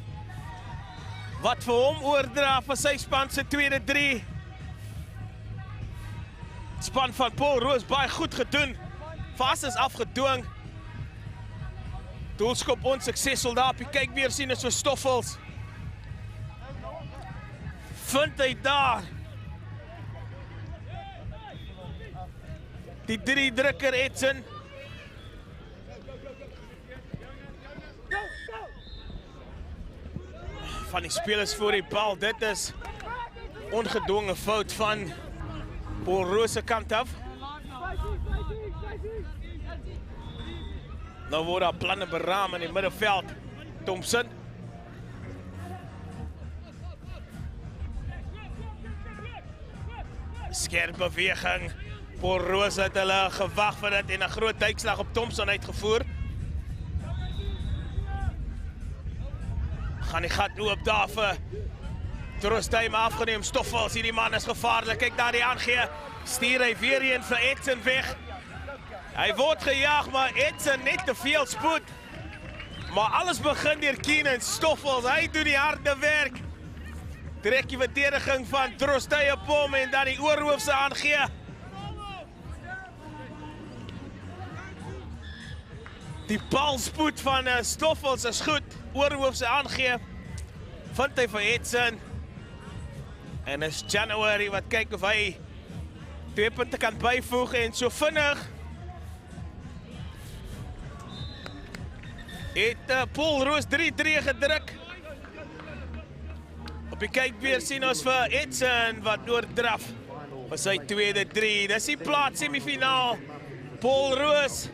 wat vir hom oordra vir sy span se tweede 3. Span van Paul Roos baie goed gedoen. Vas is afgedwing. Doelskop onsuksesvol daar op die kykbeer sien is vir Stoffels. Vind hy daar. Die 3 drukker Edson. Van die spelers voor die bal, dit is ongedwonge fout van Paul Roos se kant af. Nou word daar planne beraam in die middenveld. Thompson. Skerp beweging. Paul Roos het hulle gewag vir dit en 'n groot duikslag op Thompson uitgevoer. Gaan die gat oop daar vir Trostay, maar afgeneem. Stoffels, hierdie man is gevaarlik. Kyk daar die aangee. Stuur hy weer een vir Edson weg. Hy word gejaag, maar Edson net te veel spoed. Maar alles begin deur Keenan Stoffels. Hy doen die harde werk. Trek die verdediging van Trostay op hom en dan die oorhoofse aangee. Die balspoed van Stoffels is goed. Oorhoofse aangee. Vind hy vir Edson. En is January wat kyk of hy 2 punte kan byvoeg en so vinnig. Het Paul Roos 3-3 gedruk. Op die kykbeer sien ons vir Edson wat doordraf vir sy tweede 3. Dis die plaas semifinaal. Paul Roos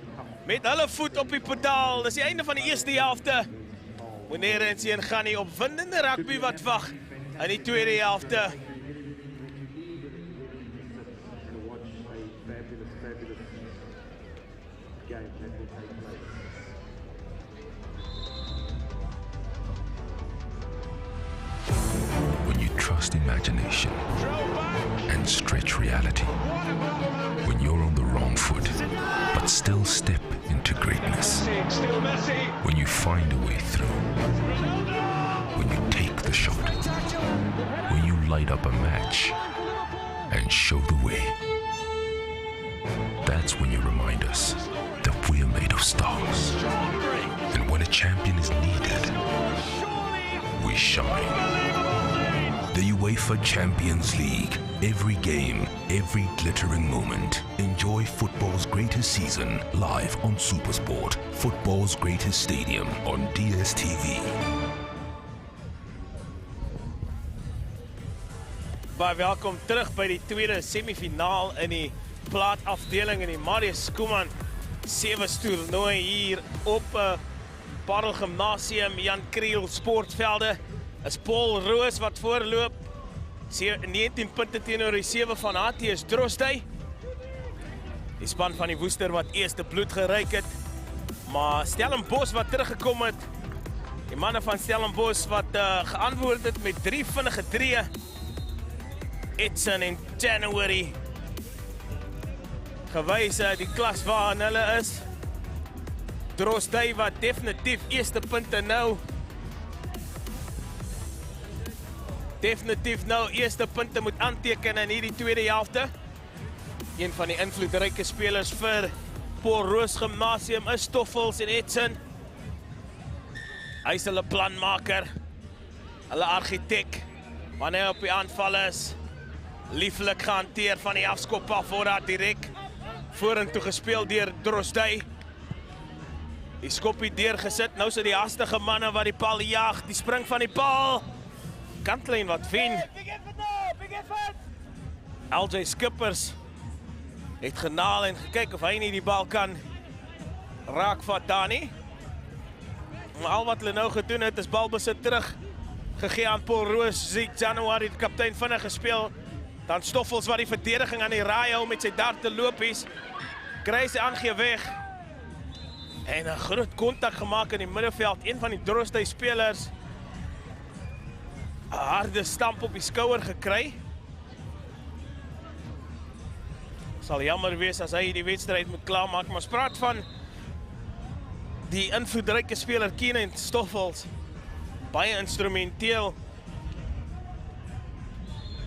met hulle voet op die pedaal. Dis die einde van die eerste helfte. Meneer en sien gaan die opwindende rugby wat wag in die tweede helfte. When you trust imagination and stretch reality. When you're on the wrong foot, but still step into greatness. When you find a way through. When you take the shot. When you light up a match and show the way. That's when you remind us that we're made of stars. And when a champion is needed, we shine. The UEFA Champions League. Every game, every glittering moment. Enjoy football's greatest season live on SuperSport. Football's greatest stadium on DSTV. Baie welkom terug by die tweede semifinaal in die plaatafdeling in die Marius Schoeman 7's toernooi hier op Parel Gymnasium Jan Kriel Sportvelde. Is Paul Roos wat voorloop. 19 punte teenoor die 7 van HTS Trostay. Die span van die Woester wat eerste bloed geryk het. Maar Stellenbosch wat teruggekom het. Die manne van Stellenbosch wat geantwoord het met 3 vinnige drieë. Edson en January. Gewys die klas waarin hulle is. Trostay wat definitief eerste punte nou. Definitief nou eerste punte moet aanteken in hierdie tweede helfte. Een van die invloedryke spelers vir Paul Roos Gymnasium is Stoffels en Edson. Hy is hulle planmaker, hulle argitek, wanneer hy op die aanval is. Lieflik gehanteer van die afskop af, word daar direk vorentoe gespeel deur Trostay. Die skoppie deurgesit, nou is dit die hastige manne wat die paal jaag, die spring van die paal. Kantlyn wat wen. LJ Skippers het genaal en gekyk of hy nie die bal kan raakvat daar nie. Maar al wat hulle nou gedoen het is balbesit terug gegee aan Paul Roos. Ziek January, die kaptein vinnig gespeel. Dan Stoffels wat die verdediging aan die raai hou met sy dart te lopies. Kry sy aangee weg. En 'n groot kontak gemaak in die middenveld. Een van die Trostay spelers 'n harde stamp op die skouer gekry. Sal jammer wees as hy die wedstryd moet klaarmaak, maar ons praat van die invloedryke speler Keenan Stoffels. Baie instrumenteel.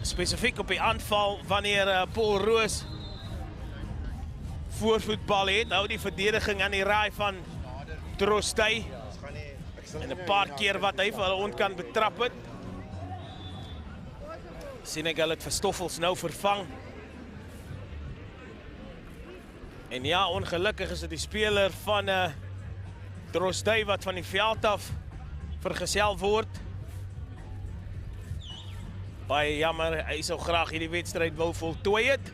Spesifiek op die aanval wanneer Paul Roos voorvoetbal het. Hou die verdediging aan die raai van Trostay. En 'n paar keer wat hy vir hulle ontkant betrap het. Sien ek hulle het vir Stoffels nou vervang. En ja, ongelukkig is dit die speler van Trostay wat van die veld af vergesel word. Baie jammer, hy sou graag hierdie wedstryd wou voltooi het.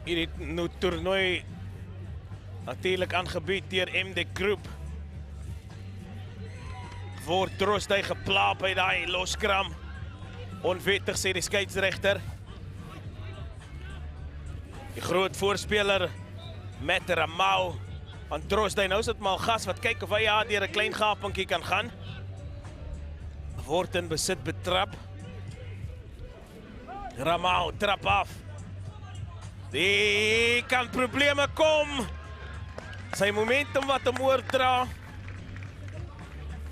Hierdie toernooi natuurlik aangebied deur MD Groep. Word Trostay gepla by daai loskram. Onwettig sê die skeieregter. Die groot voorspeler met Ramau van Trostay. Nou is dit maar gas wat kyk of hy deur 'n klein gapentjie kan gaan. Word in besit betrap. Ramau trap af. Die kan probleme kom. Sy momentum wat hom oordra.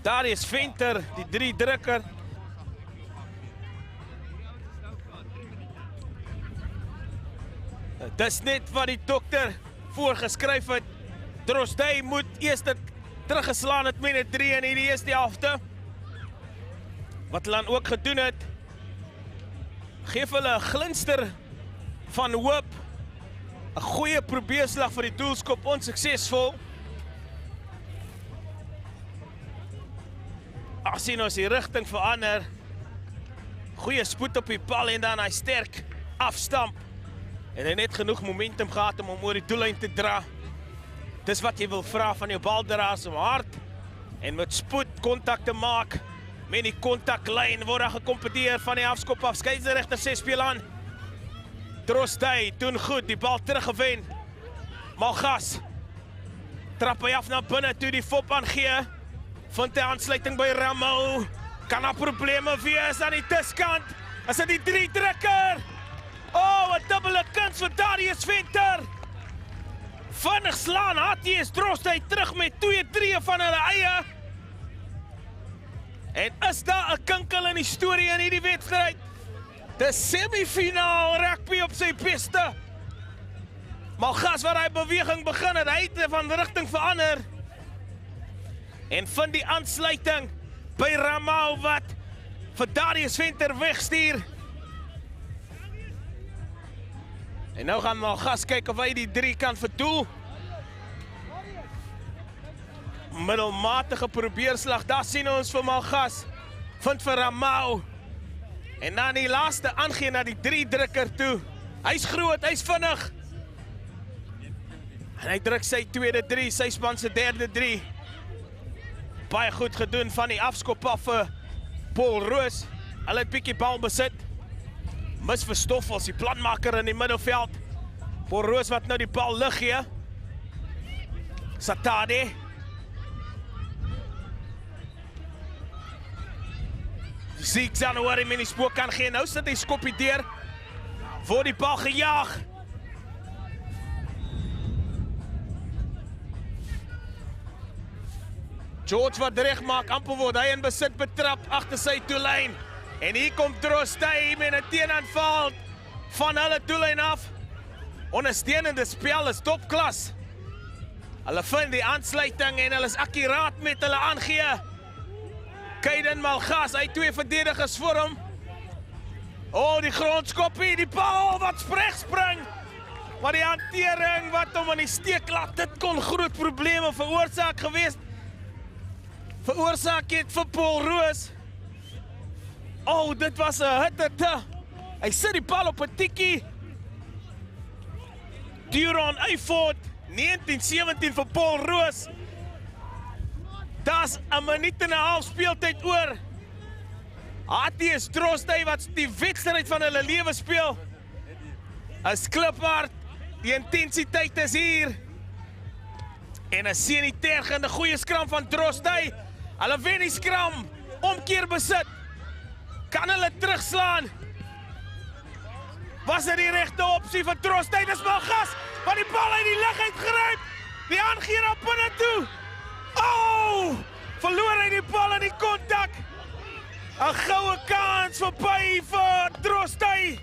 Daar is Venter, die 3 drukker. Dis net wat die dokter voorgeskryf het. Trostay moet eers teruggeslaan het met 'n 3 in hierdie eerste helfte. Wat hulle ook gedoen het, geef hulle 'n glinster van hoop. 'n Goeie probeerslag vir die doelskop, onsuksesvol. As sien ons die rigting verander. Goeie spoed op die bal en dan hy sterk afstamp. En hy net genoeg momentum gehad om oor die doellyn te dra. Dis wat jy wil vra van jou baldraers, om hard en met spoed kontak te maak. Met die kontaklyn word daar gekompeteer van die afskop af. Skeieregter sê speel aan. Trostay doen goed, die bal teruggewen. Malgas trap hy af na binne toe, die fop aangee. Vind hy aansluiting by Ramau. Kan daar probleme wees aan die tuskant? Is dit die 3 drukker? Oh, 'n dubbele kans vir Marius Venter. Vinnig slaan, is Trostay terug met 2-3 van hulle eie. En is daar 'n kinkel in die storie in hierdie wedstryd? Dis semifinaal rugby op sy beste. Malgas waar hy beweging begin het, hy het van rigting verander. En vind die aansluiting by Ramau wat vir Marius Venter wegstuur. En nou gaan Malgas kyk of hy die 3 kan verdoel. Middelmatige probeerslag, daar sien ons vir Malgas. Vind vir Ramau. En dan die laaste aangee na die 3 drukker toe. Hy's groot, hy's vinnig. En hy druk sy tweede 3, sy span se derde 3. Baie goed gedoen van die afskop af vir Paul Roos. Hulle het bietjie bal besit. Mis vir Stoffels, die planmaker in die middelveld. Paul Roos wat nou die bal lig gee. Satade. Ziek Januari met die spoor kan gee. Nou sit hy skoppie deur. Word die bal gejaag. George wat reg maak, amper word hy in besit betrap agter sy doellyn. En hier kom Trostay met 'n teenaanval van hulle doellyn af. Ondersteunende spel is topklas. Hulle vind die aansluiting en hulle is akkuraat met hulle aangee. Kaiden Malgas, hy 2 verdedigers voor hom. Oh, die grondskoppie, die bal wat spring. Maar die hantering wat hom in die steek laat, dit kon groot probleme veroorsaak geweest. Veroorsaak het vir Paul Roos. Oh, dit was 'n hitte. Hy sit die bal op 'n tikkie. Duron Eyford, 1917 vir Paul Roos. Daar's 'n minuut en 'n half speeltyd oor. is Trostay wat die wedstryd van hulle lewe speel. As kliphard, die intensiteit is hier. En 'n senitergende goeie skram van Trostay. Hulle wen die skram, omkeer besit. Kan hulle terugslaan? Was dit die regte opsie vir Trostay? Dis Malgas, wat die bal uit die lug uitgryp. Die aangee na binne toe. Oh! Verloor hy die bal in die kontak. 'n goue kans verby vir Trostay.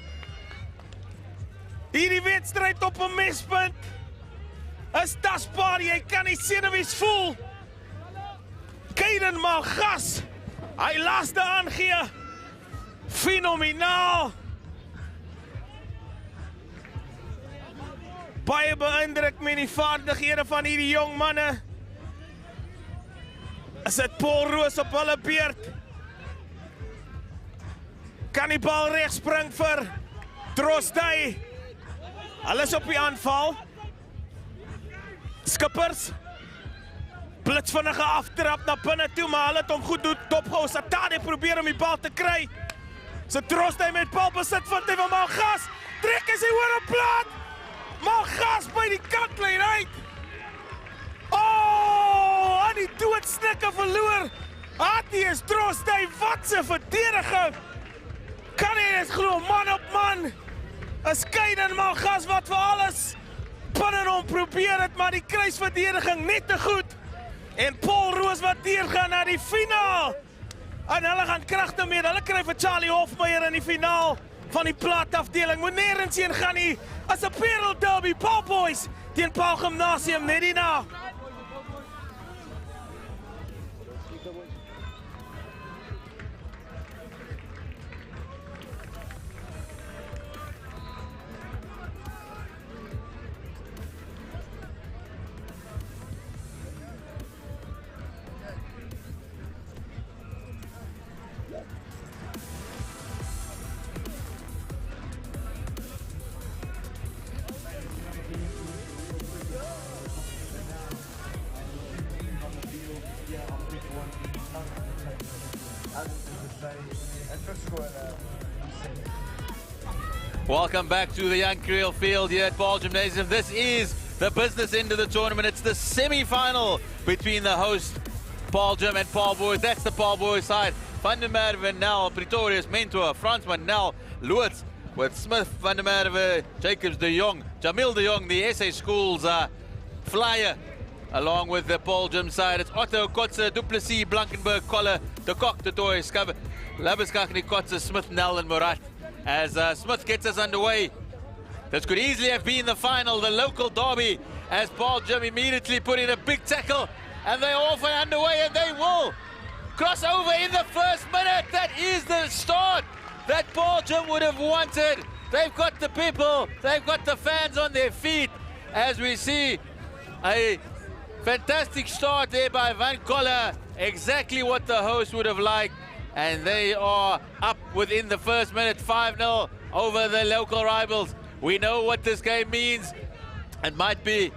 Hierdie wedstryd op 'n mespunt is tasbaar, jy kan die senuwees voel. Kaiden maak gas, hy laaste aangee, fenomenaal. Baie beïndruk met die vaardighede van hierdie jong manne. Is dit Paul Roos op hulle beurt? Kan die bal regs spring vir Trostay? Hulle is op die aanval. Skippers. Blitsvinnige aftrap na binne toe, maar hulle het hom goed dopgehou. Satade probeer om die bal te kry. So Trostay met bal besit, vind hy van Malgas. Trek is hy oor 'n plaat. Malgas by die kantlyn uit. Oh, aan die doodsnikke verloor. Atius Trostay, wat 'n verdediging. Kan hy dit glo, man op man. Is Kaiden Malgas wat vir alles binne hom probeer het, maar die kruisverdediging net te goed. En Paul Roos wat deurgaan na die finaal. En hulle gaan kragte mee. Hulle kry vir Charlie Hofmeyer in die finaal van die plaatafdeling. Moet nêrens heen gaan nie. As 'n Parel derby, Paul Boys teen Paul Gymnasium net hierna. Welcome back to the Young Creel Field here at Paul Gymnasium. This is the business end of the tournament. It's the semi-final between the host, Paul Gym and Paul Boys. That's the Paul Boys side. Van der Merwe, Nel, Pretorius, Mentor, Fransman, Nel, Loots, with Smith, Van der Merwe, Jacobs de Jong, Jamil de Jong, the SA Schools flyer, along with the Paul Gym side. It's Otto, Kotze, Duplessis, Blankenberg, Koller, De Kok, De Toy, Skabbe, Labiskachni, Kotze, Smith, Nel, and Murat. As Smith gets us underway. This could easily have been the final, the local derby, as Paul Gym immediately put in a big tackle, and they're off and underway, and they will cross over in the first minute. That is the start that Paul Gym would have wanted. They've got the people, they've got the fans on their feet, as we see a fantastic start there by Van Koller, exactly what the host would have liked. And they are up within the first minute, 5-0 over the local rivals. We know what this game means. It might be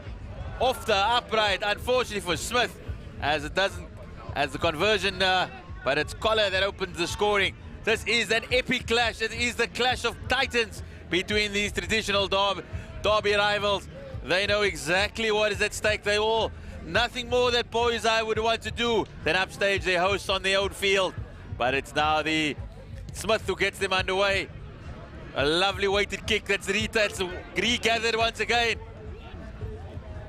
off the upright, unfortunately for Smith, as it doesn't, as the conversion, but it's Koller that opens the scoring. This is an epic clash. It is the clash of titans between these traditional derby rivals. They know exactly what is at stake. They all, nothing more that Boys I would want to do than upstage their hosts on their own field. But it's now the Smith who gets them underway. A lovely weighted kick. That's Rita. It's regathered once again.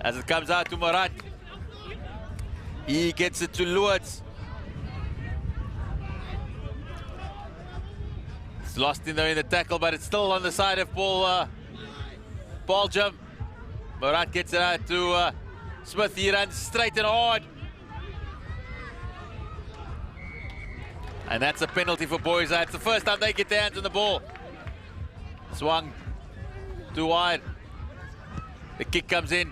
As it comes out to Murat. He gets it to Lewis. It's lost in there in the tackle, but it's still on the side of Paul Gym. Murat gets it out to Smith. He runs straight and hard. And that's a penalty for Boys. It's the first time they get their hands on the ball. Swung too wide. The kick comes in.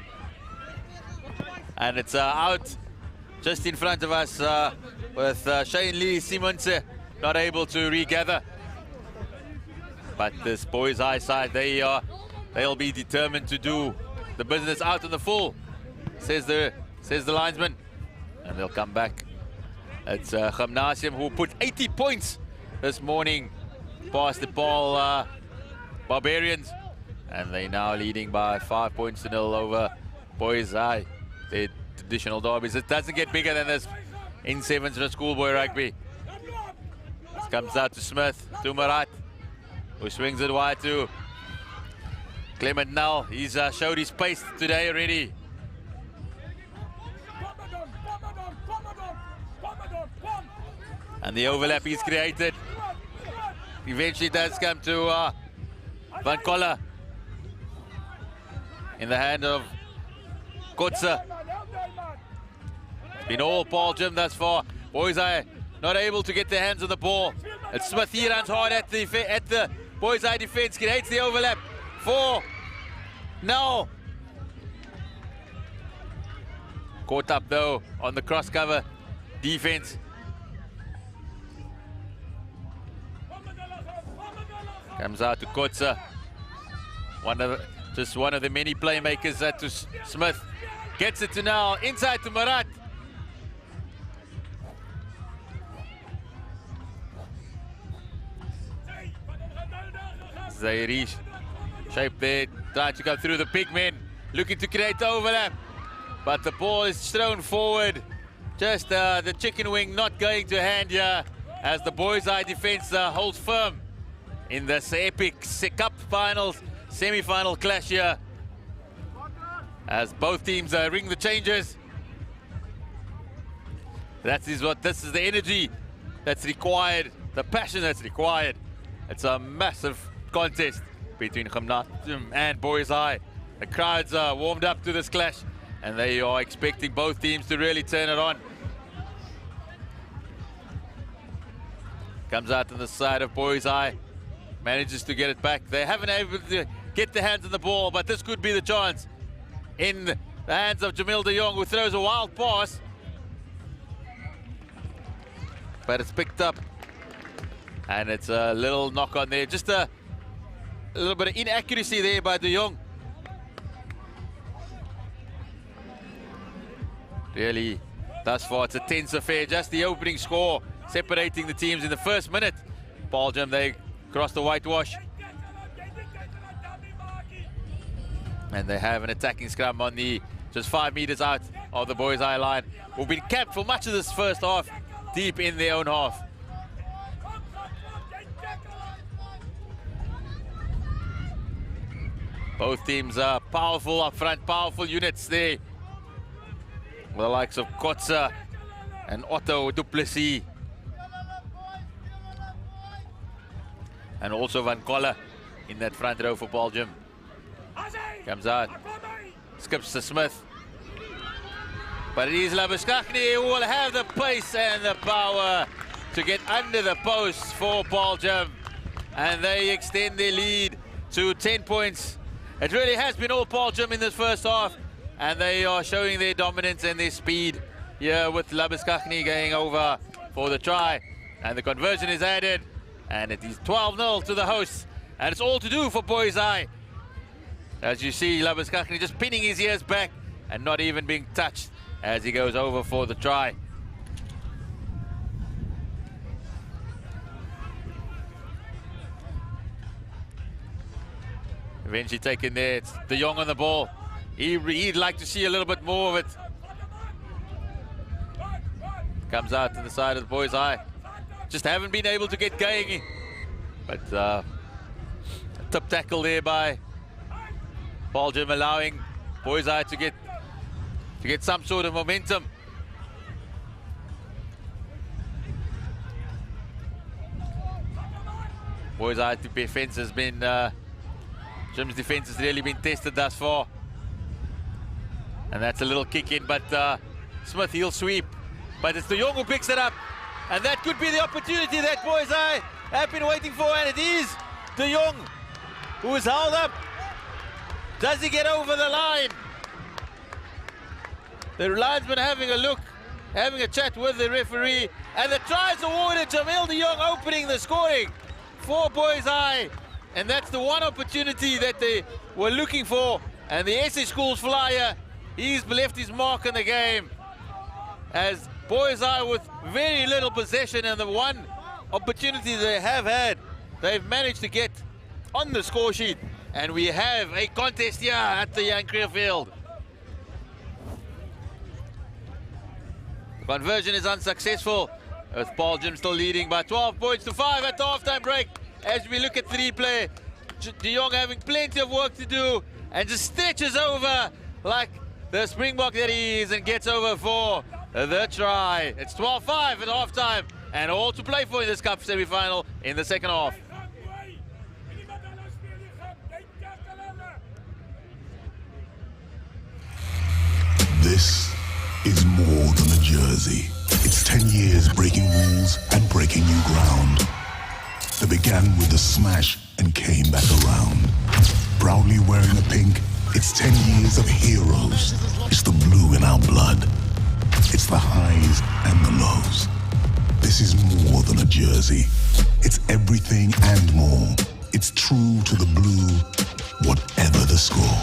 And it's out just in front of us with Shane Lee Simonse not able to regather. But this Boys High side, they'll be determined to do the business out on the full, says the linesman. And they'll come back. It's Gymnasium who put 80 points this morning past the Paul Barbarians. And they're now leading by 5 points to 0 over Boys High. Their traditional derbies. It doesn't get bigger than this in 7's for schoolboy rugby. This comes out to Smith, to Murat, who swings it wide to Clement Null. He's showed his pace today already. And the overlap is created. Eventually does come to Van Koller. in the hand of Kotze. It's been all Paul Jim thus far. Boys Eye not able to get their hands on the ball. It's Smith. He runs hard at the Boys Eye defense. Creates the overlap for now. Caught up though on the cross cover defense. Comes out to Kotze. Just one of the many playmakers to Smith. Gets it to now inside to Marat. Zairi shape there, trying to come through the big men, looking to create the overlap, but the ball is thrown forward. Just the chicken wing not going to hand here as the Boys Eye defense holds firm in this epic cup finals semi-final clash here, as both teams ring the changes. This is the energy that's required, the passion that's required. It's a massive contest between Gymnasium and Boys Eye. The crowds are warmed up to this clash, and they are expecting both teams to really turn it on. Comes out on the side of Boys Eye, manages to get it back. They haven't been able to get their hands on the ball, but this could be the chance in the hands of Jamil de Jong, who throws a wild pass, but it's picked up, and it's a little knock on there. Just a little bit of inaccuracy there by de Jong. Really, thus far it's a tense affair. Just the opening score separating the teams in the first minute. Paul Jim, they cross the whitewash, and they have an attacking scrum on the just 5 meters out of the Boys Eye line, who've been capped for much of this first half deep in their own half. Both teams are powerful up front, powerful units there, with the likes of Kotze and Otto du Plessis, and also Van Kolle in that front row for Paul Jim. Comes out, skips to Smith, but it is Labuschagne who will have the pace and the power to get under the post for Paul Jim, and they extend their lead to 10 points. It really has been all Paul Jim in this first half, and they are showing their dominance and their speed here with Labuschagne going over for the try, and the conversion is added, and it is 12-0 to the hosts, and it's all to do for Boys Eye. As you see, Labuschagne just pinning his ears back and not even being touched as he goes over for the try. Eventually taken there, it's de Jong on the ball. He'd like to see a little bit more of it. Comes out to the side of the Boys Eye. Just haven't been able to get going. But a tip tackle there by Paul Jim, allowing Boys Eye to get some sort of momentum. Boys Eye defense has been Jim's defense has really been tested thus far. And that's a little kick in, but Smith, he'll sweep. But it's de Jong who picks it up. And that could be the opportunity that Boys Eye have been waiting for, and it is de Jong who is held up. Does he get over the line? The linesman having a look, having a chat with the referee, and the try is awarded. Jamil de Jong opening the scoring for Boys Eye. And that's the one opportunity that they were looking for. And the SA Schools flyer, he's left his mark on the game. As Boys Eye with very little possession, and the one opportunity they have had, they've managed to get on the score sheet. And we have a contest here at the Jan Kriel Field. The conversion is unsuccessful, with Paul Jim still leading by 12 points to 5 at the halftime break. As we look at the replay, de Jong having plenty of work to do, and just stretches over like the Springbok that he is, and gets over for the try. It's 12-5 at halftime, and all to play for in this cup semi-final in the second half. This is more than a jersey. It's 10 years breaking rules and breaking new ground. That began with the smash and came back around. Proudly wearing the pink, it's 10 years of heroes. It's the blue in our blood. It's the highs and the lows. This is more than a jersey. It's everything and more. It's true to the blue, whatever the score.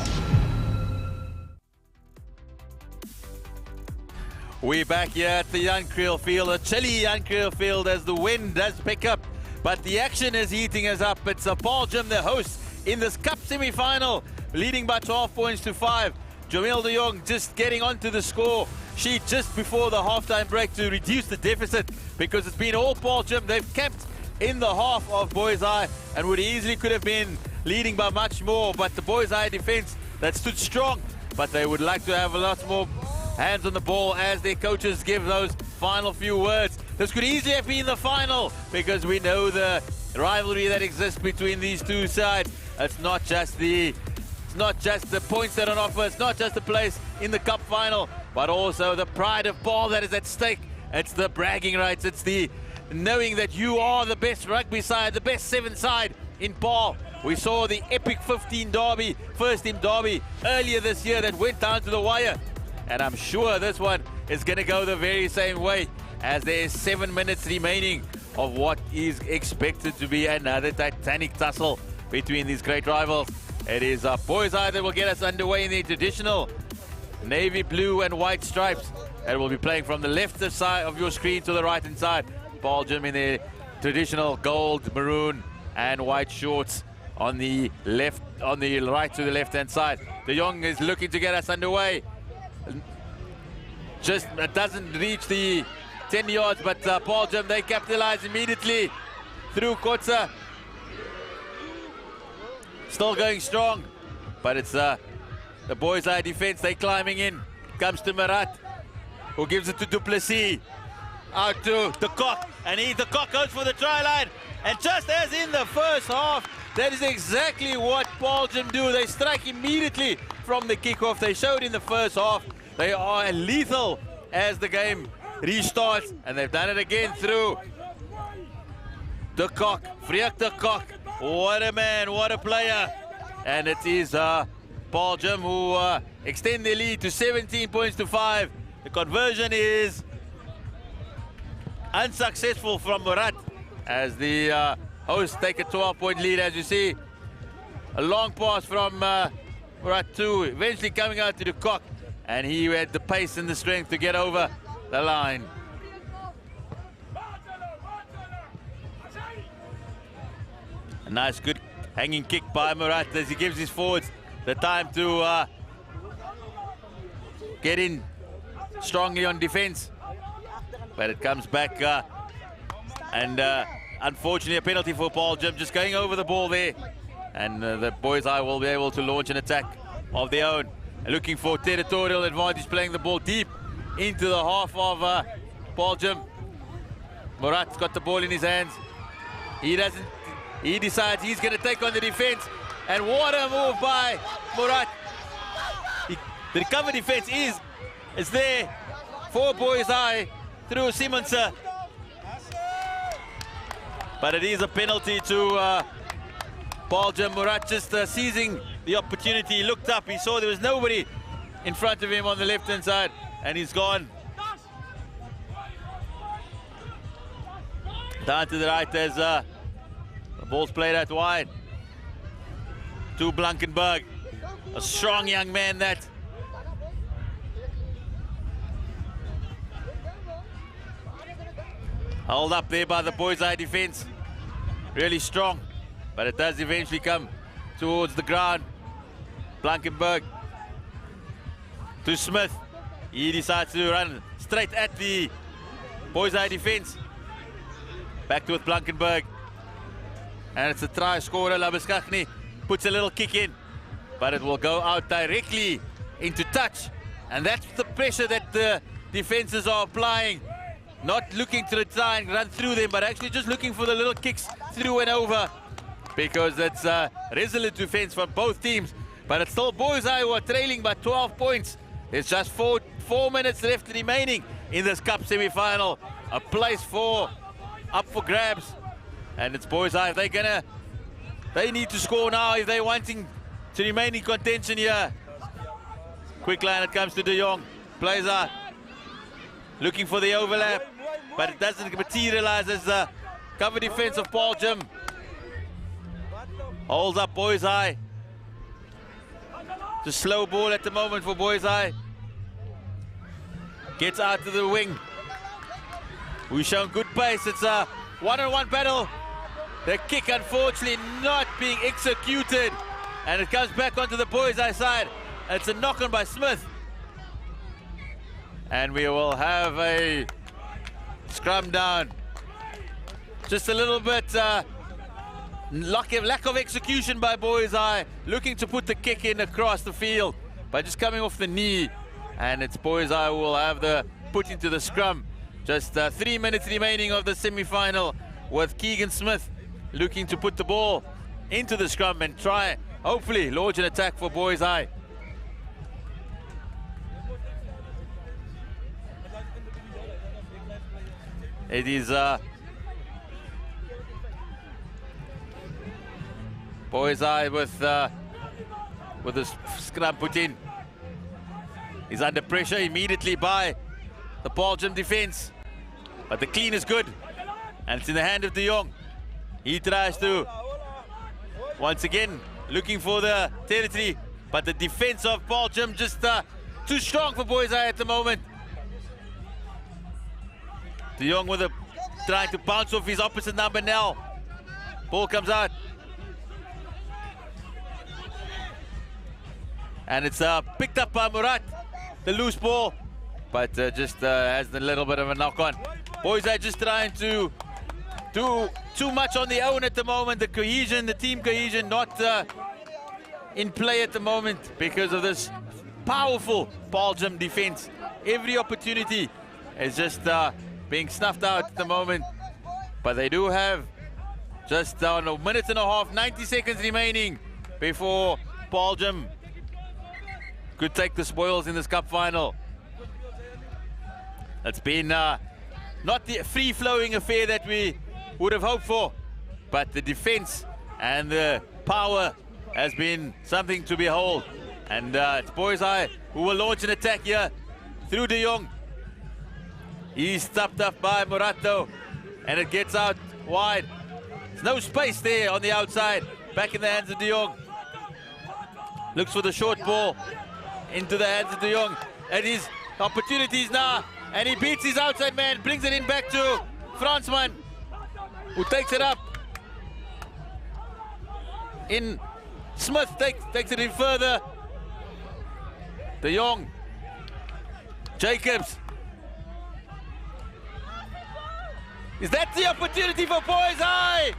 We're back here at the Jan Kriel Field, a chilly Jan Kriel Field as the wind does pick up, but the action is heating us up. It's Paul Jim, the host in this cup semi-final, leading by 12 points to 5. Jamil de Jong just getting onto the score sheet just before the halftime break to reduce the deficit, because it's been all Paul Jim. They've kept in the half of Boys High and would easily could have been leading by much more, but the Boys High defense that stood strong, but they would like to have a lot more hands on the ball as their coaches give those final few words. This could easily have been the final, because we know the rivalry that exists between these two sides. It's not just the points that are on offer, it's not just the place in the cup final, but also the pride of Paul that is at stake. It's the bragging rights, it's the knowing that you are the best rugby side, the best 7 side in Paul. We saw the epic 15 derby, first team derby earlier this year that went down to the wire. And I'm sure this one is going to go the very same way, as there's 7 minutes remaining of what is expected to be another titanic tussle between these great rivals. It is Boys High that will get us underway in the traditional navy blue and white stripes that will be playing from the left side of your screen to the right hand side. Paul Jim in their traditional gold, maroon and white shorts on the left, on the right to the left hand side. De Jong is looking to get us underway. Just doesn't reach the 10 yards, but Paul Jim, they capitalize immediately through Kotza. Still going strong, but it's the Boys High defense, they climbing in. Comes to Marat, who gives it to Duplessis. Out to the Cock, and the Cock goes for the try line. And just as in the first half, that is exactly what Paul Jim do. They strike immediately from the kickoff. They showed in the first half they are lethal as the game restarts, and they've done it again through the Cock, Friak de Cock. What a man, what a player. And it is Paul Jim who extend their lead to 17 points to 5. The conversion is unsuccessful from Murat as the hosts take a 12-point lead. As you see, a long pass from Murat to eventually coming out to the Cock, and he had the pace and the strength to get over the line. A nice good hanging kick by Murat as he gives his forwards the time to get in strongly on defense. But it comes back and unfortunately a penalty for Paul Jim, just going over the ball there, and the Boys High will be able to launch an attack of their own, looking for territorial advantage, playing the ball deep into the half of Paul Jim. Murat's got the ball in his hands. He decides he's going to take on the defense, and what a move by Murat. The recover defense is there for Boys High through Simonsen. But it is a penalty to Paul Jim. Murat just seizing the opportunity. He looked up, he saw there was nobody in front of him on the left-hand side, and he's gone. Down to the right as the ball's played out wide to Blankenberg. A strong young man that. Held up there by the Boys High defense. Really strong, but it does eventually come towards the ground. Blankenberg to Smith. He decides to run straight at the Boys High defense. Back to with Blankenberg. And it's a try scorer. Labuschagne puts a little kick in, but it will go out directly into touch. And that's the pressure that the defenses are applying. Not looking to try and run through them, but actually just looking for the little kicks through and over, because it's a resolute defense from both teams. But it's still Boys High who are trailing by 12 points. There's just 4 4 minutes left remaining in this cup semi-final. A place up for grabs. And it's Boys High. They need to score now if they're wanting to remain in contention here. Quick line, it comes to De Jong. Plays out. Looking for the overlap, but it doesn't materialize as the cover defense of Paul Jim. Holds up Boys High. It's a slow ball at the moment for Boys High. Gets out to the wing. We've shown good pace. It's a one-on-one battle. The kick, unfortunately, not being executed. And it comes back onto the Boys High side. It's a knock-on by Smith. And we will have a scrum down. Just a little bit lack of execution by Boys High. Looking to put the kick in across the field, but just coming off the knee. And it's Boys High who will have the put into the scrum. Just 3 minutes remaining of the semi-final, with Keegan Smith looking to put the ball into the scrum and try, hopefully, launch an attack for Boys High. It is Boys High with the scrum put in. He's under pressure immediately by the Paul Jim defense, but the clean is good, and it's in the hand of De Jong. He tries to, once again, looking for the territory, but the defense of Paul Jim just too strong for Boys High at the moment. De Jong trying to bounce off his opposite number now. Ball comes out. And it's picked up by Murat, the loose ball, but just has a little bit of a knock-on. Boys High just trying to do too much on their own at the moment. The cohesion, the team cohesion, not in play at the moment because of this powerful Paul Jim defense. Every opportunity is just being snuffed out at the moment, but they do have just a minute and a half, 90 seconds remaining before Paul Jim could take the spoils in this cup final. It's been not the free-flowing affair that we would have hoped for, but the defense and the power has been something to behold. And it's Boys High who will launch an attack here through De Jong. He's stopped up by Murato, and it gets out wide. There's no space there on the outside. Back in the hands of De Jong. Looks for the short ball into the hands of De Jong. And his opportunities now. And he beats his outside man, brings it in back to Fransman, who takes it up. Smith takes it in further. De Jong. Jacobs. Is that the opportunity for Boys High?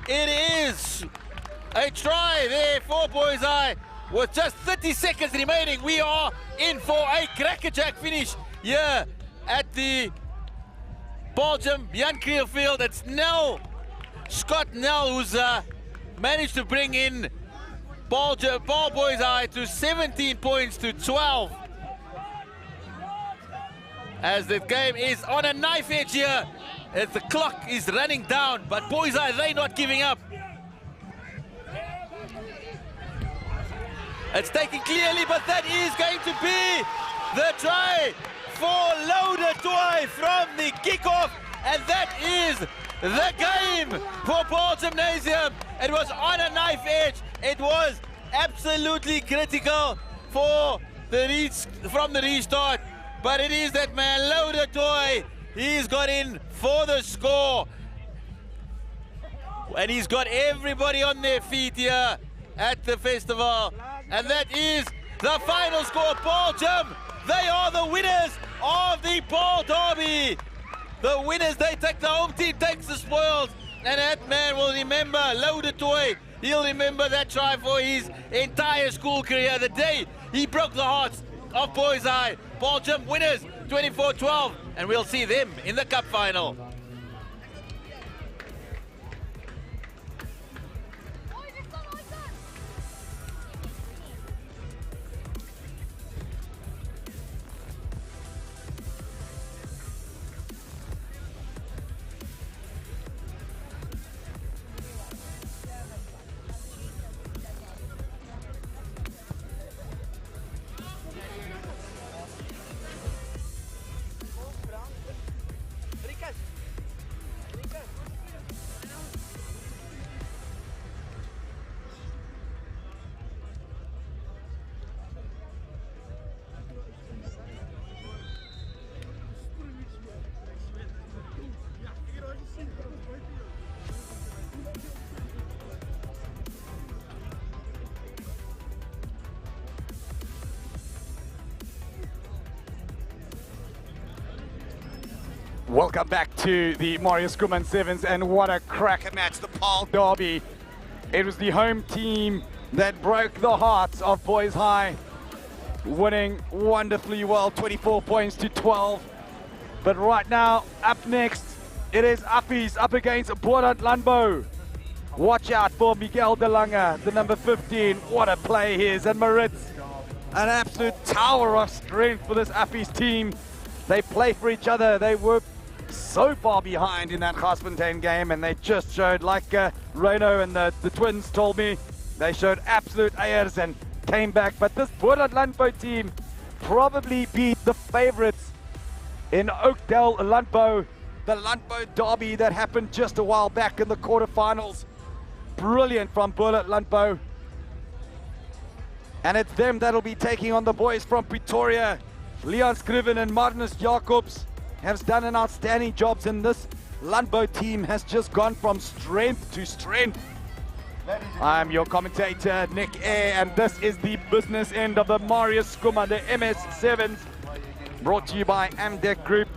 It is a try there for Boys High. With just 30 seconds remaining, we are in for a crackerjack finish here at the Paul Jim Jan Kriel Field. It's Scott Nell, who's managed to bring in Paul Boys High to 17 points to 12. As the game is on a knife edge here, as the clock is running down, but Boys High, they not giving up. It's taken clearly, but that is going to be the try for Louda Toy from the kickoff, and that is the game for Paul Gymnasium. It was on a knife edge. It was absolutely critical for from the restart, but it is that man, Louda Toy. He's got in for the score, and he's got everybody on their feet here at the festival. And that is the final score. Paul Jim, they are the winners of the Paul Derby. The winners, the home team takes the spoils. And that man will remember, Louda Toy, he'll remember that try for his entire school career. The day he broke the hearts of Boys High. Paul Jim winners, 24-12. And we'll see them in the cup final. Welcome back to the Marius Schoeman Sevens, and what a cracker match, the Paarl Derby. It was the home team that broke the hearts of Boys High, winning wonderfully well, 24 points to 12. But right now, up next, it is Affies up against Borat Landbou. Watch out for Miguel de Lange, the number 15. What a play he is, and Marius, an absolute tower of strength for this Affies team. They play for each other. They were so far behind in that Garsfontein game, and they just showed, like Reno and the twins told me, they showed absolute airs and came back. But this Borat Landbou team probably beat the favorites in Oakdale Landbou, the Landbou derby that happened just a while back in the quarterfinals. Brilliant from Borat Landbou. And it's them that'll be taking on the boys from Pretoria. Leon Scriven and Marnus Jacobs have done an outstanding job, and this Landbou team has just gone from strength to strength. I'm your commentator, Nick A, and this is the business end of the Marius Schoeman, the MS7s, brought to you by Amdek Group,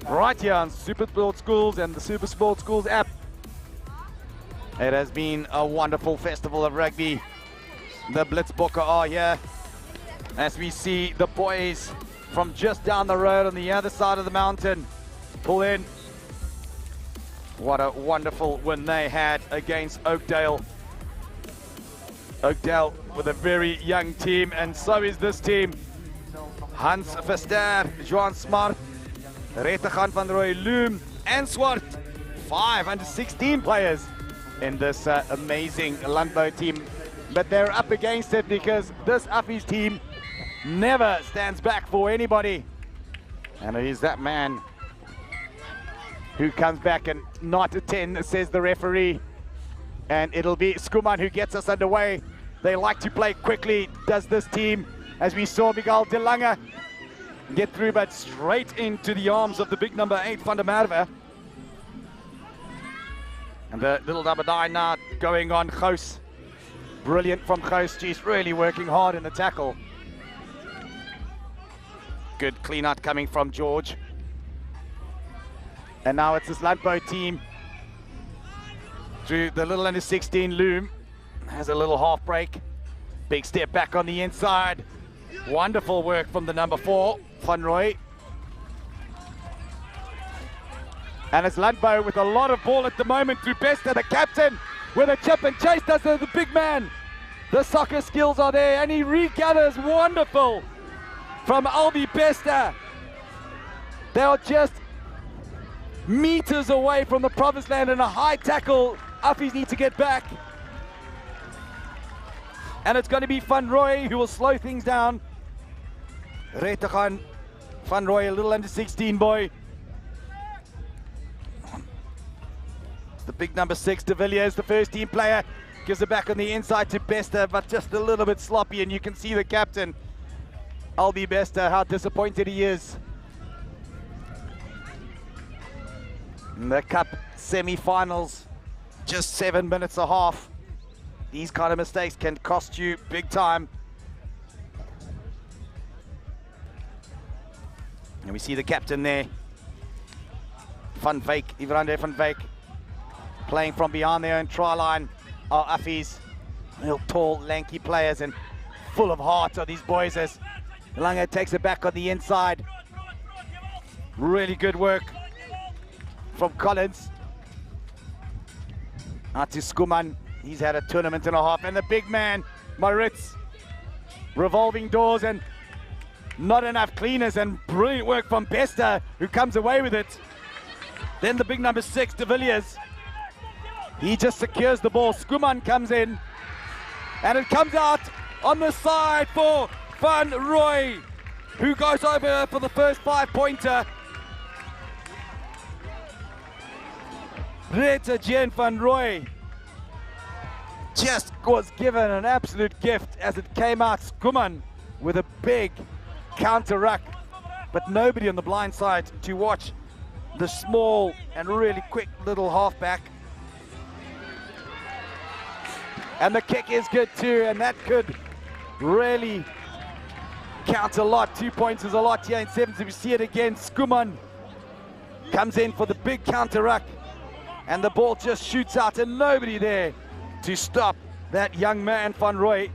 right here on Super Sport Schools and the Super Sport Schools app. It has been a wonderful festival of rugby. The Blitzbokke are here as we see the boys from just down the road on the other side of the mountain pull in. What a wonderful win they had against Oakdale. Oakdale with a very young team, and so is this team. Hans Verster, Johan Smart, Rettegan van Roy, Loom and Swart. 5 under 16 players in this amazing Landbou team. But they're up against it because this Affies team never stands back for anybody. And it is that man who comes back and not a 10, says the referee. And it'll be Schoeman who gets us underway. They like to play quickly, does this team, as we saw Miguel de Lange get through, but straight into the arms of the big number 8, Van der Merwe. And the little number 9 now going on Gous. Brilliant from Gous. She's really working hard in the tackle. Good clean out coming from George. And now it's this Landbou team through the little under 16. Loom has a little half break. Big step back on the inside. Wonderful work from the number 4, Van Roy. And it's Landbou with a lot of ball at the moment through Bester, the captain, with a chip and chase does the big man. The soccer skills are there, and he regathers. Wonderful from Albie Bester. They are just meters away from the promised land, and a high tackle. Affies need to get back. And it's going to be Van Roy who will slow things down. Rettegan, Van Roy, a little under 16 boy. It's the big number 6, De Villiers, the first team player. Gives it back on the inside to Bester, but just a little bit sloppy, and you can see the captain, Albie Bester, how disappointed he is. In the Cup semi-finals, just 7 minutes a half. These kind of mistakes can cost you big time. And we see the captain there, Van Wyk, Ivrande Van Wyk, playing from behind their own try line. Are Affies, real tall, lanky players, and full of heart are these boys as Lange takes it back on the inside. Really good work from Collins. Out to Schoeman. He's had a tournament and a half. And the big man, Marius, revolving doors and not enough cleaners, and brilliant work from Bester, who comes away with it. Then the big number 6, De Villiers. He just secures the ball. Schoeman comes in, and it comes out on the side for Van Roy, who goes over for the first 5-pointer. Rettegan Van Roy just was given an absolute gift as it came out. Schoeman with a big counter ruck, but nobody on the blind side to watch the small and really quick little halfback. And the kick is good too, and that could really count a lot. 2 points is a lot here in 7s. We see it again. Schoeman comes in for the big counter-ruck, and the ball just shoots out and nobody there to stop that young man, Van Roy.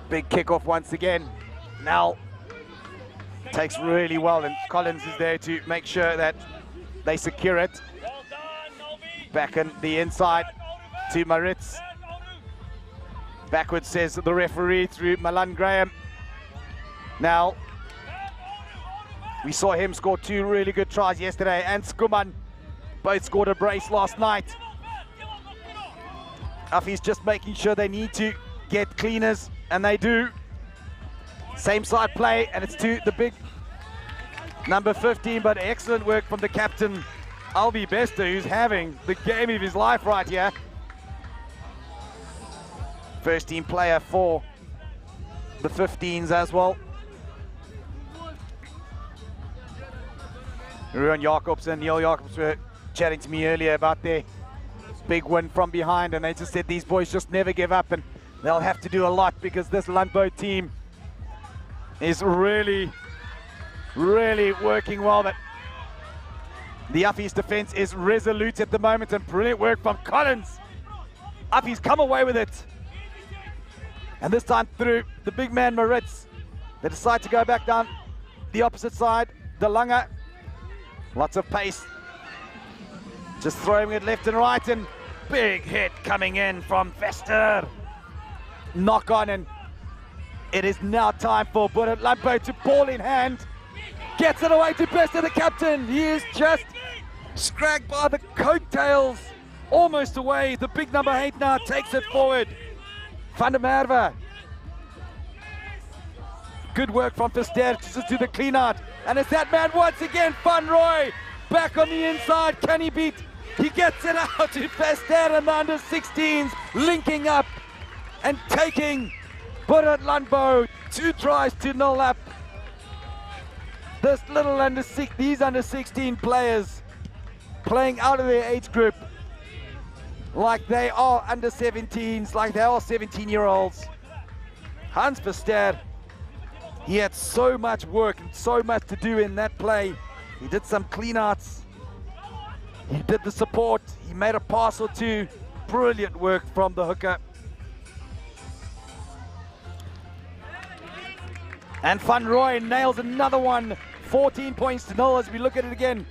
Big kickoff once again. Now takes really well, and Collins is there to make sure that they secure it. Back on the inside to Marius. Backwards, says the referee, through Milan Graham. Now, we saw him score 2 really good tries yesterday, and Schoeman both scored a brace last night. Afi's just making sure they need to get cleaners, and they do. Same side play, and it's to the big number 15, but excellent work from the captain, Albi Bester, who's having the game of his life right here. First team player for the 15s as well. Ruan Jacobs and Neil Jacobs were chatting to me earlier about their big win from behind, and they just said these boys just never give up, and they'll have to do a lot because this Landbou team is really working well. But the Affi's defense is resolute at the moment, and brilliant work from Collins. Affi's come away with it. And this time through the big man Marius. They decide to go back down the opposite side. De Lange, lots of pace. Just throwing it left and right, and big hit coming in from Vester. Knock on, and it is now time for Buddha Landbou to ball in hand. Gets it away to Bester, the captain. He is just scragged by the coattails. Almost away. The big number 8 now takes it forward. Van der Merwe. Good work from Vester to do the clean out. And it's that man once again, Van Roy. Back on the inside. Can he beat? He gets it out to Vester, and the under 16s linking up and taking Buddha Landbou 2 tries to 0 up. This little these under 16 players playing out of their age group like they are under 17s, like they are 17-year-olds. Hans Vester, he had so much work and so much to do in that play. He did some clean outs. He did the support. He made a pass or 2. Brilliant work from the hooker. And Van Roy nails another one. 14 points to 0 as we look at it again.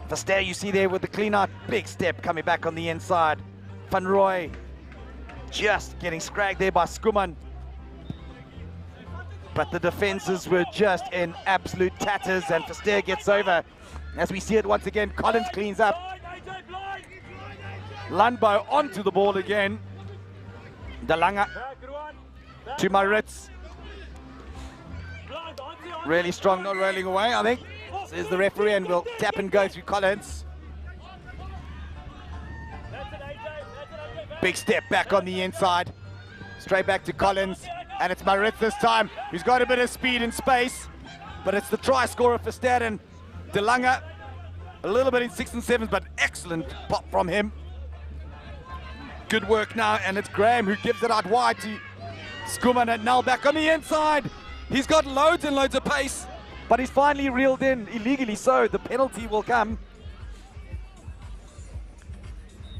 Vester, you see there with the clean out. Big step coming back on the inside. Van Roy just getting scragged there by Schoeman. But the defenses were just in absolute tatters, and Vester gets over. As we see it once again, Collins cleans up. Landbou onto the ball again. De Lange to Marius. Really strong, not rolling away, I think, says the referee, and we'll tap and go through Collins. Big step back on the inside. Straight back to Collins, and it's Marius this time, who's got a bit of speed and space, but it's the try scorer for Stad, and De Lange, a little bit in 6 and 7s, but excellent pop from him. Good work now, and it's Graham who gives it out wide to Schoeman, and now back on the inside. He's got loads and loads of pace, but he's finally reeled in, illegally so. The penalty will come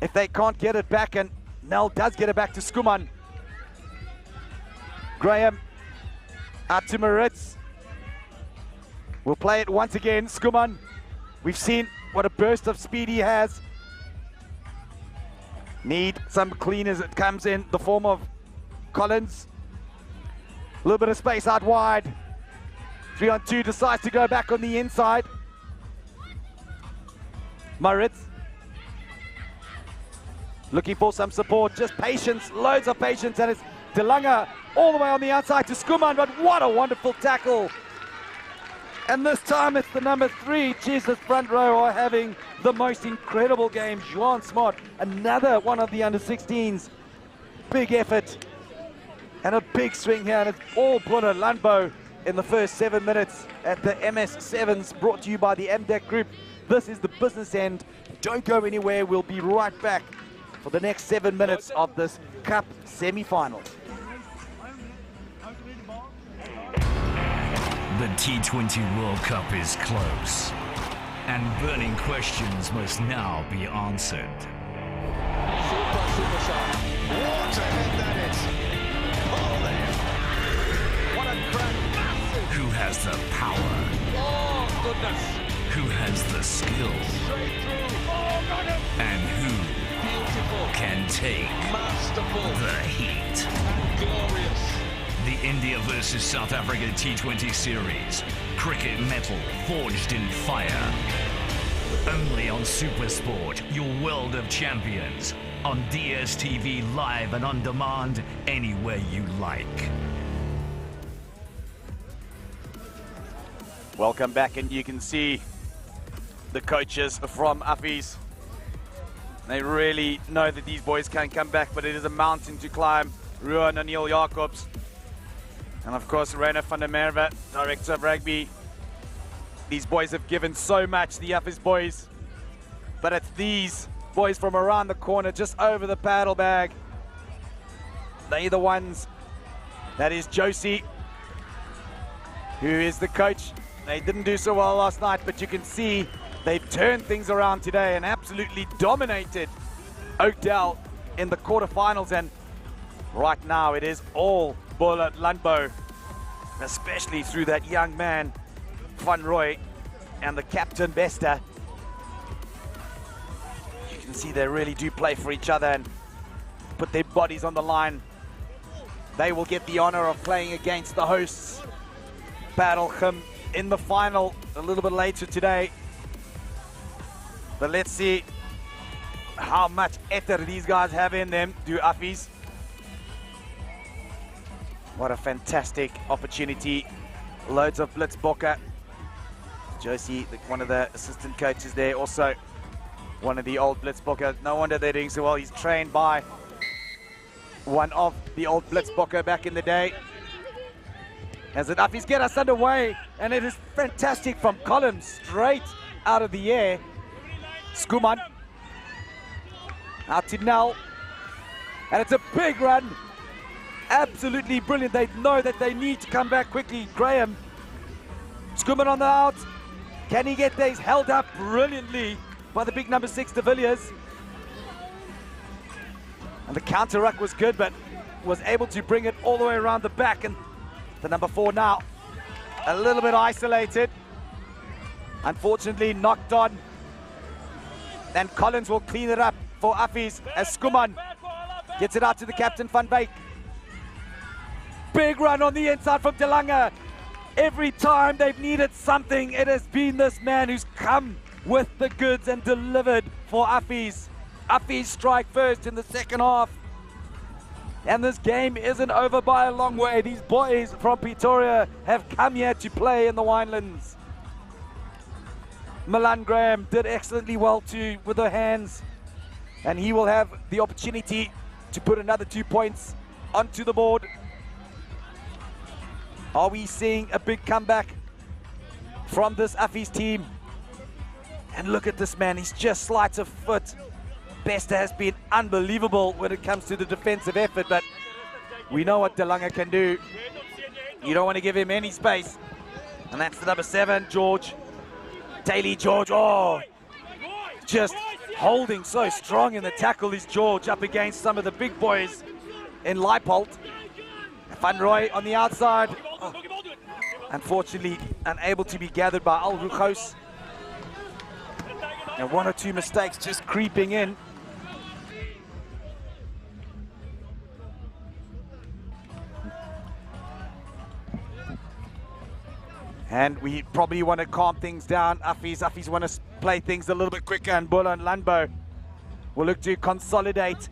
if they can't get it back, and Nel does get it back to Schoeman. Graham out to Marius. We'll play it once again. Schoeman, we've seen what a burst of speed he has. Need some cleaners. It comes in the form of Collins. A little bit of space out wide. 3 on 2, decides to go back on the inside. Marius looking for some support, just patience, loads of patience, and it's De Lange all the way on the outside to Schoeman, but what a wonderful tackle. And this time it's the number 3. Jesus, front row are having the most incredible game. Juan Smart, another one of the under 16s. Big effort. And a big swing here, and it's all Buddha Landbou in the first 7 minutes at the MS7s, brought to you by the MDEC Group. This is the business end. Don't go anywhere. We'll be right back for the next 7 minutes of this Cup semi-final. The T20 World Cup is close, and burning questions must now be answered. Super shot. What a head that is. Holy. What a crack. Massive. Who has the power? Oh, goodness. Who has the skill? Straight through. Oh, got him. And who Beautiful. can take Masterful. the heat? Glorious. The India versus South Africa T20 series. Cricket metal forged in fire. Only on Supersport, your world of champions. On DSTV live and on demand, anywhere you like. Welcome back, and you can see the coaches from Affies. They really know that these boys can come back, but it is a mountain to climb. Ruan and Neil Jacobs. And of course, Reina van der Merwe, Director of Rugby. These boys have given so much, the Affies boys. But it's these boys from around the corner, just over the paddle bag. They're the ones. That is Josie, who is the coach. They didn't do so well last night, but you can see they've turned things around today and absolutely dominated Oakdale in the quarterfinals. And right now it is all Bola Landbou, especially through that young man, Van Roy, and the captain, Bester. You can see they really do play for each other and put their bodies on the line. They will get the honor of playing against the hosts, Paarlgym, in the final a little bit later today. But let's see how much ether these guys have in them, do Affies. What a fantastic opportunity. Loads of blitzbokke. Josie, one of the assistant coaches there, also one of the old blitzbokke. No wonder they're doing so well. He's trained by one of the old blitzbokke back in the day. As the Affies get us underway, and it is fantastic from Collins, straight out of the air. Schoeman out to Nell, and it's a big run. Absolutely brilliant. They know that they need to come back quickly. Graham, Schoeman on the out. Can he get these held up brilliantly by the big number 6, de Villiers? And the counter ruck was good, but was able to bring it all the way around the back. And the number 4 now, a little bit isolated. Unfortunately knocked on. And Collins will clean it up for Affies as Schoeman gets it out to the captain, Van Wyk. Big run on the inside from De Lange. Every time they've needed something, it has been this man who's come with the goods and delivered for Affies. Affies strike first in the second half. And this game isn't over by a long way. These boys from Pretoria have come here to play in the Winelands. Milan Graham did excellently well too with her hands. And he will have the opportunity to put another 2 points onto the board. Are we seeing a big comeback from this Affies team? And look at this man, he's just slight of foot. Bester has been unbelievable when it comes to the defensive effort, but we know what De Lange can do. You don't want to give him any space. And that's the number 7, George. Daly George, oh, just holding so strong in the tackle is George up against some of the big boys in Leipold. Van Roy on the outside. Oh, unfortunately, unable to be gathered by Al Rugos. And 1 or 2 mistakes just creeping in. And we probably want to calm things down. Affies want to play things a little bit quicker, and Bola and Landbou will look to consolidate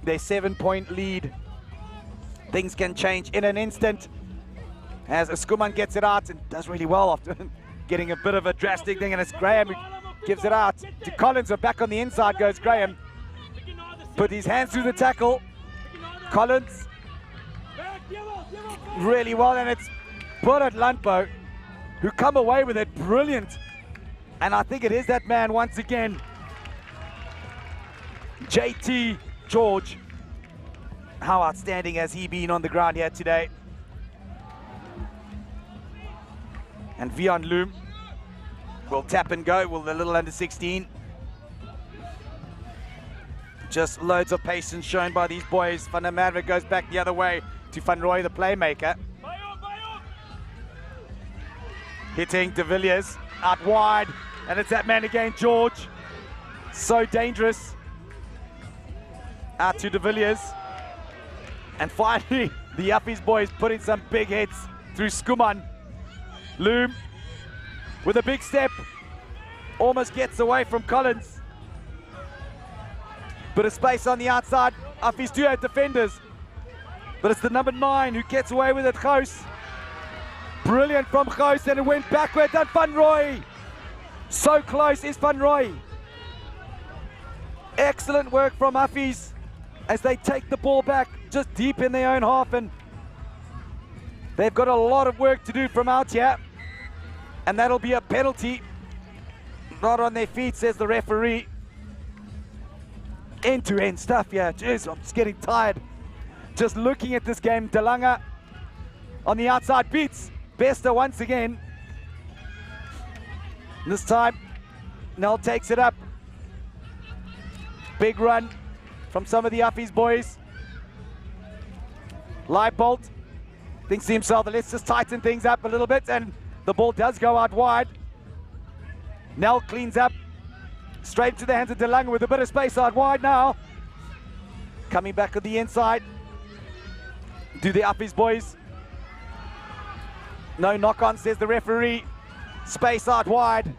their 7-point lead. Things can change in an instant as Schoeman gets it out and does really well after getting a bit of a drastic thing, and it's Graham who gives it out to Collins. So back on the inside goes Graham. Put his hands through the tackle. Collins really well, and it's Bola Landbou who come away with it. Brilliant. And I think it is that man once again, JT George. How outstanding has he been on the ground here today? And Vian Loom will tap and go with the little under 16. Just loads of patience shown by these boys. Van der Merwe goes back the other way to Van Rooy, the playmaker. Hitting De Villiers out wide, and it's that man again, George. So dangerous. Out to De Villiers. And finally, the Uppies boys putting some big hits through Schoeman. Loom with a big step. Almost gets away from Collins. Bit of space on the outside. Uppies do have defenders. But it's the number 9 who gets away with it, Gous. Brilliant from Gous, and it went backwards, and Van Rooy. So close is Van Rooy. Excellent work from Uppies as they take the ball back just deep in their own half, and they've got a lot of work to do from out here. And that'll be a penalty. Not on their feet, says the referee. End-to-end stuff here. Jeez, I'm just getting tired. Just looking at this game. De Lange on the outside beats Bester once again. This time, Nel takes it up. Big run from some of the Uppies boys. Leibold thinks to himself, let's just tighten things up a little bit, and the ball does go out wide. Nel cleans up. Straight to the hands of De Lange with a bit of space out wide now. Coming back on the inside. Do the Uppies boys. No knock-on, says the referee. Space out wide.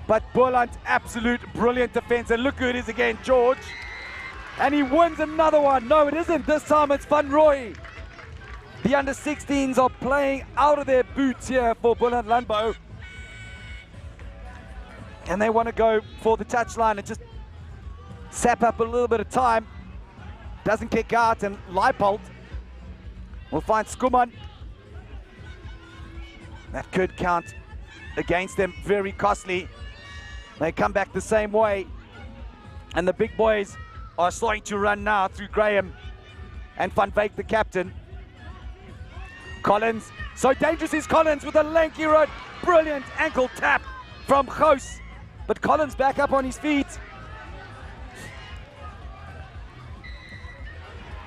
But Boland, absolute brilliant defense. And look who it is again, George. And he wins another one. No, it isn't. This time it's Van Rooy. The under-16s are playing out of their boots here for Boland Landbou. And they want to go for the touchline and just sap up a little bit of time. Doesn't kick out, and Leibold will find Schoeman. That could count against them, very costly. They come back the same way. And the big boys are starting to run now through Graham and Van Wyk, the captain. Collins, so dangerous is Collins with a lanky run. Brilliant ankle tap from Gous. But Collins back up on his feet.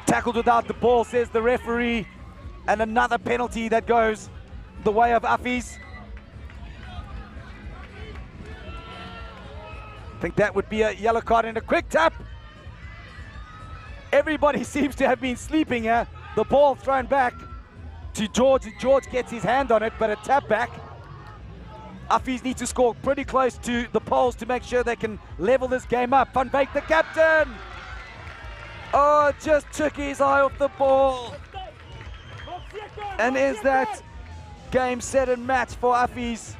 Tackled without the ball, says the referee. And another penalty that goes the way of Uppies. I think that would be a yellow card and a quick tap. Everybody seems to have been sleeping here. The ball thrown back to George. George gets his hand on it, but a tap back. Uppies need to score pretty close to the poles to make sure they can level this game up. Van Wyk, the captain. Oh, just took his eye off the ball. And is that game, set, and match for Uppies?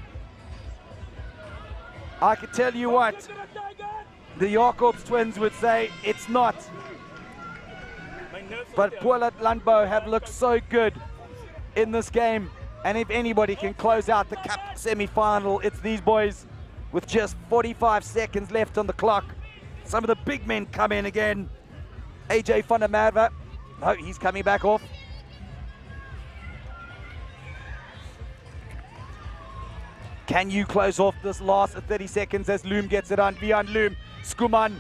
I can tell you what, the Jacobs twins would say it's not. But Boland Landbou have looked so good in this game. And if anybody can close out the cup semi-final, it's these boys with just 45 seconds left on the clock. Some of the big men come in again. AJ van der Merwe, no, he's coming back off. Can you close off this last 30 seconds as Loom gets it on? Vian Loom, Schoeman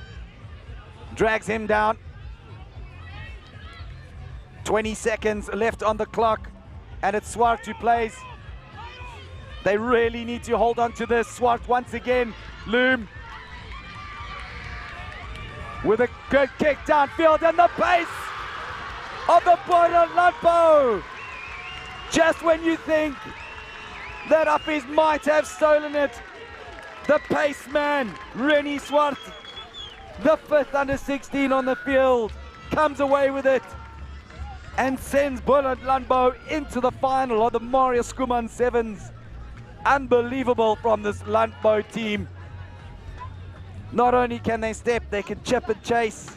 drags him down. 20 seconds left on the clock. And it's Swart who plays. They really need to hold on to this. Swart once again. Loom with a good kick downfield, and the pace of the Boland Landbou. Just when you think that Uppies might have stolen it, the pace man, Rennie Swart, the 5th under-16 on the field, comes away with it and sends Boland Landbou into the final of the Marius Schoeman Sevens. Unbelievable from this Landbou team. Not only can they step, they can chip and chase.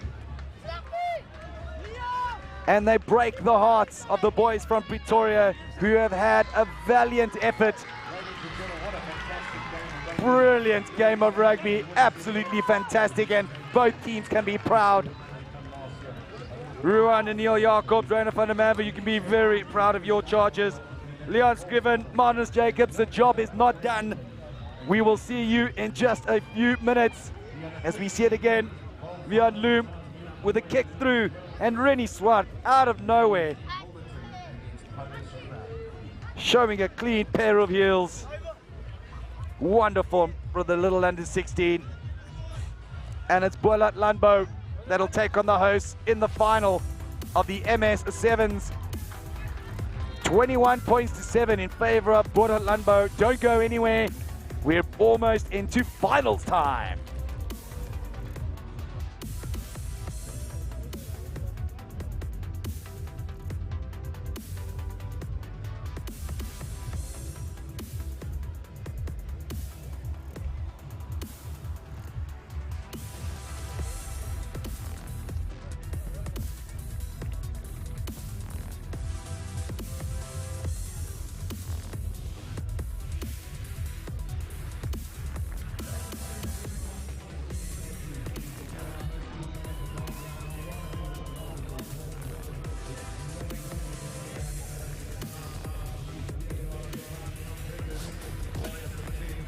And they break the hearts of the boys from Pretoria who have had a valiant effort. Brilliant game of rugby, absolutely fantastic, and both teams can be proud. Ruan and Neil Jacobs, Rainer van der Merwe, you can be very proud of your Chargers. Leon Scriven, Marnus Jacobs, the job is not done. We will see you in just a few minutes as we see it again. Leon Loom with a kick through, and Rennie Swart out of nowhere, showing a clean pair of heels. Wonderful for the little under 16. And it's Boilat Landbou that'll take on the hosts in the final of the MS Sevens. 21 points to 7 in favor of Boilat Landbou. Don't go anywhere. We're almost into finals time.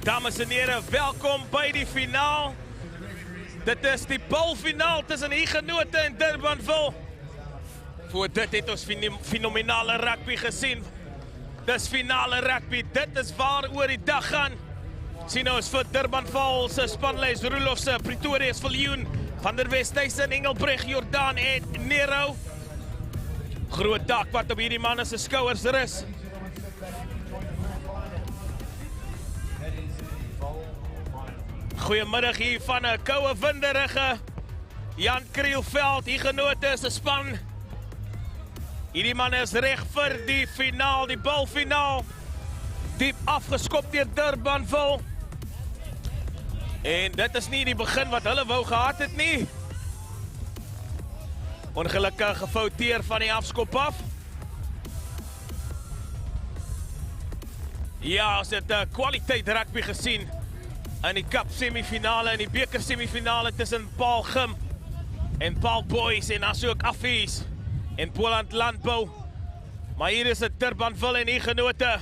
Dames en heren, welkom bij die finaal. Dit is die balfinaal tussen Huguenote en Durbanville. Voor dit het ons fenomenale rugby gezien. Dis finale rugby, dit is waaroor die dag gaan. Sien ons vir Durbanville se spanlys Roelof se Pretoria se Viljoen, Van der Westhuizen, Engelbreg, Jordaan en Nero. Groot dak wat op hierdie manne se skouers rus. Goeiemiddag hier van 'n koue winderige Jan Krielveld, Huguenote se span. Hierdie man is reg vir die finaal, die balfinaal. Diep afgeskop deur Durbanville. En dit is nie die begin wat hulle wou gehad het nie. Ongelukkig gefouteer van die afskop af. Ja, ons het 'n kwaliteit rugby gesien in die cup semifinale en die beker semifinale tussen Paul Gim en Paul Boys en as ook Affies en Boilat Landbou. Maar hier is het Durbanville en Huguenote.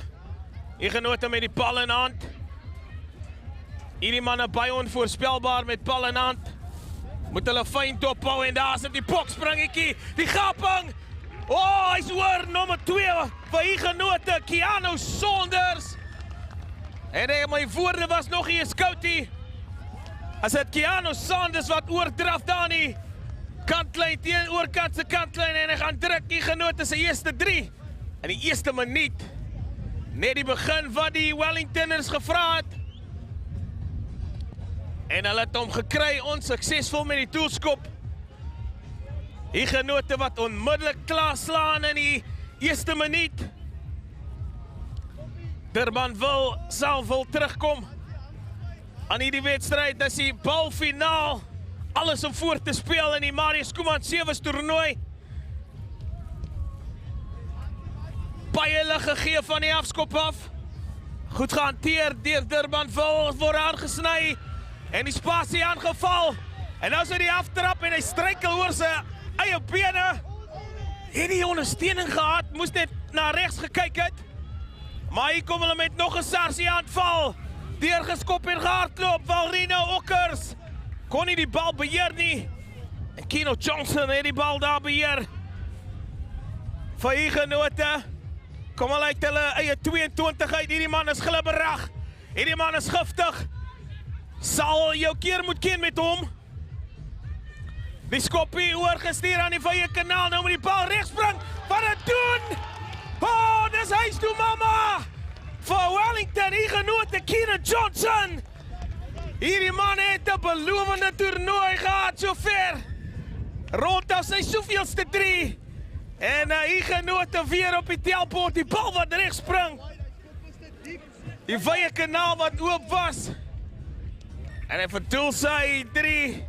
Huguenote met die bal in hand. Hierdie manne baie onvoorspelbaar met bal in hand. Moet hulle fyn dophou en daar sit die bokspringetjie, die gaping. Oh, hy's oor nommer 2 vir Huguenote, Keanu Saunders. En my woorde was nog nie 'n skoutie. As dit Keanu Saunders wat oordraf daar nie. Kantlyn teen oorkant se kantlyn en hy gaan druk Huguenote se eerste 3. In die eerste minuut. Net die begin wat die Wellingtoners gevra het. En hulle het hom gekry, onsuksesvol met die toelskop. Huguenote wat onmiddellik klaarslaan in die eerste minuut. Durbanville sal wil terugkom aan hierdie wedstryd. Dis die balfinaal. Alles om voor te speel in die Marius Schoeman Sevens toernooi. Baie lig gegee van die afskop af. Goed gehanteer deur Durbanville, word aangesny en die spasie aangeval. En nou is hy aftrap en hy struikel oor sy eie bene. Het die ondersteuning gehad, moes net na regs gekyk het. Maar hier kom hulle met nog 'n sarsie aanval. Deurgeskop en gehardloop, Valrino Okkers. Kon nie die bal beheer nie. En Keno Johnson het die bal daar beheer. Vir Huguenote. Kom hulle uit hulle eie 22 uit. Hierdie man is glibberig. Hierdie man is giftig. Sal jou keer moet ken met hom. Die skoppie oorgestuur aan die Vye Kanaal. Nou moet die bal regspring. Wat het doen? Oh, dis huis toe mama. Vir Wellington, Huguenote, Keno Johnson. Hierdie man het 'n belovende toernooi gehad sover. Rondom sy soveelste 3. En Huguenote weer op die telbord, die bal wat regs spring. Die Vye Kanaal wat oop was. En hy verdoel sy 3.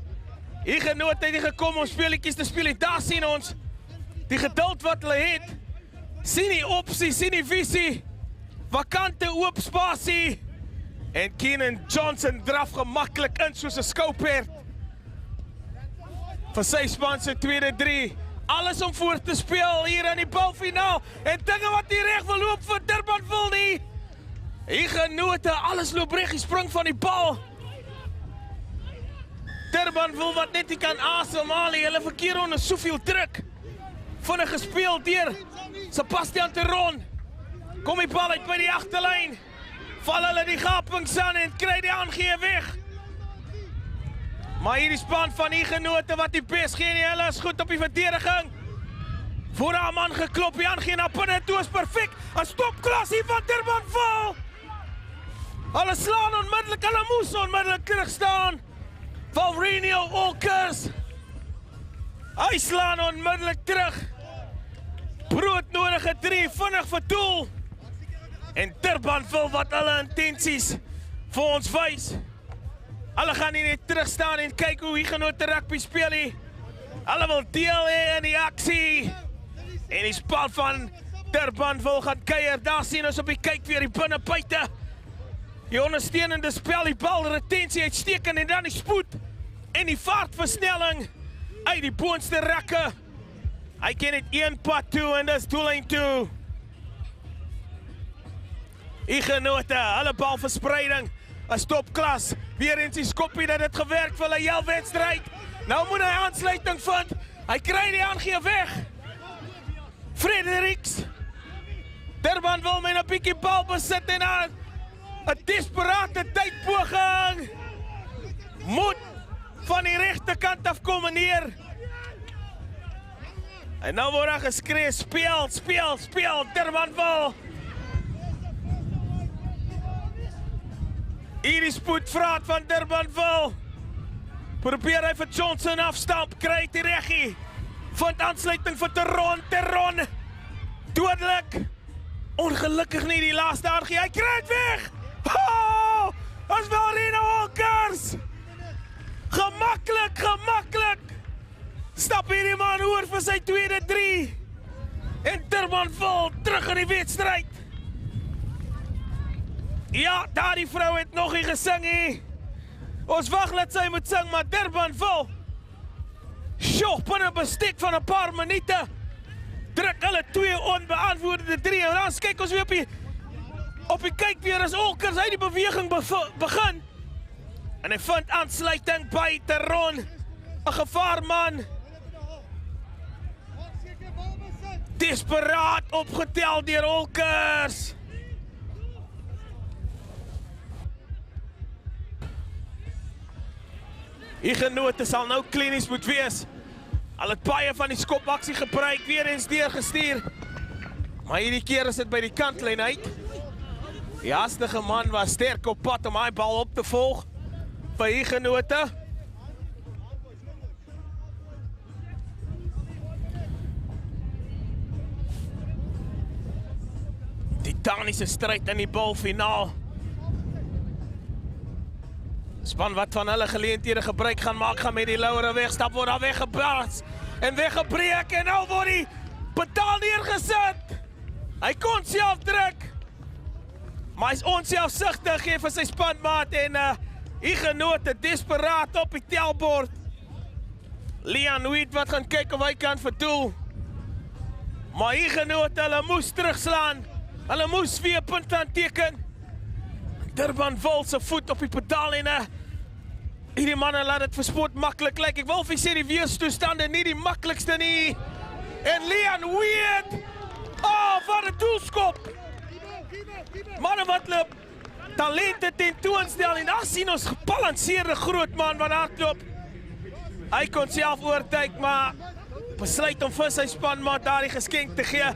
Huguenote het nie gekom om speletjies te speel. Daar sien ons die geduld wat hulle het. Sien die opsie, sien die visie. Vakante oop spasie. En Keno Johnson draf gemaklik in soos 'n skouperd. Vir sy span se tweede 3. alles om voor te speel hier in die balfinaal. En dinge wat nie reg wil loop vir Durbanville nie. Huguenote, alles loop reg, die spring van die bal. Durbanville wat net nie kan asemhaal nie, hulle verkeer onder soveel druk. Vinnig gespeel deur Sebastian Teron. Kom die bal uit by die agterlyn. Val hulle die gapings aan en kry die aangee weg. Maar hierdie span van Huguenote wat die bes gee nie, hulle is goed op die verdediging. Voor haar man geklop, die aangee na binne toe is perfek. 'n Stopklas hier van Durbanville. Hulle slaan onmiddellik, hulle moes onmiddellik terug staan. Valrenio Olkers. Hy slaan onmiddellik terug. Broodnodige 3, vinnig verdoel. En Durbanville wat hulle intensies vir ons wys. Hulle gaan nie net terug staan en kyk hoe Huguenote rugby speel nie. Hulle wil deel hê in die aksie. En die span van Durbanville gaan kuier. Daar sien ons op die kyk weer die binnebuite. Die ondersteunende spel, die bal, retensie uitstekend en dan die spoed en die vaartversnelling uit die boonste rekke. Hy ken net een pad toe en dis doellyn toe. Huguenote, hulle balverspreiding, 'n stopklas. Weer eens die skoppie dat dit gewerk vir hulle heel wedstryd. Nou moet hy aansluiting vind. Hy kry die aangee weg. Fredericks. Durbanville met 'n bietjie bal besit en aan 'n desperate tydpoging. Moet van die regterkant af kom meneer. En nou word daar geskree, speel, Durbanville. Hierdie spoedvraat van Durbanville. Probeer hy vir Johnson afstamp, kry die reggie. Vind aansluiting vir Teron. Dodelik. Ongelukkig nie die laaste aangee, hy kry het weg. Oh, as Valrenio Olkers. Gemaklik. Stap hierdie man oor vir sy tweede 3. En Durbanville terug in die wedstryd. Ja, daar die vrou het nog nie gesing nie. Ons wag dat sy moet sing, maar Durbanville. Binne 'n bestek van 'n paar minute. Druk hulle 2 onbeantwoorde 3. En dan kyk ons weer op die kyk weer as Olkers hy die beweging begin. En hy vind aansluiting by Teron. 'n gevaarman. Desperaat opgetel deur Olkers. Huguenote sal nou klinies moet wees. Al het baie van die skopaksie gebruik, weer eens deurgestuur. Maar hierdie keer is dit by die kantlyn uit. Die hastige man was sterk op pad om hy bal op te volg vir Huguenote. Titaniese stryd in die balfinaal. Span wat van hulle geleenthede gebruik gaan maak, gaan met die lauwere wegstap, word daar weggebraas en weggebreek en nou word die pedaal neergesit. Hy kon self druk, maar hy is onselfsugtig vir sy spanmaat en Huguenote desperaat op die telbord. Leon Wheat wat gaan kyk of hy kan verdoel. Maar Huguenote, hulle moes terugslaan. Hulle moes weer 'n punt aanteken. Durbanville se voet op die pedaal en hierdie manne laat dit vir sport maklik lyk. Ek wil vir sê die weerstoestande nie die maklikste nie. En Leon Wheat. Oh, wat 'n doelskop. Manne wat loop talente tentoonstel en daar sien ons gebalanseerde groot man wat hardloop. Hy kon self oortuig, maar besluit om vir sy spanmaat daardie geskenk te gee.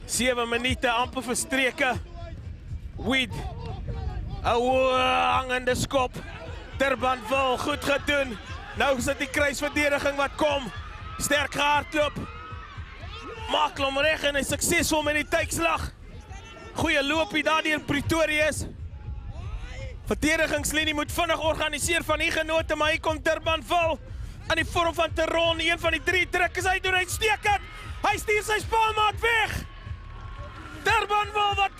7 minute amper verstreke. Weed. 'n hangende skop. Durbanville goed gedoen. Nou is dit die kruisverdediging wat kom. Sterk gehardloop. Maak hom reg en hy suksesvol met die tuikslag. Goeie loopie daar deur Pretorius. Verdedigingslinie moet vinnig organiseer van Huguenote, maar hier kom Durbanville aan die vorm van Teron. Een van die 3 druk is hy doen uitstekend. Hy stuur sy spanmaat weg. Durbanville wat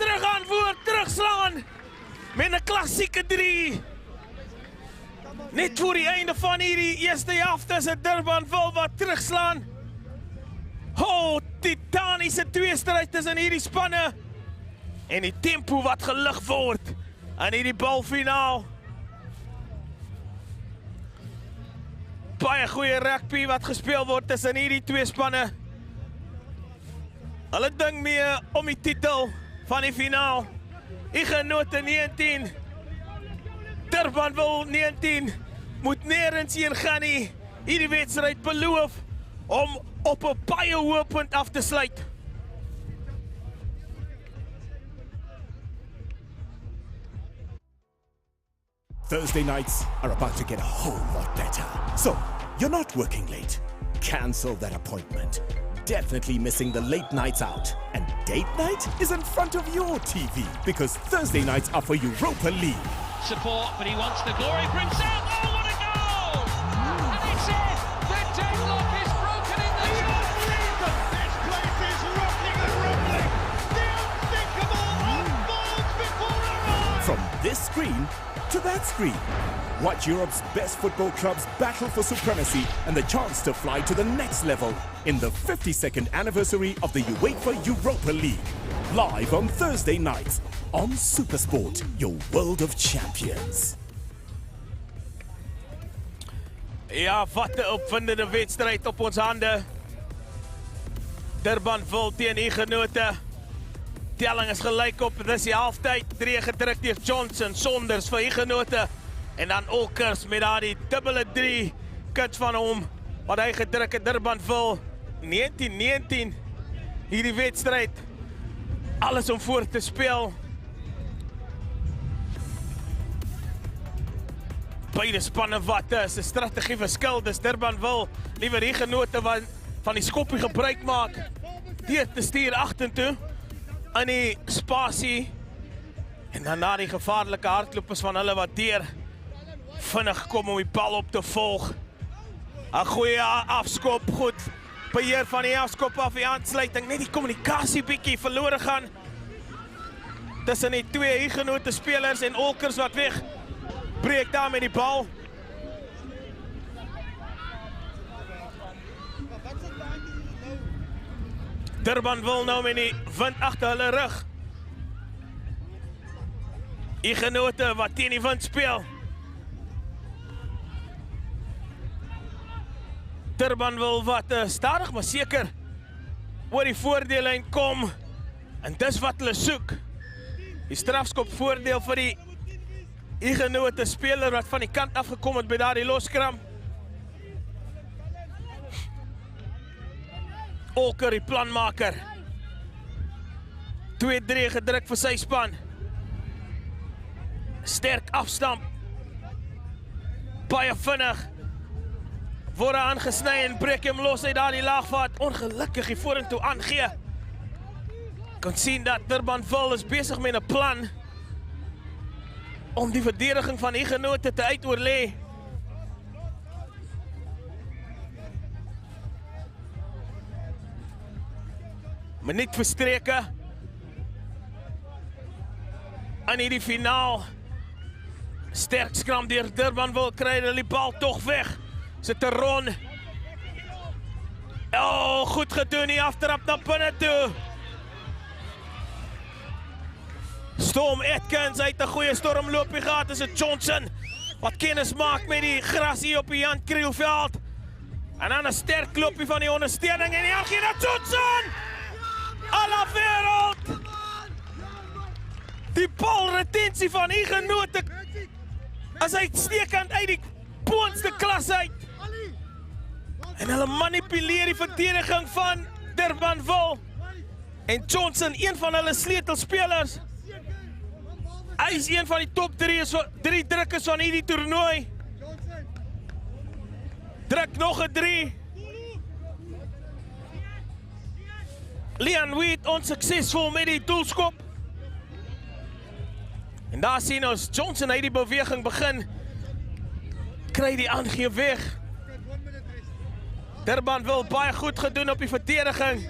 terugslaan met 'n klassieke 3. Net voor die einde van hierdie eerste helft is het Durbanville wat terugslaan. Titaniese tweestryd tussen hierdie spanne. En die tempo wat gelig word in hierdie balfinaal. Baie goeie rugby wat gespeel word tussen hierdie twee spanne. Hulle ding mee om die titel van die finaal. Igenote 19. Durbanville 19. Moet nergens heen gaan nie. Hierdie wedstryd beloof om op 'n baie hoë punt af te sluit. Thursday nights are about to get a whole lot better. So, you're not working late. Cancel that appointment. Definitely missing the late nights out. And date night is in front of your TV because Thursday nights are for Europa League. Support, but he wants the glory for himself. Oh, what a goal! And it's in! The deadlock is broken in the unbelievable! This place is rocking and rumbling! The unthinkable unfolds before our eyes! From this screen to that screen. Watch Europe's best football clubs battle for supremacy and the chance to fly to the next level in the 52nd anniversary of the UEFA Europa League. Live on Thursday nights on SuperSport, your world of champions. Ja, wat 'n opwindende wedstryd op ons hande. Durbanville teen Igenote. Telling is gelyk op, dis die halftyd. 3 gedruk deur Johnson, Sonders vir Igenote. En dan Olkers met daardie dubbele 3 kuts van hom. Wat hy gedruk het Durbanville. 19-19. Hierdie wedstryd. Alles om voor te speel. Beide spanne wat is 'n strategie verskil. Dis Durbanville liewer Igenote wat van die skoppie gebruik maak. Deur te stuur agtertoe in die spasie. En dan na die gevaarlike hardlopers van hulle wat deur vinnig kom om die bal op te volg. 'n Goeie afskop, goed beheer van die afskop af, die aansluiting, net die kommunikasie bietjie verlore gaan. Tussen die twee Igenote spelers en Olkers wat weg breek daar met die bal. Durbanville nou met die wind agter hulle rug. Igenote wat teen die wind speel. Durbanville wat stadig maar seker oor die voordeellyn kom. En dis wat hulle soek. Die strafskop voordeel vir die Igenote speler wat van die kant afgekom het by daardie loskram. Olker die planmaker. 2-3 gedruk vir sy span. Sterk afstamp. Baie vinnig. Word aangesny en breek hom los uit daardie laagvaart. Ongelukkig die vorentoe aangee. Kan sien dat Durbanville is besig met 'n plan om die verdediging van Igenote te uitoorlê. Minuut verstreke in hierdie finaal. Sterk skram deur Durbanville, kry hulle die bal tog weg. Sit 'n ron. Oh, goed gedoen, die aftrap na binne toe. Storm Atkins uit 'n goeie stormloopie gehad. Is dit Johnson wat kennis maak met die gras hier op die Jan Krielveld. En dan 'n sterk loopie van die ondersteuning en die gee na Johnson. Alla wêreld. Die balretensie van Igenote is uitstekend uit die boonste klas uit. En hulle manipuleer die verdediging van Durbanville. En Johnson, een van hulle sleutelspelers. Hy is een van die top 3 drukkers van hierdie toernooi. Druk nog 'n 3. Leon Wheat onsuksesvol met die doelskop. En daar sien ons Johnson uit die beweging begin. Kry die aangee weg. Durbanville baie goed gedoen op die verdediging.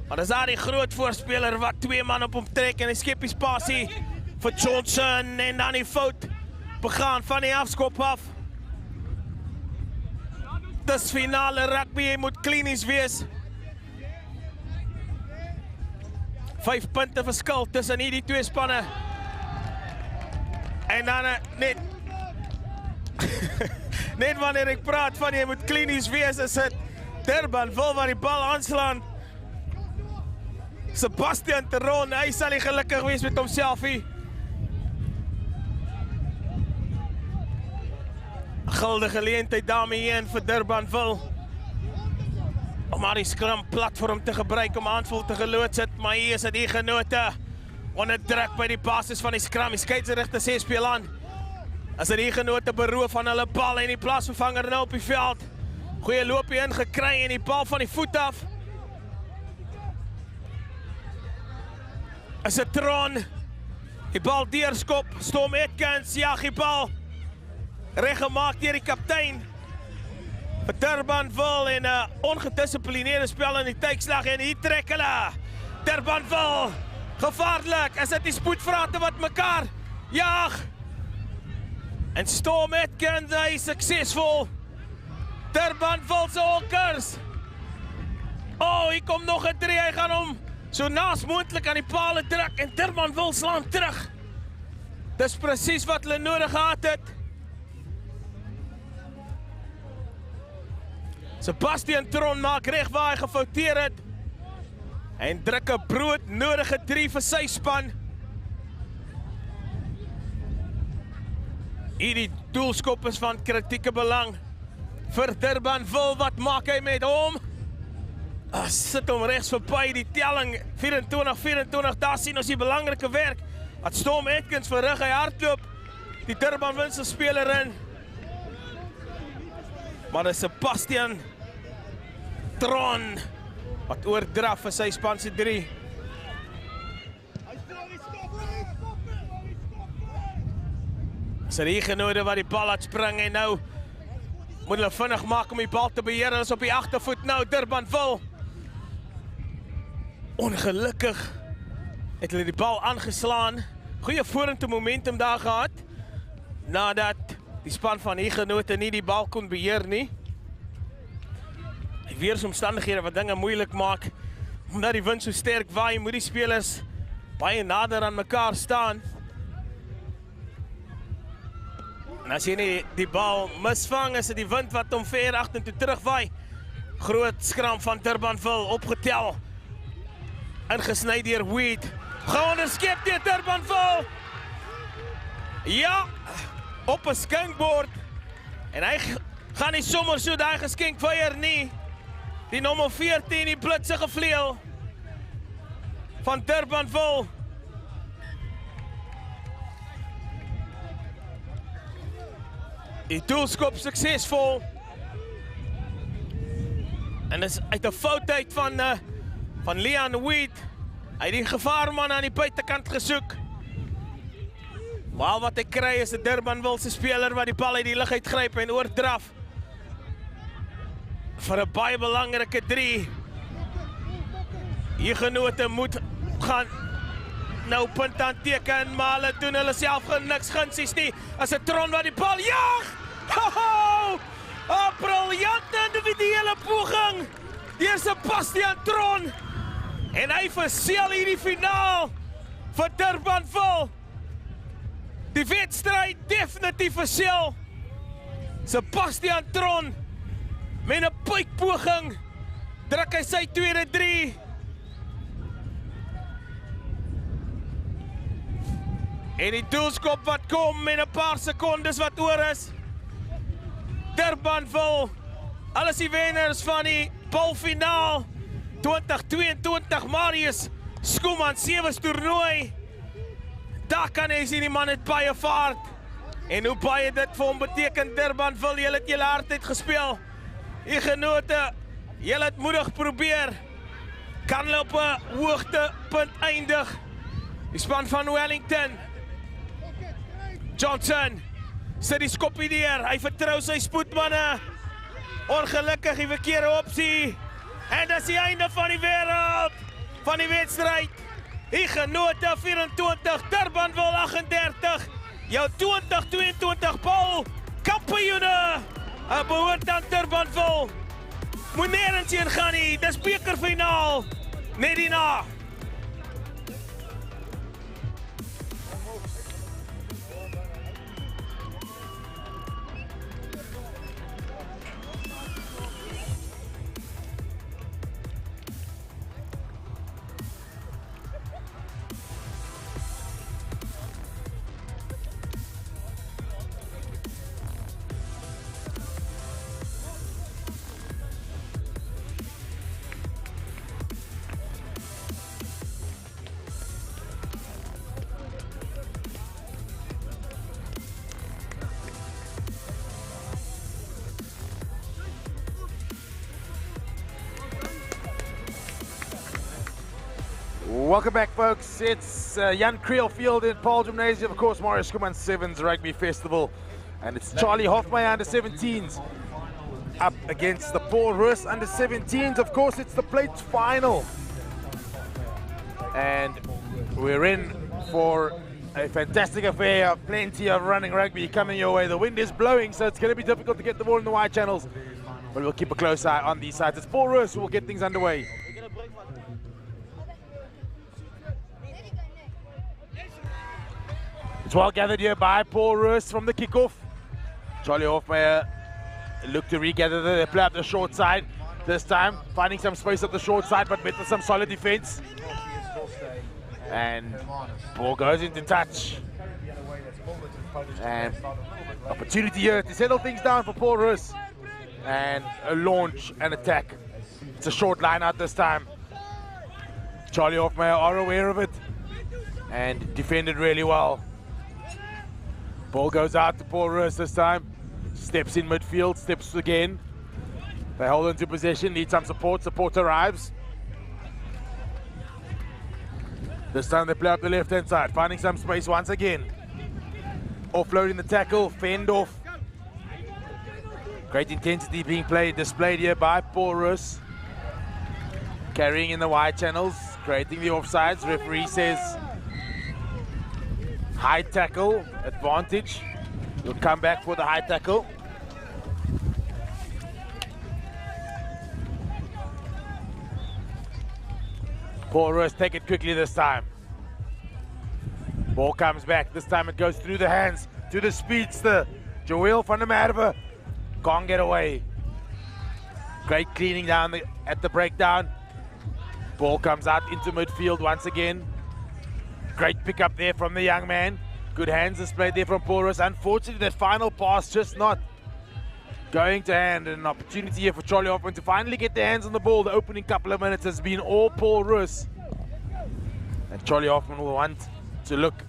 Maar dis daar die groot voorspeler wat 2 man op hom trek en hy skep die spasie vir Johnson en dan die fout begaan van die afskop af. Dis finale rugby, jy moet klinies wees. 5 punte verskil tussen hierdie twee spanne. En dan net net wanneer ek praat van jy moet klinies wees, is dit Durban wil waar die bal aanslaan. Sebastian Theron, hy sal nie gelukkig wees met homself nie. Guldige geleentheid daarmee heen vir Durbanville. Om maar die scrum platform te gebruik om aanval te geloods het, maar hier is het die genote. Onder druk by die basis van die scrum, die skeidsregter sê speel aan. As het die genote beroof van hulle bal en die plaasvervanger nou op die veld. Goeie loopie ingekry en die bal van die voet af. Is het Tron, die bal deurskop, Storm Atkins, jag die bal. Reggemaak deur die kaptein vir Durbanville en 'n ongedisciplineerde spel in die tykslag en hier trek hulle. Durbanville, gevaarlik, is dit die spoedvrate wat mekaar jag. En Storm Atkins, hy is suksesvol. Durbanville se hokkers. Oh, hier kom nog 'n 3, hy gaan hom so naas moontlik aan die pale druk en Durbanville slaan terug. Dis presies wat hulle nodig gehad het. Sebastian Tron maak reg waar hy gefouteer het. En druk 'n broodnodige 3 vir sy span. Hierdie doelskop is van kritieke belang vir Durbanville. Wat maak hy met hom? Sit hom regs verby die telling 24-24. Daar sien ons die belangrike werk wat Storm Atkins verrig. Hy hardloop die Durbanville se speler in. Maar dis Sebastian Tron wat oordraf vir sy span se 3. Sy die genode wat die bal laat spring en nou moet hulle vinnig maak om die bal te beheer. Hulle is op die agtervoet nou, Durbanville. Ongelukkig het hulle die bal aangeslaan. Goeie vorentoe momentum daar gehad. Nadat die span van die genote nie die bal kon beheer nie. Die weersomstandighede wat dinge moeilik maak. Omdat die wind so sterk waai, moet die spelers baie nader aan mekaar staan. En as jy nie die bal misvang, is dit die wind wat hom ver agtertoe terugwaai. Groot skram van Durbanville opgetel. Ingesny deur Weed. Geonderskeep deur Durbanville. Ja, op 'n skinkbord. En hy gaan nie sommer so daai geskenk feier nie. Die nommer 14, die blitsige vleuel van Durbanville. Die doelskop suksesvol. En is uit 'n fout uit van Leon Weed. Hy het die gevaarman aan die buitekant gesoek. Maar wat hy kry is 'n Durbanville se speler wat die bal uit die lug uitgryp en oordraf. Vir 'n baie belangrike 3. Hier genote moet gaan nou punt aanteken, maar hulle doen hulle self niks gunsies nie. As 'n Tron wat die bal jag! Ho! 'n briljante individuele poging deur Sebastian Tron. En hy verseël hierdie finaal vir Durbanville. Die wedstryd definitief verseël. Sebastian Tron met 'n puikpoging druk hy sy tweede 3. En die doelskop wat kom in 'n paar sekondes wat oor is. Durbanville, alles die wenners van die poolfinaal 2022 Marius Schoeman 7's toernooi. Daar kan hy sien die man het baie vaart. En hoe baie dit vir hom beteken Durbanville, julle het julle hart uitgespeel. Die genote, julle het moedig probeer. Kan hulle op 'n hoogtepunt eindig. Die span van Wellington. Johnson sit die skoppie deur. Hy vertrou sy spoedmanne. Ongelukkig die verkeerde opsie. En dis die einde van die wêreld van die wedstryd. Die genote 24, Durbanville 38. Jou 2022 pool kampioene. behoort aan Turbanville. Moet nergens heen gaan nie. Dis bekerfinaal. Net hierna. Welcome back, folks. It's Jan Creel Field in Paul Gymnasium, of course, Marius Schoeman 7's Rugby Festival. And it's Charlie Hofmeyer under 17s up against the Paul Roos under 17s. Of course, it's the plate final. And we're in for a fantastic affair. Plenty of running rugby coming your way. The wind is blowing, so it's going to be difficult to get the ball in the wide channels. But we'll keep a close eye on these sides. It's Paul Roos who will get things underway. It's well gathered here by Paul Roos from the kickoff. Charlie Hofmeyer look to regather. They play up the short side this time, finding some space at the short side, but with some solid defense. And ball goes into touch. And opportunity here to settle things down for Paul Roos. And a launch and attack. It's a short line out this time. Charlie Hofmeyer are aware of it and defended really well. Ball goes out to Paul Roos this time. Steps in midfield, steps again. They hold into possession, need some support. Support arrives. This time they play up the left-hand side, finding some space once again. Offloading the tackle, fend off. Great intensity being displayed here by Paul Roos. Carrying in the wide channels, creating the offsides. Referee says high tackle, advantage. He'll come back for the high tackle. Paul Roos take it quickly this time. Ball comes back. This time it goes through the hands to the speedster, Joel van der Merwe. Can't get away. Great cleaning down at the breakdown. Ball comes out into midfield once again. Great pick up there from the young man. Good hands displayed there from Paul Roos. Unfortunately, that final pass just not going to hand. An opportunity here for Charlie Hofmeyer to finally get their hands on the ball. The opening couple of minutes has been all Paul Roos. And Charlie Hofmeyer will want to look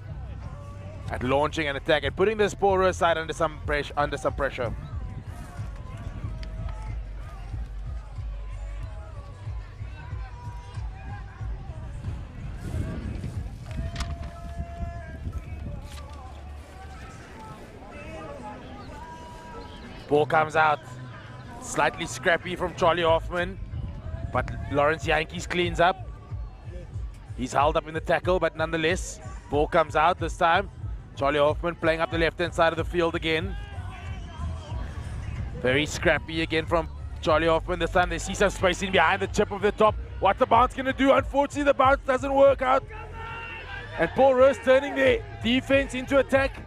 at launching an attack and putting this Paul Roos side under some pressure. Ball comes out, slightly scrappy from Charlie Hofmeyer, but Lawrence Yankees cleans up. He's held up in the tackle, but nonetheless, ball comes out this time. Charlie Hofmeyer playing up the left-hand side of the field again. Very scrappy again from Charlie Hofmeyer. This time they see some space in behind the chip of the top. What's the bounce going to do? Unfortunately, the bounce doesn't work out. And Paul Roos turning their defense into attack.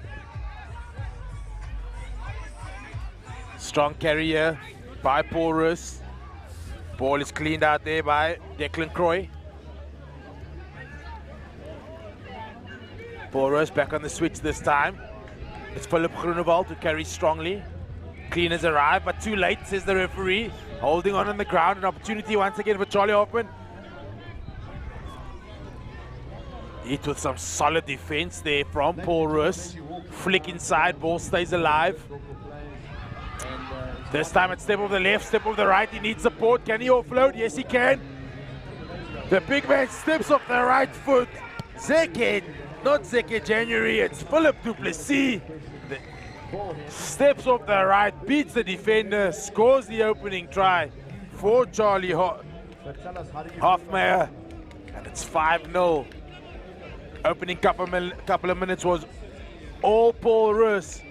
Strong carry here by Paul Roos. Ball is cleaned out there by Declan Croy. Paul Roos back on the switch this time. It's Philip Groenewald who carries strongly. Cleaners arrive, but too late, says the referee. Holding on the ground, an opportunity once again for Charlie Hofmeyer. Hit with some solid defense there from Paul Roos. Flick inside, ball stays alive. This time it's step of the left, step of the right. He needs support. Can he offload? Yes, he can. The big man steps off the right foot. Zeke, not Zeke January, it's Philip du Plessis. Steps off the right, beats the defender, scores the opening try for Charlie Hofmeyer. And it's 5-0. Opening couple of minutes was all Paul Roos.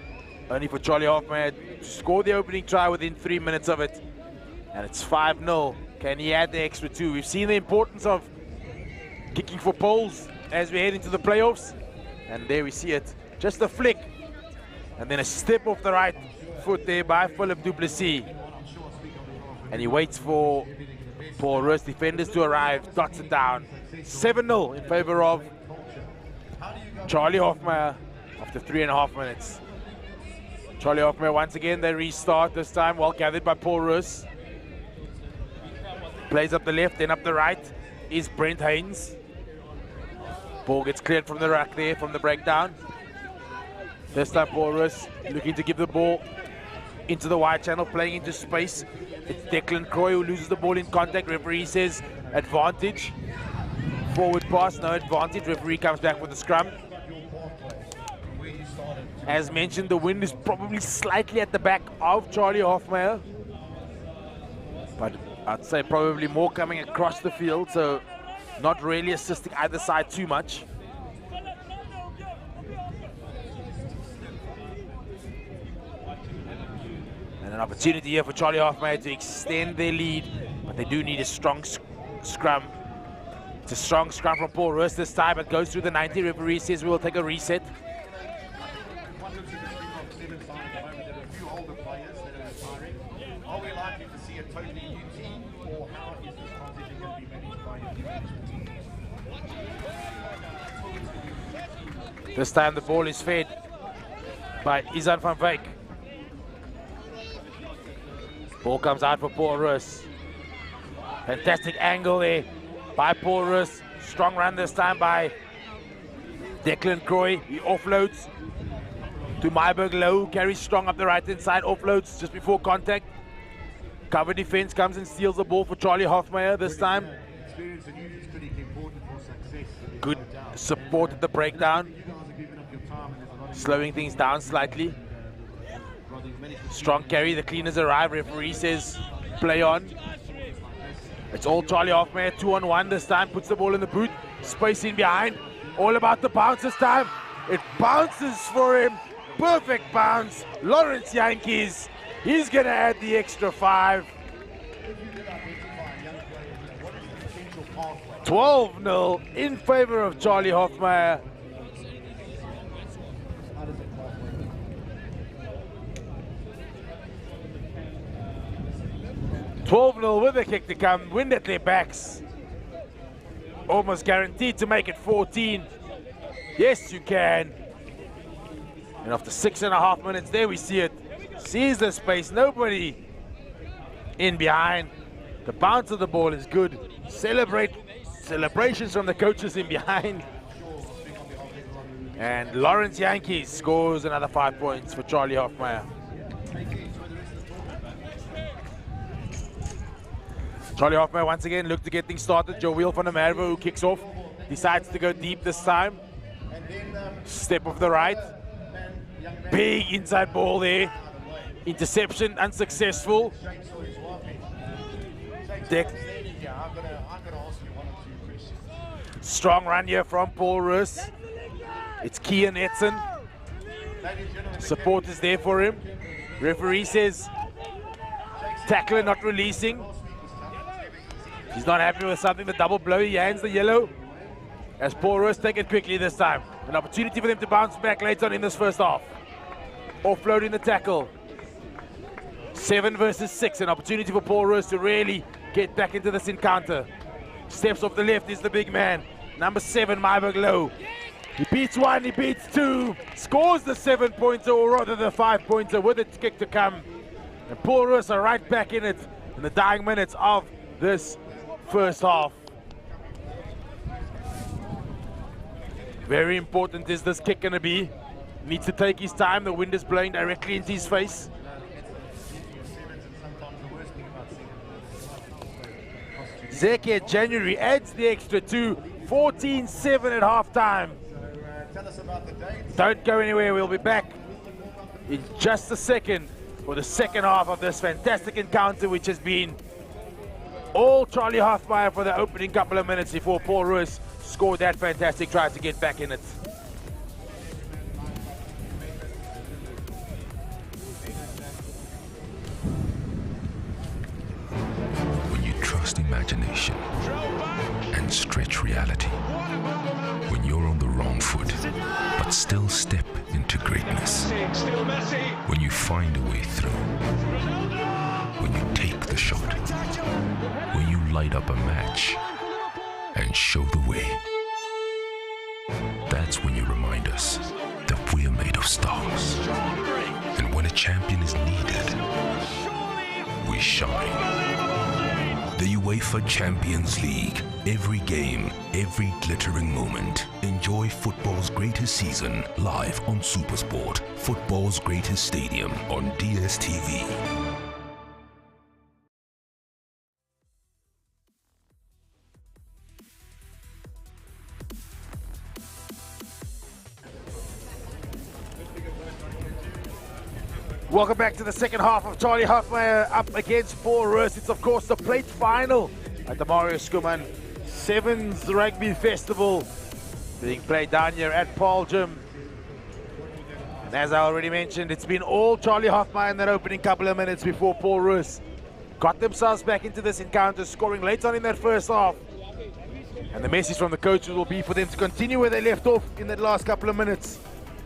only for Charlie Hoffmeyer to score the opening try within 3 minutes of it. And it's 5-0. Can he add the extra 2? We've seen the importance of kicking for poles as we head into the playoffs. And there we see it. Just a flick. And then a step off the right foot there by Philip du Plessis. And he waits for Paul Roos defenders to arrive, dots it down. 7-0 in favor of Charlie Hoffmeyer after 3.5 minutes. Charlie Hoffmeyer once again, they restart, this time well gathered by Paul Roos. Plays up the left, then up the right is Brent Haynes. Ball gets cleared from the rack there, from the breakdown. This time Paul Roos looking to give the ball into the wide channel, playing into space. It's Declan Croy who loses the ball in contact. Referee says advantage. Forward pass, no advantage. Referee comes back with the scrum. As mentioned, the wind is probably slightly at the back of Charlie Hoffmeyer. But I'd say probably more coming across the field, so not really assisting either side too much. And an opportunity here for Charlie Hoffmeyer to extend their lead, but they do need a strong scrum. It's a strong scrum from Paul Roos this time. It goes through the 90. Referee says we will take a reset. This time the ball is fed by Izan van Wyk. Ball comes out for Paul Roos. Fantastic angle there by Paul Roos. Strong run this time by Declan Croy. He offloads to Myburg Low. Carries strong up the right hand side. Offloads just before contact. Cover defense comes and steals the ball for Charlie Hoffmeyer this time. Good support at the breakdown. Slowing things down slightly. Strong carry, the cleaners arrive. Referee says play on. It's all Charlie Hoffmeyer, 2-on-1 this time. Puts the ball in the boot. Space in behind. All about the bounce this time. It bounces for him. Perfect bounce. Lawrence Yankees. He's going to add the extra 5. 12-0 in favor of Charlie Hoffmeyer. With a kick to come, wind at their backs. Almost guaranteed to make it 14. Yes, you can. And after 6.5 minutes, there we see it. Sees the space, nobody in behind. The bounce of the ball is good. Celebrations from the coaches in behind. And Lawrence Yankees scores another 5 points for Charlie Hoffmeyer. Charlie Hoffmeyer once again look to get things started. Joel van der Merwe, who kicks off, decides to go deep this time. Step of the right. Big inside ball there. Interception unsuccessful. Strong run here from Paul Roos. It's Kian Edson. Support is there for him. Referee says tackler not releasing. He's not happy with something. The double blow, he hands the yellow. As Paul Roos take it quickly this time. An opportunity for them to bounce back later on in this first half. Offloading the tackle. 7 versus 6. An opportunity for Paul Roos to really get back into this encounter. Steps off the left is the big man. Number 7, Myburg Low. He beats 1, he beats 2. Scores the 7-pointer, or rather the 5-pointer, with a kick to come. And Paul Roos are right back in it in the dying minutes of this first half. Very important is this kick going to be. Needs to take his time. The wind is blowing directly into his face. Zeki January adds the extra 2. 14-7 at halftime. Don't go anywhere. We'll be back in just a second for the second half of this fantastic encounter, which has been all Charlie Hoffmeyer for the opening couple of minutes before Paul Roos scored that fantastic try to get back in it. imagination and stretch reality. When you're on the wrong foot, but still step into greatness. When you find a way through. When you take the shot. When you light up a match and show the way. That's when you remind us that we're made of stars. And when a champion is needed, we shine. The UEFA Champions League. Every game, every glittering moment. Enjoy football's greatest season live on SuperSport. Football's greatest stadium on DSTV. Welcome back to the second half of Charlie Hofmeyer up against Paul Roos. It's of course the plate final at the Marius Schoeman 7's Rugby Festival being played down here at Paul Gym. And as I already mentioned, it's been all Charlie Hofmeyer in that opening couple of minutes before Paul Roos got themselves back into this encounter, scoring late on in that first half. And the message from the coaches will be for them to continue where they left off in that last couple of minutes.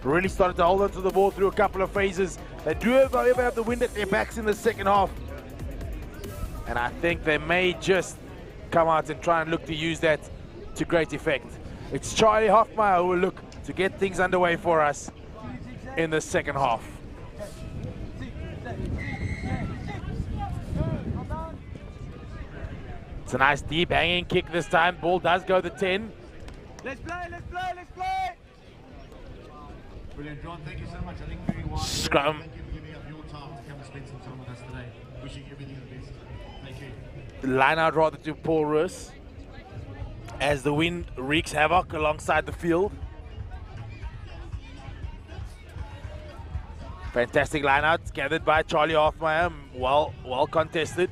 Really started to hold on to the ball through a couple of phases. They do, however, have the wind at their backs in the second half. And I think they may just come out and try and look to use that to great effect. It's Charlie Hofmeyer who will look to get things underway for us in the second half. It's a nice deep hanging kick this time. Ball does go the 10. Let's play, let's play, let's play! Brilliant, John. Thank you so much. I think very wise. Scrum. Thank you for giving up your time to come and spend some time with us today. Wishing you everything the best. Thank you. Line out rather to Paul Roos as the wind wreaks havoc alongside the field. Fantastic line out gathered by Charlie Hofmeyer. Well contested.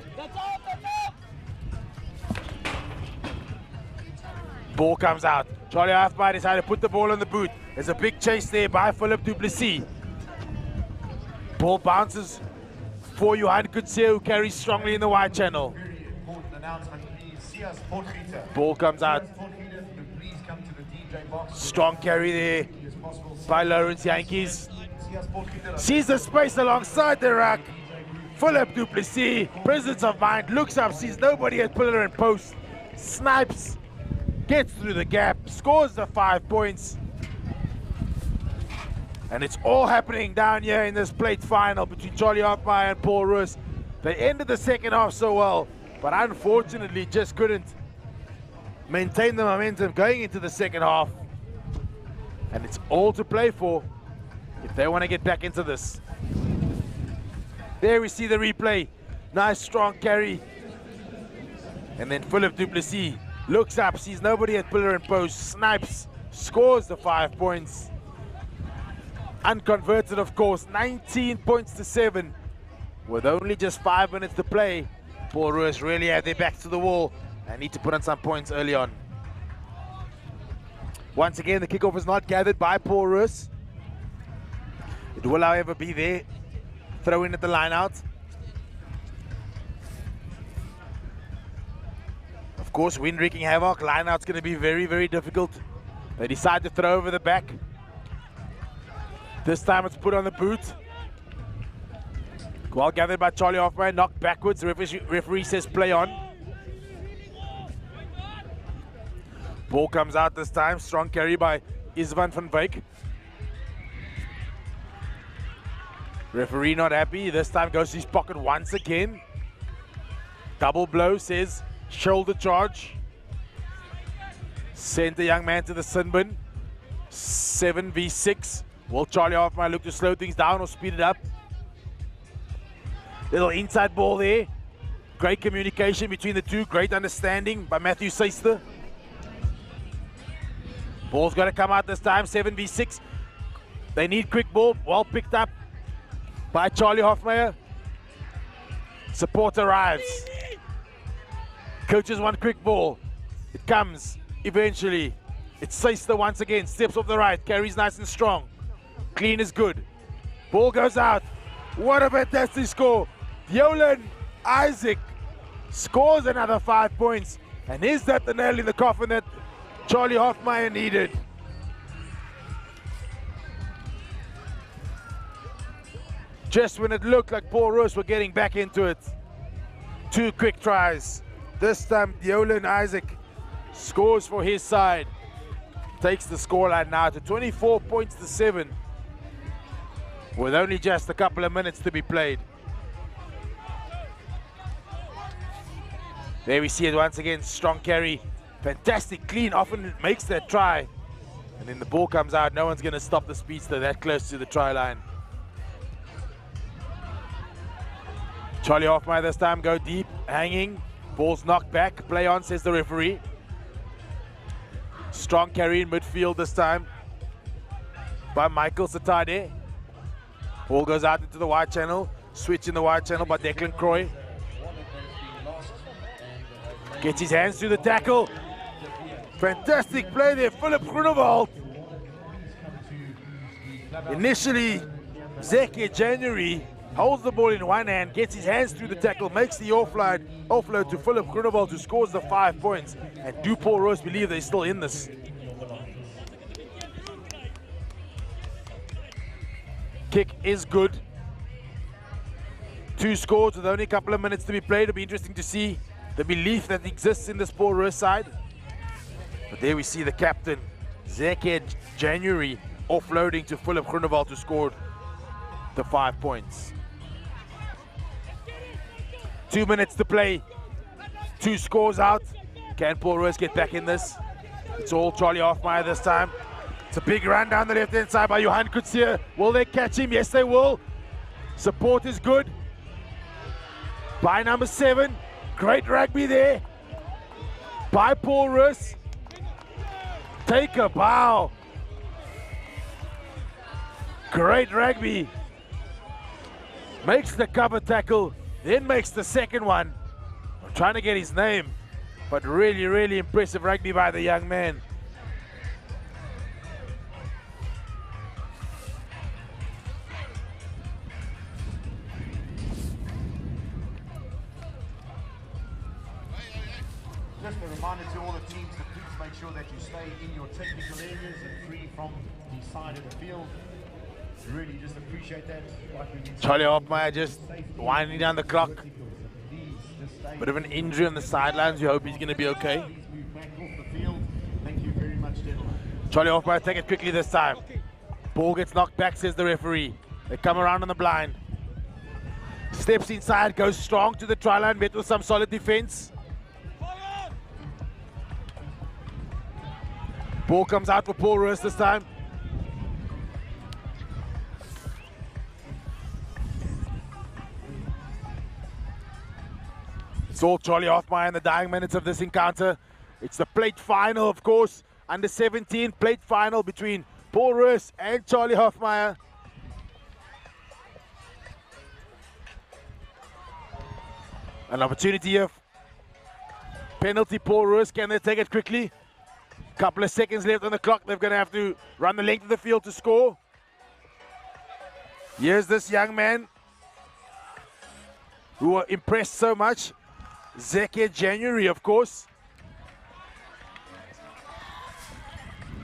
Ball comes out. Charlie Hofmeyer decided to put the ball in the boot. There's a big chase there by Philip du Plessis. Ball bounces for Johan Kutsia, who carries strongly in the wide channel. Very important announcement. Please see us, Portgieter. Ball comes out. Please come to the DJ box. Strong carry there by Lawrence Yankees. Sees the space alongside the ruck. Philip du Plessis, presence of mind, looks up, sees nobody at pillar and post. Snipes, gets through the gap, scores the 5 points. And it's all happening down here in this plate final between Charlie Hofmeyer and Paul Roos. They ended the second half so well, but unfortunately just couldn't maintain the momentum going into the second half. And it's all to play for if they want to get back into this. There we see the replay. Nice strong carry. And then Philip du Plessis looks up, sees nobody at pillar and post, snipes, scores the 5 points. Unconverted, of course, 19 points to 7. With only just 5 minutes to play, Paul Roos really have their backs to the wall and need to put on some points early on. Once again, the kickoff is not gathered by Paul Roos. It will, however, be there. Throw in at the line out. Of course, wind wreaking havoc. Line out's going to be very, very difficult. They decide to throw over the back. This time it's put on the boot. Well gathered by Charlie Hofmeyer, knocked backwards. Referee says play on. Ball comes out this time. Strong carry by Isvan van Wyk. Referee not happy. This time goes to his pocket once again. Double blow, says shoulder charge. Sent the young man to the sin bin. 7v6. Will Charlie Hofmeyer look to slow things down or speed it up? Little inside ball there. Great communication between the two. Great understanding by Matthew Seister. Ball's got to come out this time. 7v6. They need quick ball. Well picked up by Charlie Hofmeyer. Support arrives. Coaches want quick ball. It comes eventually. It's Seister once again. Steps off the right. Carries nice and strong. Clean is good. Ball goes out. What a fantastic score. Yolan Isaac scores another 5 points. And is that the nail in the coffin that Charlie Hoffmeyer needed? Just when it looked like Paul Roos were getting back into it. 2 quick tries. This time, Deolan Isaac scores for his side. Takes the scoreline now to 24 points to 7. With only just a couple of minutes to be played. There we see it once again, strong carry. Fantastic clean, often makes that try. And then the ball comes out, no one's gonna stop the speedster that close to the try line. Charlie Hoffmeyer this time go deep, hanging. Ball's knocked back, play on, says the referee. Strong carry in midfield this time by Michael Satade. Ball goes out into the wide channel, switch in the wide channel by Declan Croy. Gets his hands through the tackle. Fantastic play there, Philip Groenewald. Initially, Zeke January holds the ball in one hand, gets his hands through the tackle, makes the offload to Philip Groenewald, who scores the 5 points. And do Paul Roos believe they're still in this? Kick is good. 2 scores with only a couple of minutes to be played. It'll be interesting to see the belief that exists in this Paul Roos side. But there we see the captain, Zeke January, offloading to Philip Groenewald, who scored the 5 points. 2 minutes to play. 2 scores out. Can Paul Roos get back in this? It's all Charlie Hoffmeyer this time. It's a big run down the left-hand side by Johan Kutsia. Will they catch him? Yes, they will. Support is good. By number 7. Great rugby there. By Paul Roos. Take a bow. Great rugby. Makes the cover tackle, then makes the second one. I'm trying to get his name, but really, really impressive rugby by the young man. Just a reminder to all the teams to please make sure that you stay in your technical areas and free from the side of the field. Really just appreciate that. Charlie Hoffmeyer just winding down the clock. Bit of an injury on the sidelines. We hope he's going to be okay. Thank you very much, gentlemen. Charlie Hoffmeyer take it quickly this time. Ball gets knocked back, says the referee. They come around on the blind. Steps inside, goes strong to the try line, met with some solid defense. Ball comes out for Paul Roos this time. It's all Charlie Hoffmeyer in the dying minutes of this encounter. It's the plate final, of course. Under 17 plate final between Paul Roos and Charlie Hoffmeyer. An opportunity of penalty, Paul Roos. Can they take it quickly? Couple of seconds left on the clock. They're going to have to run the length of the field to score. Here's this young man who impressed so much. Zeke January, of course.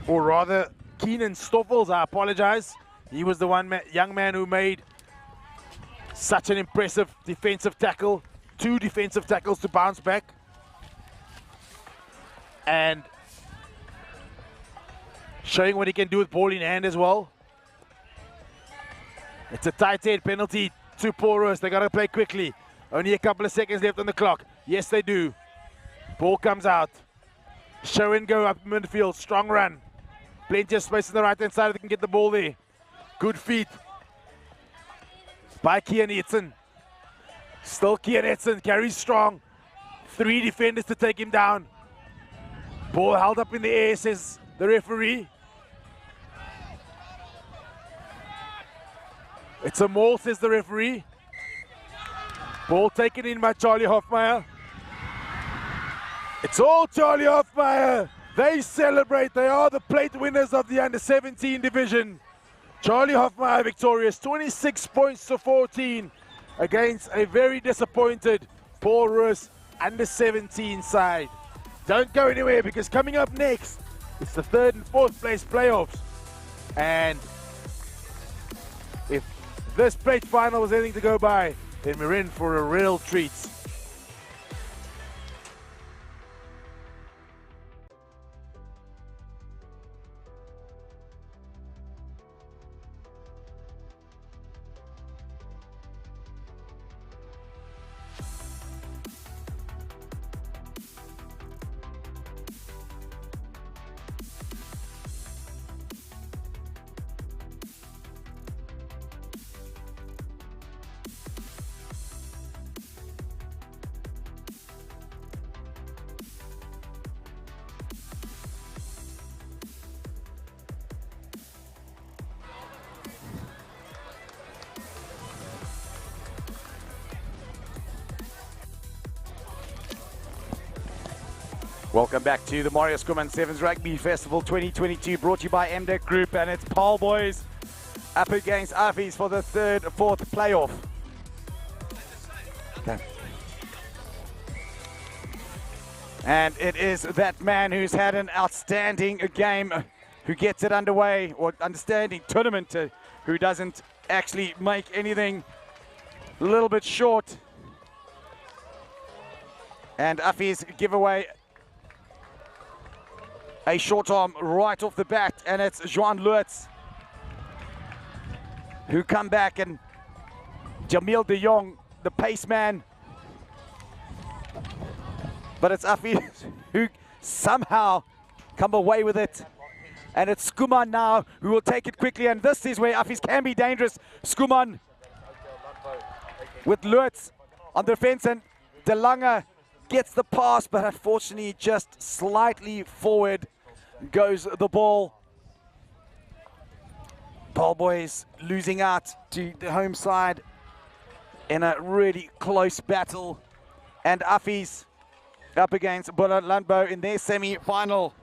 Or rather, Keenan Stoffels, I apologize. He was the young man who made such an impressive defensive tackle. 2 defensive tackles to bounce back. And showing what he can do with ball in hand as well. It's a tight head penalty to Paul Roos. They got to play quickly. Only a couple of seconds left on the clock. Yes, they do. Ball comes out. Schoeman go up midfield. Strong run. Plenty of space on the right-hand side. They can get the ball there. Good feet by Kian Edson. Still Kian Edson. Carries strong. 3 defenders to take him down. Ball held up in the air, says the referee. It's a maul, says the referee. Ball taken in by Charlie Hoffmeyer. It's all Charlie Hoffmeyer. They celebrate. They are the plate winners of the under-17 division. Charlie Hoffmeyer victorious, 26 points to 14 against a very disappointed Paul Roos. under 17 side. Don't go anywhere, because coming up next, it's the 3rd and 4th place playoffs. And if this plate final was anything to go by, then we're in for a real treat. Welcome back to the Marius Schoeman 7's Rugby Festival 2022, brought to you by MDEC Group, and it's Paul Boys up against Affies for the 3rd, 4th playoff. Okay. And it is that man who's had an outstanding game who gets it underway, or understanding tournament, who doesn't actually make anything a little bit short. And Affies give away a short arm right off the bat, and it's Juan Lutz who come back, and Jamil de Jong, the pace man. But it's Affies who somehow come away with it. And it's Schoeman now who will take it quickly, and this is where Affies can be dangerous. Schoeman with Lutz on the defense, and De Lange gets the pass, but unfortunately just slightly forward goes the ball. Paul Boys losing out to the home side in a really close battle, and Affies up against Bullet Landbou in their semi-final.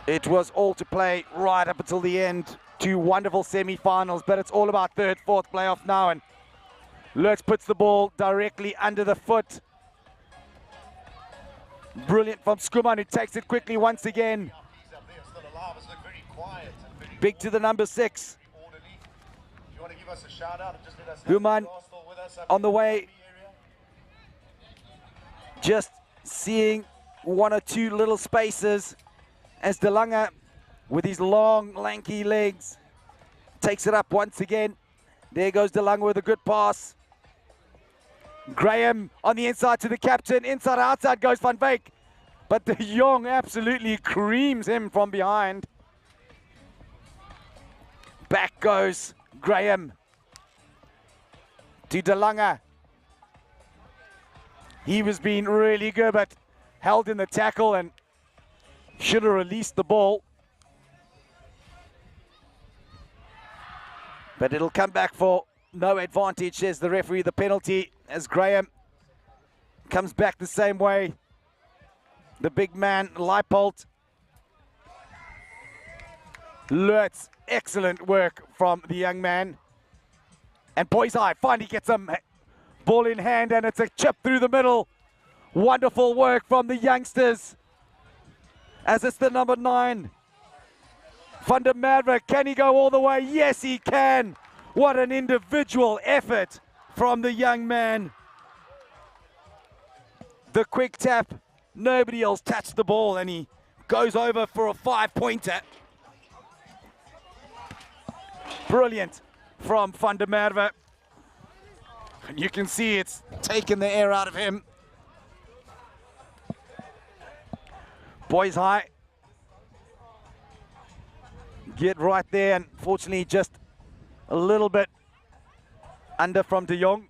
It was all to play right up until the end. 2 wonderful semi-finals, but it's all about 3rd, 4th playoff now, and Lutz puts the ball directly under the foot. Brilliant from Schoeman, who takes it quickly once again. Big to the number 6. Human on the way. Just seeing 1 or 2 little spaces as De Lange, with his long, lanky legs, takes it up once again. There goes De Lange with a good pass. Graham on the inside to the captain. Inside, outside goes Van Wyk. But De Jong absolutely creams him from behind. Back goes Graham to De Lange. He was being really good, but held in the tackle and should have released the ball. But it'll come back for no advantage, says the referee. The penalty, as Graham comes back the same way. The big man, Leipold. Lutz, excellent work from the young man. And Boys High finally gets a ball in hand, and it's a chip through the middle. Wonderful work from the youngsters. As it's the number 9. Van der Merwe, can he go all the way? Yes, he can. What an individual effort from the young man. The quick tap, nobody else touched the ball, and he goes over for a 5-pointer. Brilliant from Van der Merwe. And you can see it's taken the air out of him. Boys High get right there, and fortunately just a little bit under from De Jong.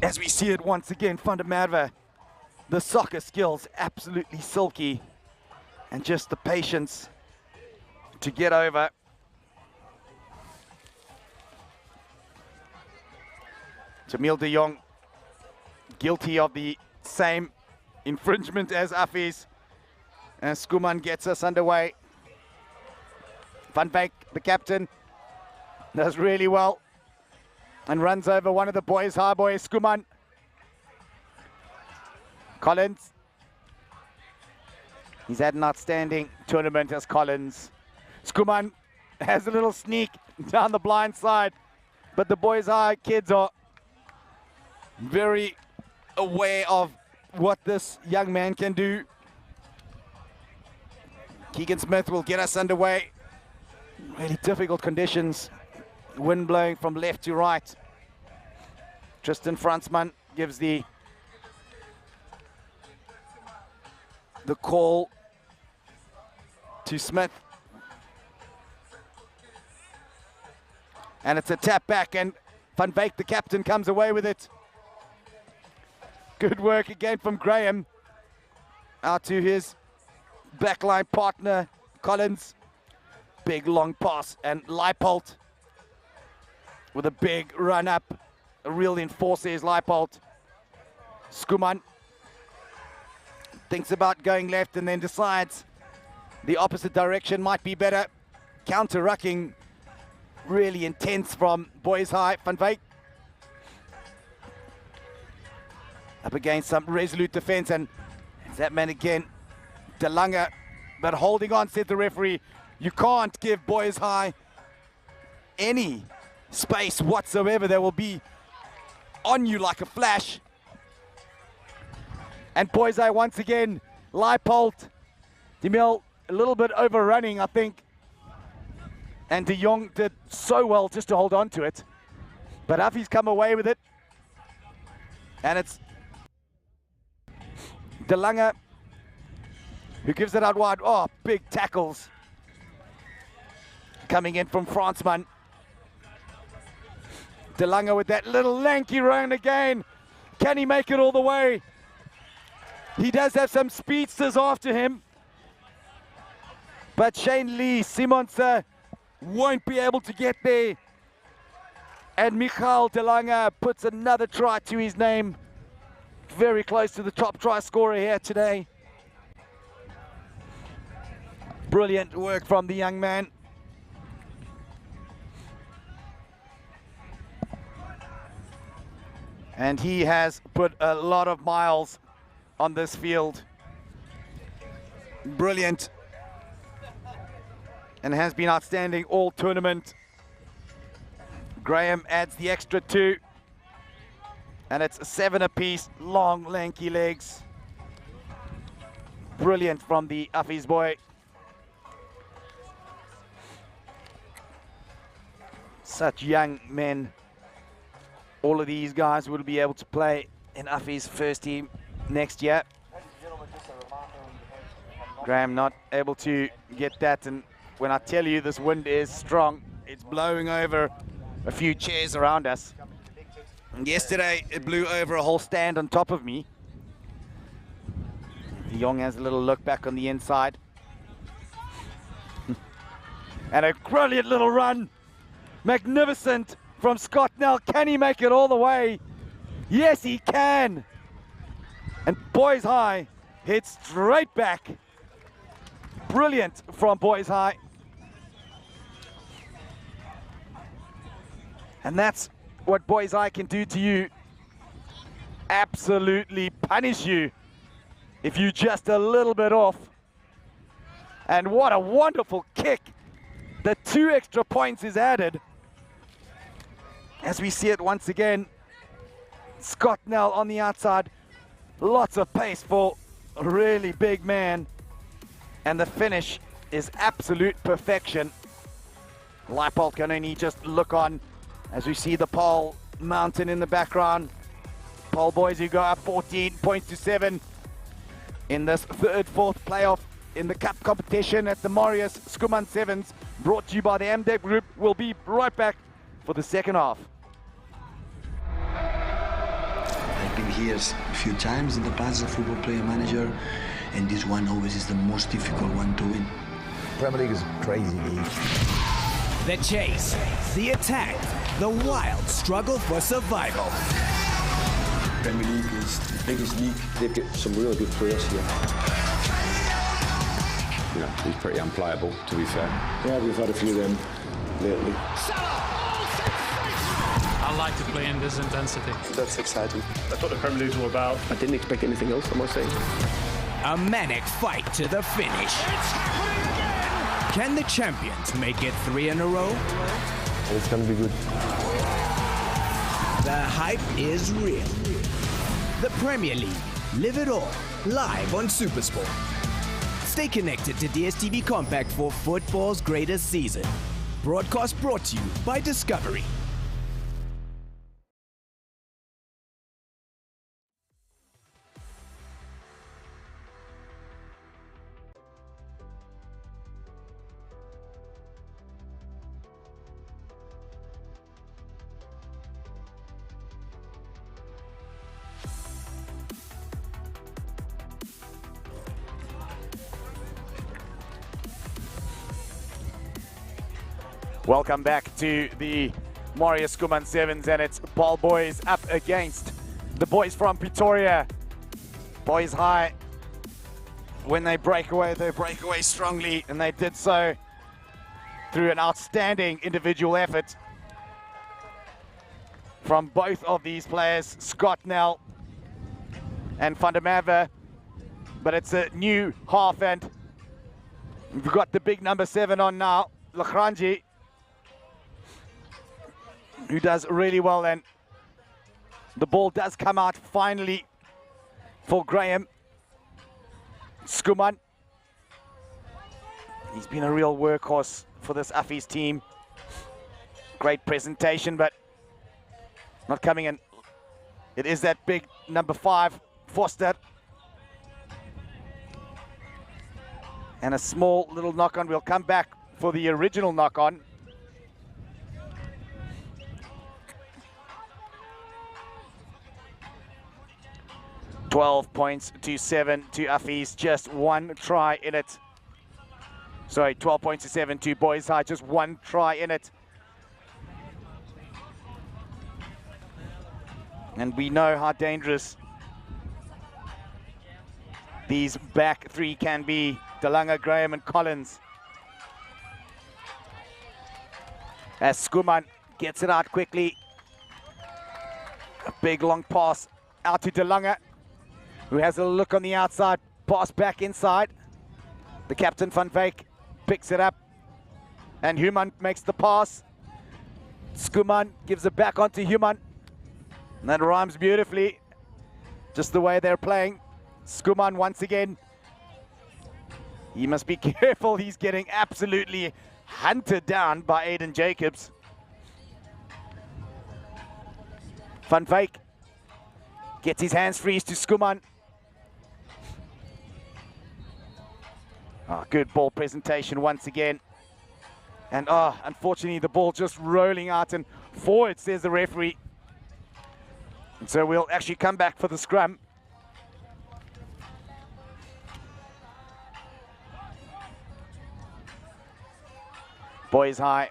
As we see it once again, Van der Merwe, the soccer skills absolutely silky, and just the patience to get over. Jamil de Jong guilty of the same infringement as Affies. And Schoeman gets us underway. Van Wyk, the captain, does really well. and runs over one of the boys, high boy, Schoeman. Collins. He's had an outstanding tournament as Collins. Schoeman has a little sneak down the blind side, but the boys high kids are very aware of what this young man can do. Keegan Smith will get us underway. Really difficult conditions. Wind blowing from left to right. Tristan Fransman gives the call to Smith. And it's a tap back, and Van Wyk, the captain, comes away with it. Good work again from Graham. Out to his backline partner, Collins. Big long pass, and Leipold with a big run up. A real enforcer is Leipold. Schoeman thinks about going left and then decides the opposite direction might be better. Counter-rucking, really intense from boys high. Van Wyk up against some resolute defense, and that man again, De Lange, but holding on, said the referee. You can't give boys high any space whatsoever. They will be on you like a flash. And boys high once again, Leipold, Demil a little bit overrunning, I think. And De Jong did so well just to hold on to it. But Huffy's come away with it. And it's De Lange who gives it out wide. Oh, big tackles coming in from Fransman. De Lange with that little lanky run again. Can he make it all the way? He does have some speedsters after him. But Shane Lee Simonsen won't be able to get there. And Michael De Lange puts another try to his name. Very close to the top try scorer here today. Brilliant work from the young man. And he has put a lot of miles on this field. Brilliant. And has been outstanding all tournament. Graham adds the extra 2. And it's 7 apiece, long, lanky legs. Brilliant from the Uffies boy. Such young men. All of these guys will be able to play in Uffies' first team next year. Graham not able to get that, and when I tell you this wind is strong, it's blowing over a few chairs around us. And yesterday it blew over a whole stand on top of me. De Jong has a little look back on the inside. And a brilliant little run. Magnificent from Scott Nell. Can he make it all the way? Yes, he can. And boys high hits straight back. Brilliant from boys high. And that's what boys high can do to you. Absolutely punish you if you're just a little bit off. And what a wonderful kick. The 2 extra points is added. As we see it once again, Scott Nell on the outside. Lots of pace for a really big man. And the finish is absolute perfection. Leipold can only just look on as we see the pole mountain in the background. Pole boys who go up 14 points to 7 in this 3rd, 4th playoff in the cup competition at the Marius Schoeman 7s, brought to you by the MDEV Group. We'll be right back for the second half. I've been here a few times in the past as a football player manager, and this one always is the most difficult one to win. Premier League is a crazy league. The chase, the attack, the wild struggle for survival. Premier League is the biggest league. They've got some really good players here. You know, he's pretty unplayable, to be fair. Yeah, we've had a few of them lately. I like to play in this intensity. That's exciting. That's what the Premier League is all about. I didn't expect anything else, I must say. A manic fight to the finish. It's happening again! Can the champions make it 3 in a row? It's gonna be good. The hype is real. The Premier League. Live it all. Live on SuperSport. Stay connected to DSTV Compact for football's greatest season. Broadcast brought to you by Discovery. Welcome back to the Marius Schoeman Sevens, and it's Ball Boys up against the boys from Pretoria. Boys High, when they break away strongly, and they did so through an outstanding individual effort from both of these players, Scott Nell and Van der Merwe. But it's a new half, and we've got the big number 7 on now, Lagrange, who does really well, and the ball does come out finally for Graham Schoeman. He's been a real workhorse for this Affie's team. Great presentation, but not coming in. It is that big number 5, Foster. And a small little knock-on. We'll come back for the original knock-on. £12 to 7 to Affie's, just 1 try in it. Sorry, 12 points to 7 to Boys High, just 1 try in it. And we know how dangerous these back 3 can be. DeLange, Graham and Collins. As Schoeman gets it out quickly. A big long pass out to DeLange, who has a look on the outside, pass back inside. The captain, Van Wyk, picks it up, and Human makes the pass. Schoeman gives it back onto Human, and that rhymes beautifully, just the way they're playing. Schoeman once again. He must be careful, he's getting absolutely hunted down by Aiden Jacobs. Van Wyk gets his hands freeze to Schoeman. Oh, good ball presentation once again. And unfortunately the ball just rolling out and forward, says the referee. And so we'll actually come back for the scrum. Boys High,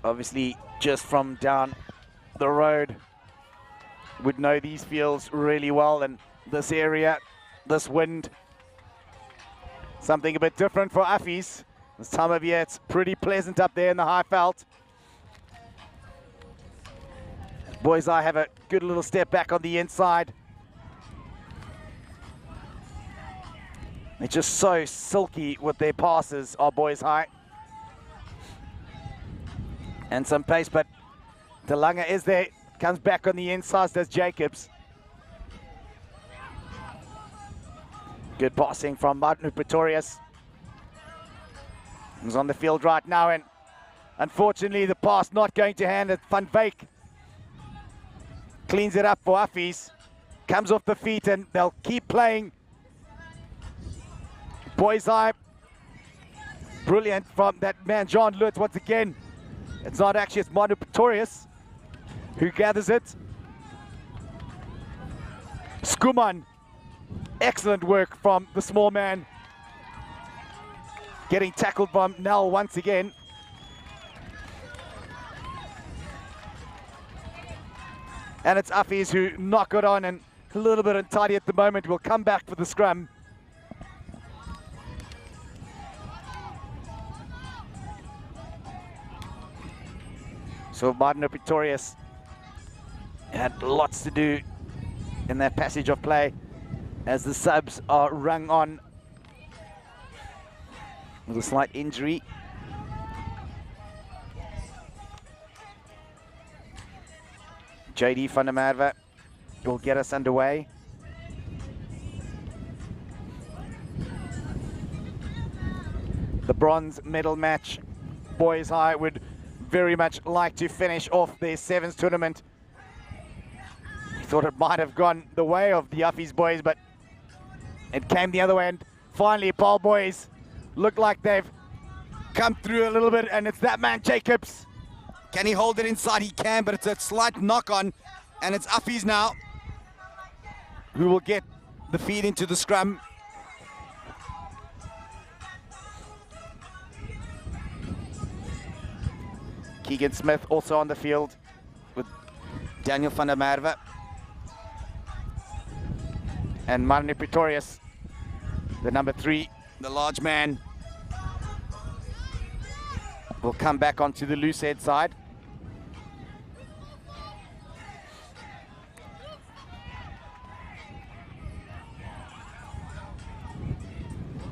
obviously just from down the road, would know these fields really well, and this area, this wind, something a bit different for Affie's. This time of year, it's pretty pleasant up there in the high veld. Boys High have a good little step back on the inside. They're just so silky with their passes, our Boys High. And some pace, but DeLange is there. Comes back on the inside, does Jacobs. Good passing from Martin Pretorius. He's on the field right now, and unfortunately the pass not going to hand at Van Wyk. Cleans it up for Affie's. Comes off the feet, and they'll keep playing. Boys High, brilliant from that man John Lutz once again. It's not actually, it's Manu Pretorius who gathers it. Schoeman, excellent work from the small man. Getting tackled by Nell once again. And it's Affie's who knock it on, and a little bit untidy at the moment. We'll come back for the scrum. So Martin Pretorius had lots to do in that passage of play as the subs are rung on with a slight injury. JD van der Merwe will get us underway. The bronze medal match, Boys High would very much like to finish off their sevens tournament. We thought it might have gone the way of the Uffies boys, but it came the other way, and finally Paul boys look like they've come through a little bit, and it's that man Jacobs. Can he hold it inside? He can, but it's a slight knock on, and it's Uffies now who will get the feed into the scrum. Keegan Smith also on the field with Daniel van der Merwe. And Martin Pretorius, the number 3, the large man, will come back onto the loose head side.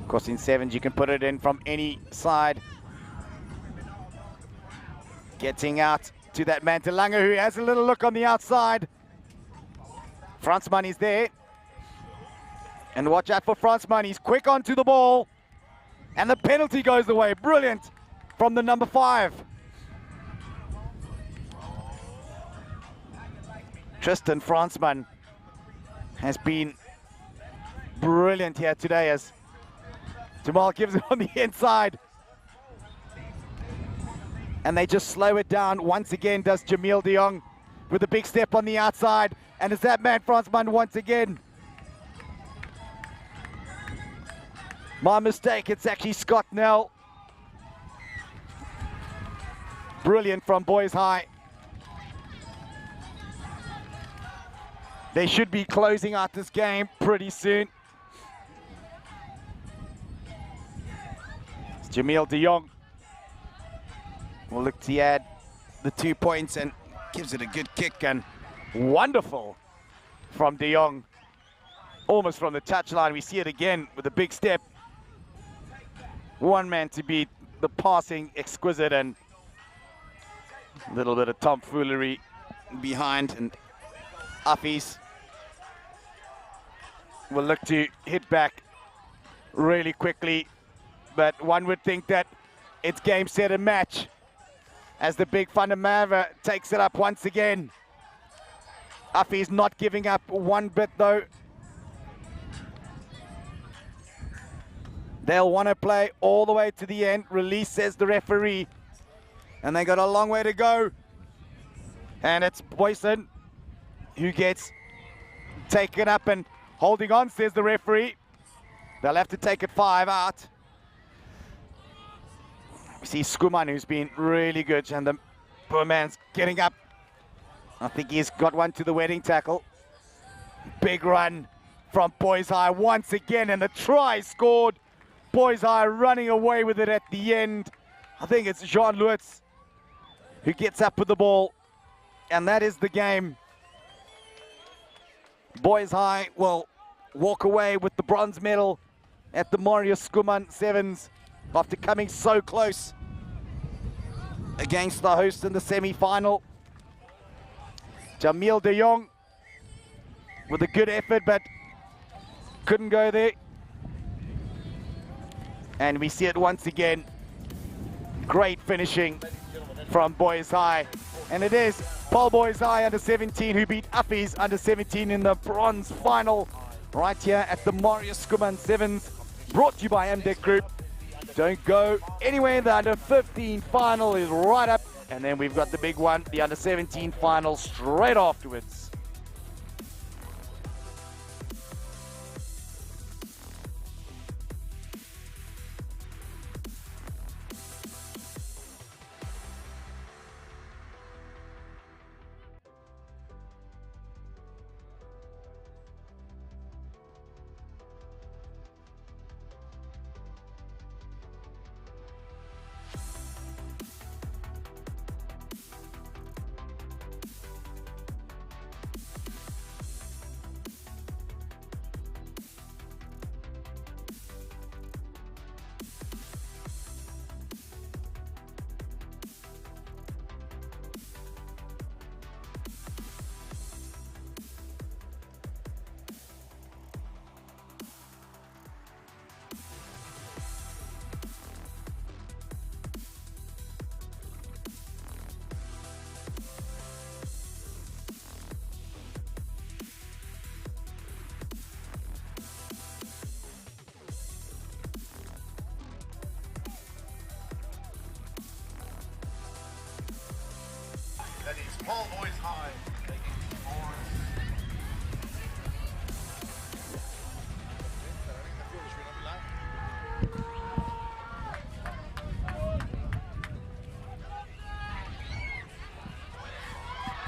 Of course, in sevens, you can put it in from any side. Getting out to that man, Telanga, who has a little look on the outside. Fransman is there. And watch out for Fransman, he's quick onto the ball. And the penalty goes away, brilliant from the number 5. Tristan Fransman has been brilliant here today as Jamal gives it on the inside. And they just slow it down. Once again does Jamil de Jong with a big step on the outside. And it's that man Fransman once again. My mistake, it's actually Scott Nell. Brilliant from Boys High. They should be closing out this game pretty soon. It's Jamil de Jong. Will look to add the 2 points and gives it a good kick, and wonderful from de Jong. Almost from the touchline. We see it again with a big step. One man to beat, the passing exquisite, and a little bit of tomfoolery behind, and Uffies will look to hit back really quickly, but one would think that it's game, set, and match as the big Van der Merwe takes it up once again. Uffies not giving up one bit though. They'll want to play all the way to the end. Release, says the referee. And they got a long way to go. And it's Boyson who gets taken up and holding on, says the referee. They'll have to take it 5 out. We see Schoeman, who's been really good, and the poor man's getting up. I think he's got one to the wedding tackle. Big run from Boys High once again, and the try scored. Boys High running away with it at the end. I think it's Jean Lutz who gets up with the ball, and that is the game. Boys High will walk away with the bronze medal at the Marius Schoeman Sevens after coming so close against the host in the semi-final. Jamil de Jong with a good effort, but couldn't go there. And we see it once again. Great finishing from Boys High. And it is Paul Boys High under 17 who beat Uffies under 17 in the bronze final right here at the Marius Schoeman Sevens, brought to you by MDEC Group. Don't go anywhere. The under 15 final is right up, and then we've got the big one, the under 17 final, straight afterwards. Paul Boys High taking forward.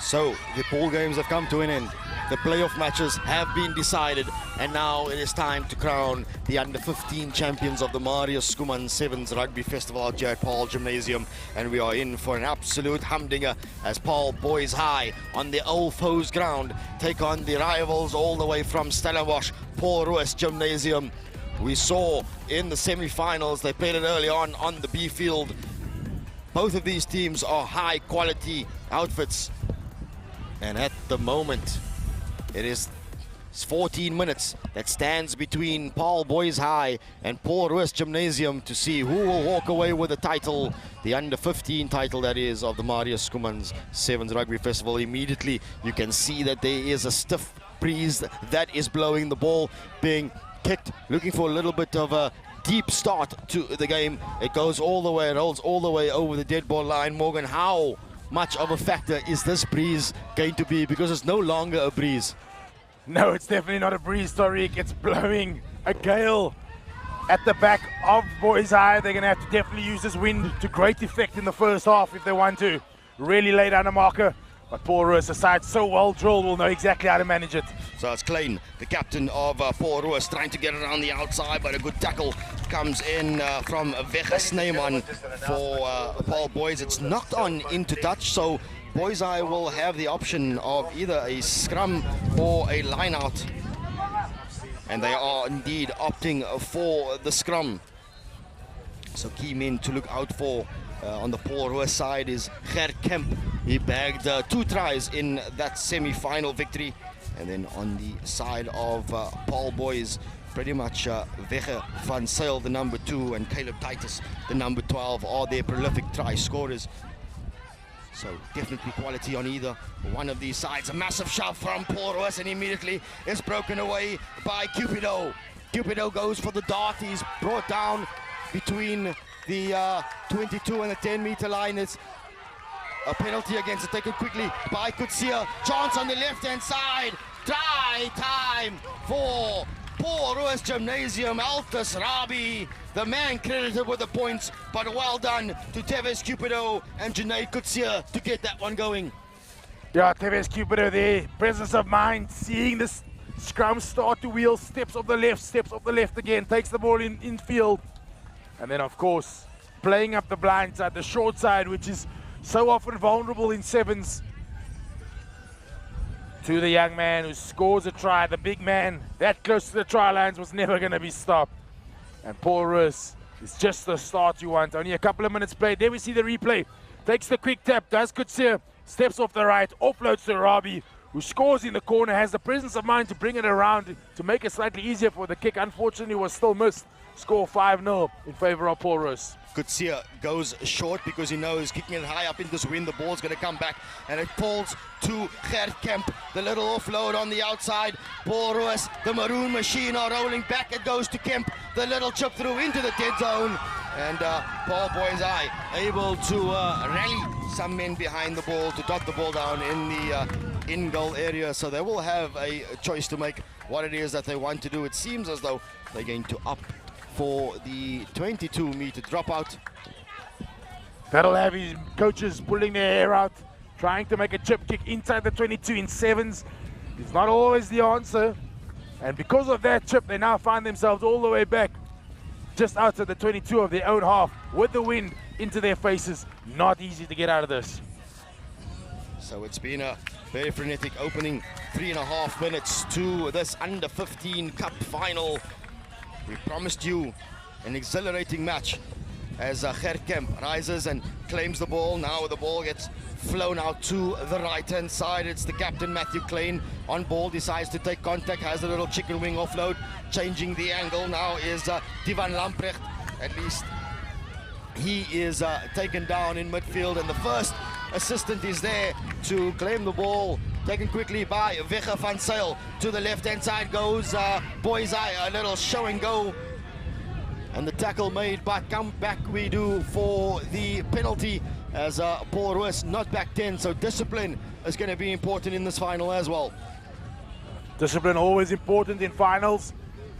So the ball games have come to an end. The playoff matches have been decided, and now it is time to crown the under-15 champions of the Marius Schoeman 7's Rugby Festival out here at Paul Gymnasium. And we are in for an absolute humdinger as Paul Boys High on the old foes ground take on the rivals all the way from Stellenbosch, Paul Roos Gymnasium. We saw in the semi-finals, they played it early on the B field. Both of these teams are high-quality outfits. And at the moment, it is 14 minutes that stands between Paul Boys High and Paul Roos Gymnasium to see who will walk away with the title, the under-15 title that is of the Marius Schoeman's 7's Rugby Festival. Immediately you can see that there is a stiff breeze that is blowing, the ball being kicked, looking for a little bit of a deep start to the game. It goes all the way, it rolls all the way over the dead ball line. Morgan, how much of a factor is this breeze going to be, because it's no longer a breeze? No, it's definitely not a breeze, Tariq. It's blowing a gale at the back of Boys High. They're going to have to definitely use this wind to great effect in the first half if they want to really lay down a marker. But Paul Roos, a side so well drilled, will know exactly how to manage it. So it's Klein, the captain of Paul Roos, trying to get it around the outside, but a good tackle comes in from Wege Snyman for Paul Boys. It's knocked on into touch, so Boys High will have the option of either a scrum or a line out. And they are indeed opting for the scrum. So key men to look out for on the Paul Roos side is Gert Kemp. He bagged 2 tries in that semi-final victory. And then on the side of Paul Boys, pretty much Wege van Zyl, the number 2, and Caleb Titus, the number 12, are their prolific try scorers. So definitely quality on either one of these sides. A massive shove from Paul Roos, and immediately is broken away by Cupido. Cupido goes for the dart. He's brought down between the 22 and the 10-meter line. It's a penalty against it, taken quickly by Kutsia. Chance on the left-hand side. Try time for Paul Roos Gymnasium. Altus Rabi, the man credited with the points, but well done to Teves Cupido and Junaid Kutsia to get that one going. Yeah, Teves Cupido there, presence of mind, seeing this scrum start to wheel, steps of the left again, takes the ball in field. And then, of course, playing up the blind side, the short side, which is so often vulnerable in 7s. To the young man who scores a try, the big man, that close to the try lines, was never going to be stopped. And Paul Roos is just the start you want. Only a couple of minutes played. There we see the replay. Takes the quick tap, does Kutsia, steps off the right, offloads to Rabi, who scores in the corner, has the presence of mind to bring it around to make it slightly easier for the kick. Unfortunately, was still missed. Score 5-0 in favor of Paul Roos. Kutsia goes short because he knows kicking it high up in this wind, the ball's going to come back, and it falls to Gert Kemp. The little offload on the outside. Paul Roos, the maroon machine, are rolling back. It goes to Kemp. The little chip through into the dead zone, and Paul Boys High able to rally some men behind the ball to dot the ball down in the in-goal area. So they will have a choice to make what it is that they want to do. It seems as though they're going to opt for the 22-meter dropout. That'll have his coaches pulling their hair out, trying to make a chip kick inside the 22 in 7s. It's not always the answer. And because of that chip, they now find themselves all the way back, just outside the 22 of their own half, with the wind into their faces. Not easy to get out of this. So it's been a very frenetic opening 3.5 minutes to this under-15 cup final. We promised you an exhilarating match as Gert Kemp rises and claims the ball. Now the ball gets flown out to the right-hand side. It's the captain, Matthew Klein, on ball, decides to take contact, has a little chicken wing offload, changing the angle. Now is Divan Lamprecht. At least he is taken down in midfield, and the first assistant is there to claim the ball. Taken quickly by Wege van Zyl. To the left-hand side goes Boys High, a little show and go. And the tackle made, but come back we do for the penalty as Paul Ruiz not back 10. So discipline is going to be important in this final as well. Discipline always important in finals.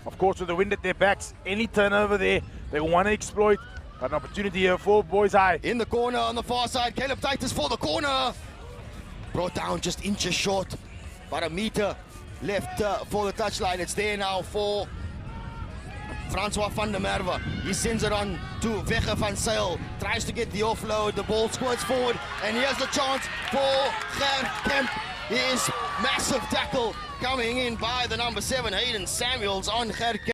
Of course, with the wind at their backs, any turnover there, they want to exploit. An opportunity here for Boys High. In the corner on the far side, Caleb Titus for the corner. Brought down just inches short. About a meter left for the touchline. It's there now for Francois van der Merwe. He sends it on to Wegge van Zyl. Tries to get the offload. The ball squirts forward. And here's the chance for Ger Kemp. His massive tackle coming in by the number 7, Hayden Samuels on Ger Kemp.